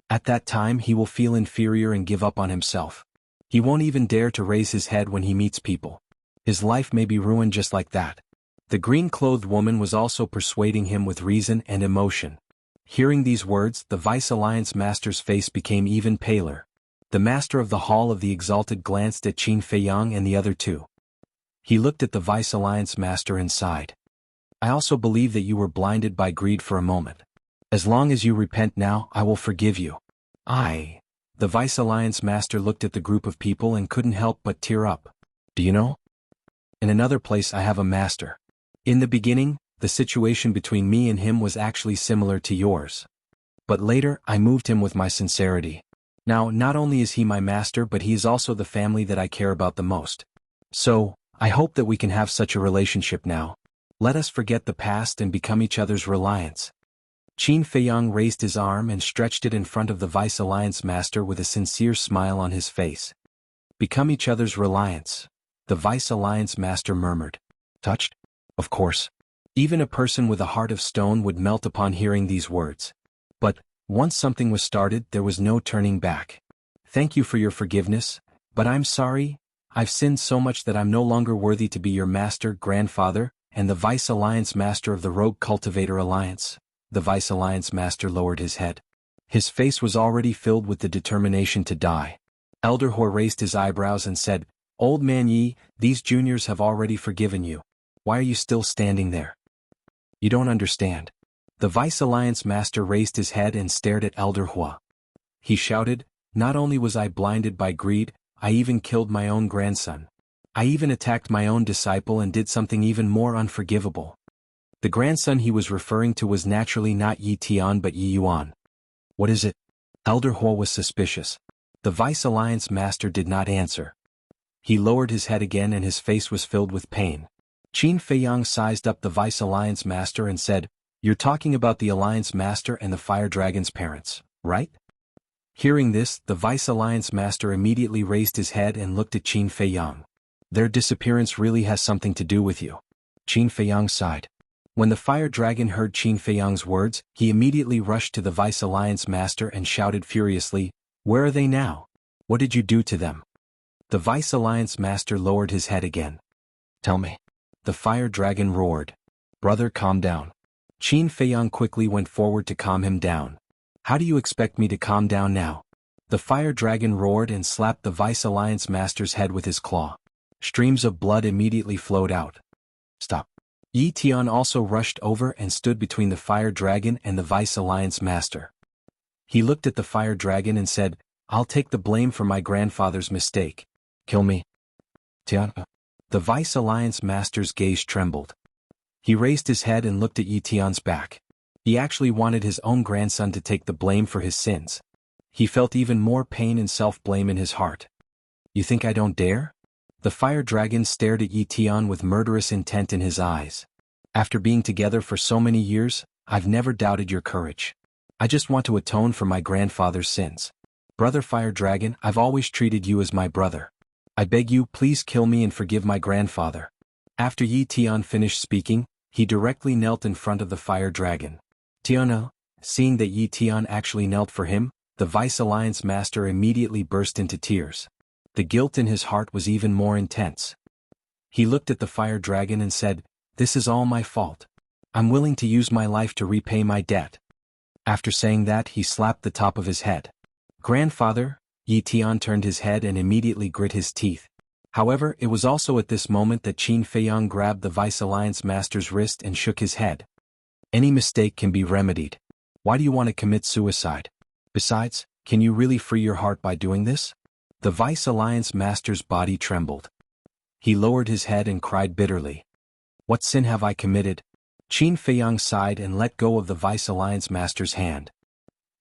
At that time he will feel inferior and give up on himself. He won't even dare to raise his head when he meets people. His life may be ruined just like that." The green-clothed woman was also persuading him with reason and emotion. Hearing these words, the Vice Alliance Master's face became even paler. The Master of the Hall of the Exalted glanced at Qin Feiyang and the other two. He looked at the Vice Alliance Master and sighed. "I also believe that you were blinded by greed for a moment. As long as you repent now, I will forgive you." The Vice Alliance Master looked at the group of people and couldn't help but tear up. "Do you know? In another place I have a master. In the beginning, the situation between me and him was actually similar to yours. But later, I moved him with my sincerity. Now, not only is he my master, but he is also the family that I care about the most. So, I hope that we can have such a relationship now. Let us forget the past and become each other's reliance. Qin Feiyang raised his arm and stretched it in front of the Vice Alliance Master with a sincere smile on his face. Become each other's reliance, the Vice Alliance Master murmured. Touched? Of course. Even a person with a heart of stone would melt upon hearing these words. But, once something was started, there was no turning back. Thank you for your forgiveness, but I'm sorry, I've sinned so much that I'm no longer worthy to be your master, grandfather, and the Vice Alliance Master of the Rogue Cultivator Alliance. The Vice Alliance Master lowered his head. His face was already filled with the determination to die. Elder Hor raised his eyebrows and said, Old man Yi, these juniors have already forgiven you. Why are you still standing there? You don't understand. The Vice Alliance Master raised his head and stared at Elder Hua. He shouted, Not only was I blinded by greed, I even killed my own grandson. I even attacked my own disciple and did something even more unforgivable. The grandson he was referring to was naturally not Yi Tian but Yi Yuan. What is it? Elder Hua was suspicious. The Vice Alliance Master did not answer. He lowered his head again and his face was filled with pain. Qin Feiyang sized up the Vice Alliance Master and said, You're talking about the Alliance Master and the Fire Dragon's parents, right? Hearing this, the Vice Alliance Master immediately raised his head and looked at Qin Feiyang. Their disappearance really has something to do with you. Qin Feiyang sighed. When the Fire Dragon heard Qin Feiyang's words, he immediately rushed to the Vice Alliance Master and shouted furiously, Where are they now? What did you do to them? The Vice Alliance Master lowered his head again. Tell me. The Fire Dragon roared. Brother, calm down. Qin Feiyang quickly went forward to calm him down. How do you expect me to calm down now? The Fire Dragon roared and slapped the Vice Alliance Master's head with his claw. Streams of blood immediately flowed out. Stop. Yi Tian also rushed over and stood between the Fire Dragon and the Vice Alliance Master. He looked at the Fire Dragon and said, I'll take the blame for my grandfather's mistake. Kill me. Tian. The Vice Alliance Master's gaze trembled. He raised his head and looked at Yi Tian's back. He actually wanted his own grandson to take the blame for his sins. He felt even more pain and self-blame in his heart. You think I don't dare? The Fire Dragon stared at Yi Tian with murderous intent in his eyes. After being together for so many years, I've never doubted your courage. I just want to atone for my grandfather's sins. Brother Fire Dragon, I've always treated you as my brother. I beg you, please kill me and forgive my grandfather. After Yi Tian finished speaking, he directly knelt in front of the Fire Dragon. Tian, seeing that Yi Tian actually knelt for him, the Vice Alliance Master immediately burst into tears. The guilt in his heart was even more intense. He looked at the Fire Dragon and said, This is all my fault. I'm willing to use my life to repay my debt. After saying that, he slapped the top of his head. Grandfather, Yi Tian turned his head and immediately grit his teeth. However, it was also at this moment that Qin Feiyang grabbed the Vice Alliance Master's wrist and shook his head. Any mistake can be remedied. Why do you want to commit suicide? Besides, can you really free your heart by doing this? The Vice Alliance Master's body trembled. He lowered his head and cried bitterly. What sin have I committed? Qin Feiyang sighed and let go of the Vice Alliance Master's hand.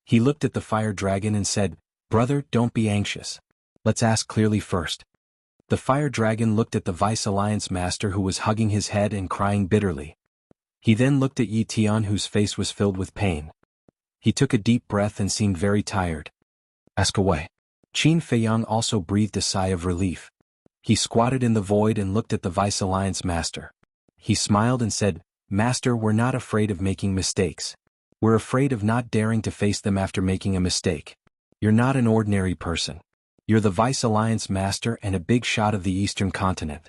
He looked at the Fire Dragon and said, Brother, don't be anxious. Let's ask clearly first. The Fire Dragon looked at the Vice Alliance Master who was hugging his head and crying bitterly. He then looked at Yi Tian whose face was filled with pain. He took a deep breath and seemed very tired. Ask away. Qin Feiyang also breathed a sigh of relief. He squatted in the void and looked at the Vice Alliance Master. He smiled and said, Master, we're not afraid of making mistakes. We're afraid of not daring to face them after making a mistake. You're not an ordinary person. You're the Vice Alliance Master and a big shot of the Eastern Continent.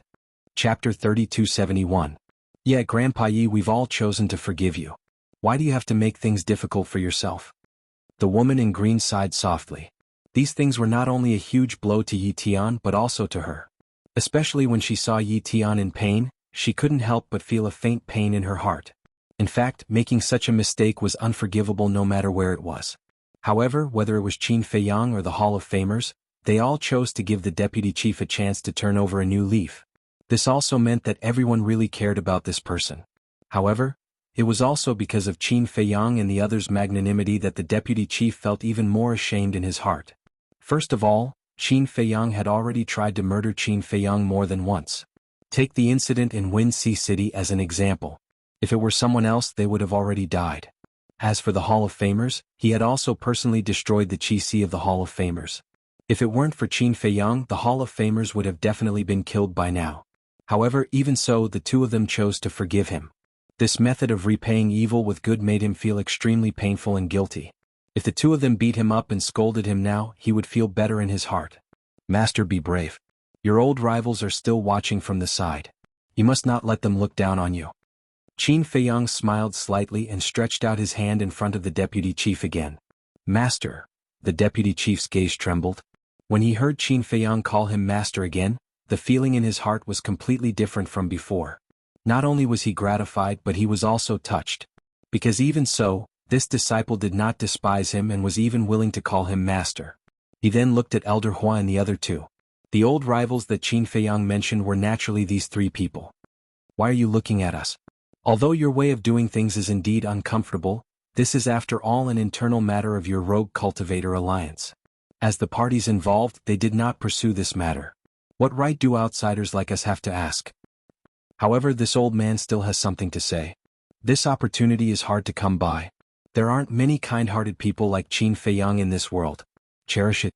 Chapter 3271. Yeah, Grandpa Yi, we've all chosen to forgive you. Why do you have to make things difficult for yourself? The woman in green sighed softly. These things were not only a huge blow to Yi Tian but also to her. Especially when she saw Yi Tian in pain, she couldn't help but feel a faint pain in her heart. In fact, making such a mistake was unforgivable no matter where it was. However, whether it was Qin Feiyang or the Hall of Famers, they all chose to give the deputy chief a chance to turn over a new leaf. This also meant that everyone really cared about this person. However, it was also because of Qin Feiyang and the others' magnanimity that the deputy chief felt even more ashamed in his heart. First of all, Qin Feiyang had already tried to murder Qin Feiyang more than once. Take the incident in Wind Sea City as an example. If it were someone else, they would have already died. As for the Hall of Famers, he had also personally destroyed the Qi Si of the Hall of Famers. If it weren't for Qin Feiyang, the Hall of Famers would have definitely been killed by now. However, even so, the two of them chose to forgive him. This method of repaying evil with good made him feel extremely painful and guilty. If the two of them beat him up and scolded him now, he would feel better in his heart. Master, be brave. Your old rivals are still watching from the side. You must not let them look down on you. Qin Feiyang smiled slightly and stretched out his hand in front of the deputy chief again. Master. The deputy chief's gaze trembled. When he heard Qin Feiyang call him master again, the feeling in his heart was completely different from before. Not only was he gratified, but he was also touched. Because even so, this disciple did not despise him and was even willing to call him master. He then looked at Elder Hua and the other two. The old rivals that Qin Feiyang mentioned were naturally these three people. Why are you looking at us? Although your way of doing things is indeed uncomfortable, this is after all an internal matter of your rogue cultivator alliance. As the parties involved, they did not pursue this matter. What right do outsiders like us have to ask? However, this old man still has something to say. This opportunity is hard to come by. There aren't many kind-hearted people like Qin Feiyang in this world. Cherish it.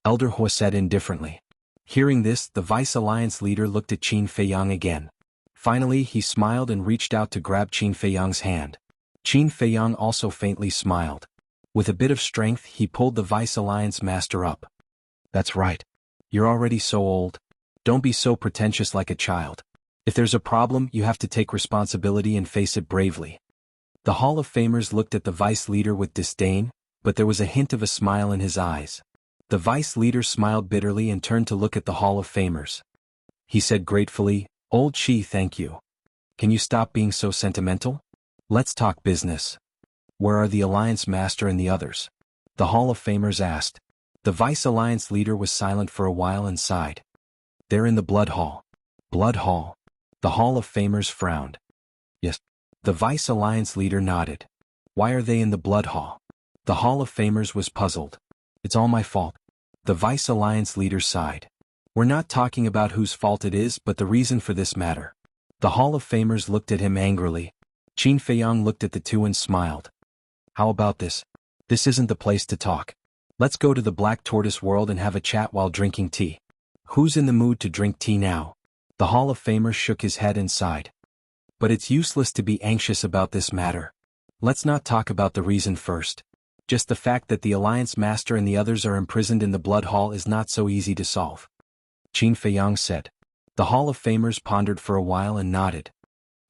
Elder Hua said indifferently. Hearing this, the Vice Alliance leader looked at Qin Feiyang again. Finally, he smiled and reached out to grab Qin Feiyang's hand. Qin Feiyang also faintly smiled. With a bit of strength, he pulled the Vice Alliance master up. That's right. You're already so old. Don't be so pretentious like a child. If there's a problem, you have to take responsibility and face it bravely. The Hall of Famers looked at the vice leader with disdain, but there was a hint of a smile in his eyes. The vice leader smiled bitterly and turned to look at the Hall of Famers. He said gratefully, Old Qi, thank you. Can you stop being so sentimental? Let's talk business. Where are the Alliance Master and the others? The Hall of Famers asked. The Vice Alliance leader was silent for a while and sighed. They're in the Blood Hall. Blood Hall. The Hall of Famers frowned. Yes. The Vice Alliance leader nodded. Why are they in the Blood Hall? The Hall of Famers was puzzled. It's all my fault. The Vice Alliance leader sighed. We're not talking about whose fault it is, but the reason for this matter. The Hall of Famers looked at him angrily. Qin Feiyang looked at the two and smiled. How about this? This isn't the place to talk. Let's go to the Black Tortoise world and have a chat while drinking tea. Who's in the mood to drink tea now? The Hall of Famers shook his head and sighed. But it's useless to be anxious about this matter. Let's not talk about the reason first. Just the fact that the Alliance Master and the others are imprisoned in the Blood Hall is not so easy to solve. Qin Feiyang said. The Hall of Famers pondered for a while and nodded.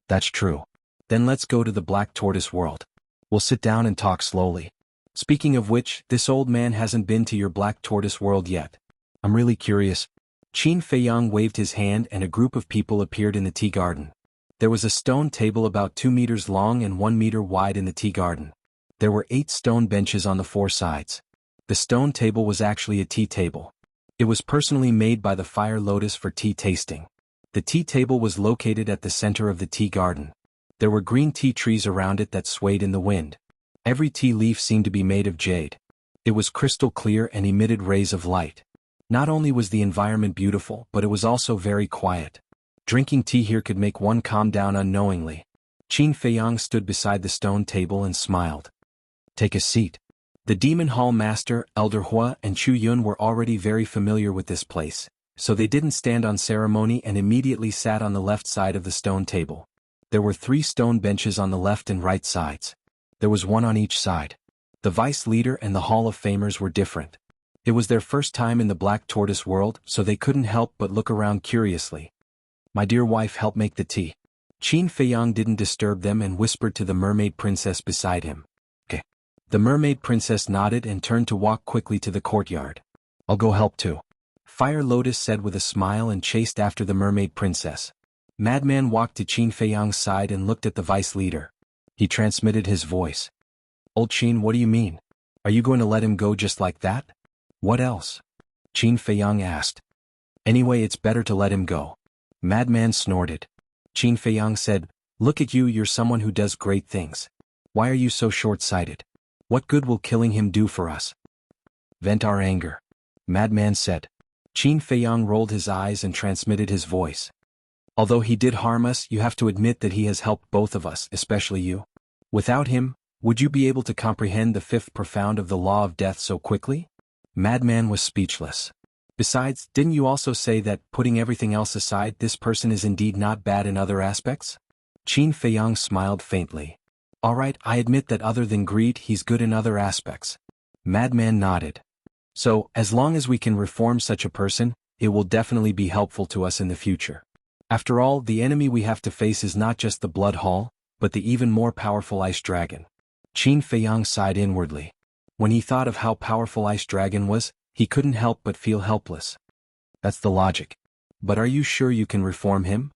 That's true. Then let's go to the Black Tortoise world. We'll sit down and talk slowly. Speaking of which, this old man hasn't been to your Black Tortoise world yet. I'm really curious. Qin Feiyang waved his hand and a group of people appeared in the tea garden. There was a stone table about 2 meters long and 1 meter wide in the tea garden. There were 8 stone benches on the 4 sides. The stone table was actually a tea table. It was personally made by the Fire Lotus for tea tasting. The tea table was located at the center of the tea garden. There were green tea trees around it that swayed in the wind. Every tea leaf seemed to be made of jade. It was crystal clear and emitted rays of light. Not only was the environment beautiful, but it was also very quiet. Drinking tea here could make one calm down unknowingly. Qin Feiyang stood beside the stone table and smiled. Take a seat. The Demon Hall Master, Elder Hua and Chu Yun were already very familiar with this place, so they didn't stand on ceremony and immediately sat on the left side of the stone table. There were 3 stone benches on the left and right sides. There was one on each side. The Vice Leader and the Hall of Famers were different. It was their first time in the Black Tortoise world, so they couldn't help but look around curiously. My dear wife, help make the tea. Qin Feiyang didn't disturb them and whispered to the mermaid princess beside him. Okay. The mermaid princess nodded and turned to walk quickly to the courtyard. I'll go help too. Fire Lotus said with a smile and chased after the mermaid princess. Madman walked to Qin Feiyang's side and looked at the vice leader. He transmitted his voice. Old Qin, what do you mean? Are you going to let him go just like that? What else? Qin Feiyang asked. Anyway, it's better to let him go. Madman snorted. Qin Feiyang said, "Look at you, you're someone who does great things. Why are you so short-sighted? What good will killing him do for us?" "Vent our anger," Madman said. Qin Feiyang rolled his eyes and transmitted his voice. "Although he did harm us, you have to admit that he has helped both of us, especially you. Without him, would you be able to comprehend the fifth profound of the law of death so quickly?" Madman was speechless. "Besides, didn't you also say that, putting everything else aside, this person is indeed not bad in other aspects?" Qin Feiyang smiled faintly. "All right, I admit that other than greed, he's good in other aspects." Madman nodded. "So, as long as we can reform such a person, it will definitely be helpful to us in the future. After all, the enemy we have to face is not just the Blood Hall, but the even more powerful Ice Dragon." Qin Feiyang sighed inwardly. When he thought of how powerful Ice Dragon was, he couldn't help but feel helpless. That's the logic. But are you sure you can reform him?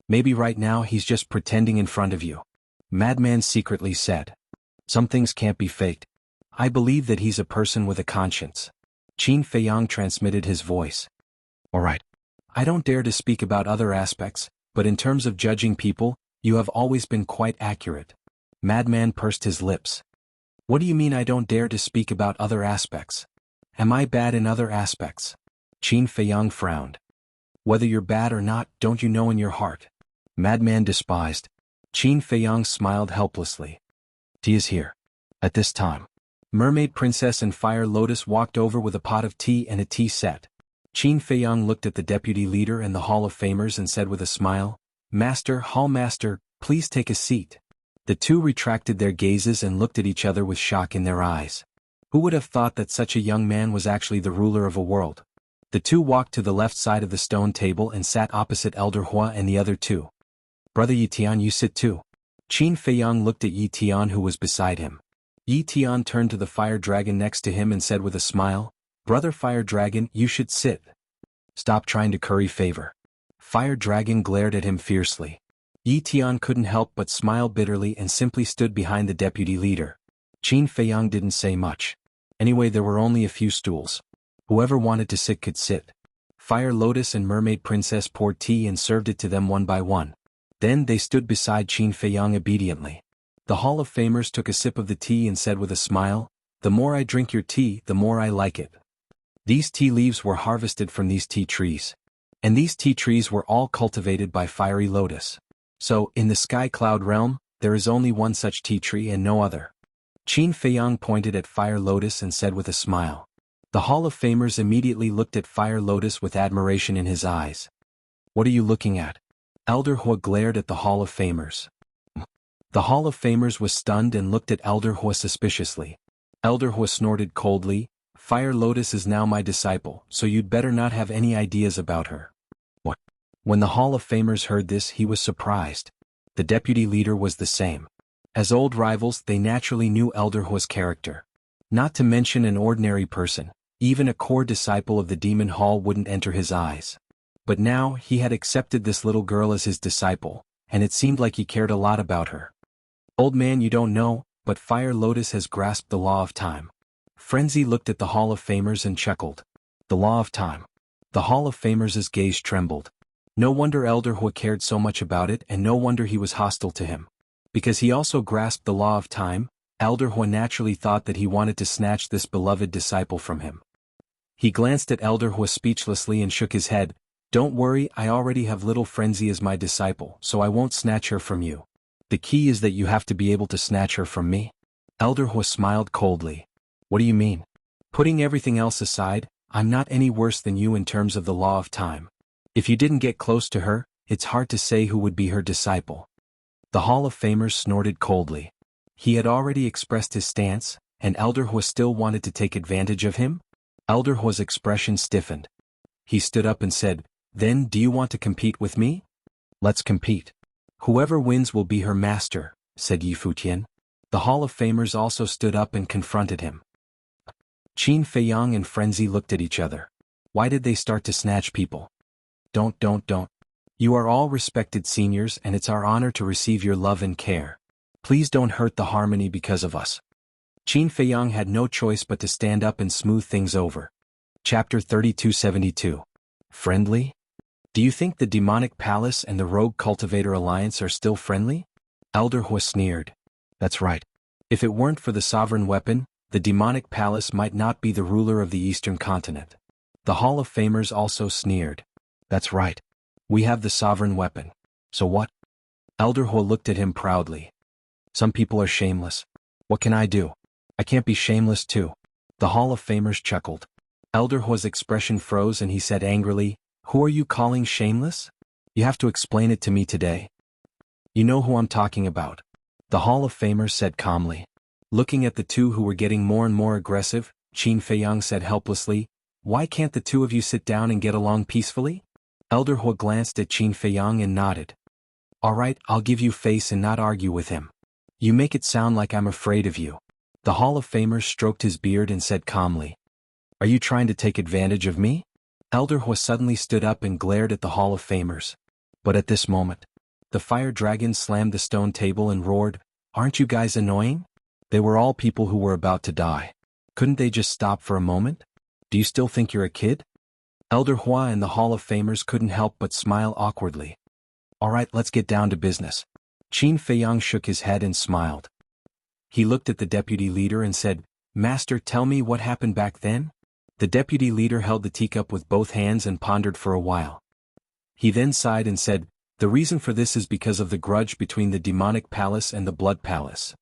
Maybe right now he's just pretending in front of you. Madman secretly said. Some things can't be faked. I believe that he's a person with a conscience. Qin Feiyang transmitted his voice. All right. I don't dare to speak about other aspects, but in terms of judging people, you have always been quite accurate. Madman pursed his lips. What do you mean I don't dare to speak about other aspects? Am I bad in other aspects? Qin Feiyang frowned. Whether you're bad or not, don't you know in your heart? Madman despised. Qin Feiyang smiled helplessly. Tea is here. At this time, Mermaid Princess and Fire Lotus walked over with a pot of tea and a tea set. Qin Feiyang looked at the deputy leader and the Hall of Famers and said with a smile, Master, Hall Master, please take a seat. The two retracted their gazes and looked at each other with shock in their eyes. Who would have thought that such a young man was actually the ruler of a world? The two walked to the left side of the stone table and sat opposite Elder Hua and the other two. Brother Yi Tian, you sit too. Qin Feiyang looked at Yi Tian who was beside him. Yi Tian turned to the fire dragon next to him and said with a smile, Brother Fire Dragon, you should sit. Stop trying to curry favor. Fire Dragon glared at him fiercely. Yi Tian couldn't help but smile bitterly and simply stood behind the deputy leader. Qin Feiyang didn't say much. Anyway, there were only a few stools. Whoever wanted to sit could sit. Fire Lotus and Mermaid Princess poured tea and served it to them one by one. Then they stood beside Qin Feiyang obediently. The Hall of Famers took a sip of the tea and said with a smile, The more I drink your tea, the more I like it. These tea leaves were harvested from these tea trees. And these tea trees were all cultivated by Fiery Lotus. So, in the Sky Cloud realm, there is only one such tea tree and no other. Qin Feiyang pointed at Fire Lotus and said with a smile. The Hall of Famers immediately looked at Fire Lotus with admiration in his eyes. What are you looking at? Elder Hua glared at the Hall of Famers. The Hall of Famers was stunned and looked at Elder Hua suspiciously. Elder Hua snorted coldly, Fire Lotus is now my disciple, so you'd better not have any ideas about her. What? When the Hall of Famers heard this, he was surprised. The deputy leader was the same. As old rivals, they naturally knew Elder Hua's character. Not to mention an ordinary person, even a core disciple of the Demon Hall wouldn't enter his eyes. But now, he had accepted this little girl as his disciple, and it seemed like he cared a lot about her. Old man, you don't know, but Fire Lotus has grasped the law of time. Frenzy looked at the Hall of Famers and chuckled. The law of time. The Hall of Famers' gaze trembled. No wonder Elder Hua cared so much about it, and no wonder he was hostile to him. Because he also grasped the law of time, Elder Hua naturally thought that he wanted to snatch this beloved disciple from him. He glanced at Elder Hua speechlessly and shook his head. Don't worry, I already have little Frenzy as my disciple, so I won't snatch her from you. The key is that you have to be able to snatch her from me. Elder Hua smiled coldly. What do you mean? Putting everything else aside, I'm not any worse than you in terms of the law of time. If you didn't get close to her, it's hard to say who would be her disciple. The Hall of Famers snorted coldly. He had already expressed his stance, and Elder Hua still wanted to take advantage of him? Elder Hua's expression stiffened. He stood up and said, Then do you want to compete with me? Let's compete. Whoever wins will be her master, said Yi Futian. The Hall of Famers also stood up and confronted him. Qin Feiyang and Frenzy looked at each other. Why did they start to snatch people? Don't. You are all respected seniors and it's our honor to receive your love and care. Please don't hurt the harmony because of us. Qin Feiyang had no choice but to stand up and smooth things over. Chapter 3272. Friendly? Do you think the Demonic Palace and the Rogue Cultivator Alliance are still friendly? Elder Hua sneered. That's right. If it weren't for the sovereign weapon, the Demonic Palace might not be the ruler of the Eastern Continent. The Hall of Famers also sneered. That's right. We have the sovereign weapon. So what? Elder Hua looked at him proudly. Some people are shameless. What can I do? I can't be shameless too. The Hall of Famers chuckled. Elder Hua's expression froze and he said angrily, Who are you calling shameless? You have to explain it to me today. You know who I'm talking about. The Hall of Famers said calmly. Looking at the two who were getting more and more aggressive, Qin Feiyang said helplessly, Why can't the two of you sit down and get along peacefully? Elder Hua glanced at Qin Feiyang and nodded. All right, I'll give you face and not argue with him. You make it sound like I'm afraid of you. The Hall of Famers stroked his beard and said calmly. Are you trying to take advantage of me? Elder Hua suddenly stood up and glared at the Hall of Famers. But at this moment, the fire dragon slammed the stone table and roared, Aren't you guys annoying? They were all people who were about to die. Couldn't they just stop for a moment? Do you still think you're a kid? Elder Hua and the Hall of Famers couldn't help but smile awkwardly. All right, let's get down to business. Qin Feiyang shook his head and smiled. He looked at the deputy leader and said, Master, tell me what happened back then? The deputy leader held the teacup with both hands and pondered for a while. He then sighed and said, The reason for this is because of the grudge between the Demonic Palace and the Blood Palace.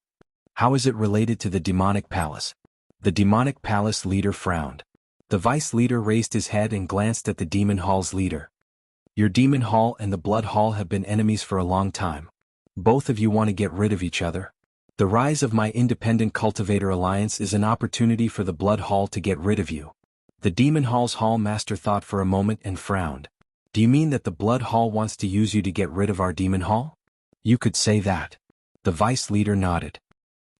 How is it related to the Demonic Palace? The Demonic Palace leader frowned. The vice leader raised his head and glanced at the Demon Hall's leader. Your Demon Hall and the Blood Hall have been enemies for a long time. Both of you want to get rid of each other. The rise of my independent cultivator alliance is an opportunity for the Blood Hall to get rid of you. The Demon Hall's Hall Master thought for a moment and frowned. Do you mean that the Blood Hall wants to use you to get rid of our Demon Hall? You could say that. The vice leader nodded.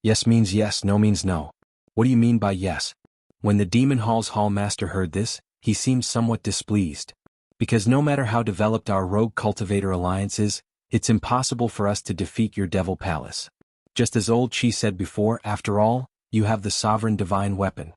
Yes means yes, no means no. What do you mean by yes? When the Demon Hall's Hall Master heard this, he seemed somewhat displeased. Because no matter how developed our rogue cultivator alliance is, it's impossible for us to defeat your Devil Palace. Just as old Qi said before, after all, you have the sovereign divine weapon.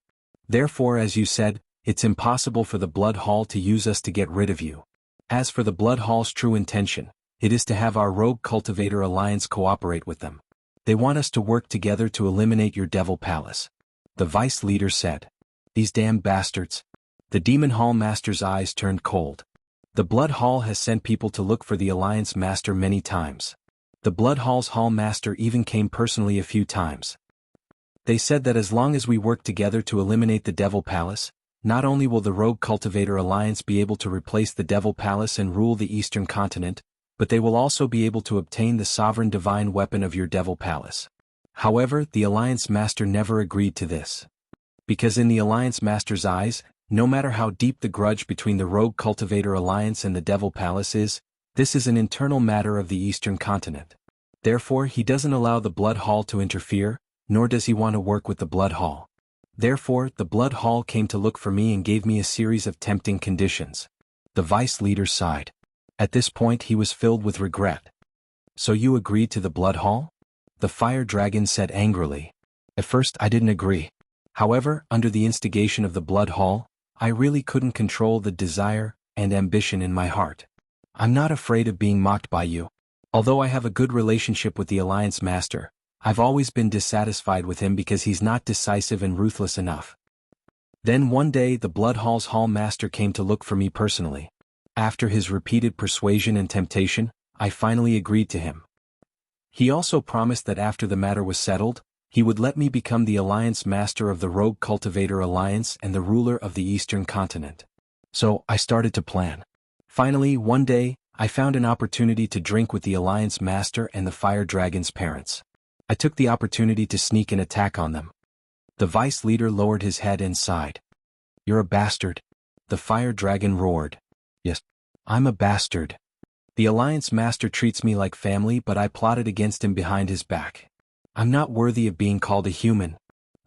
Therefore, as you said, it's impossible for the Blood Hall to use us to get rid of you. As for the Blood Hall's true intention, it is to have our rogue cultivator alliance cooperate with them. They want us to work together to eliminate your Devil Palace. The vice leader said. These damn bastards. The Demon Hall Master's eyes turned cold. The Blood Hall has sent people to look for the Alliance Master many times. The Blood Hall's Hall Master even came personally a few times. They said that as long as we work together to eliminate the Devil Palace, not only will the Rogue Cultivator Alliance be able to replace the Devil Palace and rule the Eastern Continent, but they will also be able to obtain the sovereign divine weapon of your Devil Palace. However, the Alliance Master never agreed to this. Because in the Alliance Master's eyes, no matter how deep the grudge between the Rogue Cultivator Alliance and the Devil Palace is, this is an internal matter of the Eastern Continent. Therefore, he doesn't allow the Blood Hall to interfere, nor does he want to work with the Blood Hall. Therefore, the Blood Hall came to look for me and gave me a series of tempting conditions. The vice leader sighed. At this point he was filled with regret. So you agreed to the Blood Hall? The fire dragon said angrily. At first I didn't agree. However, under the instigation of the Blood Hall, I really couldn't control the desire and ambition in my heart. I'm not afraid of being mocked by you. Although I have a good relationship with the Alliance Master, I've always been dissatisfied with him because he's not decisive and ruthless enough. Then one day the Blood Hall's Hall Master came to look for me personally. After his repeated persuasion and temptation, I finally agreed to him. He also promised that after the matter was settled, he would let me become the Alliance Master of the Rogue Cultivator Alliance and the ruler of the Eastern Continent. So, I started to plan. Finally, one day, I found an opportunity to drink with the Alliance Master and the Fire Dragon's parents. I took the opportunity to sneak an attack on them. The vice leader lowered his head and sighed. You're a bastard. The Fire Dragon roared. Yes, I'm a bastard. The Alliance Master treats me like family, but I plotted against him behind his back. I'm not worthy of being called a human.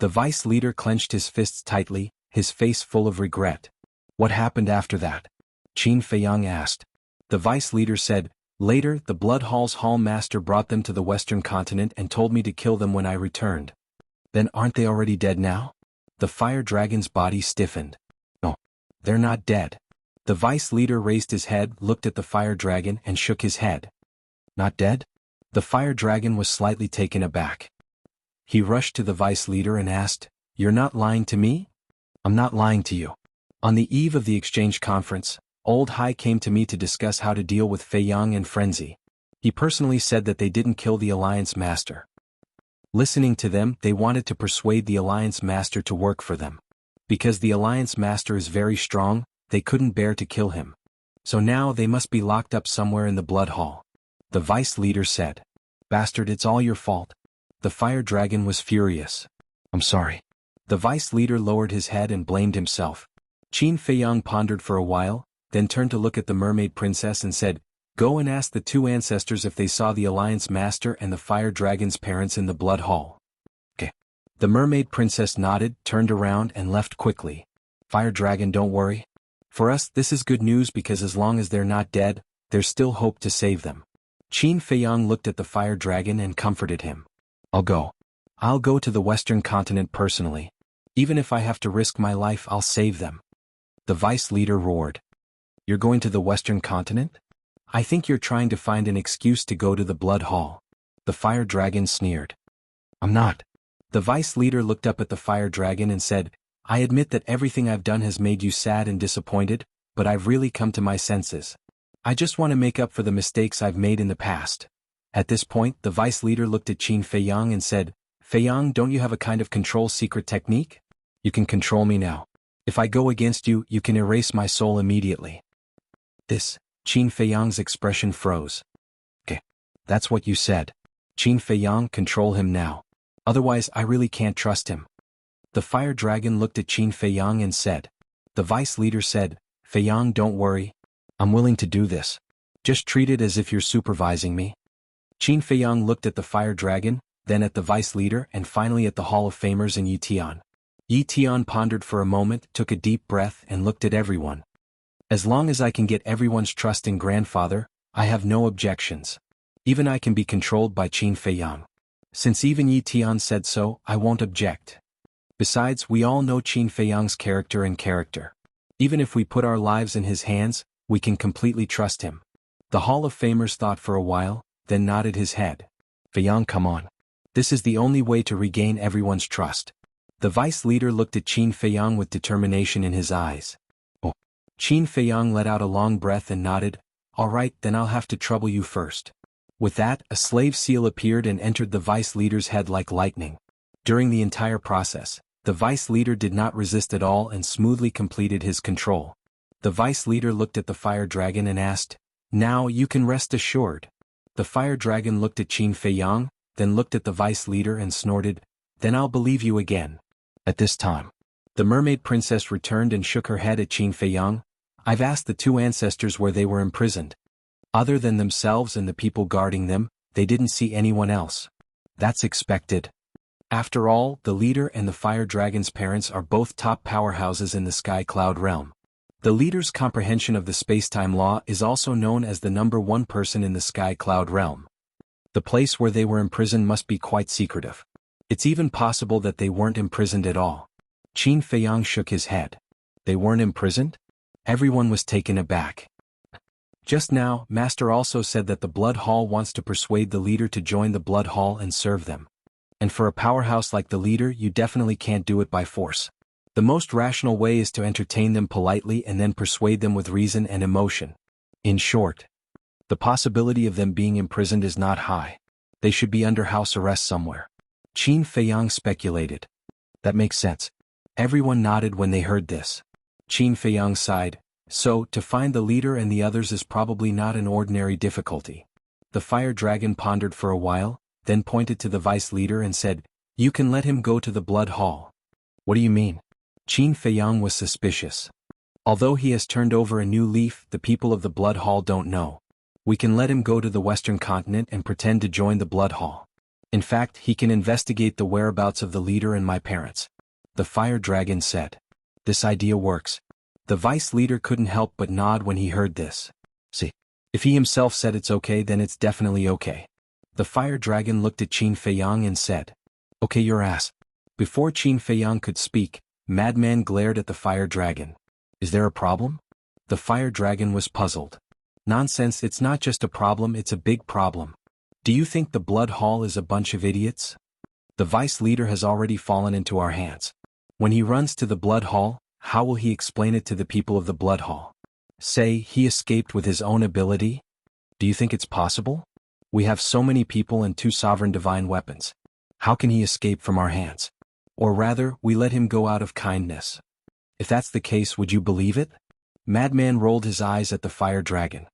The vice leader clenched his fists tightly, his face full of regret. What happened after that? Qin Feiyang asked. The vice leader said, Later, the Blood Hall's Hall Master brought them to the Western Continent and told me to kill them when I returned. Then aren't they already dead now? The Fire Dragon's body stiffened. No, they're not dead. The vice leader raised his head, looked at the fire dragon and shook his head. Not dead? The fire dragon was slightly taken aback. He rushed to the vice leader and asked, "You're not lying to me?" "I'm not lying to you." On the eve of the exchange conference, Old Hai came to me to discuss how to deal with Fei Yang and Frenzy. He personally said that they didn't kill the Alliance Master. Listening to them, they wanted to persuade the Alliance Master to work for them. Because the Alliance Master is very strong, they couldn't bear to kill him. So now they must be locked up somewhere in the Blood Hall. The vice leader said, "Bastard, it's all your fault." The fire dragon was furious. "I'm sorry." The vice leader lowered his head and blamed himself. Qin Feiyang pondered for a while, then turned to look at the mermaid princess and said, "Go and ask the two ancestors if they saw the Alliance Master and the fire dragon's parents in the Blood Hall." "Okay." The mermaid princess nodded, turned around and left quickly. "Fire dragon, don't worry. For us this is good news because as long as they're not dead, there's still hope to save them." Qin Feiyang looked at the fire dragon and comforted him. I'll go to the Western continent personally. Even if I have to risk my life, I'll save them." The vice leader roared. "You're going to the Western continent? I think you're trying to find an excuse to go to the Blood Hall." The fire dragon sneered. "I'm not." The vice leader looked up at the fire dragon and said, "I admit that everything I've done has made you sad and disappointed, but I've really come to my senses. I just want to make up for the mistakes I've made in the past." At this point, the vice leader looked at Qin Feiyang and said, "Feiyang, don't you have a kind of control secret technique? You can control me now. If I go against you, you can erase my soul immediately." Qin Feiyang's expression froze. "Okay. That's what you said. Qin Feiyang, control him now. Otherwise I really can't trust him." The fire dragon looked at Qin Feiyang and said. The vice leader said, "Feiyang, don't worry. I'm willing to do this. Just treat it as if you're supervising me." Qin Feiyang looked at the fire dragon, then at the vice leader and finally at the Hall of Famers and Yi Tian. Yi Tian pondered for a moment, took a deep breath and looked at everyone. "As long as I can get everyone's trust in grandfather, I have no objections. Even I can be controlled by Qin Feiyang. Since even Yi Tian said so, I won't object. Besides, we all know Qin Feiyang's character. Even if we put our lives in his hands, we can completely trust him." The Hall of Famers thought for a while, then nodded his head. "Feiyang, come on. This is the only way to regain everyone's trust." The vice leader looked at Qin Feiyang with determination in his eyes. "Oh." Qin Feiyang let out a long breath and nodded. "All right, then I'll have to trouble you first." With that, a slave seal appeared and entered the vice leader's head like lightning. During the entire process, the vice leader did not resist at all and smoothly completed his control. The vice leader looked at the fire dragon and asked, "Now you can rest assured." The fire dragon looked at Qin Feiyang, then looked at the vice leader and snorted, "Then I'll believe you again." At this time, the mermaid princess returned and shook her head at Qin Feiyang. "I've asked the two ancestors where they were imprisoned. Other than themselves and the people guarding them, they didn't see anyone else." "That's expected. After all, the leader and the fire dragon's parents are both top powerhouses in the Sky Cloud realm. The leader's comprehension of the space-time law is also known as the number one person in the Sky Cloud realm. The place where they were imprisoned must be quite secretive. It's even possible that they weren't imprisoned at all." Qin Feiyang shook his head. "They weren't imprisoned?" Everyone was taken aback. "Just now, Master also said that the Blood Hall wants to persuade the leader to join the Blood Hall and serve them. And for a powerhouse like the leader, you definitely can't do it by force. The most rational way is to entertain them politely and then persuade them with reason and emotion. In short, the possibility of them being imprisoned is not high. They should be under house arrest somewhere." Qin Feiyang speculated. "That makes sense." Everyone nodded when they heard this. Qin Feiyang sighed. "So, to find the leader and the others is probably not an ordinary difficulty." The fire dragon pondered for a while, then pointed to the vice leader and said, "You can let him go to the Blood Hall." "What do you mean?" Qin Feiyang was suspicious. "Although he has turned over a new leaf, the people of the Blood Hall don't know. We can let him go to the Western continent and pretend to join the Blood Hall. In fact, he can investigate the whereabouts of the leader and my parents." The fire dragon said. "This idea works." The vice leader couldn't help but nod when he heard this. "See, if he himself said it's okay, then it's definitely okay." The fire dragon looked at Qin Feiyang and said, "Okay, your ass." Before Qin Feiyang could speak, Madman glared at the fire dragon. "Is there a problem?" The The fire dragon was puzzled. Nonsense, it's not just a problem, it's a big problem. Do you think the Blood Hall is a bunch of idiots? The vice leader has already fallen into our hands. When he runs to the Blood Hall, how will he explain it to the people of the Blood Hall? Say he escaped with his own ability? Do you think it's possible? We have so many people and 2 sovereign divine weapons. How can he escape from our hands? Or rather, we let him go out of kindness. If that's the case, would you believe it? Madman rolled his eyes at the fire dragon.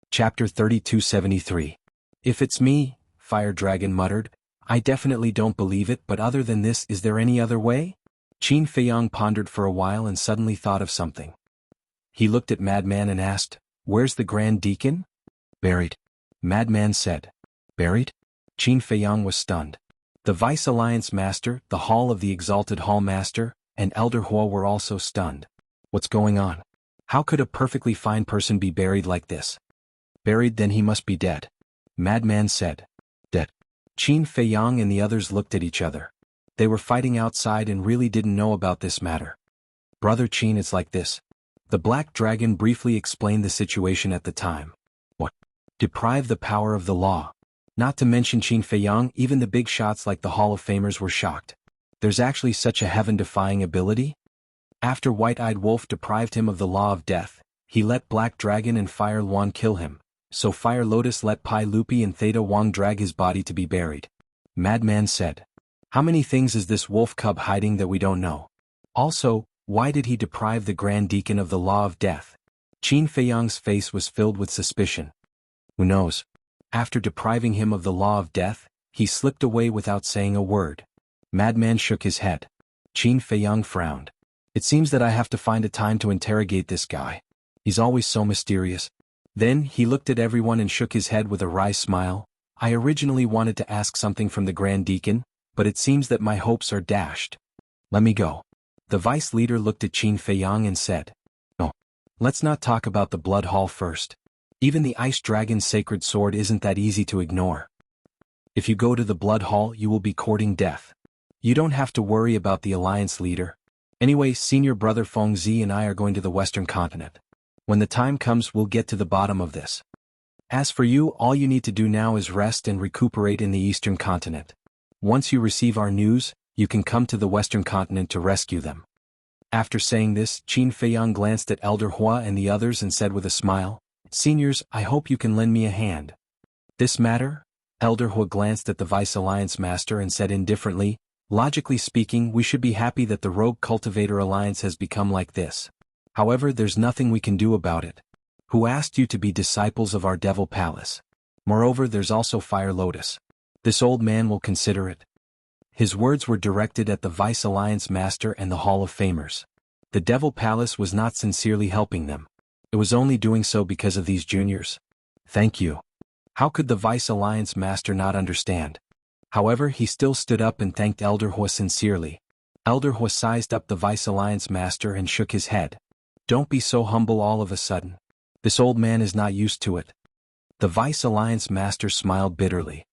Chapter 3273. If it's me, Fire Dragon muttered, I definitely don't believe it, but other than this, is there any other way? Qin Feiyang pondered for a while and suddenly thought of something. He looked at Madman and asked, Where's the Grand Deacon? Buried. Madman said. Buried? Qin Feiyang was stunned. The Vice Alliance Master, the Hall of the Exalted Hall Master, and Elder Hua were also stunned. What's going on? How could a perfectly fine person be buried like this? Buried, then he must be dead. Madman said. Dead. Qin Feiyang and the others looked at each other. They were fighting outside and really didn't know about this matter. Brother Qin, it's like this. The Black Dragon briefly explained the situation at the time. What? Deprive the power of the law. Not to mention Qin Feiyang, even the big shots like the Hall of Famers were shocked. There's actually such a heaven-defying ability? After White-Eyed Wolf deprived him of the law of death, he let Black Dragon and Fire Luan kill him, so Fire Lotus let Pai Lupi and Theta Wang drag his body to be buried. Madman said. How many things is this wolf cub hiding that we don't know? Also, why did he deprive the Grand Deacon of the law of death? Qin Feiyang's face was filled with suspicion. Who knows? After depriving him of the law of death, he slipped away without saying a word. Madman shook his head. Qin Feiyang frowned. It seems that I have to find a time to interrogate this guy. He's always so mysterious. Then he looked at everyone and shook his head with a wry smile. I originally wanted to ask something from the Grand Deacon, but it seems that my hopes are dashed. Let me go. The vice leader looked at Qin Feiyang and said. No. Let's not talk about the Blood Hall first. Even the Ice Dragon's sacred sword isn't that easy to ignore. If you go to the Blood Hall, you will be courting death. You don't have to worry about the Alliance leader. Anyway, Senior Brother Feng Zi and I are going to the Western Continent. When the time comes, we'll get to the bottom of this. As for you, all you need to do now is rest and recuperate in the Eastern Continent. Once you receive our news, you can come to the Western Continent to rescue them. After saying this, Qin Feiyang glanced at Elder Hua and the others and said with a smile, Seniors, I hope you can lend me a hand. This matter? Elder Hua glanced at the Vice Alliance Master and said indifferently, Logically speaking, we should be happy that the Rogue Cultivator Alliance has become like this. However, there's nothing we can do about it. Who asked you to be disciples of our Devil Palace? Moreover, there's also Fire Lotus. This old man will consider it. His words were directed at the Vice Alliance Master and the Hall of Famers. The Devil Palace was not sincerely helping them. It was only doing so because of these juniors. Thank you. How could the Vice Alliance Master not understand? However, he still stood up and thanked Elder Hua sincerely. Elder Hua sized up the Vice Alliance Master and shook his head. Don't be so humble all of a sudden. This old man is not used to it. The Vice Alliance Master smiled bitterly.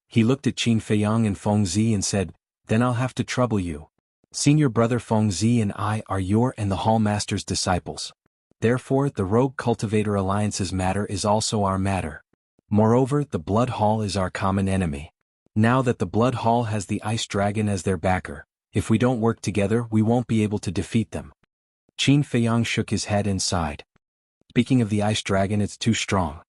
He looked at Qin Feiyang and Feng Zi and said, Then I'll have to trouble you. Senior Brother Feng Zi and I are your and the Hall Master's disciples. Therefore, the Rogue Cultivator Alliance's matter is also our matter. Moreover, the Blood Hall is our common enemy. Now that the Blood Hall has the Ice Dragon as their backer, if we don't work together, we won't be able to defeat them. Qin Feiyang shook his head and sighed. Speaking of the Ice Dragon, it's too strong.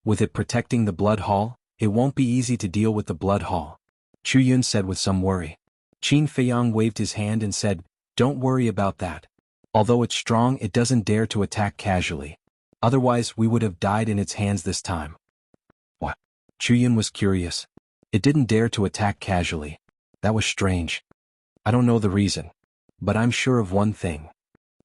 With it protecting the Blood Hall, it won't be easy to deal with the Blood Hall. Chu Yun said with some worry. Qin Feiyang waved his hand and said, Don't worry about that. Although it's strong, it doesn't dare to attack casually. Otherwise, we would have died in its hands this time. What? Chu Yun was curious. It didn't dare to attack casually. That was strange. I don't know the reason. But I'm sure of one thing.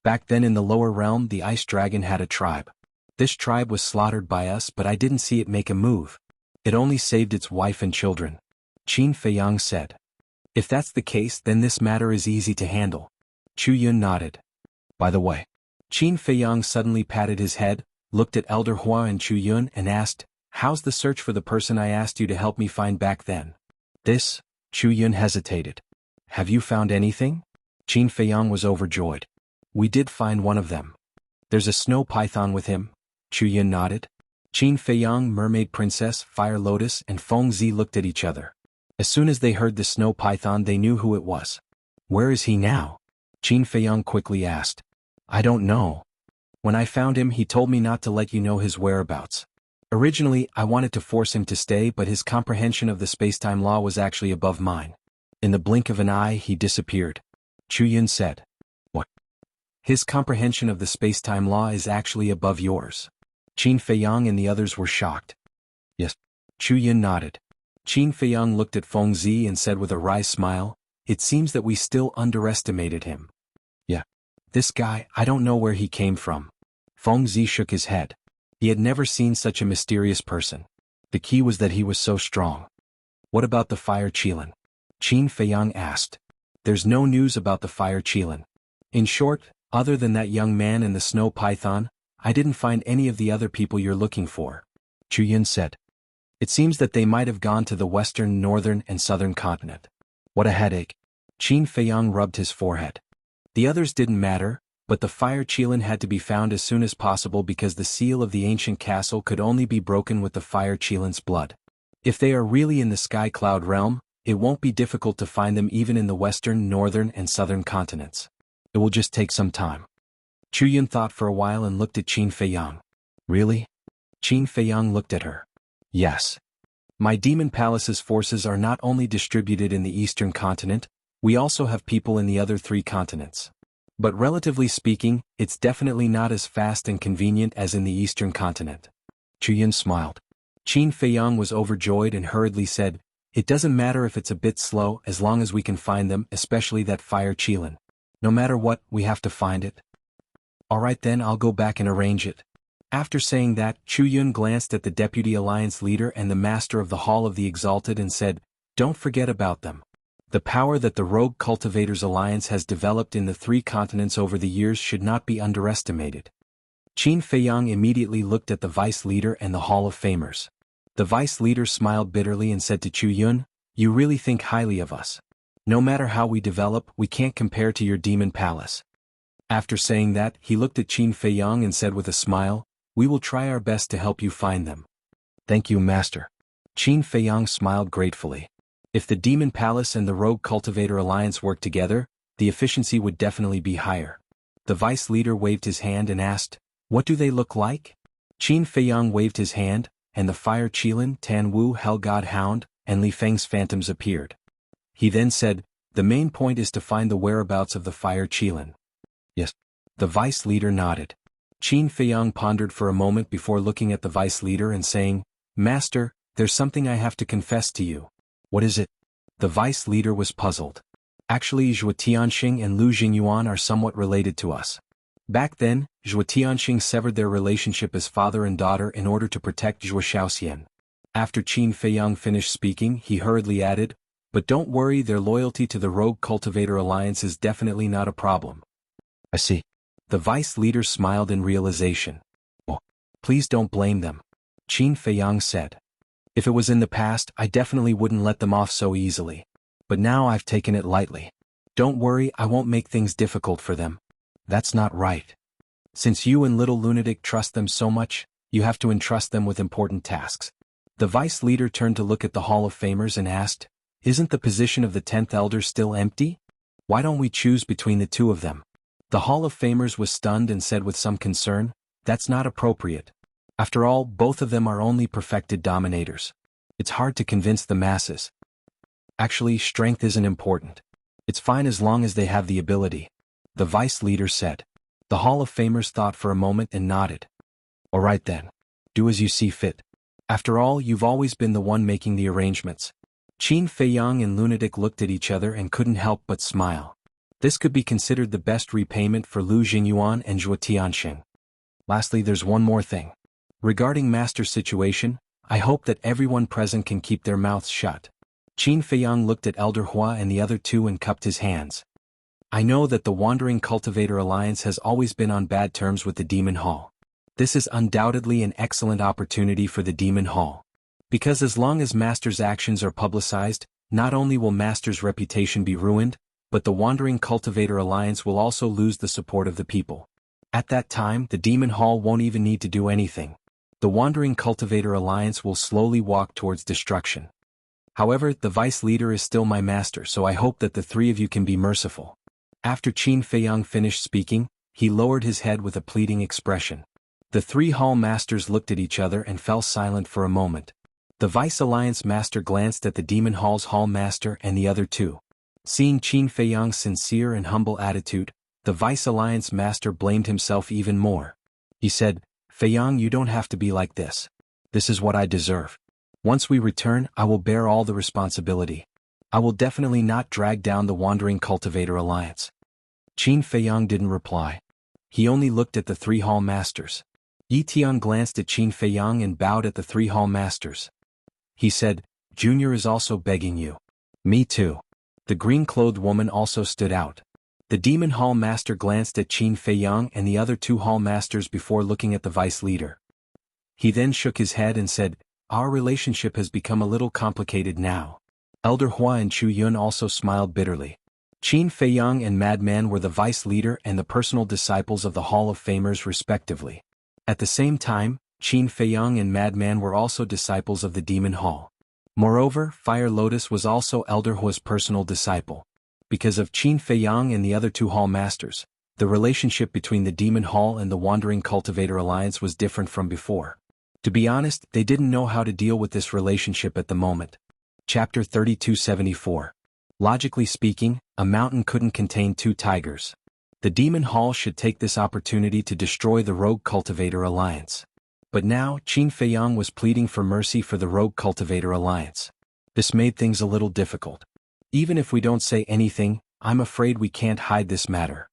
Back then in the lower realm, the Ice Dragon had a tribe. This tribe was slaughtered by us, but I didn't see it make a move. It only saved its wife and children. Qin Feiyang said. If that's the case, then this matter is easy to handle. Chu Yun nodded. By the way, Qin Feiyang suddenly patted his head, looked at Elder Hua and Chu Yun and asked, How's the search for the person I asked you to help me find back then? This? Chu Yun hesitated. Have you found anything? Qin Feiyang was overjoyed. We did find one of them. There's a snow python with him. Chu Yun nodded. Qin Feiyang, Mermaid Princess, Fire Lotus, and Feng Zi looked at each other. As soon as they heard the snow python, they knew who it was. Where is he now? Qin Feiyang quickly asked. I don't know. When I found him, he told me not to let you know his whereabouts. Originally, I wanted to force him to stay, but his comprehension of the spacetime law was actually above mine. In the blink of an eye, he disappeared. Chu Yun said. What? His comprehension of the spacetime law is actually above yours. Qin Feiyang and the others were shocked. Yes. Chu Yun nodded. Qin Feiyang looked at Feng Zi and said with a wry smile, it seems that we still underestimated him. Yeah. This guy, I don't know where he came from. Feng Zi shook his head. He had never seen such a mysterious person. The key was that he was so strong. What about the fire Qilin? Qin Feiyang asked. There's no news about the fire Qilin. In short, other than that young man and the snow python, I didn't find any of the other people you're looking for. Chu Yun said. It seems that they might have gone to the western, northern, and southern continent. What a headache. Qin Feiyang rubbed his forehead. The others didn't matter, but the fire Qilin had to be found as soon as possible because the seal of the ancient castle could only be broken with the fire Qilin's blood. If they are really in the sky cloud realm, it won't be difficult to find them even in the western, northern, and southern continents. It will just take some time. Chu Yun thought for a while and looked at Qin Feiyang. Really? Qin Feiyang looked at her. Yes. My Demon Palace's forces are not only distributed in the eastern continent, we also have people in the other 3 continents. But relatively speaking, it's definitely not as fast and convenient as in the eastern continent. Chu Yun smiled. Qin Feiyang was overjoyed and hurriedly said, it doesn't matter if it's a bit slow as long as we can find them, especially that fire Qilin. No matter what, we have to find it. Alright then, I'll go back and arrange it. After saying that, Chu Yun glanced at the Deputy Alliance Leader and the Master of the Hall of the Exalted and said, don't forget about them. The power that the Rogue Cultivators Alliance has developed in the 3 continents over the years should not be underestimated. Qin Feiyang immediately looked at the Vice Leader and the Hall of Famers. The Vice Leader smiled bitterly and said to Chu Yun, you really think highly of us. No matter how we develop, we can't compare to your Demon Palace. After saying that, he looked at Qin Feiyang and said with a smile, we will try our best to help you find them. Thank you, Master. Qin Feiyang smiled gratefully. If the Demon Palace and the Rogue Cultivator Alliance worked together, the efficiency would definitely be higher. The Vice Leader waved his hand and asked, what do they look like? Qin Feiyang waved his hand, and the Fire Qilin, Tan Wu Hell God Hound, and Li Feng's phantoms appeared. He then said, the main point is to find the whereabouts of the Fire Qilin. Yes. The Vice Leader nodded. Qin Feiyang pondered for a moment before looking at the Vice Leader and saying, Master, there's something I have to confess to you. What is it? The Vice Leader was puzzled. Actually, Zhuo Tianxing and Lu Jingyuan are somewhat related to us. Back then, Zhuo Tianxing severed their relationship as father and daughter in order to protect Zhuo Shaoxian. After Qin Feiyang finished speaking, he hurriedly added, but don't worry, their loyalty to the Rogue Cultivator Alliance is definitely not a problem. I see. The Vice Leader smiled in realization. Oh, please don't blame them. Qin Feiyang said. If it was in the past, I definitely wouldn't let them off so easily. But now I've taken it lightly. Don't worry, I won't make things difficult for them. That's not right. Since you and Little Lunatic trust them so much, you have to entrust them with important tasks. The Vice Leader turned to look at the Hall of Famers and asked, isn't the position of the 10th Elder still empty? Why don't we choose between the 2 of them? The Hall of Famers was stunned and said with some concern, that's not appropriate. After all, both of them are only perfected dominators. It's hard to convince the masses. Actually, strength isn't important. It's fine as long as they have the ability. The Vice Leader said. The Hall of Famers thought for a moment and nodded. Alright then. Do as you see fit. After all, you've always been the one making the arrangements. Qin Feiyang and Lunatic looked at each other and couldn't help but smile. This could be considered the best repayment for Lu Jingyuan and Zhuo Tianxing. Lastly, there's one more thing. Regarding Master's situation, I hope that everyone present can keep their mouths shut. Qin Feiyang looked at Elder Hua and the other 2 and cupped his hands. I know that the Wandering Cultivator Alliance has always been on bad terms with the Demon Hall. This is undoubtedly an excellent opportunity for the Demon Hall. Because as long as Master's actions are publicized, not only will Master's reputation be ruined, but the Wandering Cultivator Alliance will also lose the support of the people. At that time, the Demon Hall won't even need to do anything. The Wandering Cultivator Alliance will slowly walk towards destruction. However, the Vice Leader is still my master, so I hope that the three of you can be merciful. After Qin Feiyang finished speaking, he lowered his head with a pleading expression. The three Hall Masters looked at each other and fell silent for a moment. The Vice Alliance Master glanced at the Demon Hall's Hall Master and the other two. Seeing Qin Feiyang's sincere and humble attitude, the Vice Alliance Master blamed himself even more. He said, "Feiyang, you don't have to be like this. This is what I deserve. Once we return, I will bear all the responsibility. I will definitely not drag down the Wandering Cultivator Alliance." Qin Feiyang didn't reply. He only looked at the three Hall Masters. Yi Tian glanced at Qin Feiyang and bowed at the three Hall Masters. He said, "Junior is also begging you." "Me too." The green-clothed woman also stood out. The Demon Hall Master glanced at Qin Feiyang and the other two Hall Masters before looking at the Vice Leader. He then shook his head and said, "Our relationship has become a little complicated now." Elder Hua and Chu Yun also smiled bitterly. Qin Feiyang and Madman were the Vice Leader and the personal disciples of the Hall of Famers respectively. At the same time, Qin Feiyang and Madman were also disciples of the Demon Hall. Moreover, Fire Lotus was also Elder Hua's personal disciple. Because of Qin Feiyang and the other two Hall Masters, the relationship between the Demon Hall and the Wandering Cultivator Alliance was different from before. To be honest, they didn't know how to deal with this relationship at the moment. Chapter 3274. Logically speaking, a mountain couldn't contain two tigers. The Demon Hall should take this opportunity to destroy the Rogue Cultivator Alliance. But now, Qin Feiyang was pleading for mercy for the Rogue Cultivator Alliance. This made things a little difficult. "Even if we don't say anything, I'm afraid we can't hide this matter,"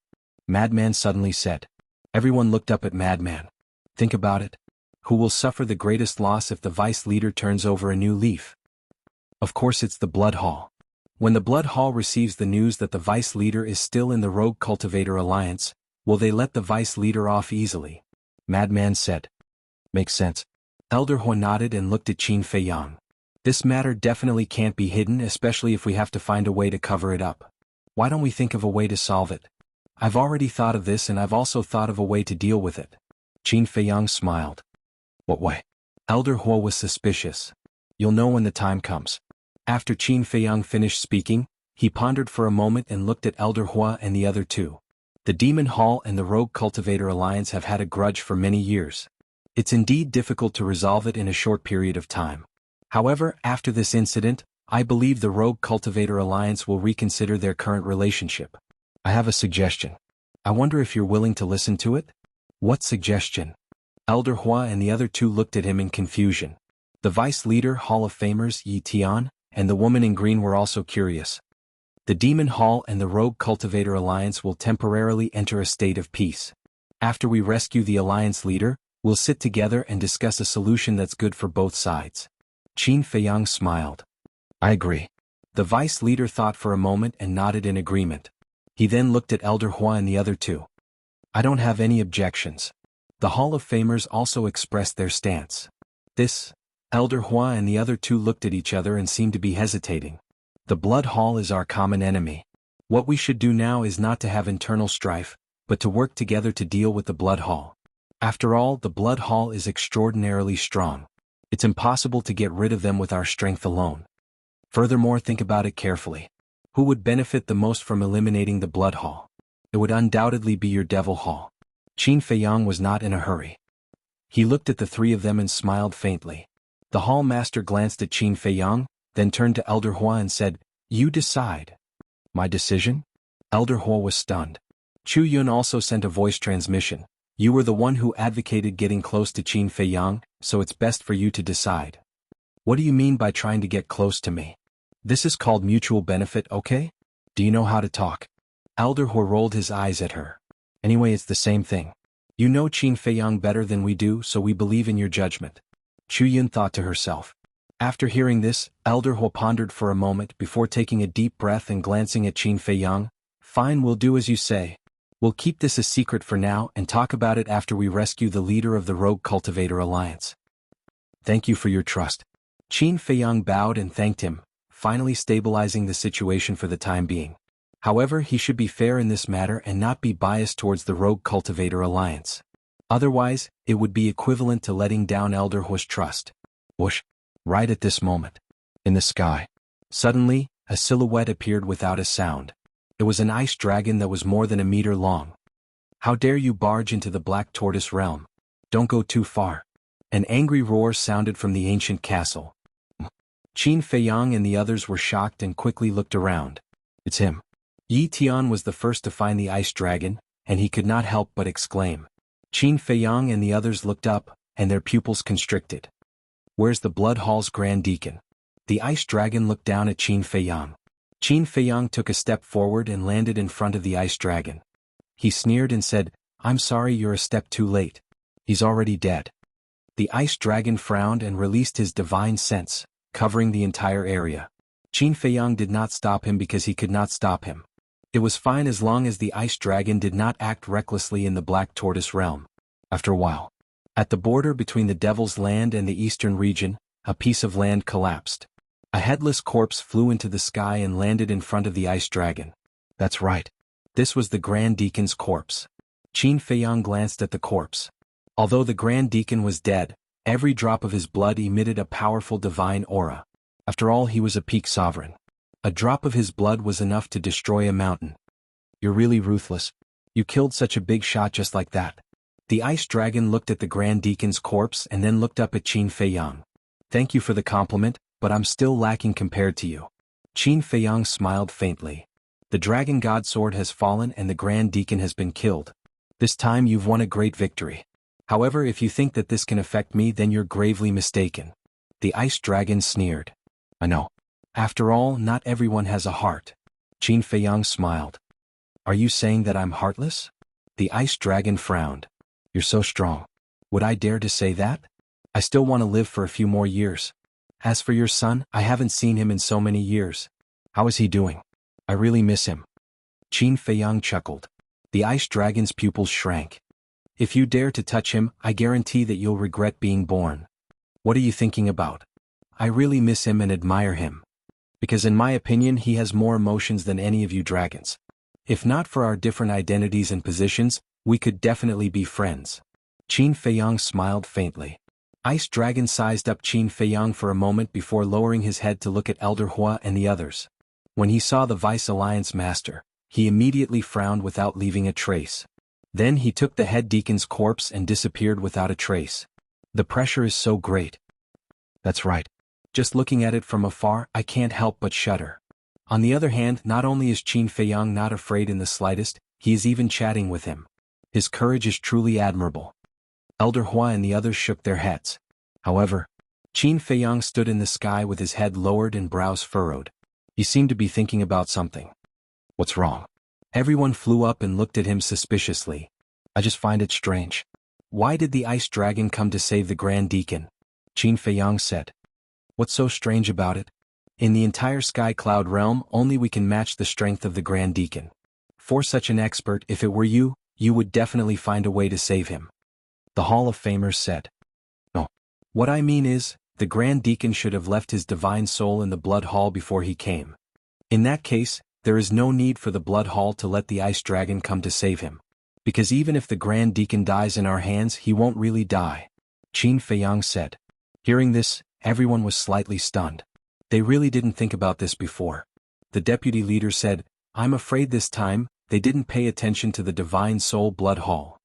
Madman suddenly said. Everyone looked up at Madman. Think about it. Who will suffer the greatest loss if the Vice Leader turns over a new leaf? Of course it's the Blood Hall. When the Blood Hall receives the news that the Vice Leader is still in the Rogue Cultivator Alliance, will they let the Vice Leader off easily? Madman said. Makes sense. Elder Hua nodded and looked at Qin Feiyang. This matter definitely can't be hidden, especially if we have to find a way to cover it up. Why don't we think of a way to solve it? I've already thought of this, and I've also thought of a way to deal with it. Qin Feiyang smiled. What way? Elder Hua was suspicious. You'll know when the time comes. After Qin Feiyang finished speaking, he pondered for a moment and looked at Elder Hua and the other two. The Demon Hall and the Rogue Cultivator Alliance have had a grudge for many years. It's indeed difficult to resolve it in a short period of time. However, after this incident, I believe the Rogue Cultivator Alliance will reconsider their current relationship. I have a suggestion. I wonder if you're willing to listen to it? What suggestion? Elder Hua and the other two looked at him in confusion. The Vice Leader, Hall of Famers, Yi Tian, and the woman in green were also curious. The Demon Hall and the Rogue Cultivator Alliance will temporarily enter a state of peace. After we rescue the Alliance leader, we'll sit together and discuss a solution that's good for both sides. Qin Feiyang smiled. I agree. The Vice Leader thought for a moment and nodded in agreement. He then looked at Elder Hua and the other two. I don't have any objections. The Hall of Famers also expressed their stance. Elder Hua and the other two looked at each other and seemed to be hesitating. The Blood Hall is our common enemy. What we should do now is not to have internal strife, but to work together to deal with the Blood Hall. After all, the Blood Hall is extraordinarily strong. It's impossible to get rid of them with our strength alone. Furthermore, think about it carefully. Who would benefit the most from eliminating the Blood Hall? It would undoubtedly be your Devil Hall. Qin Feiyang was not in a hurry. He looked at the three of them and smiled faintly. The Hall Master glanced at Qin Feiyang, then turned to Elder Hua and said, You decide. My decision? Elder Hua was stunned. Chu Yun also sent a voice transmission. You were the one who advocated getting close to Qin Feiyang, so it's best for you to decide. What do you mean by trying to get close to me? This is called mutual benefit, okay? Do you know how to talk? Elder Hua rolled his eyes at her. Anyway, it's the same thing. You know Qin Feiyang better than we do, so we believe in your judgment. Chu Yun thought to herself. After hearing this, Elder Hua pondered for a moment before taking a deep breath and glancing at Qin Feiyang. Fine, we'll do as you say. We'll keep this a secret for now and talk about it after we rescue the leader of the Rogue Cultivator Alliance. Thank you for your trust. Qin Feiyang bowed and thanked him, finally stabilizing the situation for the time being. However, he should be fair in this matter and not be biased towards the Rogue Cultivator Alliance. Otherwise, it would be equivalent to letting down Elder Hu's trust. Whoosh! Right at this moment. In the sky. Suddenly, a silhouette appeared without a sound. It was an ice dragon that was more than a meter long. How dare you barge into the Black Tortoise realm? Don't go too far. An angry roar sounded from the ancient castle. Qin Feiyang and the others were shocked and quickly looked around. It's him. Yi Tian was the first to find the ice dragon, and he could not help but exclaim. Qin Feiyang and the others looked up, and their pupils constricted. Where's the Blood Hall's Grand Deacon? The ice dragon looked down at Qin Feiyang. Qin Feiyang took a step forward and landed in front of the ice dragon. He sneered and said, I'm sorry, you're a step too late. He's already dead. The ice dragon frowned and released his divine sense, covering the entire area. Qin Feiyang did not stop him because he could not stop him. It was fine as long as the ice dragon did not act recklessly in the Black Tortoise realm. After a while, at the border between the Devil's Land and the eastern region, a piece of land collapsed. A headless corpse flew into the sky and landed in front of the ice dragon. That's right. This was the Grand Deacon's corpse. Qin Feiyang glanced at the corpse. Although the Grand Deacon was dead, every drop of his blood emitted a powerful divine aura. After all, he was a peak sovereign. A drop of his blood was enough to destroy a mountain. You're really ruthless. You killed such a big shot just like that. The ice dragon looked at the Grand Deacon's corpse and then looked up at Qin Feiyang. Thank you for the compliment, but I'm still lacking compared to you. Qin Feiyang smiled faintly. The Dragon God Sword has fallen and the Grand Deacon has been killed. This time you've won a great victory. However, if you think that this can affect me, then you're gravely mistaken. The ice dragon sneered. I know. After all, not everyone has a heart. Qin Feiyang smiled. Are you saying that I'm heartless? The ice dragon frowned. You're so strong. Would I dare to say that? I still want to live for a few more years. As for your son, I haven't seen him in so many years. How is he doing? I really miss him. Qin Feiyang chuckled. The ice dragon's pupils shrank. If you dare to touch him, I guarantee that you'll regret being born. What are you thinking about? I really miss him and admire him. Because in my opinion he has more emotions than any of you dragons. If not for our different identities and positions, we could definitely be friends. Qin Feiyang smiled faintly. Ice Dragon sized up Qin Feiyang for a moment before lowering his head to look at Elder Hua and the others. When he saw the Vice Alliance Master, he immediately frowned without leaving a trace. Then he took the head deacon's corpse and disappeared without a trace. The pressure is so great. That's right. Just looking at it from afar, I can't help but shudder. On the other hand, not only is Qin Feiyang not afraid in the slightest, he is even chatting with him. His courage is truly admirable. Elder Hua and the others shook their heads. However, Qin Feiyang stood in the sky with his head lowered and brows furrowed. He seemed to be thinking about something. What's wrong? Everyone flew up and looked at him suspiciously. I just find it strange. Why did the ice dragon come to save the Grand Deacon? Qin Feiyang said. What's so strange about it? In the entire Sky Cloud realm, only we can match the strength of the Grand Deacon. For such an expert, if it were you, you would definitely find a way to save him. The Hall of Famers said. No. What I mean is, the Grand Deacon should have left his divine soul in the Blood Hall before he came. In that case, there is no need for the Blood Hall to let the Ice Dragon come to save him. Because even if the Grand Deacon dies in our hands, he won't really die. Qin Feiyang said. Hearing this, everyone was slightly stunned. They really didn't think about this before. The deputy leader said, I'm afraid this time, they didn't pay attention to the Divine Soul Blood Hall.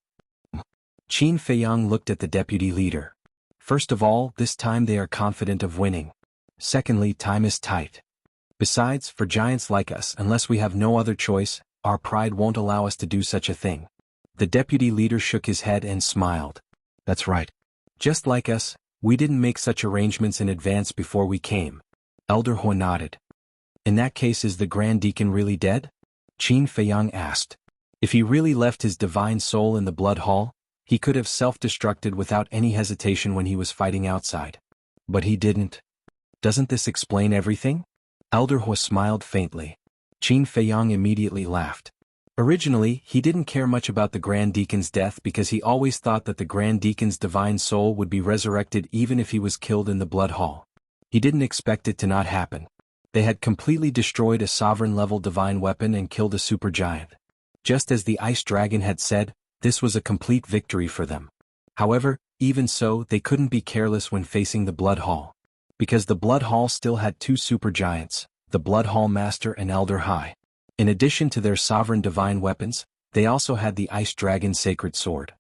Qin Feiyang looked at the deputy leader. First of all, this time they are confident of winning. Secondly, time is tight. Besides, for giants like us, unless we have no other choice, our pride won't allow us to do such a thing. The deputy leader shook his head and smiled. That's right. Just like us, we didn't make such arrangements in advance before we came. Elder Hua nodded. In that case, is the Grand Deacon really dead? Qin Feiyang asked. If he really left his divine soul in the Blood Hall, he could have self-destructed without any hesitation when he was fighting outside. But he didn't. Doesn't this explain everything? Elder Hua smiled faintly. Qin Feiyang immediately laughed. Originally, he didn't care much about the Grand Deacon's death because he always thought that the Grand Deacon's divine soul would be resurrected even if he was killed in the Blood Hall. He didn't expect it to not happen. They had completely destroyed a sovereign-level divine weapon and killed a supergiant. Just as the ice dragon had said, this was a complete victory for them. However, even so, they couldn't be careless when facing the Blood Hall. Because the Blood Hall still had two supergiants, the Blood Hall Master and Elder High. In addition to their sovereign divine weapons, they also had the Ice Dragon's sacred sword.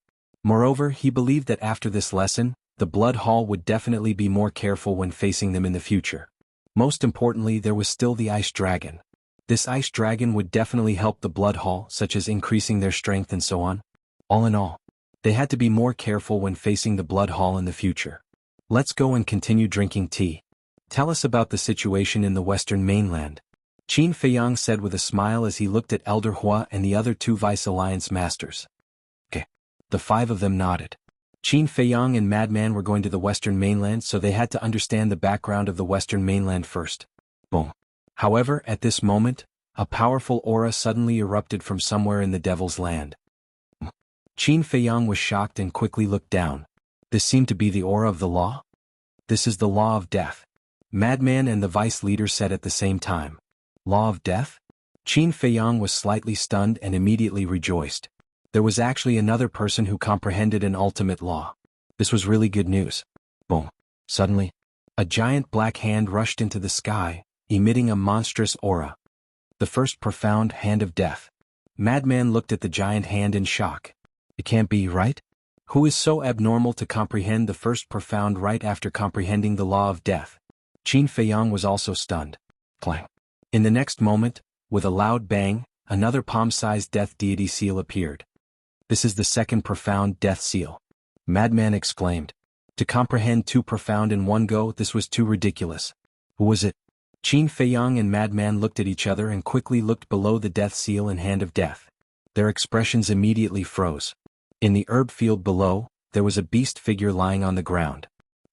Moreover, he believed that after this lesson, the Blood Hall would definitely be more careful when facing them in the future. Most importantly, there was still the Ice Dragon. This Ice Dragon would definitely help the Blood Hall, such as increasing their strength and so on. All in all, they had to be more careful when facing the Blood Hall in the future. Let's go and continue drinking tea. Tell us about the situation in the Western mainland. Qin Feiyang said with a smile as he looked at Elder Hua and the other two Vice Alliance masters. Okay. The five of them nodded. Qin Feiyang and Madman were going to the Western mainland, so they had to understand the background of the Western mainland first. Boom. However, at this moment, a powerful aura suddenly erupted from somewhere in the Devil's Land. Qin Feiyang was shocked and quickly looked down. This seemed to be the aura of the law? This is the law of death. Madman and the vice leader said at the same time. Law of death? Qin Feiyang was slightly stunned and immediately rejoiced. There was actually another person who comprehended an ultimate law. This was really good news. Boom. Suddenly, a giant black hand rushed into the sky, emitting a monstrous aura. The first profound hand of death. Madman looked at the giant hand in shock. It can't be, right? Who is so abnormal to comprehend the first profound right after comprehending the law of death? Qin Feiyang was also stunned. Clang. In the next moment, with a loud bang, another palm-sized death deity seal appeared. This is the second profound death seal. Madman exclaimed. To comprehend two profound in one go, this was too ridiculous. Who was it? Qin Feiyang and Madman looked at each other and quickly looked below the death seal and hand of death. Their expressions immediately froze. In the herb field below, there was a beast figure lying on the ground.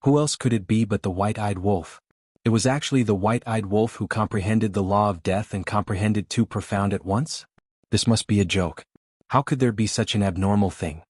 Who else could it be but the white-eyed wolf? It was actually the white-eyed wolf who comprehended the law of death and comprehended two profound at once? This must be a joke. How could there be such an abnormal thing?